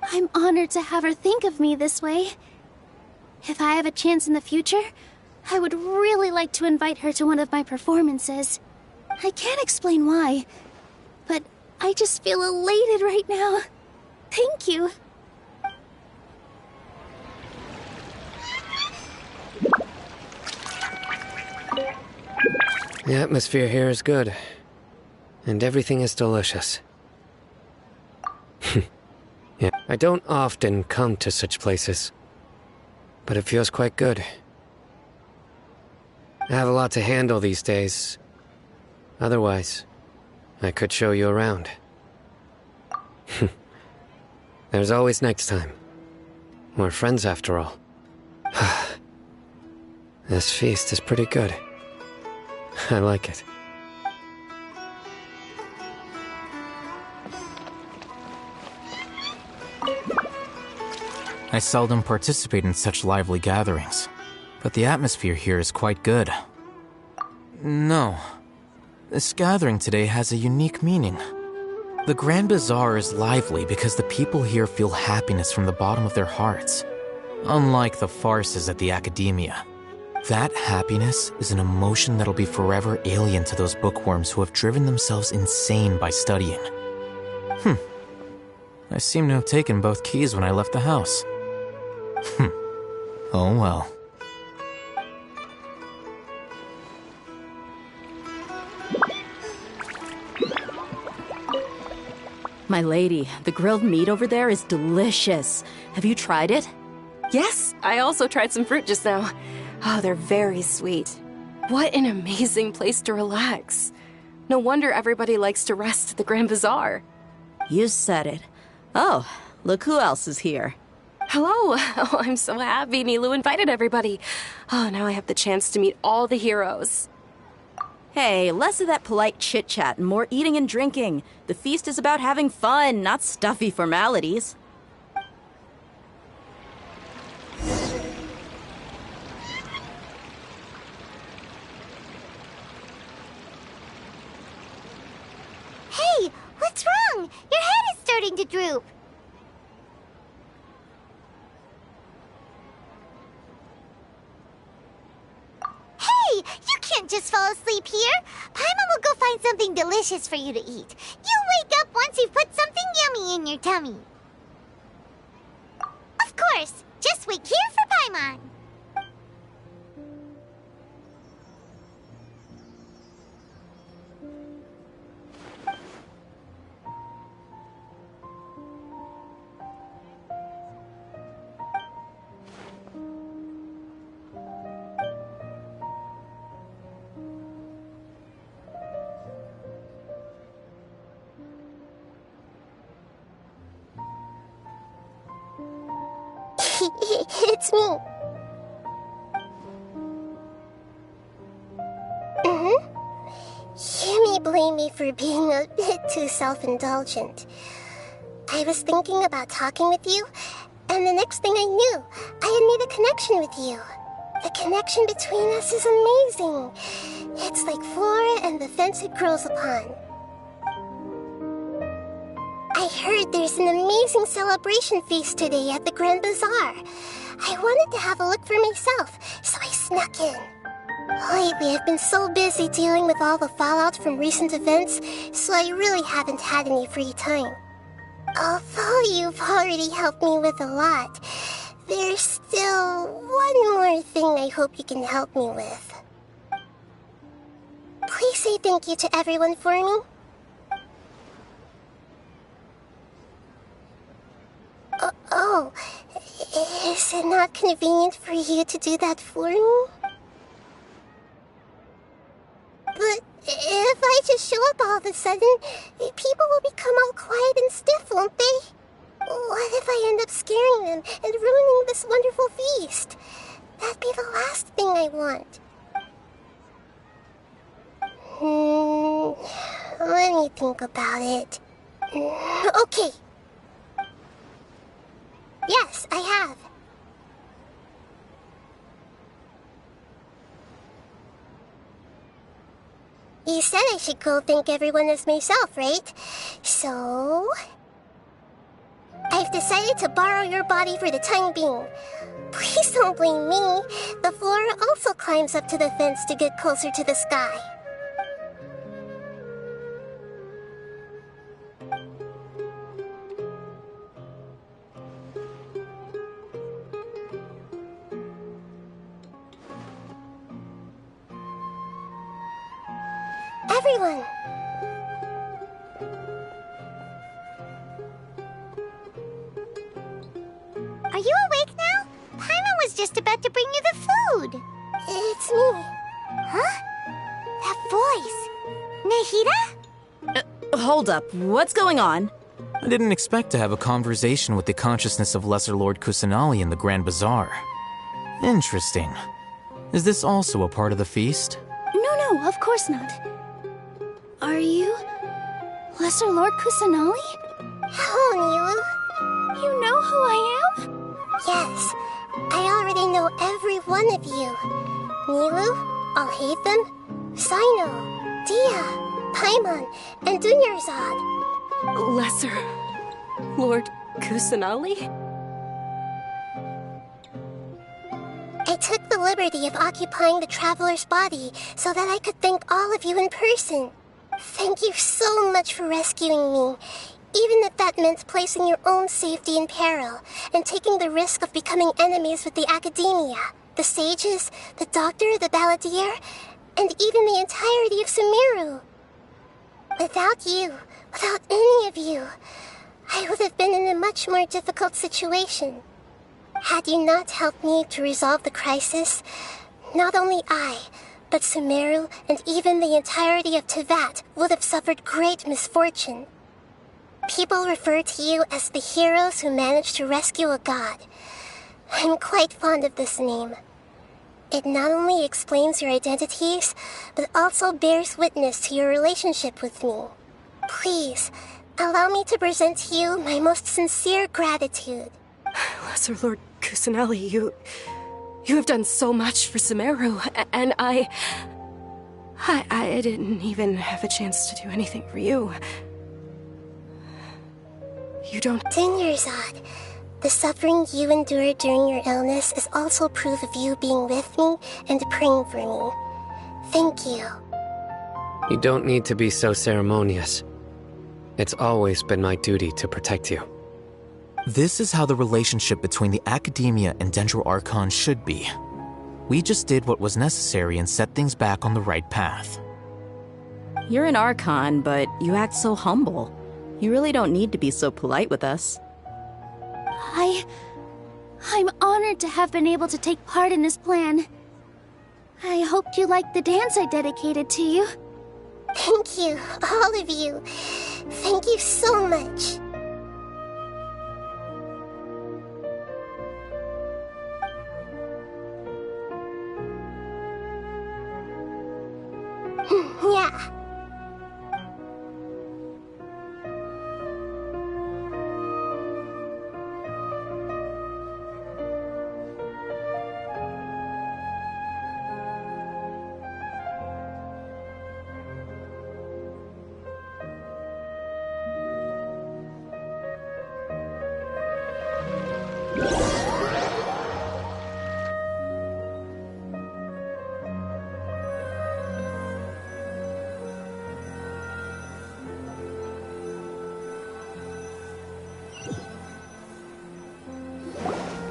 I'm honored to have her think of me this way. If I have a chance in the future, I would really like to invite her to one of my performances. I can't explain why, but I just feel elated right now. Thank you. The atmosphere here is good, and everything is delicious. Yeah, I don't often come to such places, but it feels quite good. I have a lot to handle these days. Otherwise, I could show you around. There's always next time. We're friends after all. This feast is pretty good. I like it. I seldom participate in such lively gatherings, but the atmosphere here is quite good. No. This gathering today has a unique meaning. The Grand Bazaar is lively because the people here feel happiness from the bottom of their hearts. Unlike the farces at the Academia, that happiness is an emotion that'll be forever alien to those bookworms who have driven themselves insane by studying. I seem to have taken both keys when I left the house. Oh well. My lady, the grilled meat over there is delicious. Have you tried it? Yes, I also tried some fruit just now. Oh, they're very sweet. What an amazing place to relax. No wonder everybody likes to rest at the Grand Bazaar. You said it. Oh, look who else is here. Hello. Oh, I'm so happy Nilou invited everybody. Oh, now I have the chance to meet all the heroes. Hey, less of that polite chit-chat and more eating and drinking. The feast is about having fun, not stuffy formalities. Hey, what's wrong? Your head is starting to droop. Hey, you can't just fall asleep here. Paimon will go find something delicious for you to eat. You'll wake up once you've put something yummy in your tummy. Of course, just wait here for Paimon. It's me. You may blame me for being a bit too self-indulgent. I was thinking about talking with you, and the next thing I knew, I had made a connection with you. The connection between us is amazing. It's like flora and the fence it grows upon. I heard there's an amazing celebration feast today at the Grand Bazaar. I wanted to have a look for myself, so I snuck in. Lately, I've been so busy dealing with all the fallout from recent events, so I really haven't had any free time. Although you've already helped me with a lot, there's still one more thing I hope you can help me with. Please say thank you to everyone for me. Oh, is it not convenient for you to do that for me? But if I just show up all of a sudden, people will become all quiet and stiff, won't they? What if I end up scaring them and ruining this wonderful feast? That'd be the last thing I want. Let me think about it. Okay. Yes, I have. You said I should go thank everyone as myself, right? So... I've decided to borrow your body for the time being. Please don't blame me. The flora also climbs up to the fence to get closer to the sky. Everyone! Are you awake now? Paimon was just about to bring you the food. It's me. Huh? That voice. Nahida? Hold up. What's going on? I didn't expect to have a conversation with the consciousness of Lesser Lord Kusanali in the Grand Bazaar. Interesting. Is this also a part of the feast? No, of course not. Are you... Lesser Lord Kusanali? Hello, Nilou. You know who I am? Yes, I already know every one of you. Nilou, Alhaitham, Sino, Dia, Paimon, and Dunyarzad. Lesser Lord Kusanali? I took the liberty of occupying the traveler's body so that I could thank all of you in person. Thank you so much for rescuing me, even if that meant placing your own safety in peril and taking the risk of becoming enemies with the Academia, the sages, the doctor, the balladeer, and even the entirety of Sumeru. Without you, without any of you, I would have been in a much more difficult situation. Had you not helped me to resolve the crisis, not only I, but Sumeru and even the entirety of Tevat would have suffered great misfortune. People refer to you as the heroes who managed to rescue a god. I'm quite fond of this name. It not only explains your identities, but also bears witness to your relationship with me. Please, allow me to present to you my most sincere gratitude. Lesser Lord Kusanelli, you have done so much for Sumeru, and I didn't even have a chance to do anything for you. You don't... Dinyarzad, the suffering you endured during your illness is also proof of you being with me and praying for me. Thank you. You don't need to be so ceremonious. It's always been my duty to protect you. This is how the relationship between the Academia and Dendro Archon should be. We just did what was necessary and set things back on the right path. You're an Archon, but you act so humble. You really don't need to be so polite with us. I'm honored to have been able to take part in this plan. I hoped you liked the dance I dedicated to you. Thank you, all of you. Thank you so much. Yeah.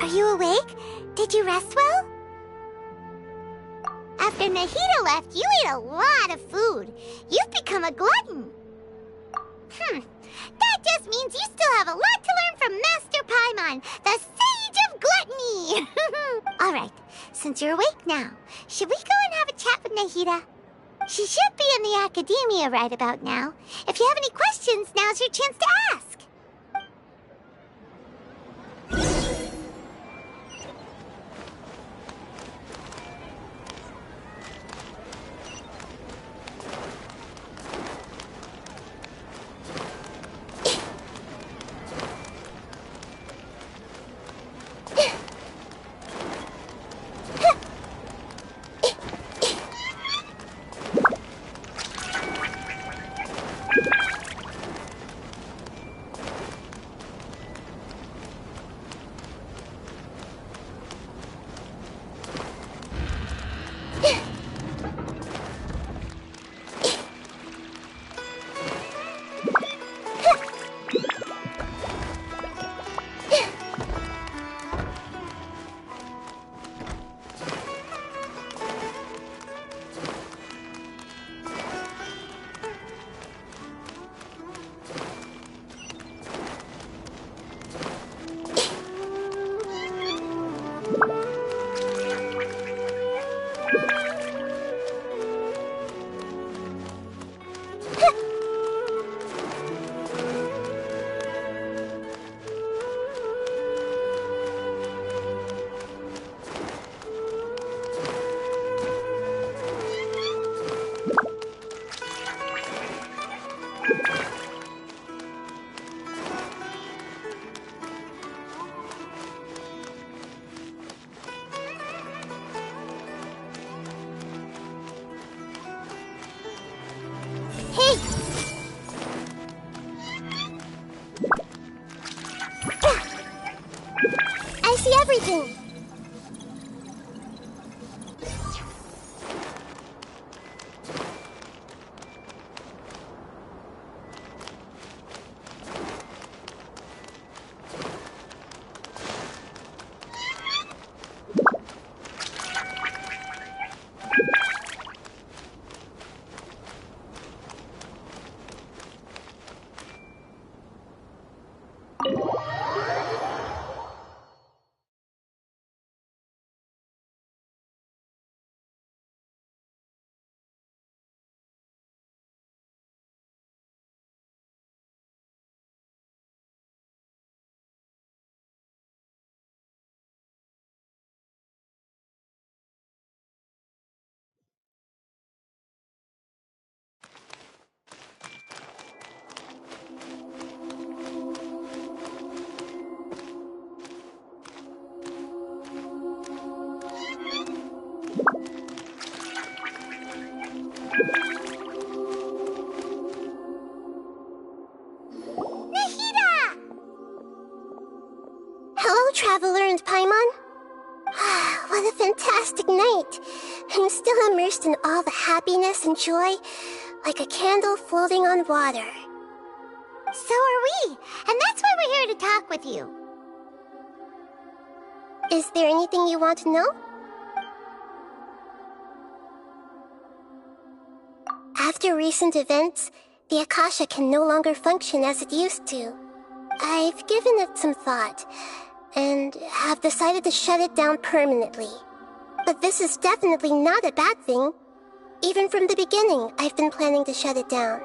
Are you awake? Did you rest well? After Nahida left, you ate a lot of food. You've become a glutton. That just means you still have a lot to learn from Master Paimon, the Sage of Gluttony. All right, since you're awake now, should we go and have a chat with Nahida? She should be in the Academia right about now. If you have any questions, now's your chance to ask. I see everything. fantastic night. I'm still immersed in all the happiness and joy, like a candle floating on water. So are we, and that's why we're here to talk with you. Is there anything you want to know? After recent events, the Akasha can no longer function as it used to. I've given it some thought, and have decided to shut it down permanently. But this is definitely not a bad thing. Even from the beginning, I've been planning to shut it down.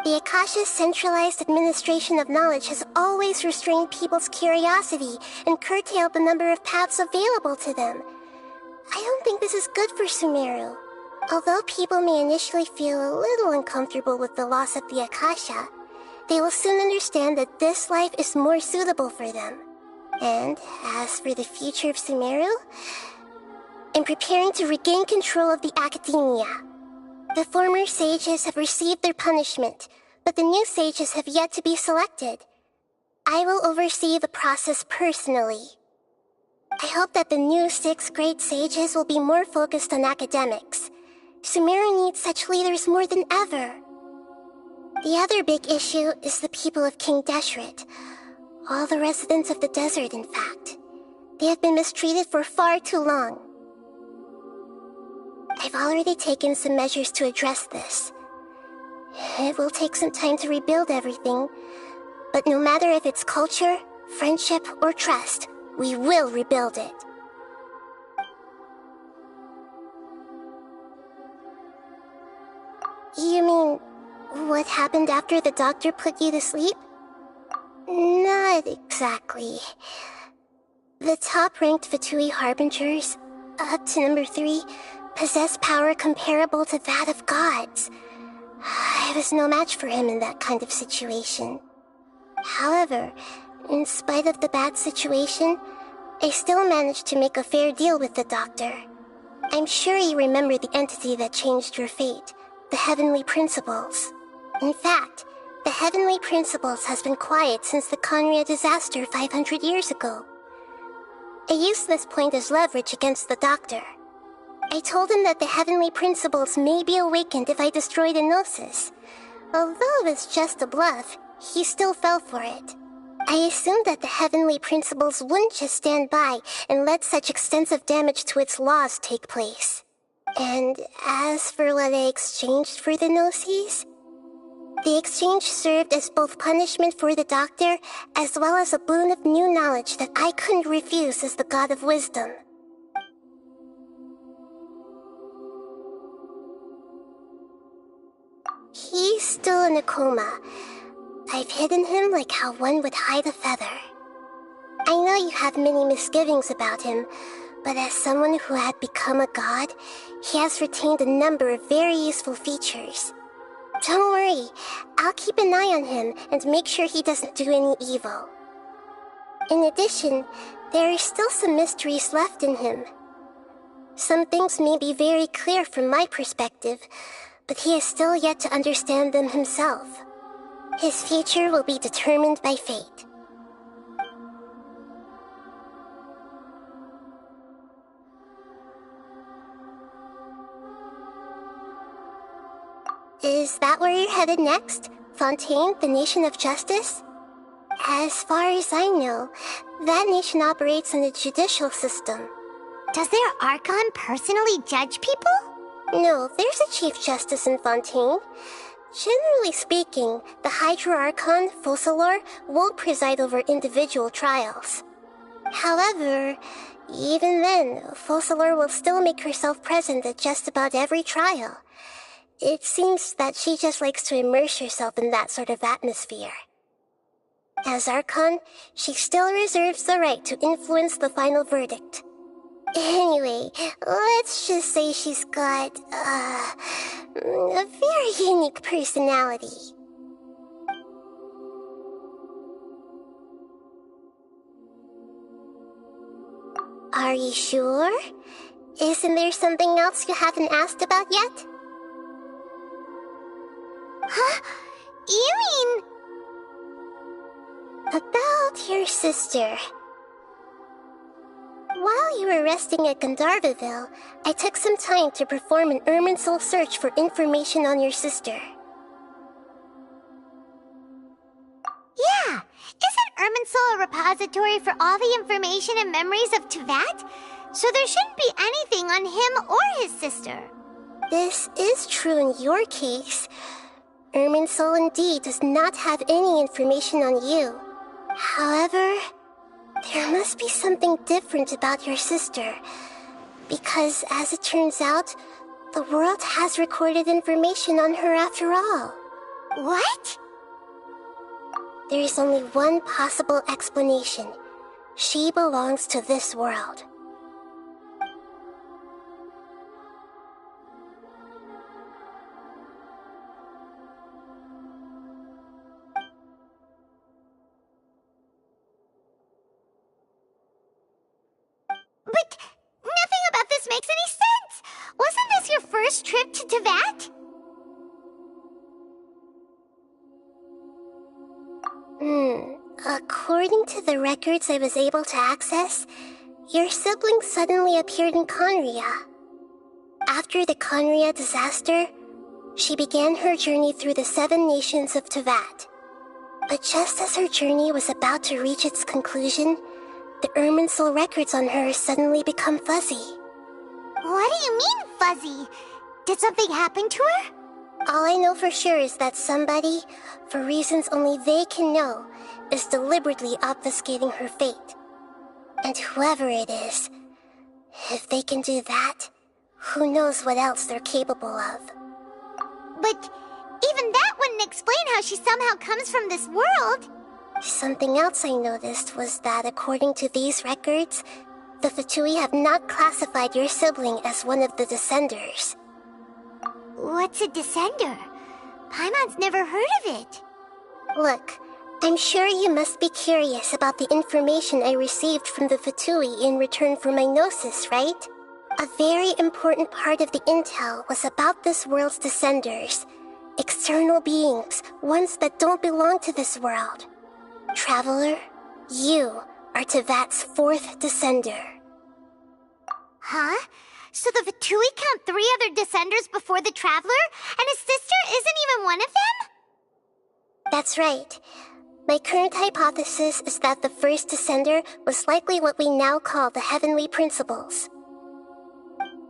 The Akasha's centralized administration of knowledge has always restrained people's curiosity and curtailed the number of paths available to them. I don't think this is good for Sumeru. Although people may initially feel a little uncomfortable with the loss of the Akasha, they will soon understand that this life is more suitable for them. And as for the future of Sumeru, I'm preparing to regain control of the academia. The former sages have received their punishment, but the new sages have yet to be selected. I will oversee the process personally. I hope that the new 6 great sages will be more focused on academics. Sumeru needs such leaders more than ever. The other big issue is the people of King Deshret. All the residents of the desert, in fact. They have been mistreated for far too long. I've already taken some measures to address this. It will take some time to rebuild everything, but no matter if it's culture, friendship, or trust, we will rebuild it. You mean, what happened after the doctor put you to sleep? Not exactly. The top-ranked Fatui Harbingers, up to number 3, possess power comparable to that of gods. I was no match for him in that kind of situation. However, in spite of the bad situation, I still managed to make a fair deal with the doctor. I'm sure you remember the entity that changed your fate, the Heavenly Principles. In fact, the Heavenly Principles has been quiet since the Conria disaster 500 years ago. I used this point as leverage against the doctor. I told him that the Heavenly Principles may be awakened if I destroy the Gnosis. Although it was just a bluff, he still fell for it. I assumed that the Heavenly Principles wouldn't just stand by and let such extensive damage to its laws take place. And as for what I exchanged for the Gnosis, the exchange served as both punishment for the doctor as well as a boon of new knowledge that I couldn't refuse as the God of Wisdom. He's still in a coma. I've hidden him like how one would hide a feather. I know you have many misgivings about him, but as someone who had become a god, he has retained a number of very useful features. Don't worry, I'll keep an eye on him and make sure he doesn't do any evil. In addition, there are still some mysteries left in him. Some things may be very clear from my perspective, but he has still yet to understand them himself. His future will be determined by fate. Is that where you're headed next? Fontaine, the Nation of Justice? As far as I know, that nation operates in a judicial system. Does their archon personally judge people? No, there's a Chief Justice in Fontaine. Generally speaking, the Hydra Archon, Focalor, won't preside over individual trials. However, even then, Focalor will still make herself present at just about every trial. It seems that she just likes to immerse herself in that sort of atmosphere. As Archon, she still reserves the right to influence the final verdict. Anyway, let's just say she's got, a very unique personality. Are you sure? Isn't there something else you haven't asked about yet? Huh? You mean... About your sister. While you were resting at Gandharvaville, I took some time to perform an Irminsul search for information on your sister. Yeah! Isn't Irminsul a repository for all the information and memories of Teyvat? So there shouldn't be anything on him or his sister. This is true in your case. Irminsul indeed does not have any information on you. However, there must be something different about your sister. Because, as it turns out, the world has recorded information on her after all. What? There is only one possible explanation. She belongs to this world. But nothing about this makes any sense! Wasn't this your first trip to Teyvat? According to the records I was able to access, your sibling suddenly appeared in Conria. After the Conria disaster, she began her journey through the 7 nations of Teyvat. But just as her journey was about to reach its conclusion, the Irminsul records on her suddenly become fuzzy. What do you mean, fuzzy? Did something happen to her? All I know for sure is that somebody, for reasons only they can know, is deliberately obfuscating her fate. And whoever it is, if they can do that, who knows what else they're capable of. But even that wouldn't explain how she somehow comes from this world. Something else I noticed was that according to these records, the Fatui have not classified your sibling as one of the Descenders. What's a Descender? Paimon's never heard of it. Look, I'm sure you must be curious about the information I received from the Fatui in return for my gnosis, right? A very important part of the intel was about this world's Descenders. External beings, ones that don't belong to this world. Traveler, you are Teyvat's 4th Descender. Huh? So the Fatui count 3 other Descenders before the Traveler, and his sister isn't even one of them? That's right. My current hypothesis is that the first Descender was likely what we now call the Heavenly Principles.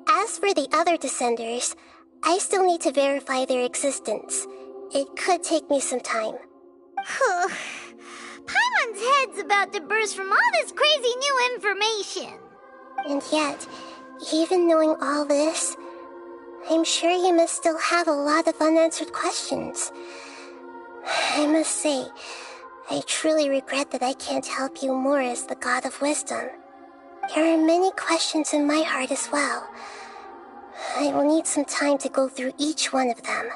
As for the other Descenders, I still need to verify their existence. It could take me some time. Paimon's head's about to burst from all this crazy new information. And yet, even knowing all this, I'm sure you must still have a lot of unanswered questions. I must say, I truly regret that I can't help you more as the God of Wisdom. There are many questions in my heart as well. I will need some time to go through each one of them.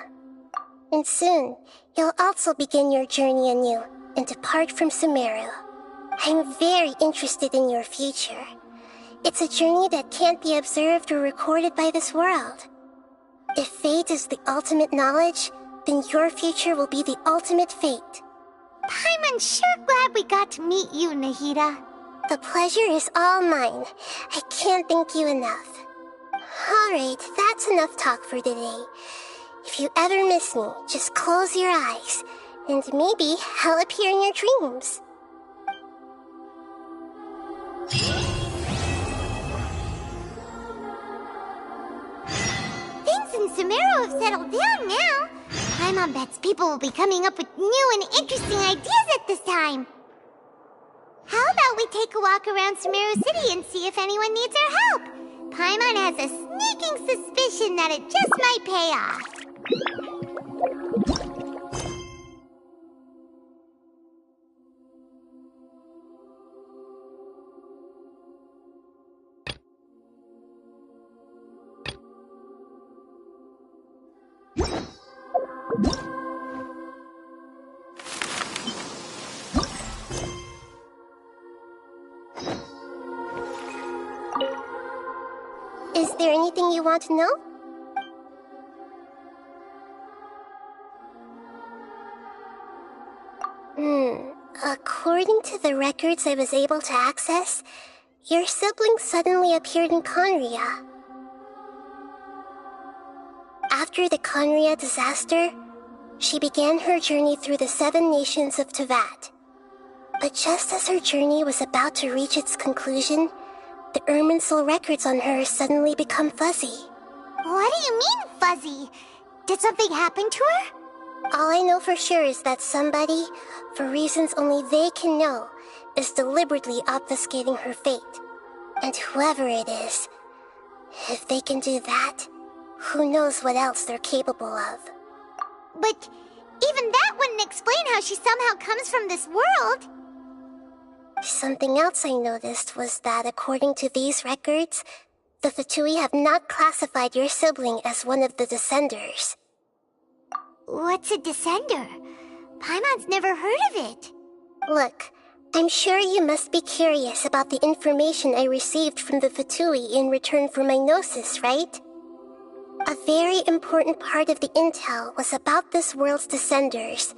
And soon, you'll also begin your journey anew and depart from Sumeru. I'm very interested in your future. It's a journey that can't be observed or recorded by this world. If fate is the ultimate knowledge, then your future will be the ultimate fate. Paimon's sure glad we got to meet you, Nahida. The pleasure is all mine. I can't thank you enough. Alright, that's enough talk for today. If you ever miss me, just close your eyes, and maybe I'll appear in your dreams. Things in Sumeru have settled down now. Paimon bets people will be coming up with new and interesting ideas at this time. How about we take a walk around Sumeru City and see if anyone needs our help? Paimon has a sneaking suspicion that it just might pay off. Is there anything you want to know? According to the records I was able to access, your sibling suddenly appeared in Conria. After the Conria disaster, she began her journey through the 7 nations of Tevat. But just as her journey was about to reach its conclusion, the Irminsul records on her suddenly become fuzzy. What do you mean, fuzzy? Did something happen to her? All I know for sure is that somebody, for reasons only they can know, is deliberately obfuscating her fate. And whoever it is, if they can do that, who knows what else they're capable of. But even that wouldn't explain how she somehow comes from this world. Something else I noticed was that according to these records, the Fatui have not classified your sibling as one of the Descenders. What's a Descender? Paimon's never heard of it. Look, I'm sure you must be curious about the information I received from the Fatui in return for my gnosis, right? A very important part of the intel was about this world's Descenders.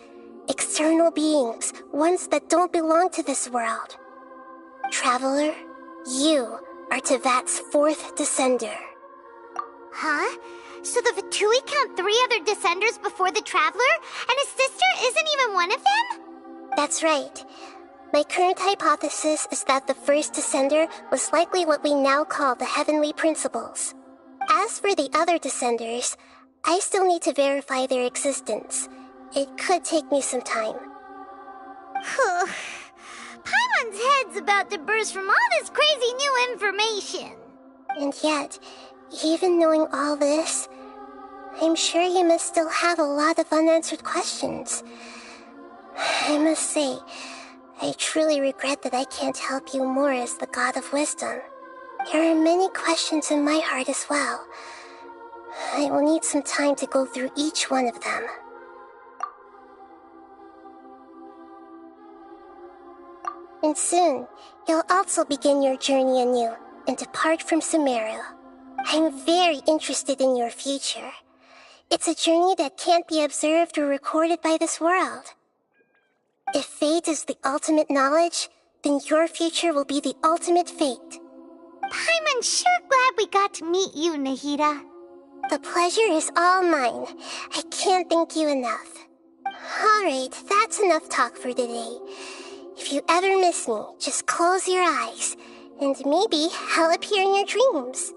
External beings, ones that don't belong to this world. Traveler, you are Tevat's 4th Descender. Huh? So the Fatui count 3 other Descenders before the Traveler, and his sister isn't even one of them? That's right. My current hypothesis is that the first Descender was likely what we now call the Heavenly Principles. As for the other Descenders, I still need to verify their existence. It could take me some time. Paimon's head's about to burst from all this crazy new information. And yet, even knowing all this, I'm sure you must still have a lot of unanswered questions. I must say, I truly regret that I can't help you more as the God of Wisdom. There are many questions in my heart as well. I will need some time to go through each one of them. And soon, you'll also begin your journey anew and depart from Sumeru. I'm very interested in your future. It's a journey that can't be observed or recorded by this world. If fate is the ultimate knowledge, then your future will be the ultimate fate. Paimon's sure glad we got to meet you, Nahida. The pleasure is all mine. I can't thank you enough. Alright, that's enough talk for today. If you ever miss me, just close your eyes, and maybe I'll appear in your dreams.